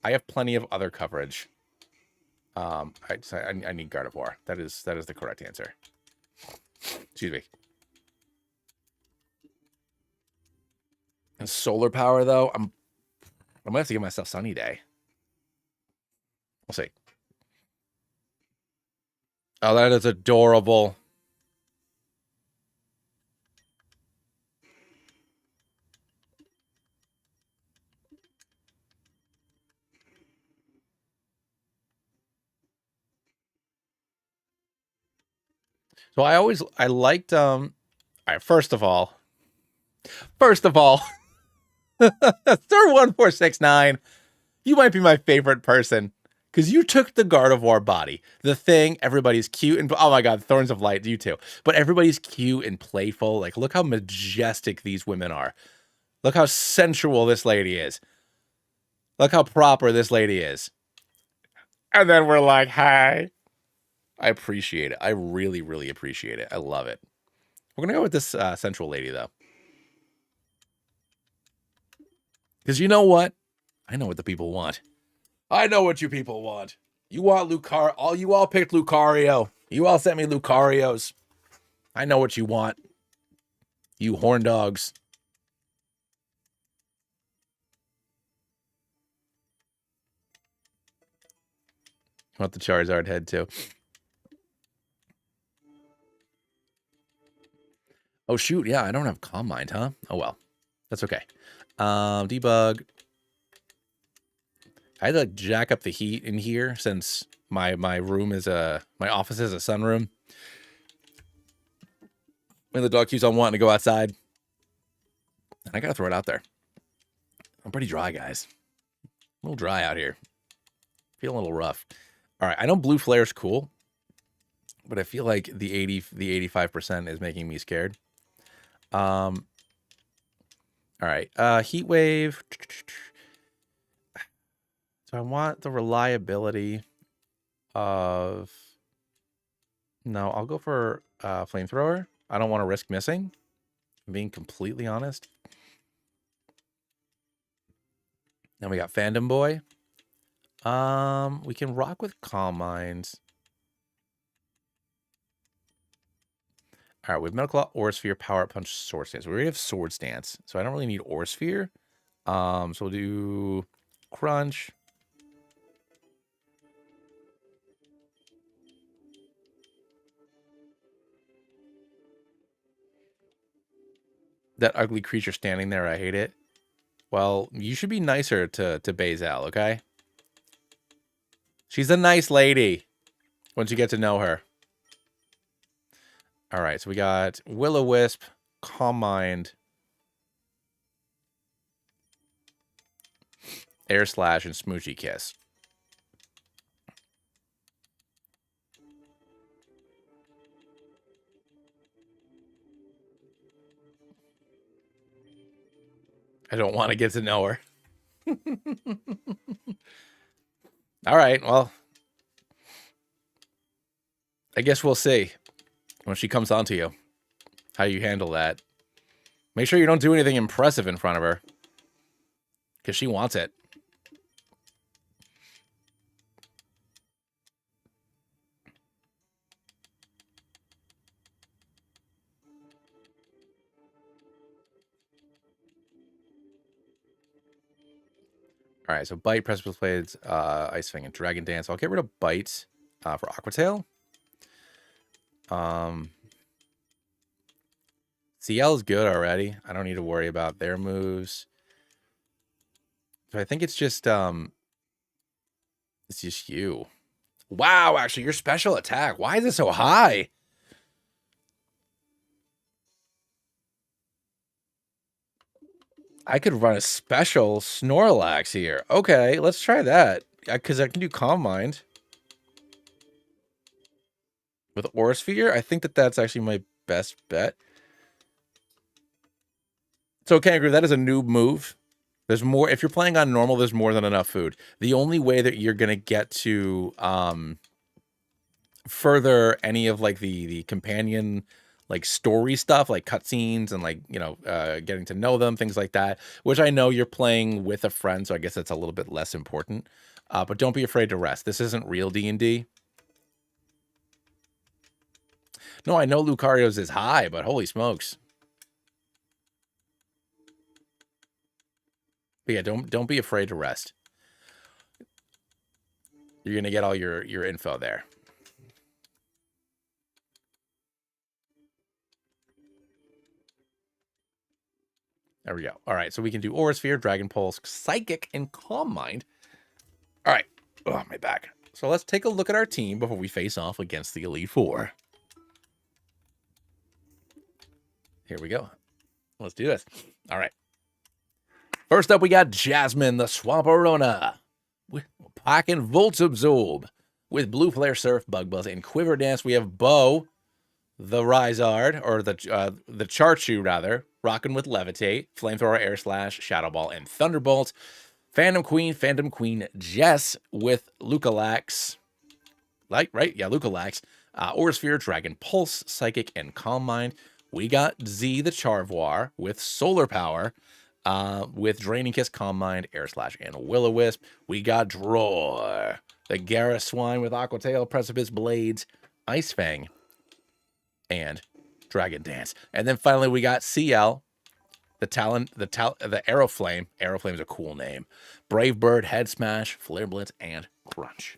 I have plenty of other coverage. I need Guard of War. That is the correct answer. Excuse me. And solar power though, I'm gonna have to give myself Sunny Day. We'll see. Oh, that is adorable. So I liked all right, first of all, Sir 1469, you might be my favorite person because you took the Guard of War body, the thing. Everybody's cute and oh my god, Thorns of Light, you too. But everybody's cute and playful. Like, look how majestic these women are. Look how sensual this lady is. Look how proper this lady is. And then we're like, hi. I appreciate it. I really, really appreciate it. I love it. We're gonna go with this sensual lady though. Because you know what? I know what the people want. I know what you people want. You want Lucario. You all picked Lucario. You all sent me Lucarios. I know what you want. You horn dogs. I want the Charizard head too. Oh shoot, yeah, I don't have Calm Mind, huh? Oh well. That's okay. Debug. I had to like jack up the heat in here since my room is my office is a sunroom. And the dog keeps on wanting to go outside. And I gotta throw it out there. I'm pretty dry, guys. A little dry out here. Feel a little rough. All right, I know Blue Flare's cool, but I feel like the 85% is making me scared. All right, Heat Wave. So I want the reliability of... No, I'll go for Flamethrower. I don't want to risk missing. I'm being completely honest. Then we got Fandom Boy. We can rock with Calm Minds. All right, we have Metal Claw, Aura Sphere, Power Up Punch, Sword Stance. We already have Sword Stance, so I don't really need Aura Sphere. So we'll do Crunch. That ugly creature standing there, I hate it. Well, you should be nicer to Bazel, okay? She's a nice lady once you get to know her. All right, so we got Will-O-Wisp, Calm Mind, Air Slash, and Smoochy Kiss. I don't want to get to know her. All right, well, I guess we'll see when she comes onto you how you handle that. Make sure you don't do anything impressive in front of her because she wants it. All right, so Bite, Precipice Blades, Ice Fang, and Dragon Dance. I'll get rid of Bite for Aqua Tail. CL is good already. I don't need to worry about their moves. So I think it's just you. Wow, actually, your special attack. Why is it so high? I could run a special Snorlax here. Okay, let's try that. Because I can do Calm Mind. With Aura Sphere, I think that's actually my best bet. So, Kangaroo, that is a noob move. There's more. If you're playing on normal, there's more than enough food. The only way that you're going to get to further any of like the companion like story stuff, like cutscenes and like, you know, getting to know them, things like that, which I know you're playing with a friend, so I guess that's a little bit less important. But don't be afraid to rest. This isn't real D&D. No, I know Lucario's is high, but holy smokes. But yeah, don't be afraid to rest. You're gonna get all your info there. There we go. All right, so we can do Aura Sphere, Dragon Pulse, Psychic, and Calm Mind. All right. Oh, my back. So let's take a look at our team before we face off against the Elite Four. Here we go. Let's do this. All right. First up, we got Jasmine, the Swamperona, with Pack and Volt Absorb. With Blue Flare, Surf, Bug Buzz, and Quiver Dance, we have Bo, the Rizard, or the Charchu, rather, rocking with Levitate, Flamethrower, Air Slash, Shadow Ball, and Thunderbolt. Phantom Queen Jess with Lucalax. Right? Yeah, Lucalax. Aura Sphere, Dragon Pulse, Psychic, and Calm Mind. We got Z the Charvoir with Solar Power, with Draining Kiss, Calm Mind, Air Slash, and Will-O-Wisp. We got Dror, the Garra Swine with Aqua Tail, Precipice Blades, Ice Fang, and Dragon Dance. And then finally we got CL, the Aeroflame. Aeroflame is a cool name. Brave Bird, Head Smash, Flare Blitz, and Crunch.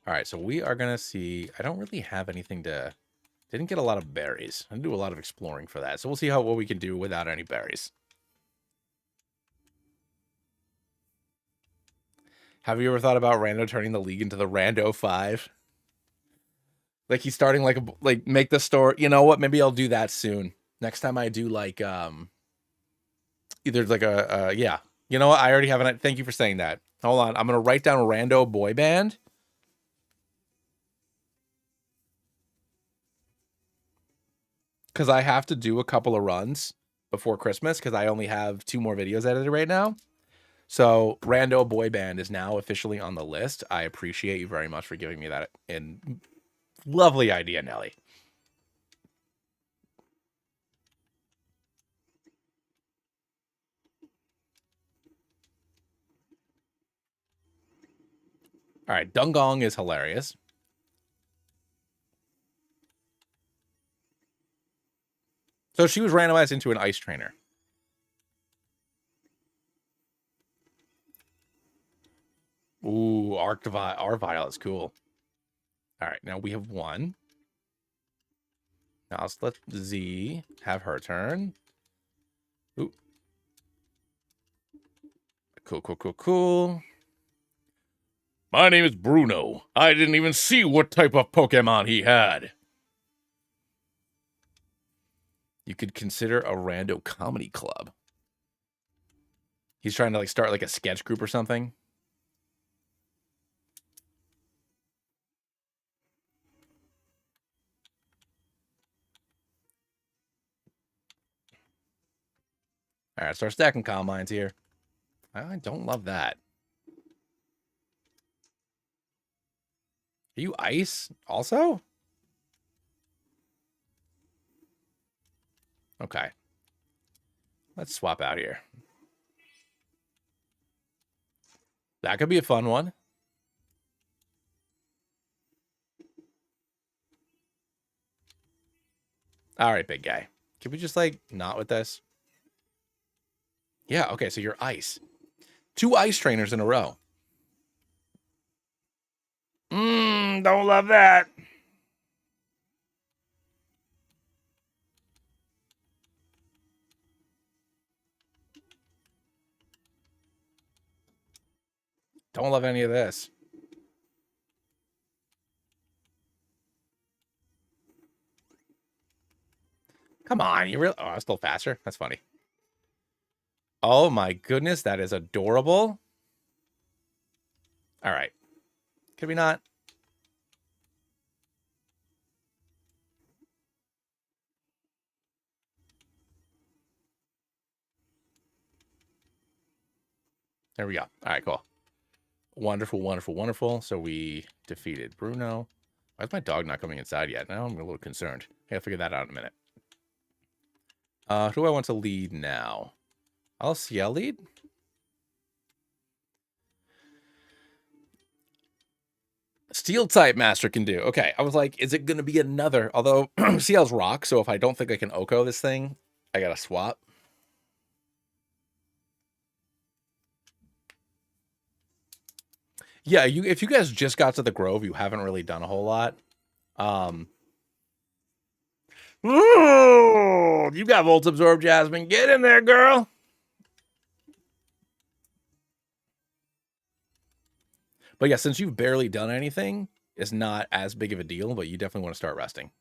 All right, so we are going to see. I don't really have anything to. Didn't get a lot of berries. I do a lot of exploring for that. So we'll see what we can do without any berries. Have you ever thought about Rando turning the league into the Rando 5? Like he's starting like make the store. You know what? Maybe I'll do that soon. Next time I do like either like yeah. You know what? I already have an. Thank you for saying that. Hold on. I'm gonna write down Rando boy band. Because I have to do a couple of runs before Christmas because I only have 2 more videos edited right now. So Rando Boy Band is now officially on the list. I appreciate you very much for giving me that and lovely idea, Nelly. All right, Dungong is hilarious. So she was randomized into an ice trainer. Ooh, Arvile is cool. All right, now we have 1. Now let's let Z have her turn. Ooh. Cool. My name is Bruno. I didn't even see what type of Pokemon he had. You could consider a rando comedy club. He's trying to like start like a sketch group or something. All right, start stacking Calm Minds here. I don't love that. Are you ice also? Okay. Let's swap out here. That could be a fun one. All right, big guy. Can we just like not with this? Yeah, okay, so you're ice. 2 ice trainers in a row. Don't love that. Don't love any of this. Come on, you really... Oh, I'm still faster? That's funny. Oh my goodness, that is adorable. All right. Could we not? There we go. All right, cool. Wonderful, wonderful, wonderful. So we defeated Bruno. Why is my dog not coming inside yet? Now I'm a little concerned. Hey, I'll figure that out in a minute. Who do I want to lead now? I'll CL lead. Steel type master can do. Okay, I was like, is it going to be another? Although CL's rock, so if I don't think I can Oko this thing, I got to swap. Yeah, if you guys just got to the Grove, you haven't really done a whole lot. Ooh, you got Volt Absorb, Jasmine. Get in there, girl. But yeah, since you've barely done anything, it's not as big of a deal, but you definitely want to start resting.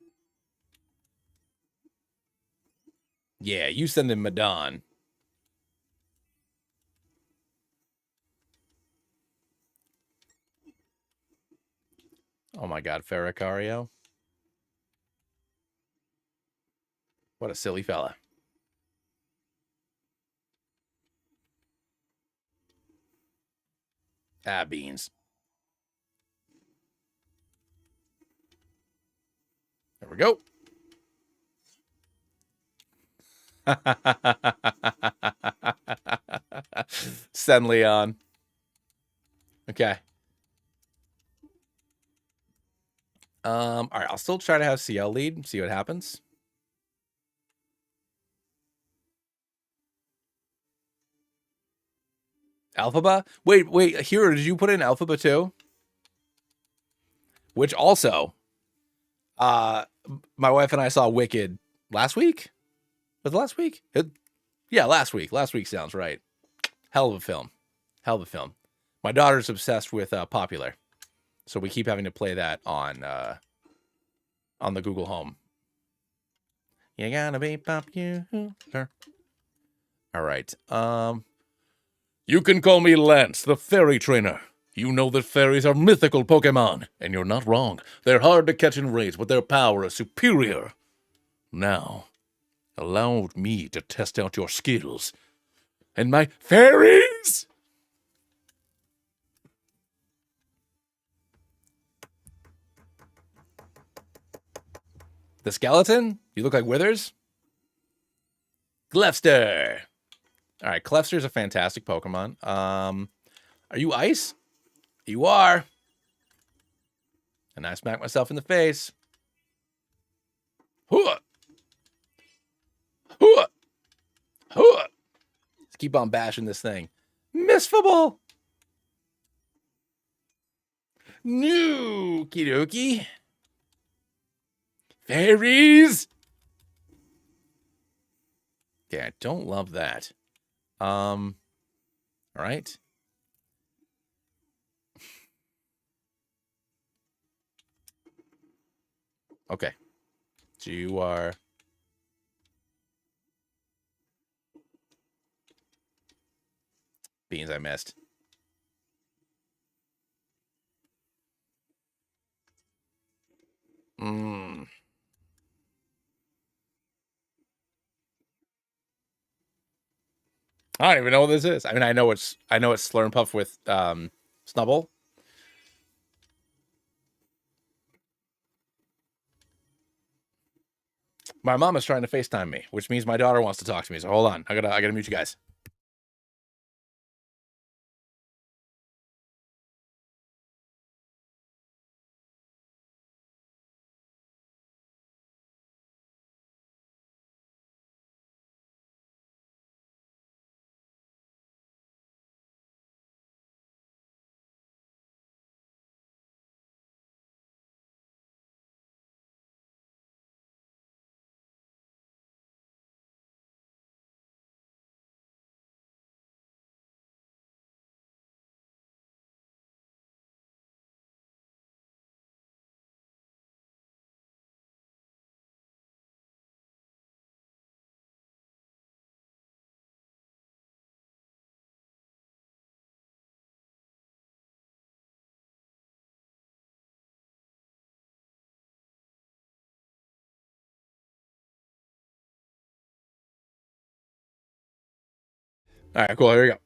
Yeah, you send in Madon. Oh my god, Ferricario. What a silly fella. Ah, beans. There we go. Send Leon. Okay. All right, I'll still try to have CL lead, see what happens. Alphaba? Wait, Hero, did you put in Alphaba too? Which also, my wife and I saw Wicked last week? Was it last week? Yeah, last week. Last week sounds right. Hell of a film. Hell of a film. My daughter's obsessed with Popular, so we keep having to play that on the Google Home. You gotta be popular. All right. You can call me Lance, the fairy trainer. You know that fairies are mythical Pokemon, and you're not wrong. They're hard to catch and raise, but their power is superior. Now, allow me to test out your skills. And my fairies! The skeleton? You look like Withers? Clefster! Alright, Clefster's a fantastic Pokemon. Are you ice? You are. And I smack myself in the face. Hooah! Hooah! Hooah! Let's keep on bashing this thing. Missfable! No, Kidoki. Fairies! Okay, I don't love that. All right. Okay. So you are... Beans I missed. I don't even know what this is. I mean, I know it's Slurmpuff with Snubble. My mom is trying to FaceTime me, which means my daughter wants to talk to me. So hold on. I gotta mute you guys. All right, cool. Here we go.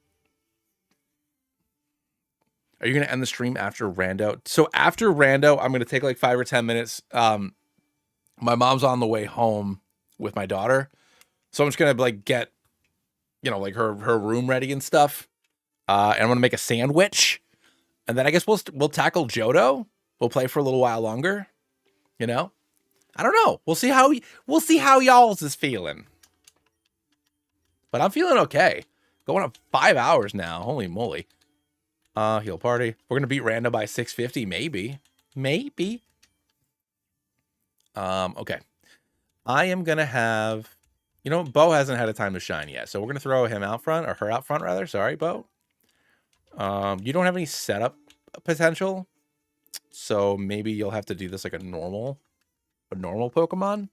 Are you going to end the stream after Rando? So after Rando, I'm going to take like 5 or 10 minutes. My mom's on the way home with my daughter. So I'm just going to like get, like her room ready and stuff. And I'm going to make a sandwich. And then I guess we'll tackle Johto. We'll play for a little while longer. I don't know. We'll see how y'all's is feeling. But I'm feeling okay. Going up 5 hours now. Holy moly. Heal party. We're gonna beat Rando by 650, maybe. Maybe. Okay. I am gonna have, Bo hasn't had a time to shine yet, so we're gonna throw him out front, or her out front rather. Sorry, Bo. You don't have any setup potential, so maybe you'll have to do this like a normal Pokemon.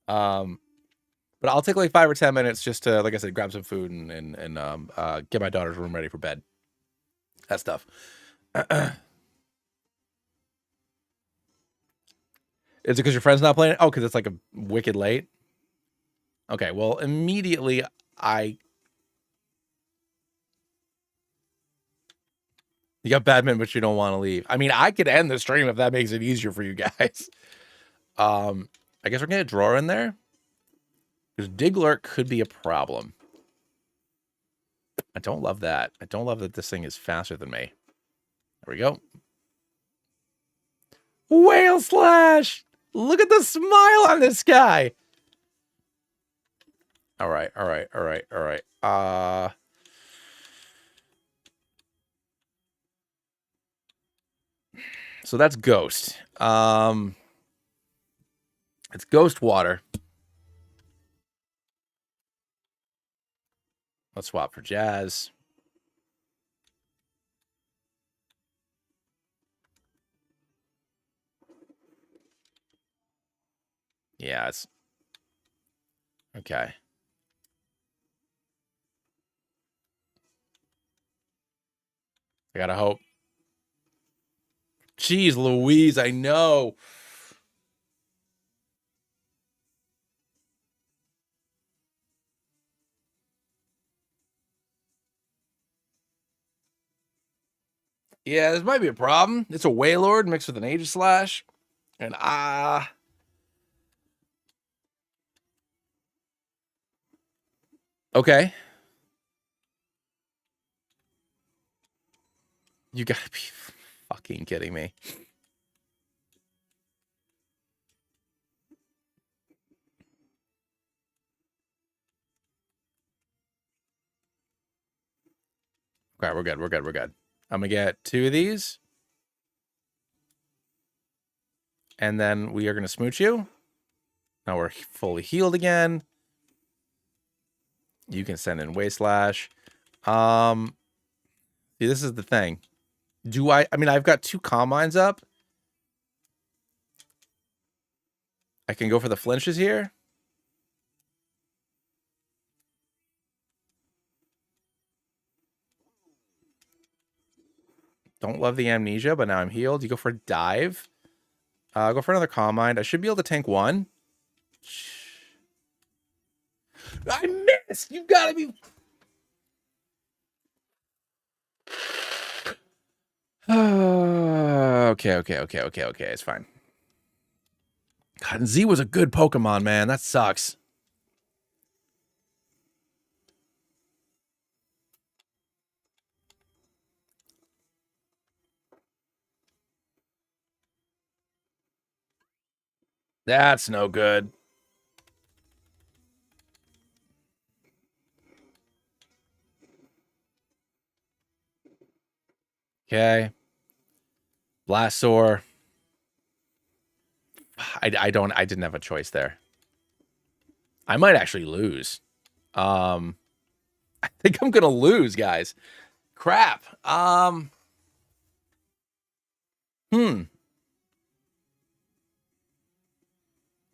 But I'll take like 5 or 10 minutes just to, like I said, grab some food and get my daughter's room ready for bed. That stuff. Is it because your friend's not playing it? Oh, because it's like a wicked late. Okay, well, immediately you got badminton, but you don't want to leave. I mean, I could end the stream if that makes it easier for you guys. I guess we're gonna get a drawer in there. Because Egglocke could be a problem. I don't love that. I don't love that this thing is faster than me. There we go. Whale slash! Look at the smile on this guy. All right. So that's Ghost. It's Ghost Water. Let's swap for Jazz. Yeah, it's okay. I gotta hope. Jeez Louise, I know. Yeah, this might be a problem. It's a Wailord mixed with an Aegislash. And okay. You gotta be fucking kidding me. Okay, we're good. I'm gonna get 2 of these. And then we are gonna smooch you. Now we're fully healed again. You can send in Wasteslash. See, this is the thing. I mean, I've got 2 Calm Minds up. I can go for the flinches here. Don't love the amnesia, but now I'm healed. You go for a dive. Go for another Calm Mind. I should be able to tank 1. I missed! You gotta be... Okay. It's fine. God, and Z was a good Pokemon, man. That sucks. That's no good. Okay. Blastoise. I didn't have a choice there. I might actually lose. I think I'm gonna lose, guys. Crap.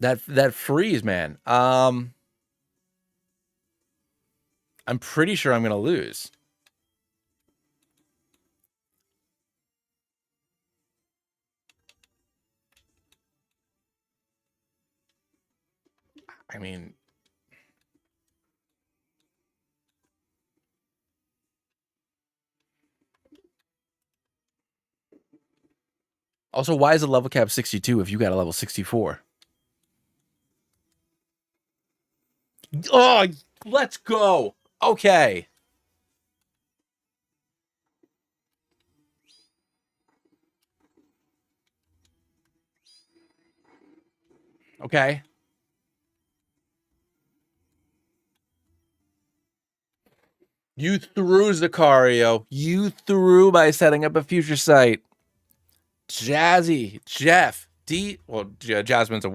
That freeze, man. I'm pretty sure I'm gonna lose. I mean, Also, why is the level cap 62 if you got a level 64? Oh, let's go. Okay. Okay. You threw, Zakario. You threw by setting up a future site. Jazzy, Jeff, Jasmine's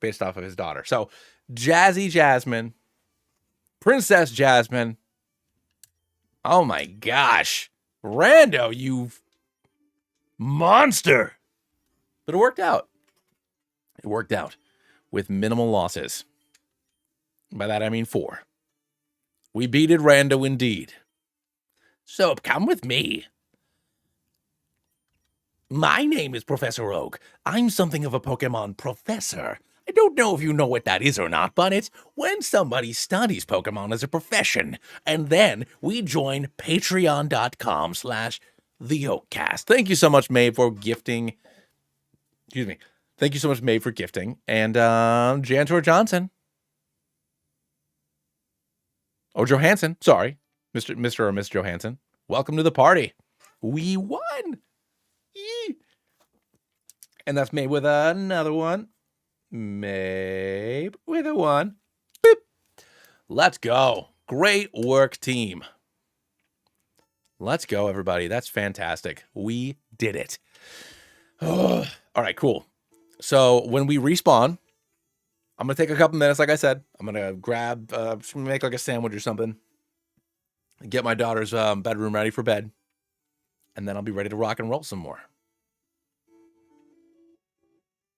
based off of his daughter. So, Jazzy Jasmine, Princess Jasmine. Oh my gosh. Rando, you monster. But it worked out. It worked out with minimal losses. By that, I mean 4. We beated Rando indeed. So, come with me. My name is Professor Oak. I'm something of a Pokemon professor. I don't know if you know what that is or not, but it's when somebody studies Pokemon as a profession. And then we join patreon.com/theoakcast. Thank you so much, Maeve, for gifting. Excuse me. Thank you so much, Maeve, for gifting. And Jantor Johnson. Or Johansson. Sorry. Mr. or Miss Johansson. Welcome to the party. We won. Yee. And that's Maeve with another one. Maeve with a 1. Boop. Let's go. Great work, team. Let's go, everybody. That's fantastic. We did it. All right, cool. So when we respawn, I'm going to take a couple minutes, like I said. I'm going to grab, make like a sandwich or something. Get my daughter's bedroom ready for bed. And then I'll be ready to rock and roll some more.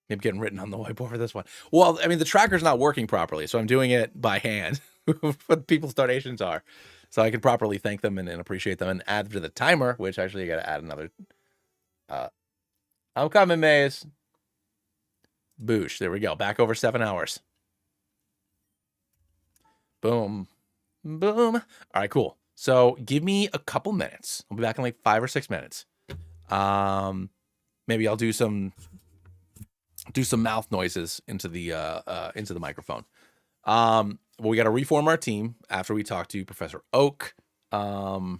Maybe getting written on the whiteboard for this one. Well, I mean, the tracker's not working properly, so I'm doing it by hand. What people's donations are. So I can properly thank them and appreciate them and add to the timer, which actually I got to add another. I'm coming, Maze. Boosh. There we go. Back over 7 hours. Boom. Boom. All right, cool. So give me a couple minutes. I'll be back in like 5 or 6 minutes. Maybe I'll do some mouth noises into the microphone. We got to reform our team after we talk to Professor Oak. Yeah,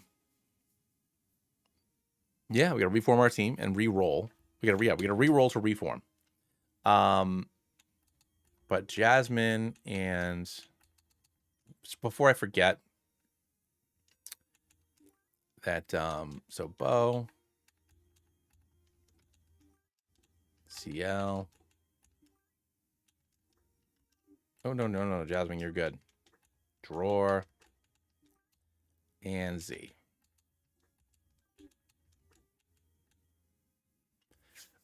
we got to reform our team and re-roll. We got to re-roll to reform. But Jasmine and before I forget that, so Bo, CL. Oh, no, Jasmine, you're good. Drawer. And Z.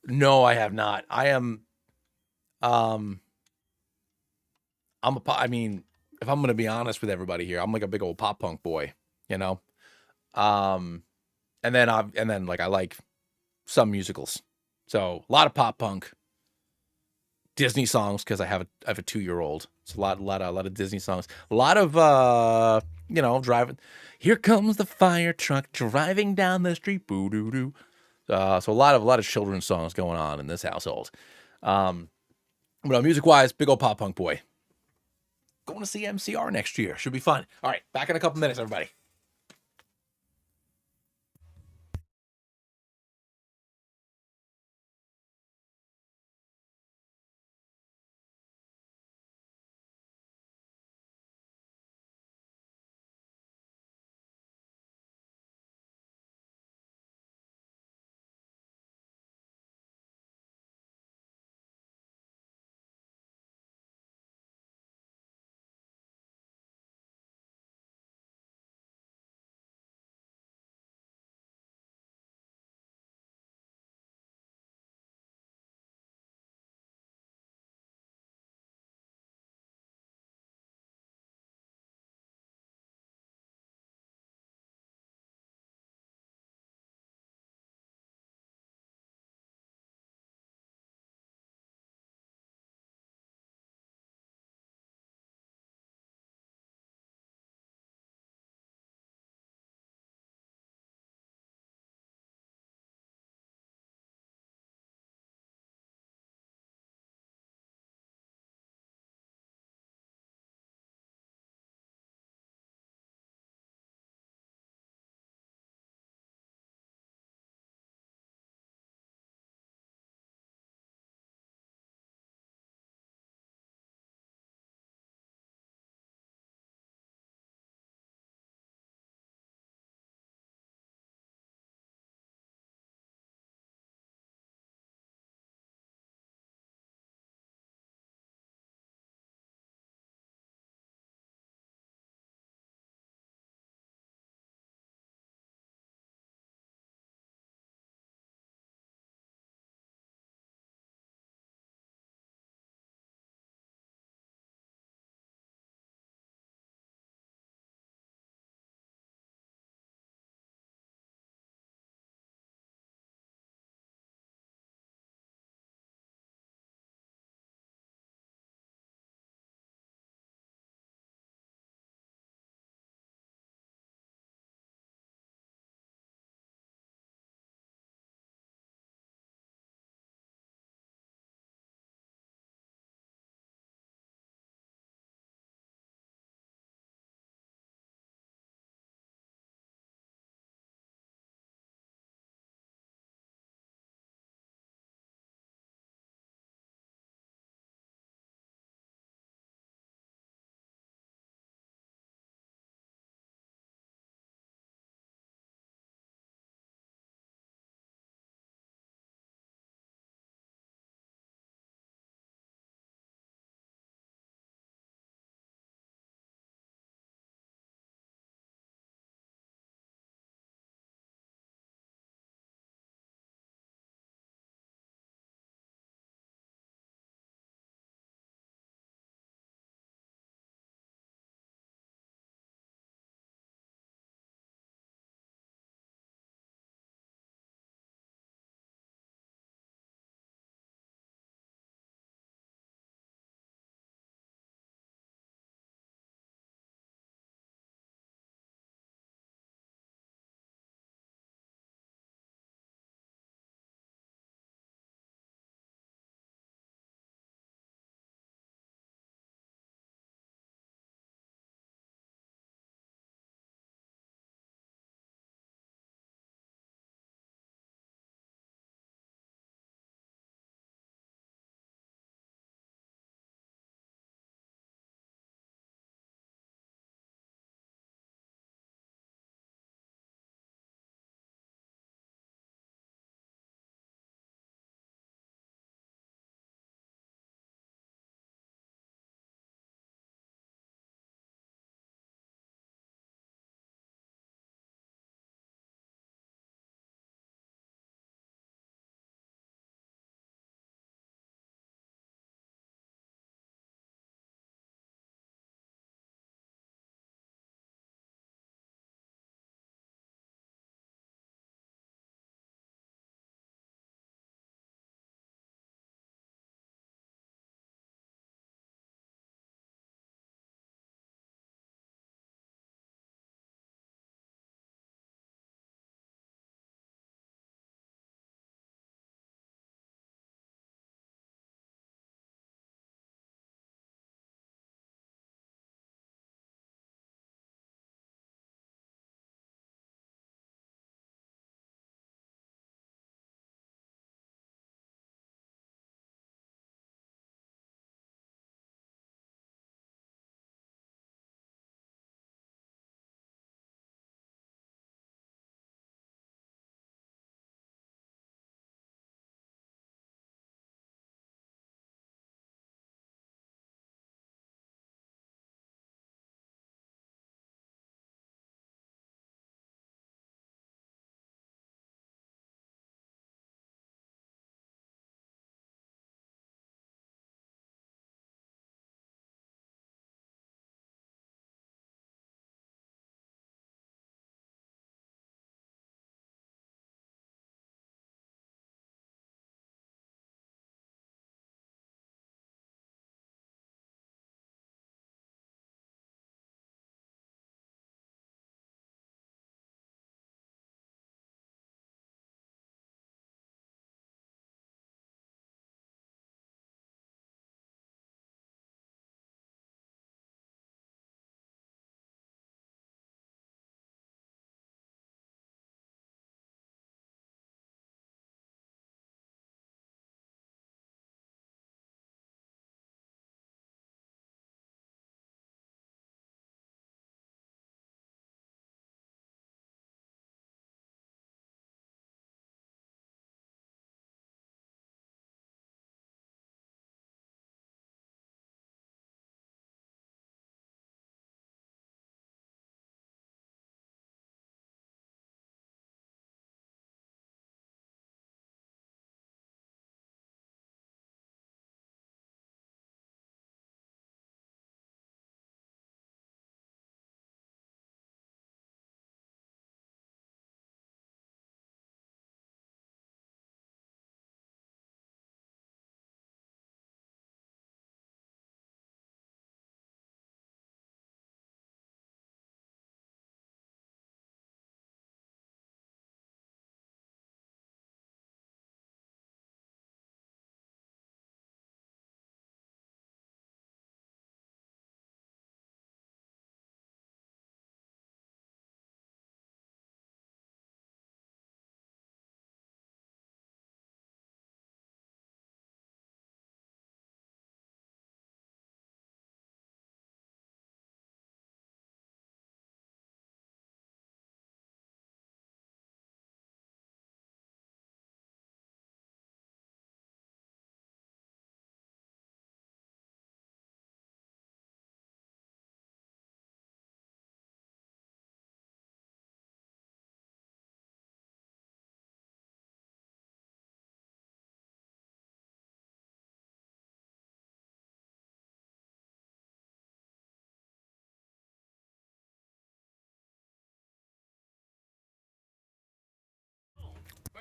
No, I have not. I am, I mean, if I'm going to be honest with everybody here, I'm like a big old pop punk boy, you know? And then like, I like some musicals. So a lot of pop punk, Disney songs, because I have a 2-year-old. It's a lot of Disney songs. A lot of driving. Here comes the fire truck driving down the street. Boo doo doo. So a lot of children's songs going on in this household. But music wise, big old pop punk boy. Going to see MCR next year. Should be fun. All right, back in a couple minutes, everybody.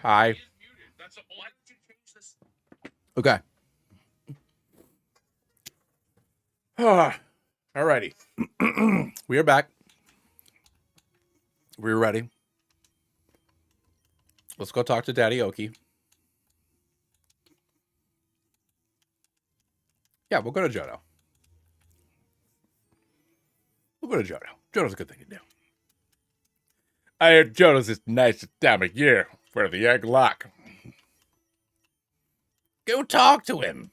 Hi. Okay. Alrighty. We are back. We're ready. Let's go talk to Daddy Oki. Yeah, we'll go to Johto. We'll go to Johto. Johto's a good thing to do. I hear Johto's this nice time of year for the Egglocke. Go talk to him.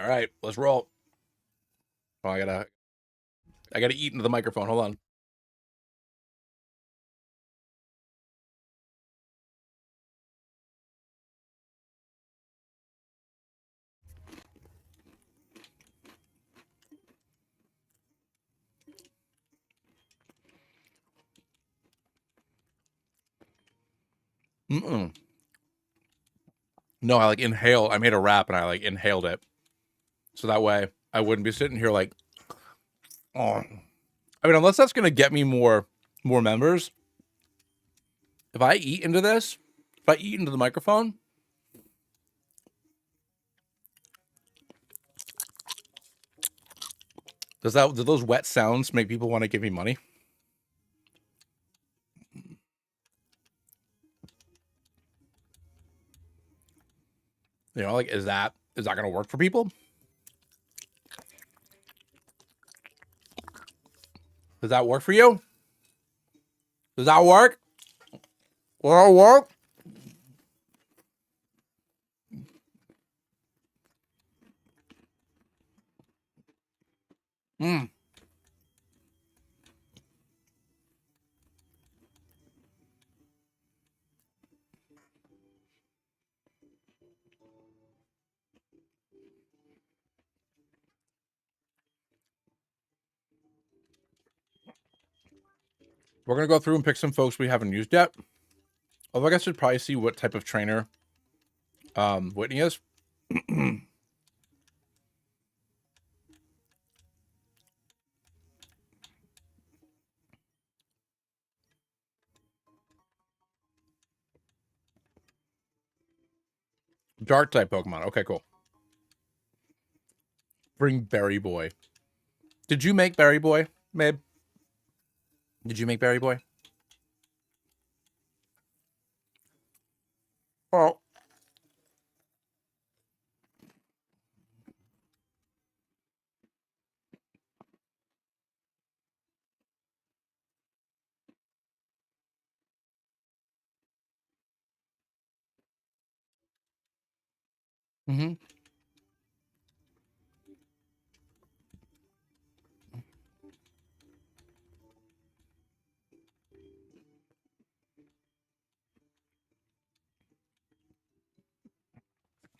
All right, let's roll. Oh, I gotta eat into the microphone. Hold on. No, I like inhale. I made a rap and I like inhaled it, so that way I wouldn't be sitting here like, oh. I mean, unless that's gonna get me more members. If I eat into this, if I eat into the microphone, do those wet sounds make people want to give me money? You know, like, is that gonna work for people? Does that work for you? Does that work? Will that work? We're gonna go through and pick some folks we haven't used yet. Although I guess I should probably see what type of trainer Whitney is. Dark type Pokemon. Okay, cool. Bring Berry Boy. Did you make Berry Boy, Mabe? Did you make Berry Boy? Oh. Mm-hmm.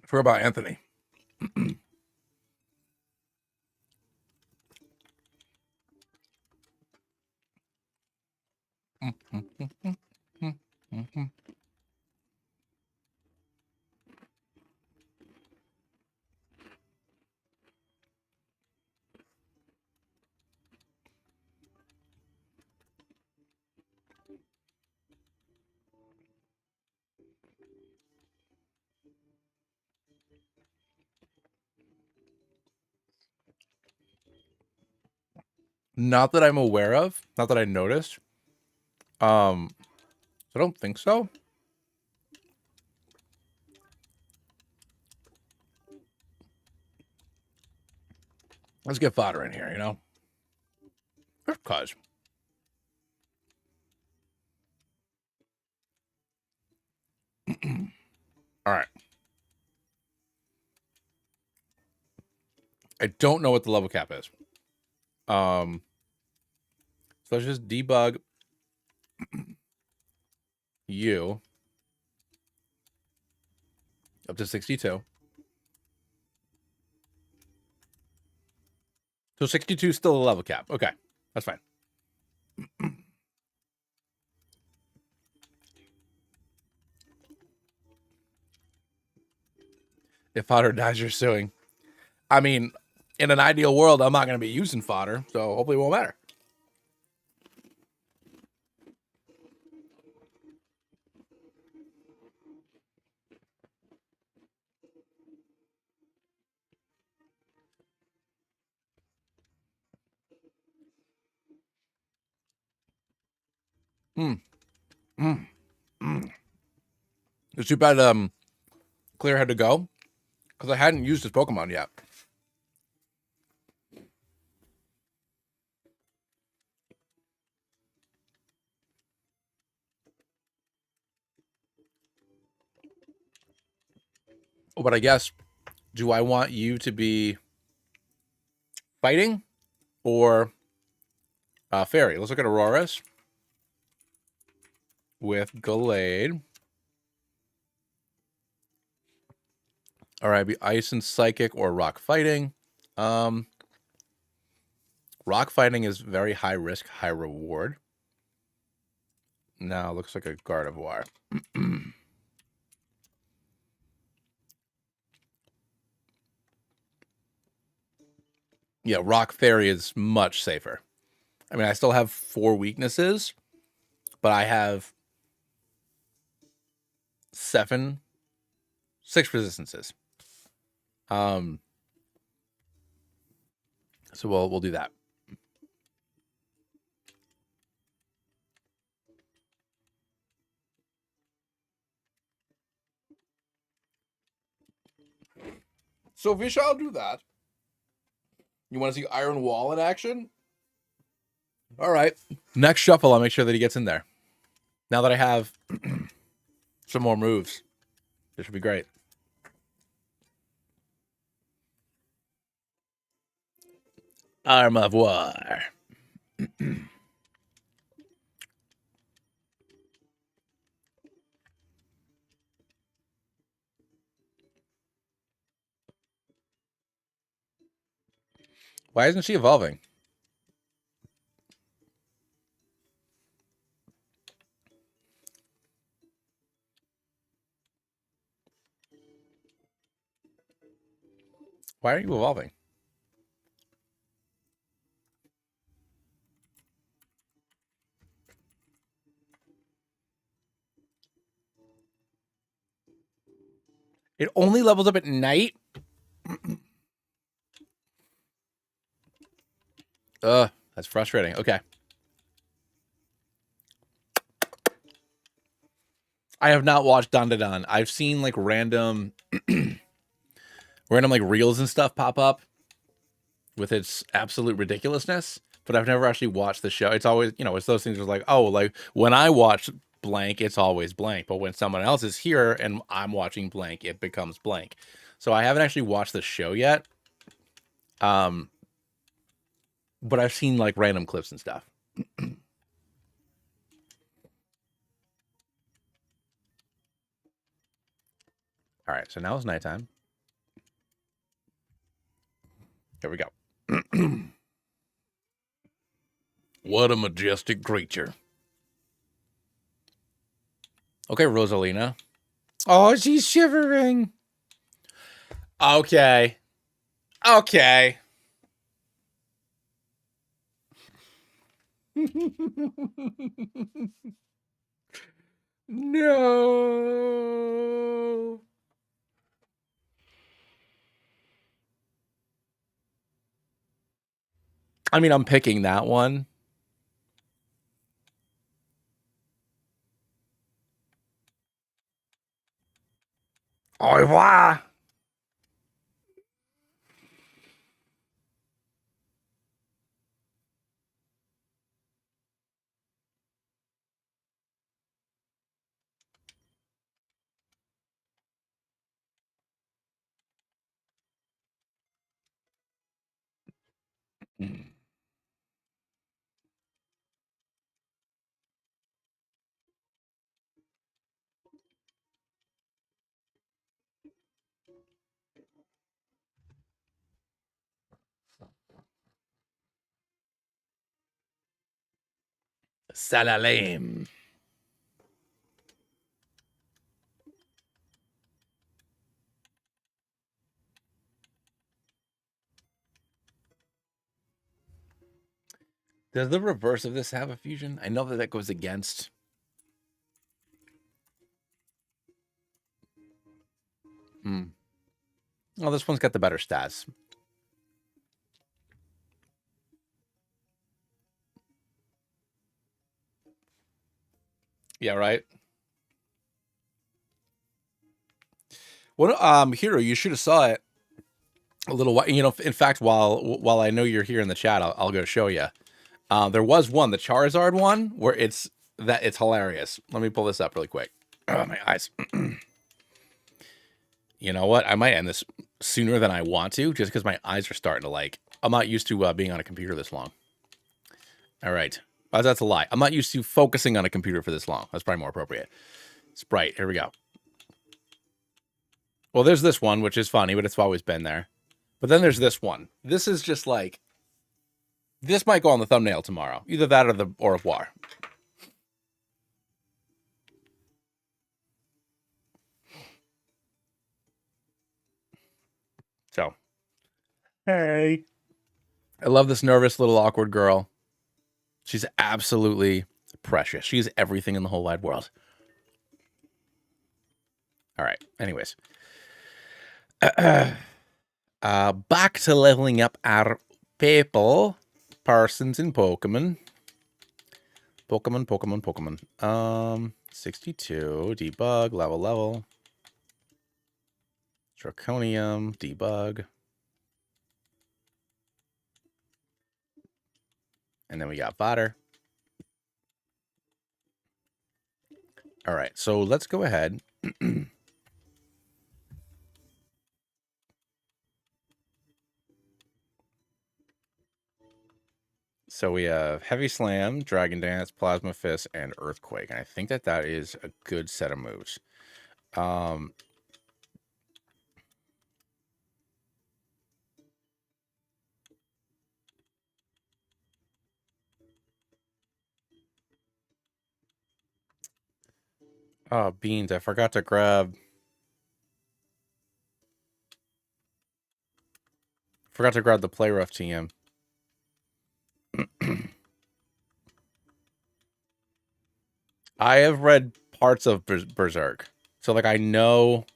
Forgot about Anthony. Not that I'm aware of. Not that I noticed. I don't think so. Let's get fodder in here, you know? Just cause. All right. I don't know what the level cap is. So let's just debug you up to 62. So 62 is still a level cap. Okay, that's fine. If fodder dies, you're suing. I mean, in an ideal world, I'm not going to be using fodder, so hopefully it won't matter. It's too bad Clear had to go because I hadn't used his Pokemon yet. Oh, but I guess, do I want you to be fighting or fairy? Let's look at Aurora's with Gallade. All right, be ice and psychic or rock fighting. Rock fighting is very high risk, high reward. Now looks like a Gardevoir. Yeah, rock fairy is much safer. I mean, I still have 4 weaknesses, but I have 6 resistances. So we'll do that. So we shall do that. You want to see Iron Wall in action? All right. Next shuffle, I'll make sure that he gets in there. Now that I have some more moves, this should be great. Arm of War. Why isn't she evolving? Why aren't you evolving? It only levels up at night? Ugh, that's frustrating. Okay. I have not watched Don Da Don. I've seen like random like reels and stuff pop up with its absolute ridiculousness, but I've never actually watched the show. It's always, it's those things like, oh, like when I watch blank, it's always blank, but when someone else is here and I'm watching blank, it becomes blank. So I haven't actually watched the show yet. But I've seen like random clips and stuff. All right, so now it's nighttime. Here we go. What a majestic creature. Okay, Rosalina. Oh, she's shivering. Okay. Okay. No. I mean, I'm picking that one. Au revoir. Salalame. Does the reverse of this have a fusion? I know that that goes against. Oh, this one's got the better stats. Yeah, right. What Hero, you should have saw it a little while. You know, in fact, while I know you're here in the chat, I'll go show you. There was one, the Charizard one, where it's hilarious. Let me pull this up really quick. Oh, my eyes. You know what? I might end this sooner than I want to, just because my eyes are starting to like. I'm not used to being on a computer this long. All right. That's a lie. I'm not used to focusing on a computer for this long. That's probably more appropriate. Sprite. Here we go. Well, there's this one, which is funny, but it's always been there. But then there's this one. This is just like, this might go on the thumbnail tomorrow. Either that or the au revoir. So, hey. I love this nervous little awkward girl. She's absolutely precious. She's everything in the whole wide world. All right. Anyways. Back to leveling up our people, persons, and Pokemon. Pokemon. 62, debug, level. Draconium, debug. And then we got Fodder. All right, so let's go ahead. So we have Heavy Slam, Dragon Dance, Plasma Fist, and Earthquake. And I think that is a good set of moves. Oh, beans. I forgot to grab the Play Rough TM. I have read parts of Berserk. So, like, I know.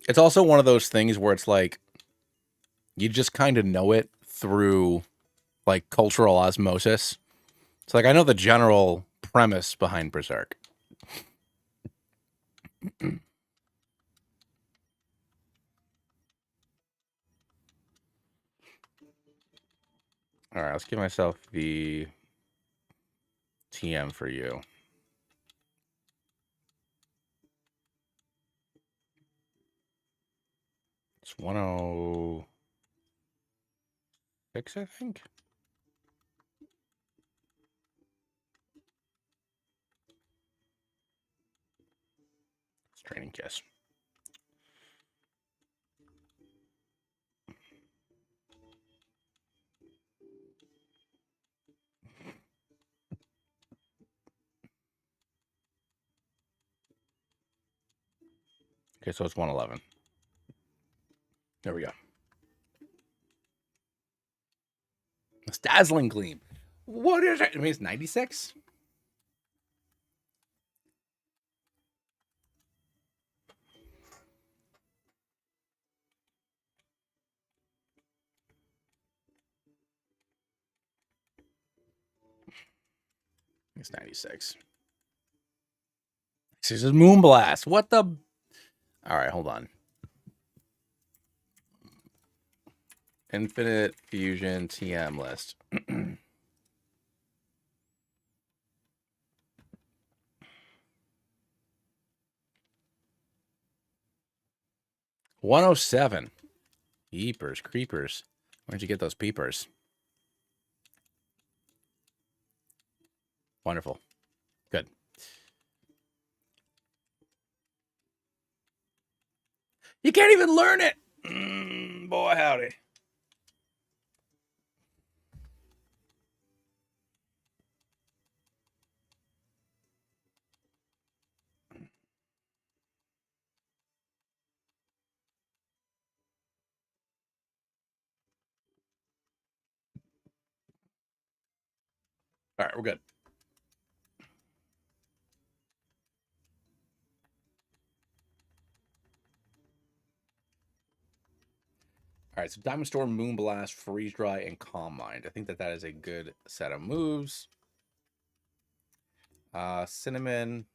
It's also one of those things where it's like, you just kind of know it through, like, cultural osmosis. It's like, I know the general premise behind Berserk. All right, let's give myself the TM for you. It's 106, I think. It's Training Kiss. Okay, so it's 111. There we go. It's Dazzling Gleam. What is it? I mean, it's 96? It's 96. This is Moonblast. What the? All right, hold on. Infinite Fusion TM list. 107. Peepers, creepers. Where'd you get those peepers? Wonderful. Good. You can't even learn it. Boy, howdy. All right, we're good. All right, so Diamond Storm, Moonblast, Freeze Dry, and Calm Mind. I think that is a good set of moves. Cinnamon.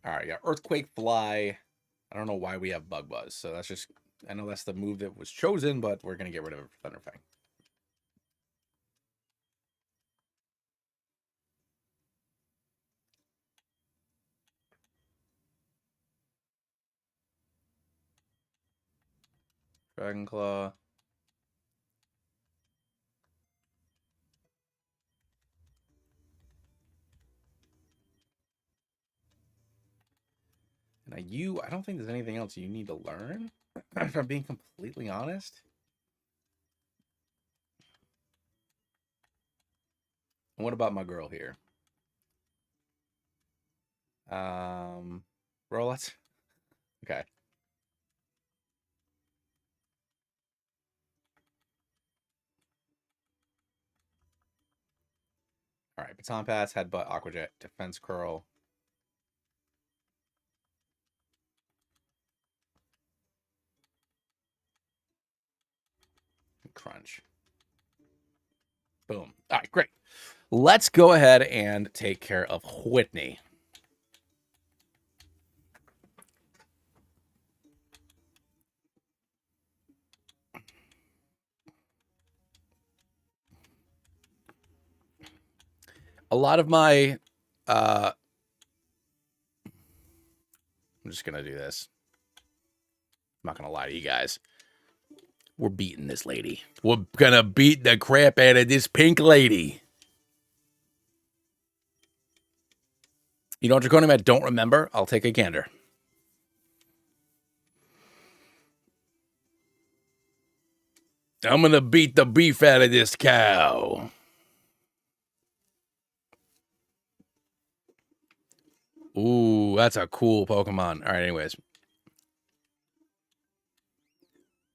All right, yeah, Earthquake, Fly. I don't know why we have Bug Buzz, so that's just, I know that's the move that was chosen, but we're going to get rid of it for Thunderfang. Dragon Claw. Now I don't think there's anything else you need to learn, if I'm being completely honest. And what about my girl here? Rolex? Okay. All right, Baton Pass, Headbutt, Aquajet, Defense Curl. Crunch. Boom. All right, great. Let's go ahead and take care of Whitney. A lot of my I'm just gonna do this. I'm not gonna lie to you guys. We're beating this lady. We're gonna beat the crap out of this pink lady. You know what Draconium don't remember? I'll take a gander. I'm gonna beat the beef out of this cow. Ooh, that's a cool Pokemon. All right, anyways.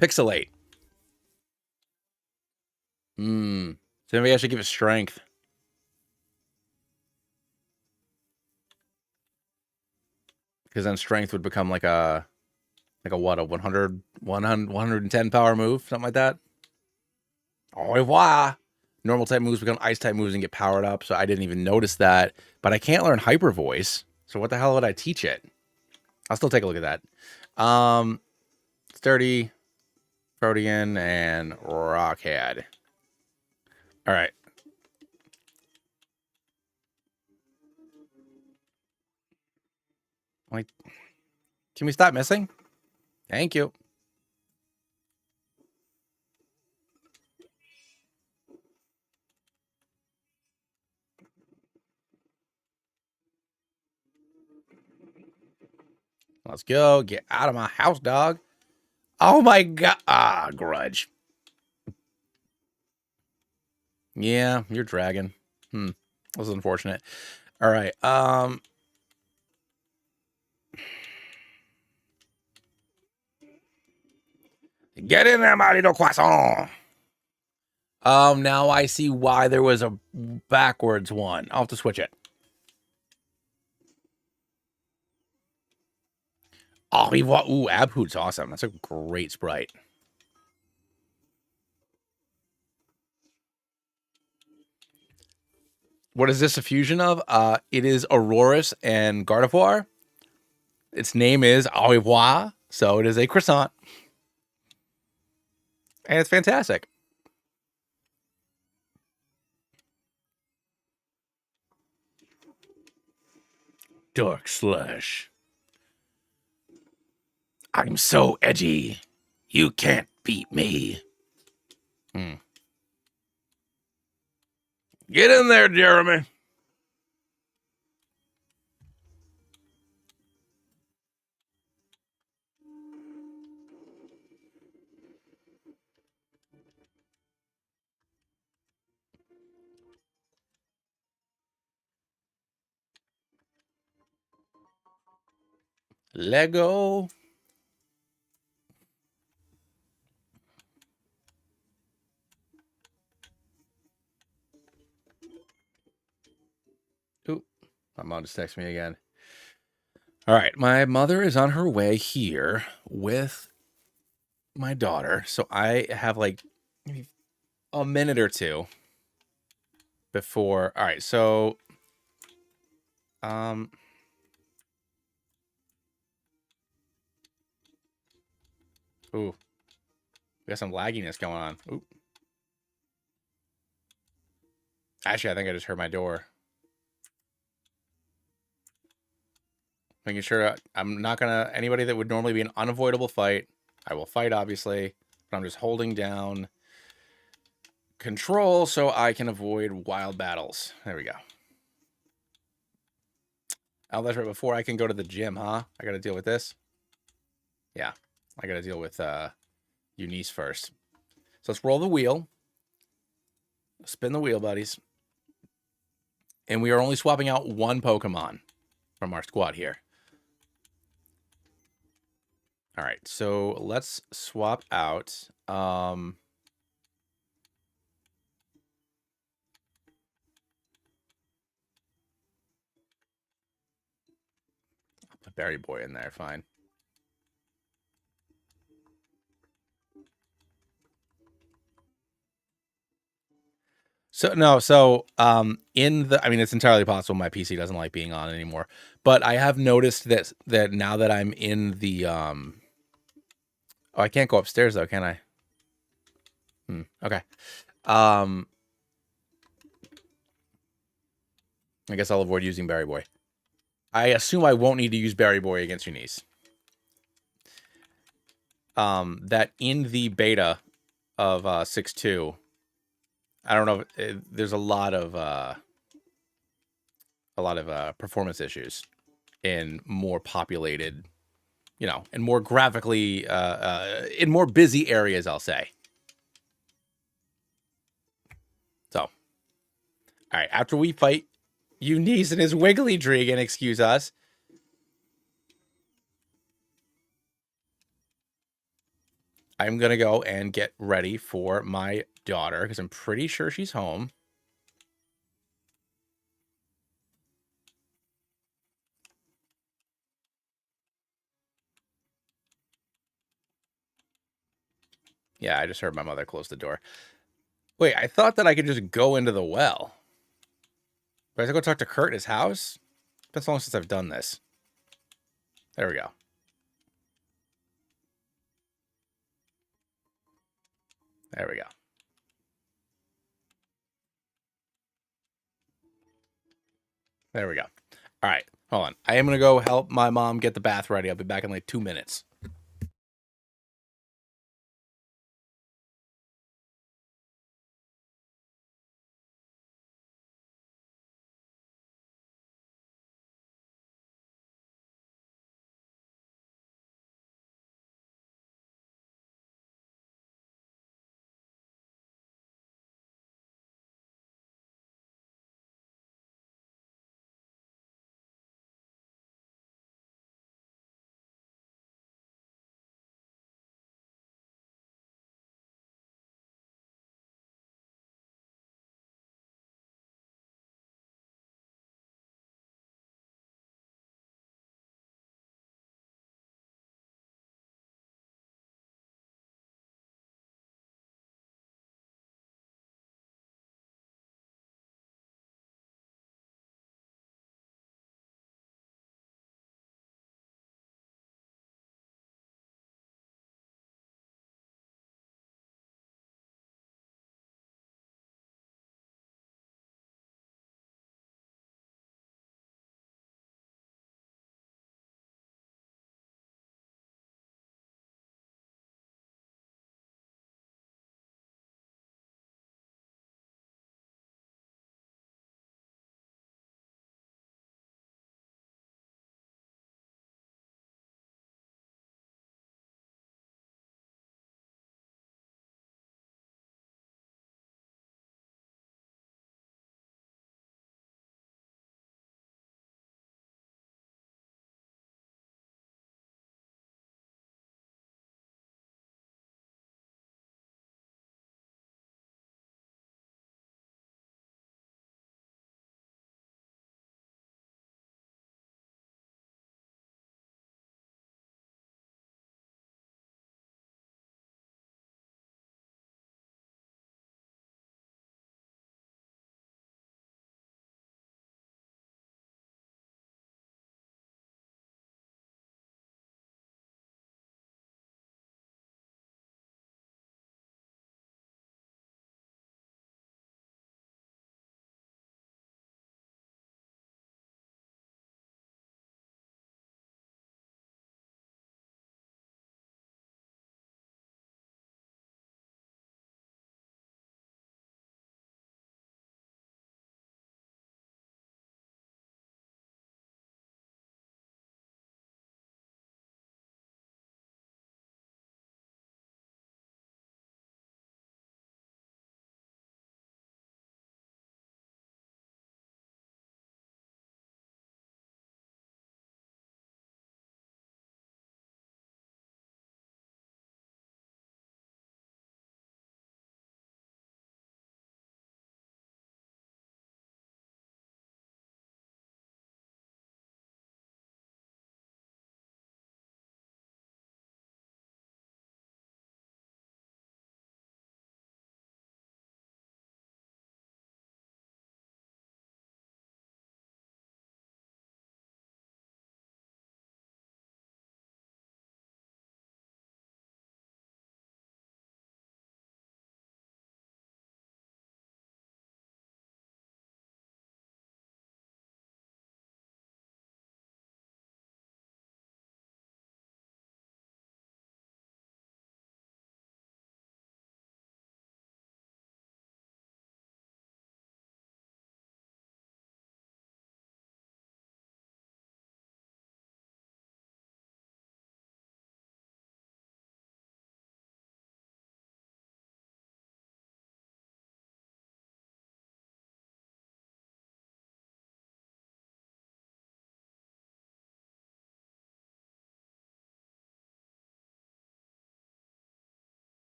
Pixelate. So maybe I should give it strength. Because then strength would become like a what, a 110 power move, something like that. Au revoir. Normal type moves become ice type moves and get powered up, so I didn't even notice that. But I can't learn hyper voice, so what the hell would I teach it? I'll still take a look at that. Sturdy, Protean, and Rockhead. All right. Wait, can we stop missing? Thank you. Let's go. Get out of my house, dog. Oh my god. Ah, grudge. Yeah, you're dragon. This is unfortunate. All right. Get in there, my little croissant. Now I see why there was a backwards one. I'll have to switch it. Oh, ooh, Abhoot's awesome. That's a great sprite. What is this a fusion of? It is Aurorus and Gardevoir. Its name is Au revoir, so it is a croissant. And it's fantastic. Dark Slash. I'm so edgy. You can't beat me. Get in there, Jeremy. Lego. Ooh, my mom just texted me again. All right, my mother is on her way here with my daughter. So I have like maybe a minute or two before. All right, so um ooh, we got some lagginess going on. Ooh. Actually, I think I just heard my door. Making sure I'm not gonna anybody that would normally be an unavoidable fight. I will fight, obviously, but I'm just holding down control so I can avoid wild battles. There we go. Oh, that's right. Before I can go to the gym, huh? I got to deal with this. Yeah, I got to deal with Eunice first. So let's roll the wheel. Spin the wheel, buddies. And we are only swapping out one Pokemon from our squad here. All right, so let's swap out. I'll put Berry Boy in there, fine. So no, so in the I mean it's entirely possible my PC doesn't like being on anymore. But I have noticed that now that I'm in the oh, I can't go upstairs though, can I? Okay. I guess I'll avoid using Berry Boy. I assume I won't need to use Berry Boy against Eunice. That in the beta of 6.2, I don't know. There's a lot of performance issues in more populated, and more graphically, in more busy areas, I'll say. So, all right. After we fight Eunice and his Wiggly Dragon, excuse us. I'm gonna go and get ready for my daughter because I'm pretty sure she's home. Yeah, I just heard my mother close the door. Wait, I thought that I could just go into the well. Do I have to go talk to Kurt in his house? It's been so long since I've done this. There we go. There we go. There we go. All right, hold on. I am going to go help my mom get the bath ready. I'll be back in like 2 minutes.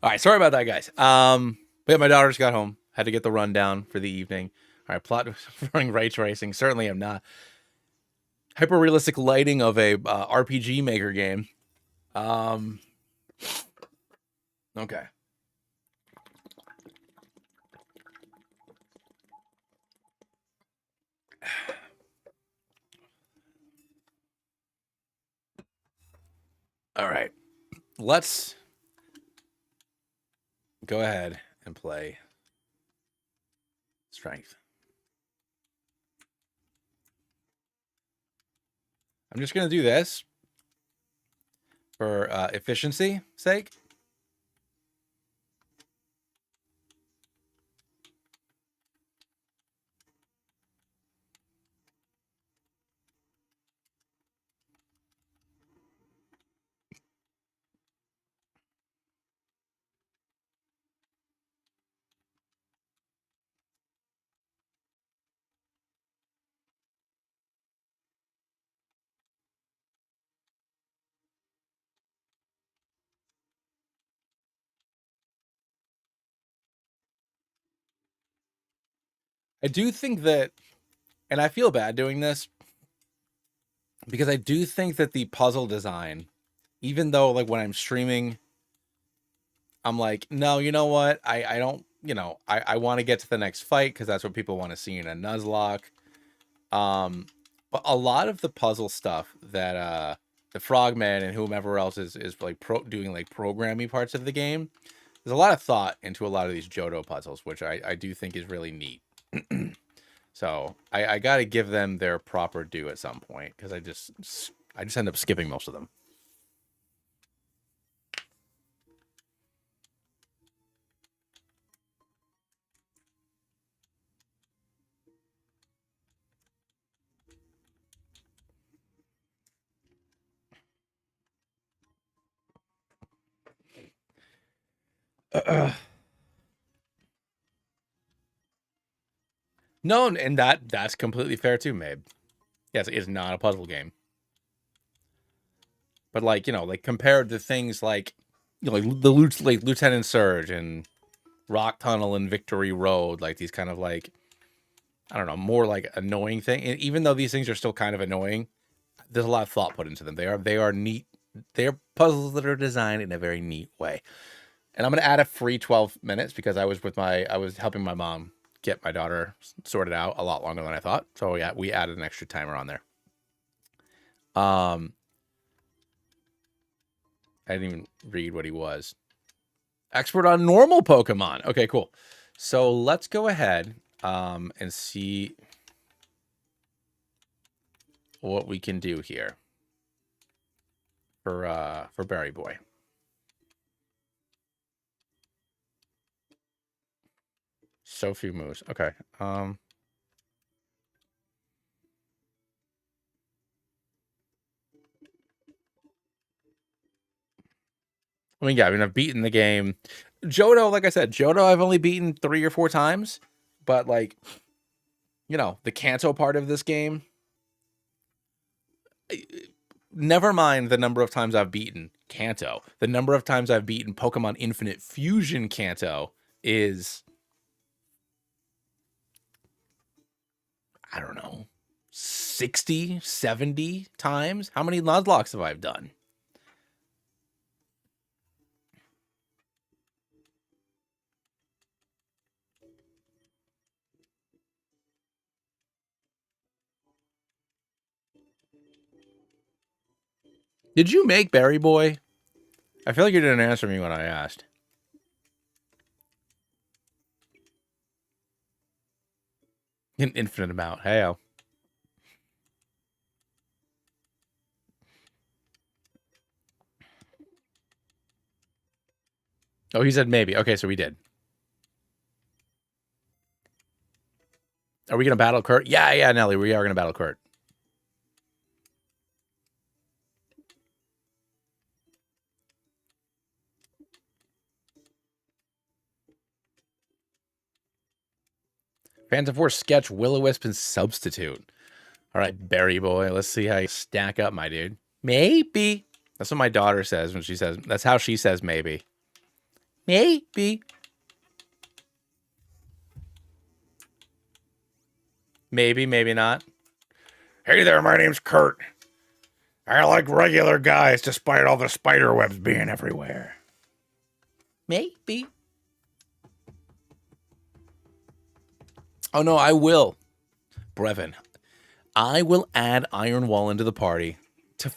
All right, sorry about that, guys. But yeah, my daughter just got home. Had to get the rundown for the evening. All right, plot running ray tracing. Certainly am not. Hyper realistic lighting of a RPG Maker game. Okay. All right. Let's go ahead and play Strength. I'm just going to do this for efficiency sake. I do think that, and I feel bad doing this, because I do think that the puzzle design, even though like when I'm streaming, I'm like, no, you know what? I don't, I want to get to the next fight because that's what people want to see in a Nuzlocke. But a lot of the puzzle stuff that the Frogman and whomever else is like doing like programming parts of the game, there's a lot of thought into a lot of these Johto puzzles, which I do think is really neat. So I got to give them their proper due at some point because I just end up skipping most of them. No, and that's completely fair too, Mabe. Yes, it's not a puzzle game. But like, like compared to things like, like the Lieutenant Surge and Rock Tunnel and Victory Road, like these kind of like, I don't know, more like annoying thing. And even though these things are still kind of annoying, there's a lot of thought put into them. They are neat. They're puzzles that are designed in a very neat way. And I'm gonna add a free 12 minutes because I was helping my mom get my daughter sorted out a lot longer than I thought. So yeah, we added an extra timer on there. I didn't even read what he was. Expert on normal Pokemon. Okay, cool. So let's go ahead and see what we can do here for Berry Boy. So few moves. Okay. I mean, yeah, I mean, I've beaten the game. Johto, like I said, Johto I've only beaten 3 or 4 times. But, like, the Kanto part of this game, never mind the number of times I've beaten Kanto. The number of times I've beaten Pokemon Infinite Fusion Kanto is, I don't know, 60, 70 times? How many Nuzlocks have I done? Did you make Berry Boy? I feel like you didn't answer me when I asked. An infinite amount. Hey-o. Oh, he said maybe. Okay, so we did. Are we going to battle Kurt? Yeah, Nelly, we are going to battle Kurt. Phantom Force sketch, Will-O-Wisp, and Substitute. All right, Berry Boy. Let's see how you stack up, my dude. Maybe. That's what my daughter says when she says, that's how she says maybe. Maybe. Maybe, maybe not. Hey there, my name's Kurt. I like regular guys despite all the spider webs being everywhere. Maybe. Oh, no, I will. Brevin, I will add Iron Wall into the party to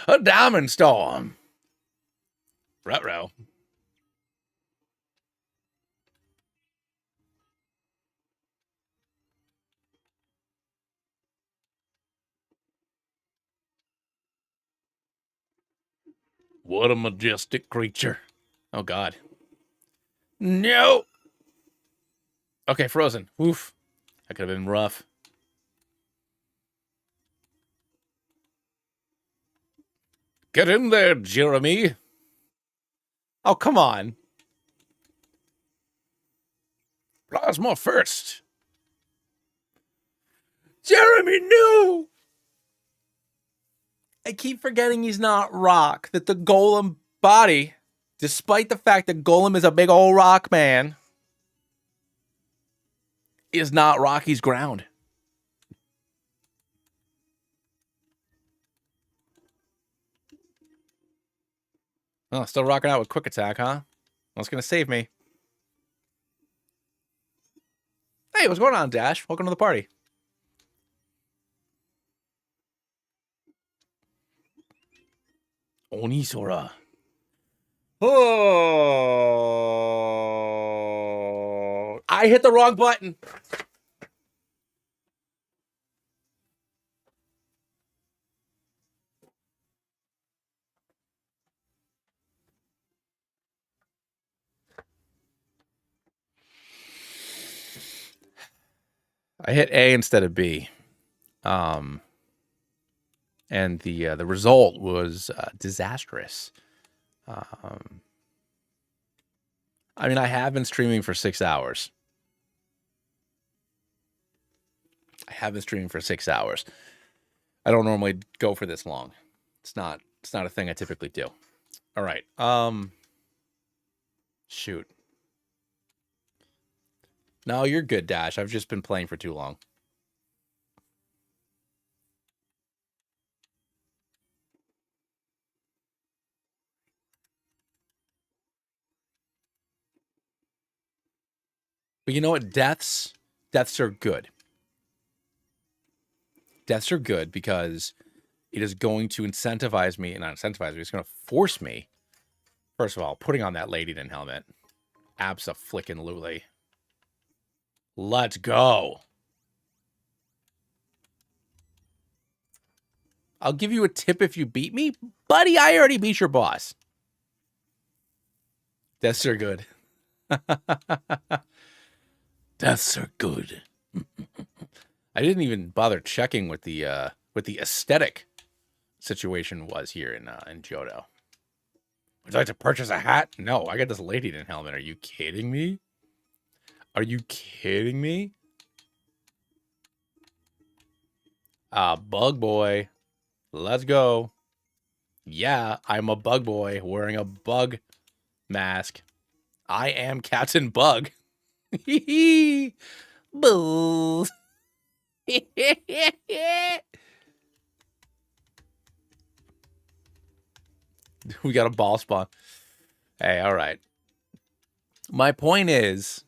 a diamond storm. Ruh-roh. What a majestic creature. Oh, God. No. Okay, frozen. Oof. That could have been rough. Get in there, Jeremy. Oh, come on. Plasma first. Jeremy, no. I keep forgetting he's not rock. That the golem body, despite the fact that golem is a big old rock man, is not Rocky's ground. Oh, still rocking out with quick attack, huh? What's gonna save me? Hey, what's going on, Dash? Welcome to the party. Onisora. Oh, I hit the wrong button. I hit A instead of B. And the result was disastrous. I mean, I have been streaming for 6 hours. I don't normally go for this long. It's not a thing I typically do. All right. Shoot. No, you're good, Dash. I've just been playing for too long. But you know what? Deaths are good. Deaths are good because it is going to incentivize me, not incentivize me, it's going to force me. First of all, putting on that Lady-Den helmet. Abso-flickin-lutely. Let's go. I'll give you a tip if you beat me. Buddy, I already beat your boss. Deaths are good. Deaths are good. I didn't even bother checking what the aesthetic situation was here in Johto. Would you like to purchase a hat? No, I got this Lady-Den helmet. Are you kidding me? Are you kidding me? Bug boy. Let's go. Yeah, I'm a bug boy wearing a bug mask. I am Captain Bug. Boo. We got a ball spawn. Hey, all right. My point is,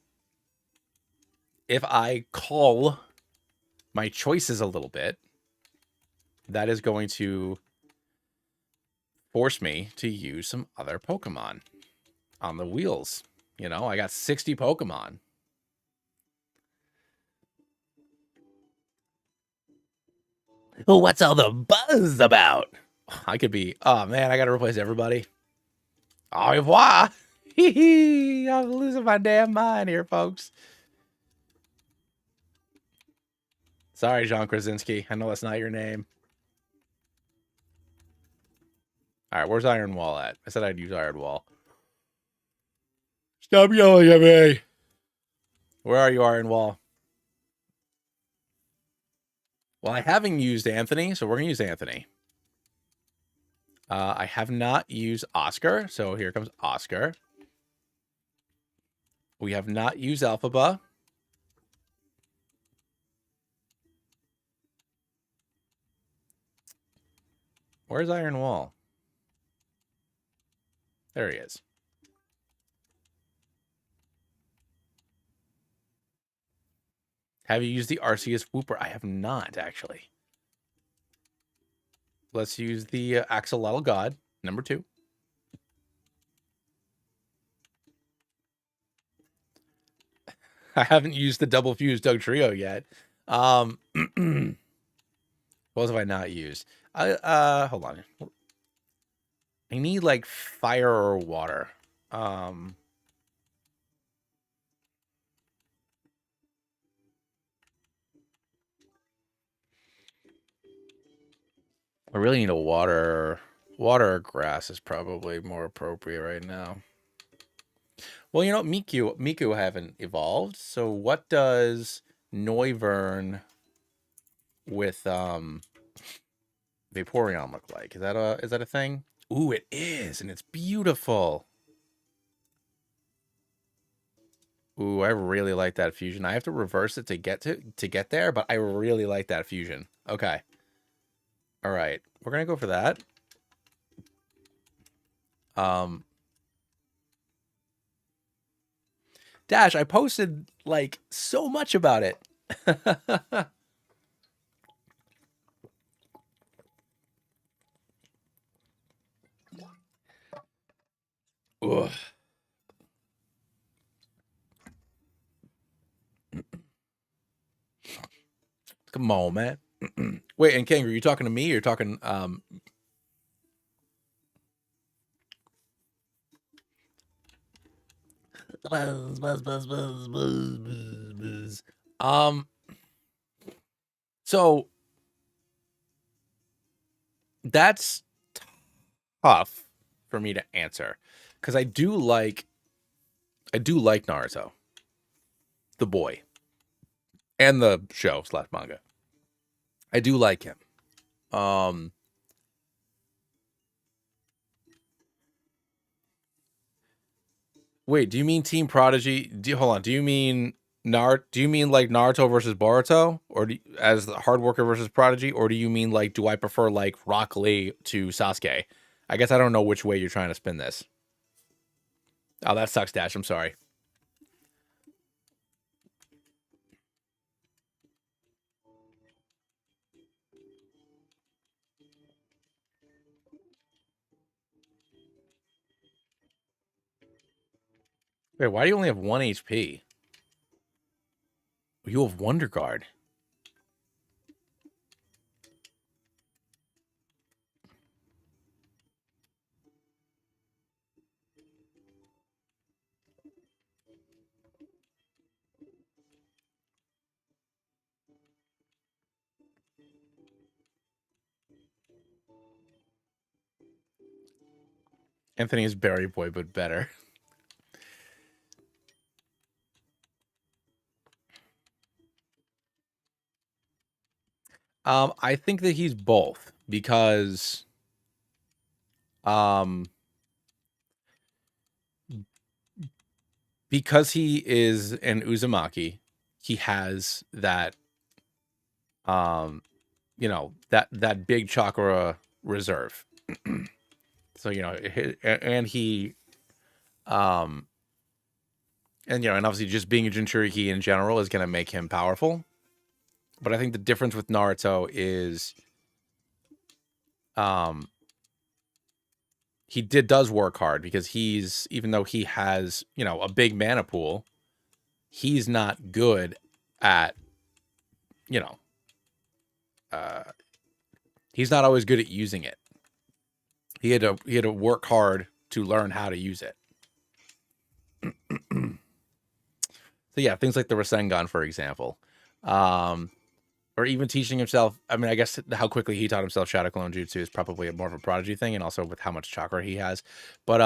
if I call my choices a little bit, that is going to force me to use some other Pokemon on the wheels. You know, I got 60 Pokemon. What's all the buzz about? I could be, oh man, I got to replace everybody. Au revoir. I'm losing my damn mind here, folks. Sorry, John Krasinski. I know that's not your name. All right, where's Iron Wall at? I said I'd use Iron Wall. Stop yelling at me. Where are you, Iron Wall? Well, I haven't used Anthony, so we're going to use Anthony. I have not used Oscar, so here comes Oscar. We have not used Alphaba. Where's Iron Wall? There he is. Have you used the Arceus Whooper? I have not, actually. Let's use the Axolotl God, number 2. I haven't used the Double Fuse Dugtrio yet. What else have I not used? Hold on. I need like fire or water. I really need a water. Water or grass is probably more appropriate right now. Well, you know, Miku haven't evolved. So what does Noivern with Vaporeon look like? Is that a thing? Ooh, it is, and it's beautiful. Ooh, I really like that fusion. I have to reverse it to get there, but I really like that fusion. Okay. All right. We're going to go for that. Dash, I posted like so much about it. Ugh. Come on, man. Wait, and Kangaroo, you talking to me or you're talking so that's tough for me to answer because I do like Naruto, the boy, and the show / manga. I do like him. Wait, do you mean Team Prodigy? Hold on. Do you mean Do you mean like Naruto versus Boruto, or as the hard worker versus Prodigy, or do you mean like do I prefer like Rock Lee to Sasuke? I guess I don't know which way you're trying to spin this. Oh, that sucks, Dash. I'm sorry. Wait, why do you only have 1 HP? You have Wonder Guard. Anthony is Berry Boy, but better. I think that he's both because he is an Uzumaki, he has that you know, that big chakra reserve. So, you know, and he and you know, and obviously just being a Jinchuriki in general is going to make him powerful. But I think the difference with Naruto is he does work hard because he's, even though he has, you know, a big mana pool, he's not good at, you know, he's not always good at using it. He had to work hard to learn how to use it. So yeah, things like the Rasengan, for example, or even teaching himself. I mean, I guess how quickly he taught himself Shadow Clone Jutsu is probably more of a Prodigy thing, and also with how much chakra he has. But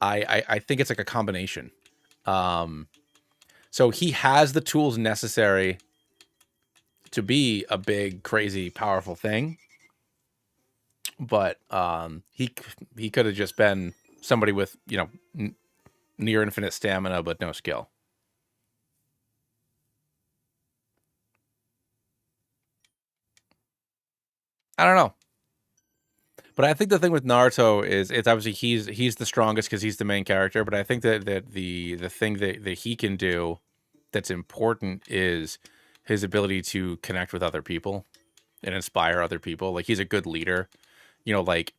I think it's like a combination. So he has the tools necessary to be a big, crazy, powerful thing. but he could have just been somebody with, you know, near infinite stamina but no skill. I don't know. But I think the thing with Naruto is it's obviously he's the strongest because he's the main character. But I think that the thing that he can do that's important is his ability to connect with other people and inspire other people. Like he's a good leader. You know, like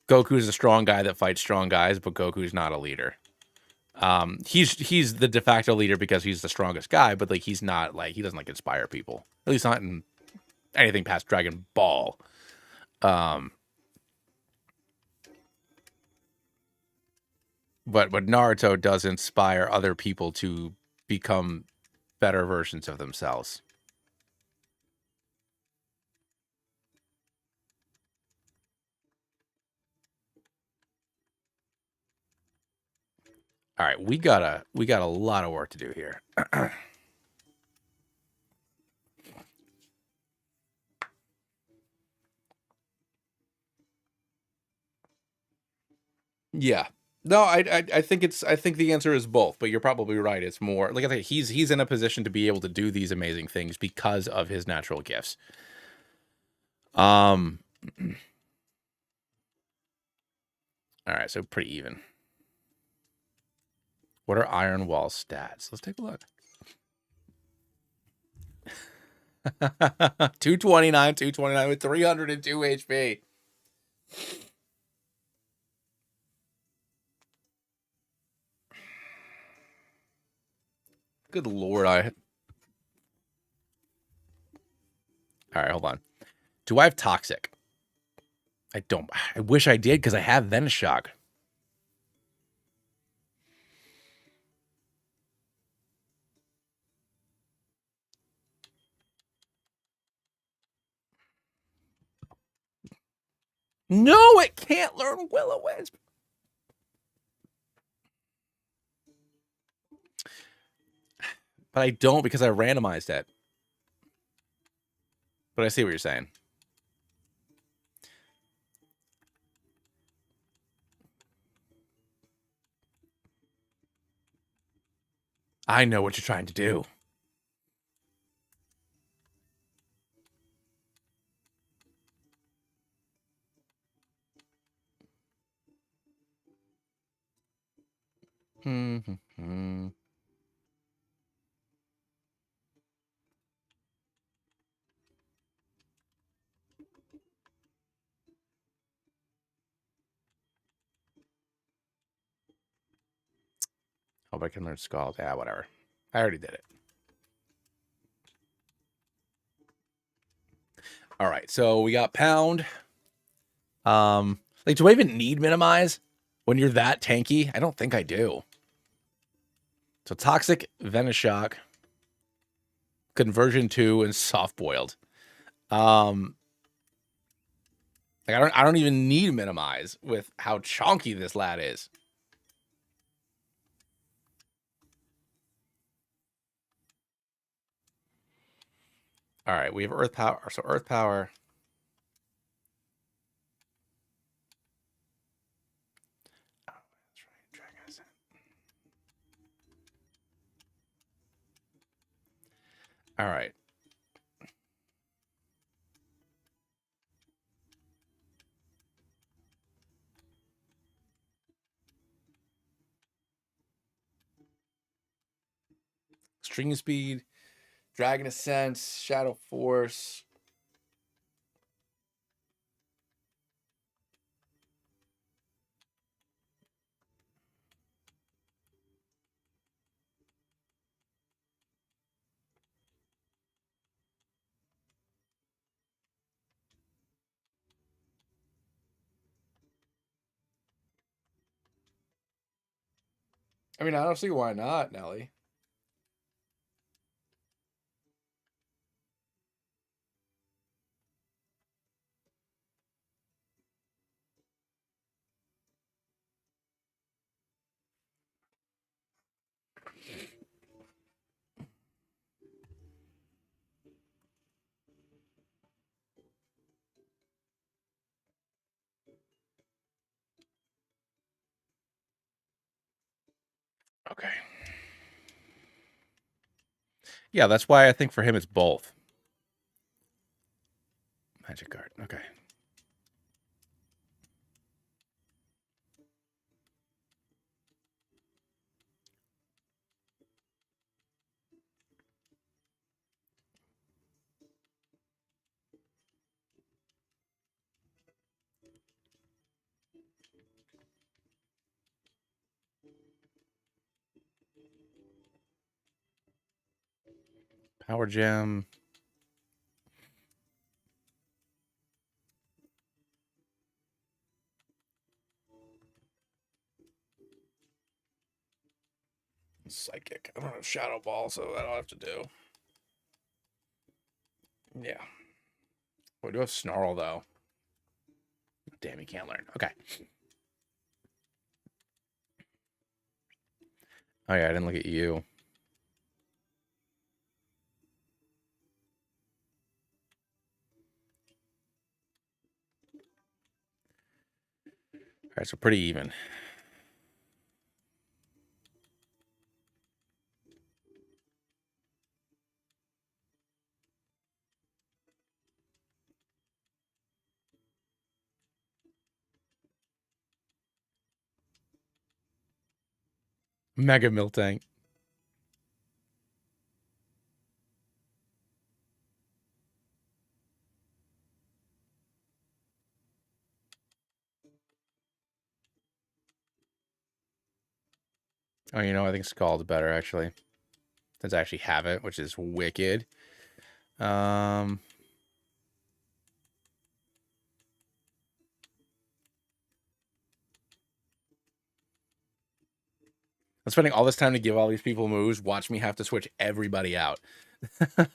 Goku's a strong guy that fights strong guys, but Goku's not a leader. He's the de facto leader because he's the strongest guy, but like he's not like he doesn't like inspire people. At least not in anything past Dragon Ball. But Naruto does inspire other people to become better versions of themselves. All right, we got a lot of work to do here. Yeah. No, I think I think the answer is both, but you're probably right. It's more like I think he's in a position to be able to do these amazing things because of his natural gifts. All right, so pretty even. What are Iron Wall stats? Let's take a look. 229 with 302 HP. Good lord, All right, hold on. Do I have Toxic? I don't. I wish I did because I have Venoshock. No, it can't learn Will-O-Wisp. But I don't because I randomized it. But I see what you're saying. I know what you're trying to do. Hope I can learn Scald. Yeah, whatever. I already did it. All right, so we got Pound. Like, do I even need Minimize when you're that tanky? I don't think I do. So Toxic, Venoshock, Conversion 2, and Soft Boiled. Like I don't even need Minimize with how chonky this lad is. All right, we have Earth Power. So Earth Power. Oh, that's right. Dragon Ascent. All right. String Speed, Dragon Ascent, Shadow Force. I mean, I don't see why not, Nelly. Yeah, that's why I think for him it's both. Magic card. Okay. Power gem. Psychic. I don't have Shadow Ball, so I don't have to do. Yeah. We do have Snarl, though. Damn, he can't learn. Okay. Oh, yeah, I didn't look at you. All right, so pretty even. Mega Miltank. Oh, you know, I think Scald's better, actually. Since I actually have it, which is wicked. I'm spending all this time to give all these people moves. Watch me have to switch everybody out. All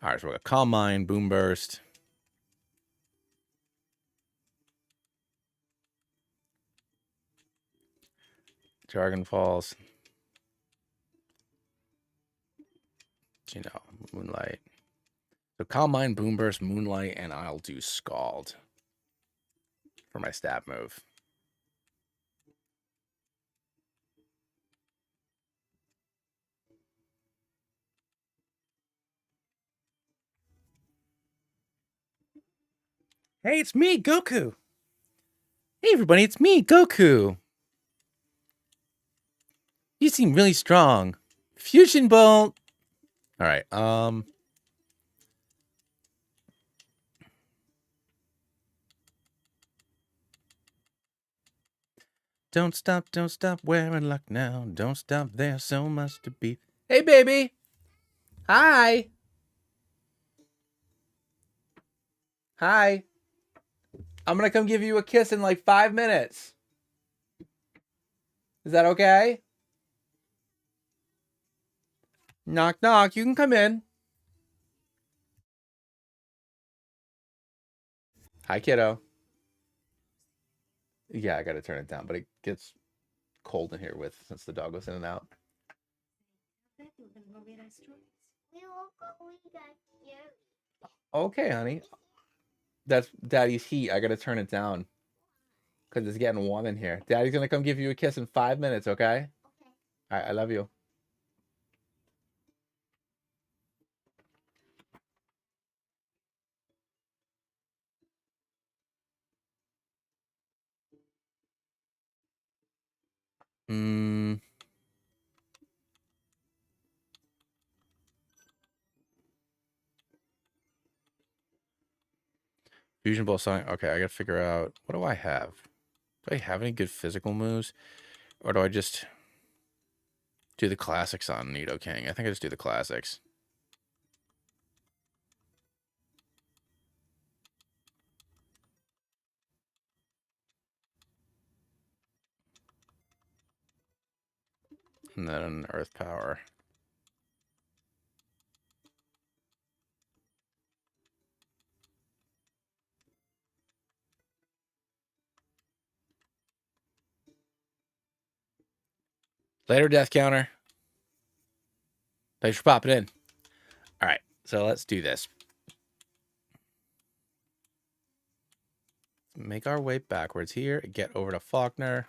right, so we got Calm Mind, Boom Burst. Jargon Falls. You know, Moonlight. So Calm Mind, Boom Burst, Moonlight, and I'll do Scald for my stab move. Hey, it's me, Goku. Hey, everybody, it's me, Goku. You seem really strong. Fusion Bolt. All right. Don't stop wearing luck now. Don't stop, there's so much to be. Hey, baby. Hi. Hi. I'm gonna come give you a kiss in like 5 minutes. Is that okay? Knock, knock. You can come in. Hi, kiddo. Yeah, I gotta turn it down, but it gets cold in here since the dog goes in and out. Okay, honey. That's Daddy's heat. I gotta turn it down because it's getting warm in here. Daddy's gonna come give you a kiss in 5 minutes, okay? All right, I love you. Fusion Ball Sonic. Okay, I gotta figure out, what do I have? Do I have any good physical moves? Or do I just do the classics on Nidoking? I think I just do the classics. And then Earth Power. Later, Death Counter. Thanks for popping in. All right, so let's do this. Make our way backwards here. Get over to Faulkner.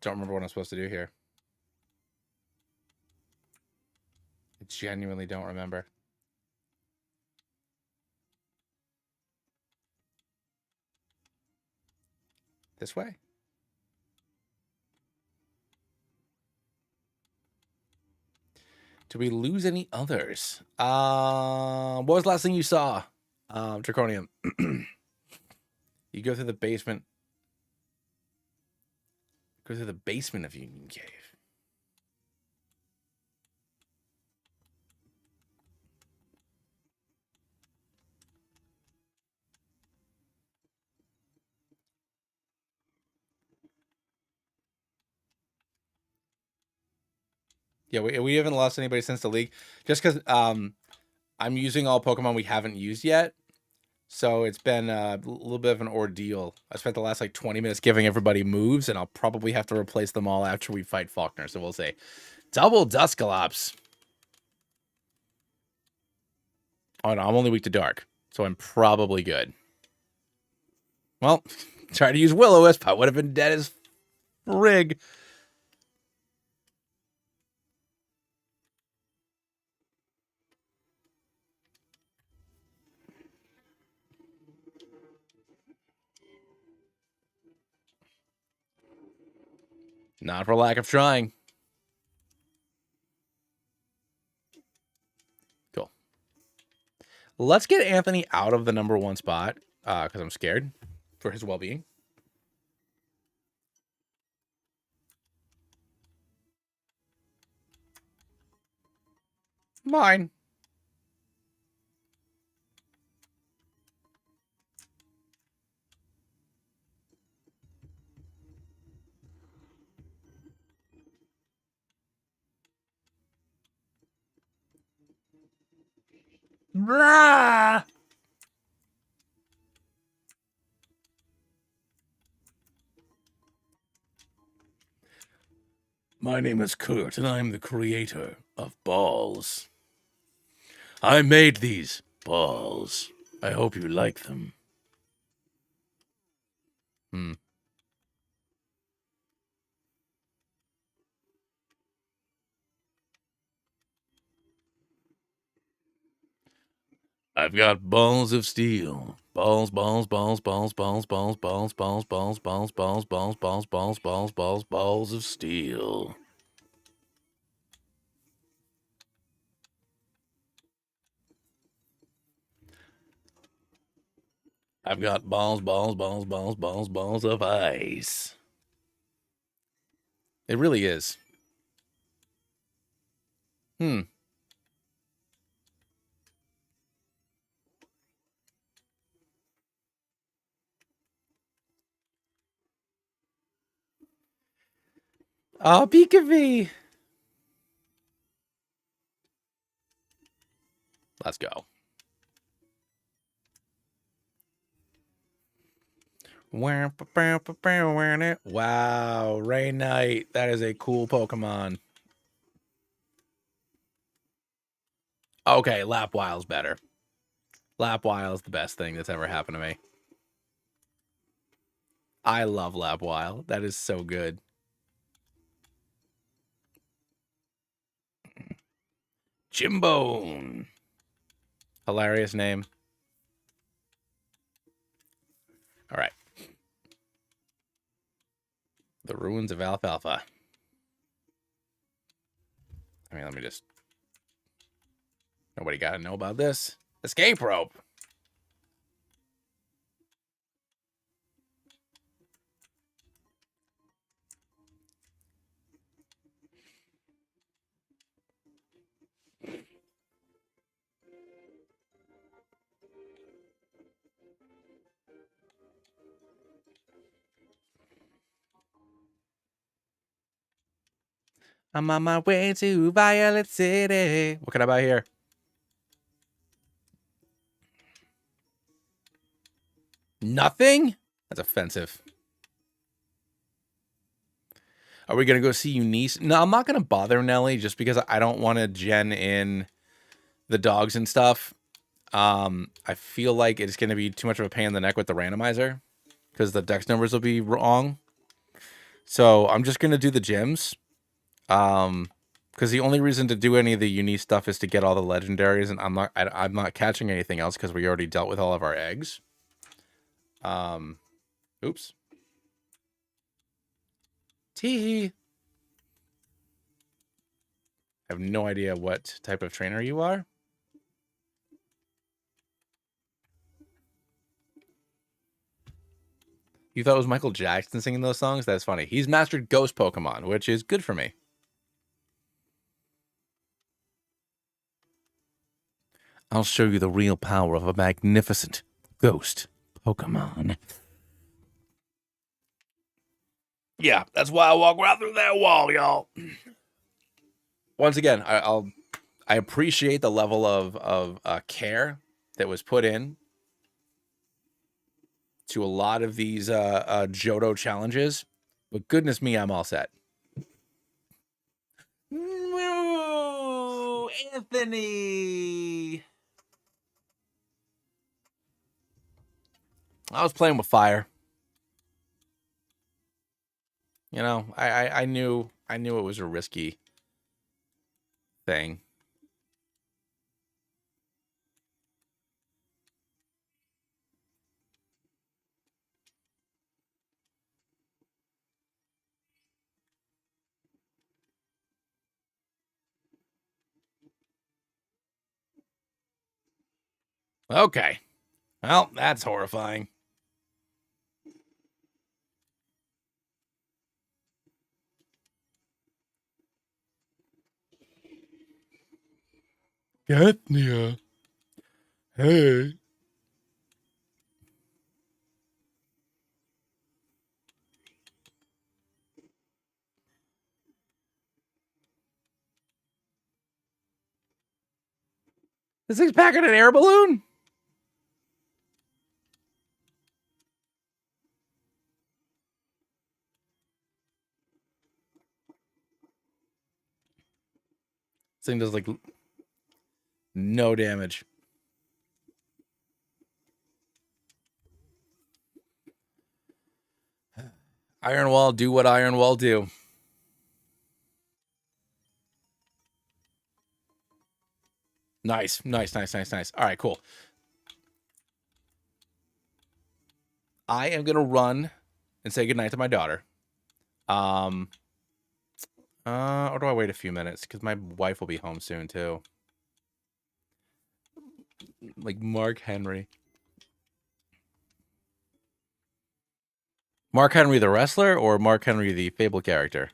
Don't remember what I'm supposed to do here. I genuinely don't remember. This way? Do we lose any others? What was the last thing you saw? Draconium. You go through the basement. Go through the basement of Union Cave. Yeah, we haven't lost anybody since the league. Just because I'm using all Pokemon we haven't used yet. So it's been a little bit of an ordeal. I spent the last like 20 minutes giving everybody moves, and I'll probably have to replace them all after we fight Faulkner. So we'll say double Duscalops. Oh no, I'm only weak to dark, so I'm probably good. Well, try to use Will-O-Wisp. I would have been dead as frig. Not for lack of trying. Cool. Let's get Anthony out of the #1 spot, because I'm scared for his well-being. Mine. Blah! My name is Kurt, and I'm the creator of balls. I made these balls. I hope you like them. I've got balls of steel. Balls, balls, balls, balls, balls, balls, balls, balls, balls, balls, balls, balls, balls, balls, balls, balls, balls of steel. I've got balls, balls, balls, balls, balls, balls of ice. It really is. Oh, Pikachu! Let's go. Wow, Rain Knight. That is a cool Pokemon. Okay, Lapwild's better. Lapwild's the best thing that's ever happened to me. I love Lapwild. That is so good. Jimbone. Hilarious name. All right. The Ruins of Alfalfa. I mean, let me just... Nobody got to know about this. Escape rope. I'm on my way to Violet City. What can I buy here? Nothing? That's offensive. Are we going to go see Eunice? No, I'm not going to bother Nelly just because I don't want to gen in the dogs and stuff. I feel like it's going to be too much of a pain in the neck with the randomizer because the dex numbers will be wrong. So I'm just gonna do the gyms. Because the only reason to do any of the unique stuff is to get all the legendaries, and I'm not catching anything else because we already dealt with all of our eggs. Oops. Tee. I have no idea what type of trainer you are. You thought it was Michael Jackson singing those songs? That's funny. He's mastered Ghost Pokemon, which is good for me. I'll show you the real power of a magnificent Ghost Pokemon. Yeah, that's why I walk right through that wall, y'all. Once again, I appreciate the level of care that was put in to a lot of these Johto challenges, but goodness me, I'm all set. No, Anthony. I was playing with fire. You know, I knew it was a risky thing. Okay. Well, that's horrifying. Katnia. Hey. This thing's packing an air balloon? This thing does like no damage. Iron Wall, do what Iron Wall do. Nice. All right, cool. I am gonna run and say goodnight to my daughter. Or do I wait a few minutes? Because my wife will be home soon too. Like Mark Henry. Mark Henry the wrestler or Mark Henry the Fable character?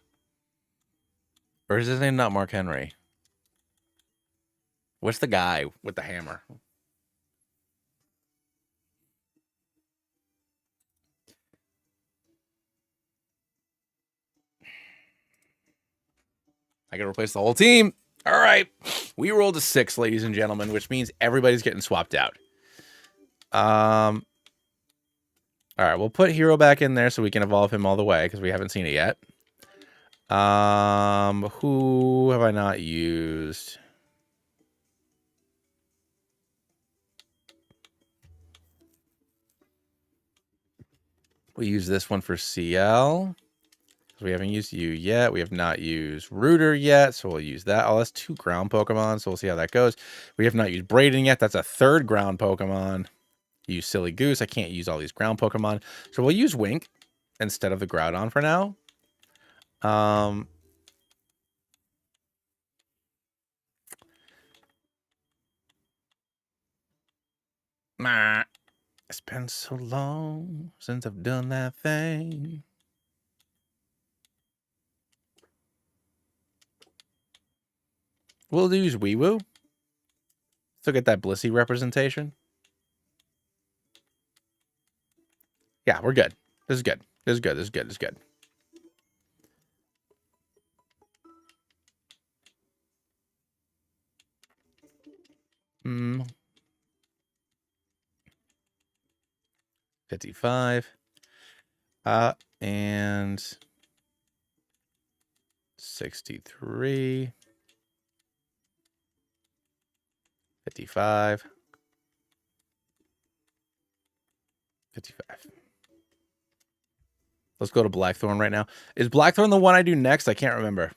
Or is his name not Mark Henry? What's the guy with the hammer? I gotta replace the whole team. All right. We rolled a 6, ladies and gentlemen, which means everybody's getting swapped out. All right, we'll put Hero back in there so we can evolve him all the way because we haven't seen it yet. Who have I not used? We use this one for CL. We haven't used you yet. We have not used Rooter yet, so we'll use that. Oh, that's 2 ground Pokemon, so we'll see how that goes. We have not used Braden yet. That's a 3rd ground Pokemon. Use Silly Goose. I can't use all these ground Pokemon. So we'll use Wink instead of the Groudon for now. It's been so long since I've done that thing. We'll use Weewoo. Still get that Blissey representation. Yeah, we're good. This is good. This is good. Hmm. 55. And 63. 55. 55. Let's go to Blackthorn right now. Is Blackthorn the one I do next? I can't remember.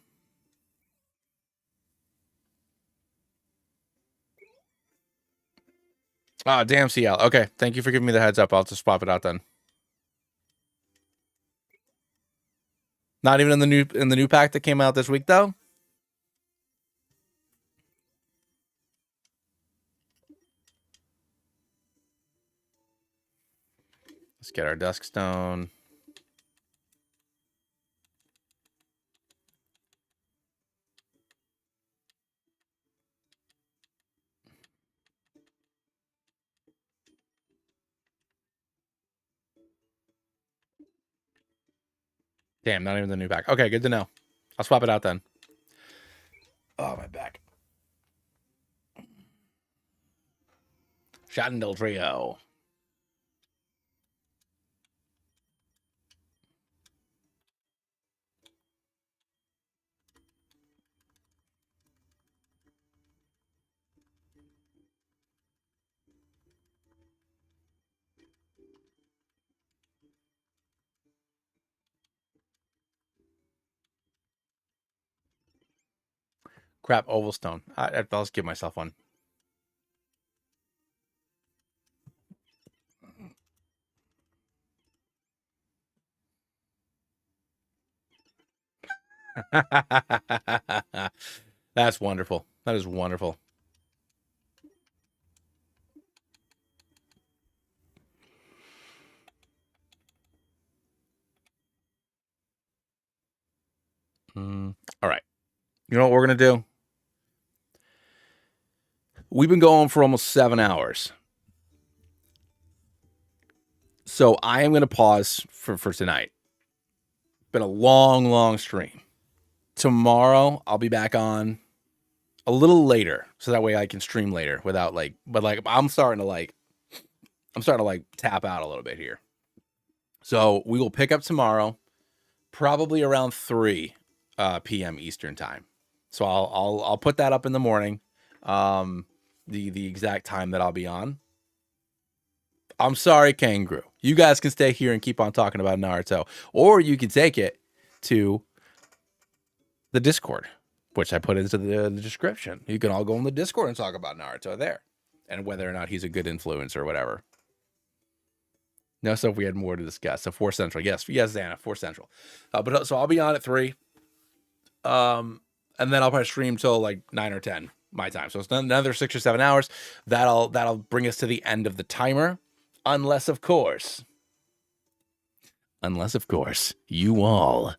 Oh, damn CL. Okay, thank you for giving me the heads up. I'll just swap it out then. Not even in the new pack that came out this week though. Let's get our dusk stone. Damn, not even the new pack. Okay, good to know. I'll swap it out then. Oh, my back. Shandel Trio. Crap, oval stone. I'll just give myself one. That's wonderful. That is wonderful. All right. You know what we're going to do? We've been going for almost 7 hours. So I am going to pause for tonight. Been a long, long stream. Tomorrow I'll be back on a little later, so that way I can stream later without I'm starting to tap out a little bit here. So we will pick up tomorrow, probably around 3 p.m. Eastern time. So I'll put that up in the morning, the exact time that I'll be on. I'm sorry, Kangaroo. You guys can stay here and keep on talking about Naruto, or you can take it to the Discord, which I put into the description. You can all go in the Discord and talk about Naruto there, and whether or not he's a good influence or whatever. No, so if we had more to discuss. So 4 Central. Yes, Xana, 4 Central. So I'll be on at 3. And then I'll probably stream till like 9 or 10 my time. So it's another 6 or 7 hours. That'll bring us to the end of the timer. Unless, of course, you all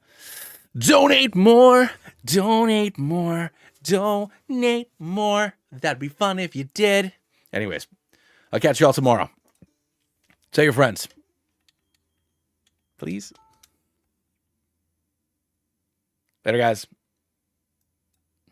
donate more. That'd be fun if you did. Anyways, I'll catch you all tomorrow. Tell your friends. Please. Later, guys.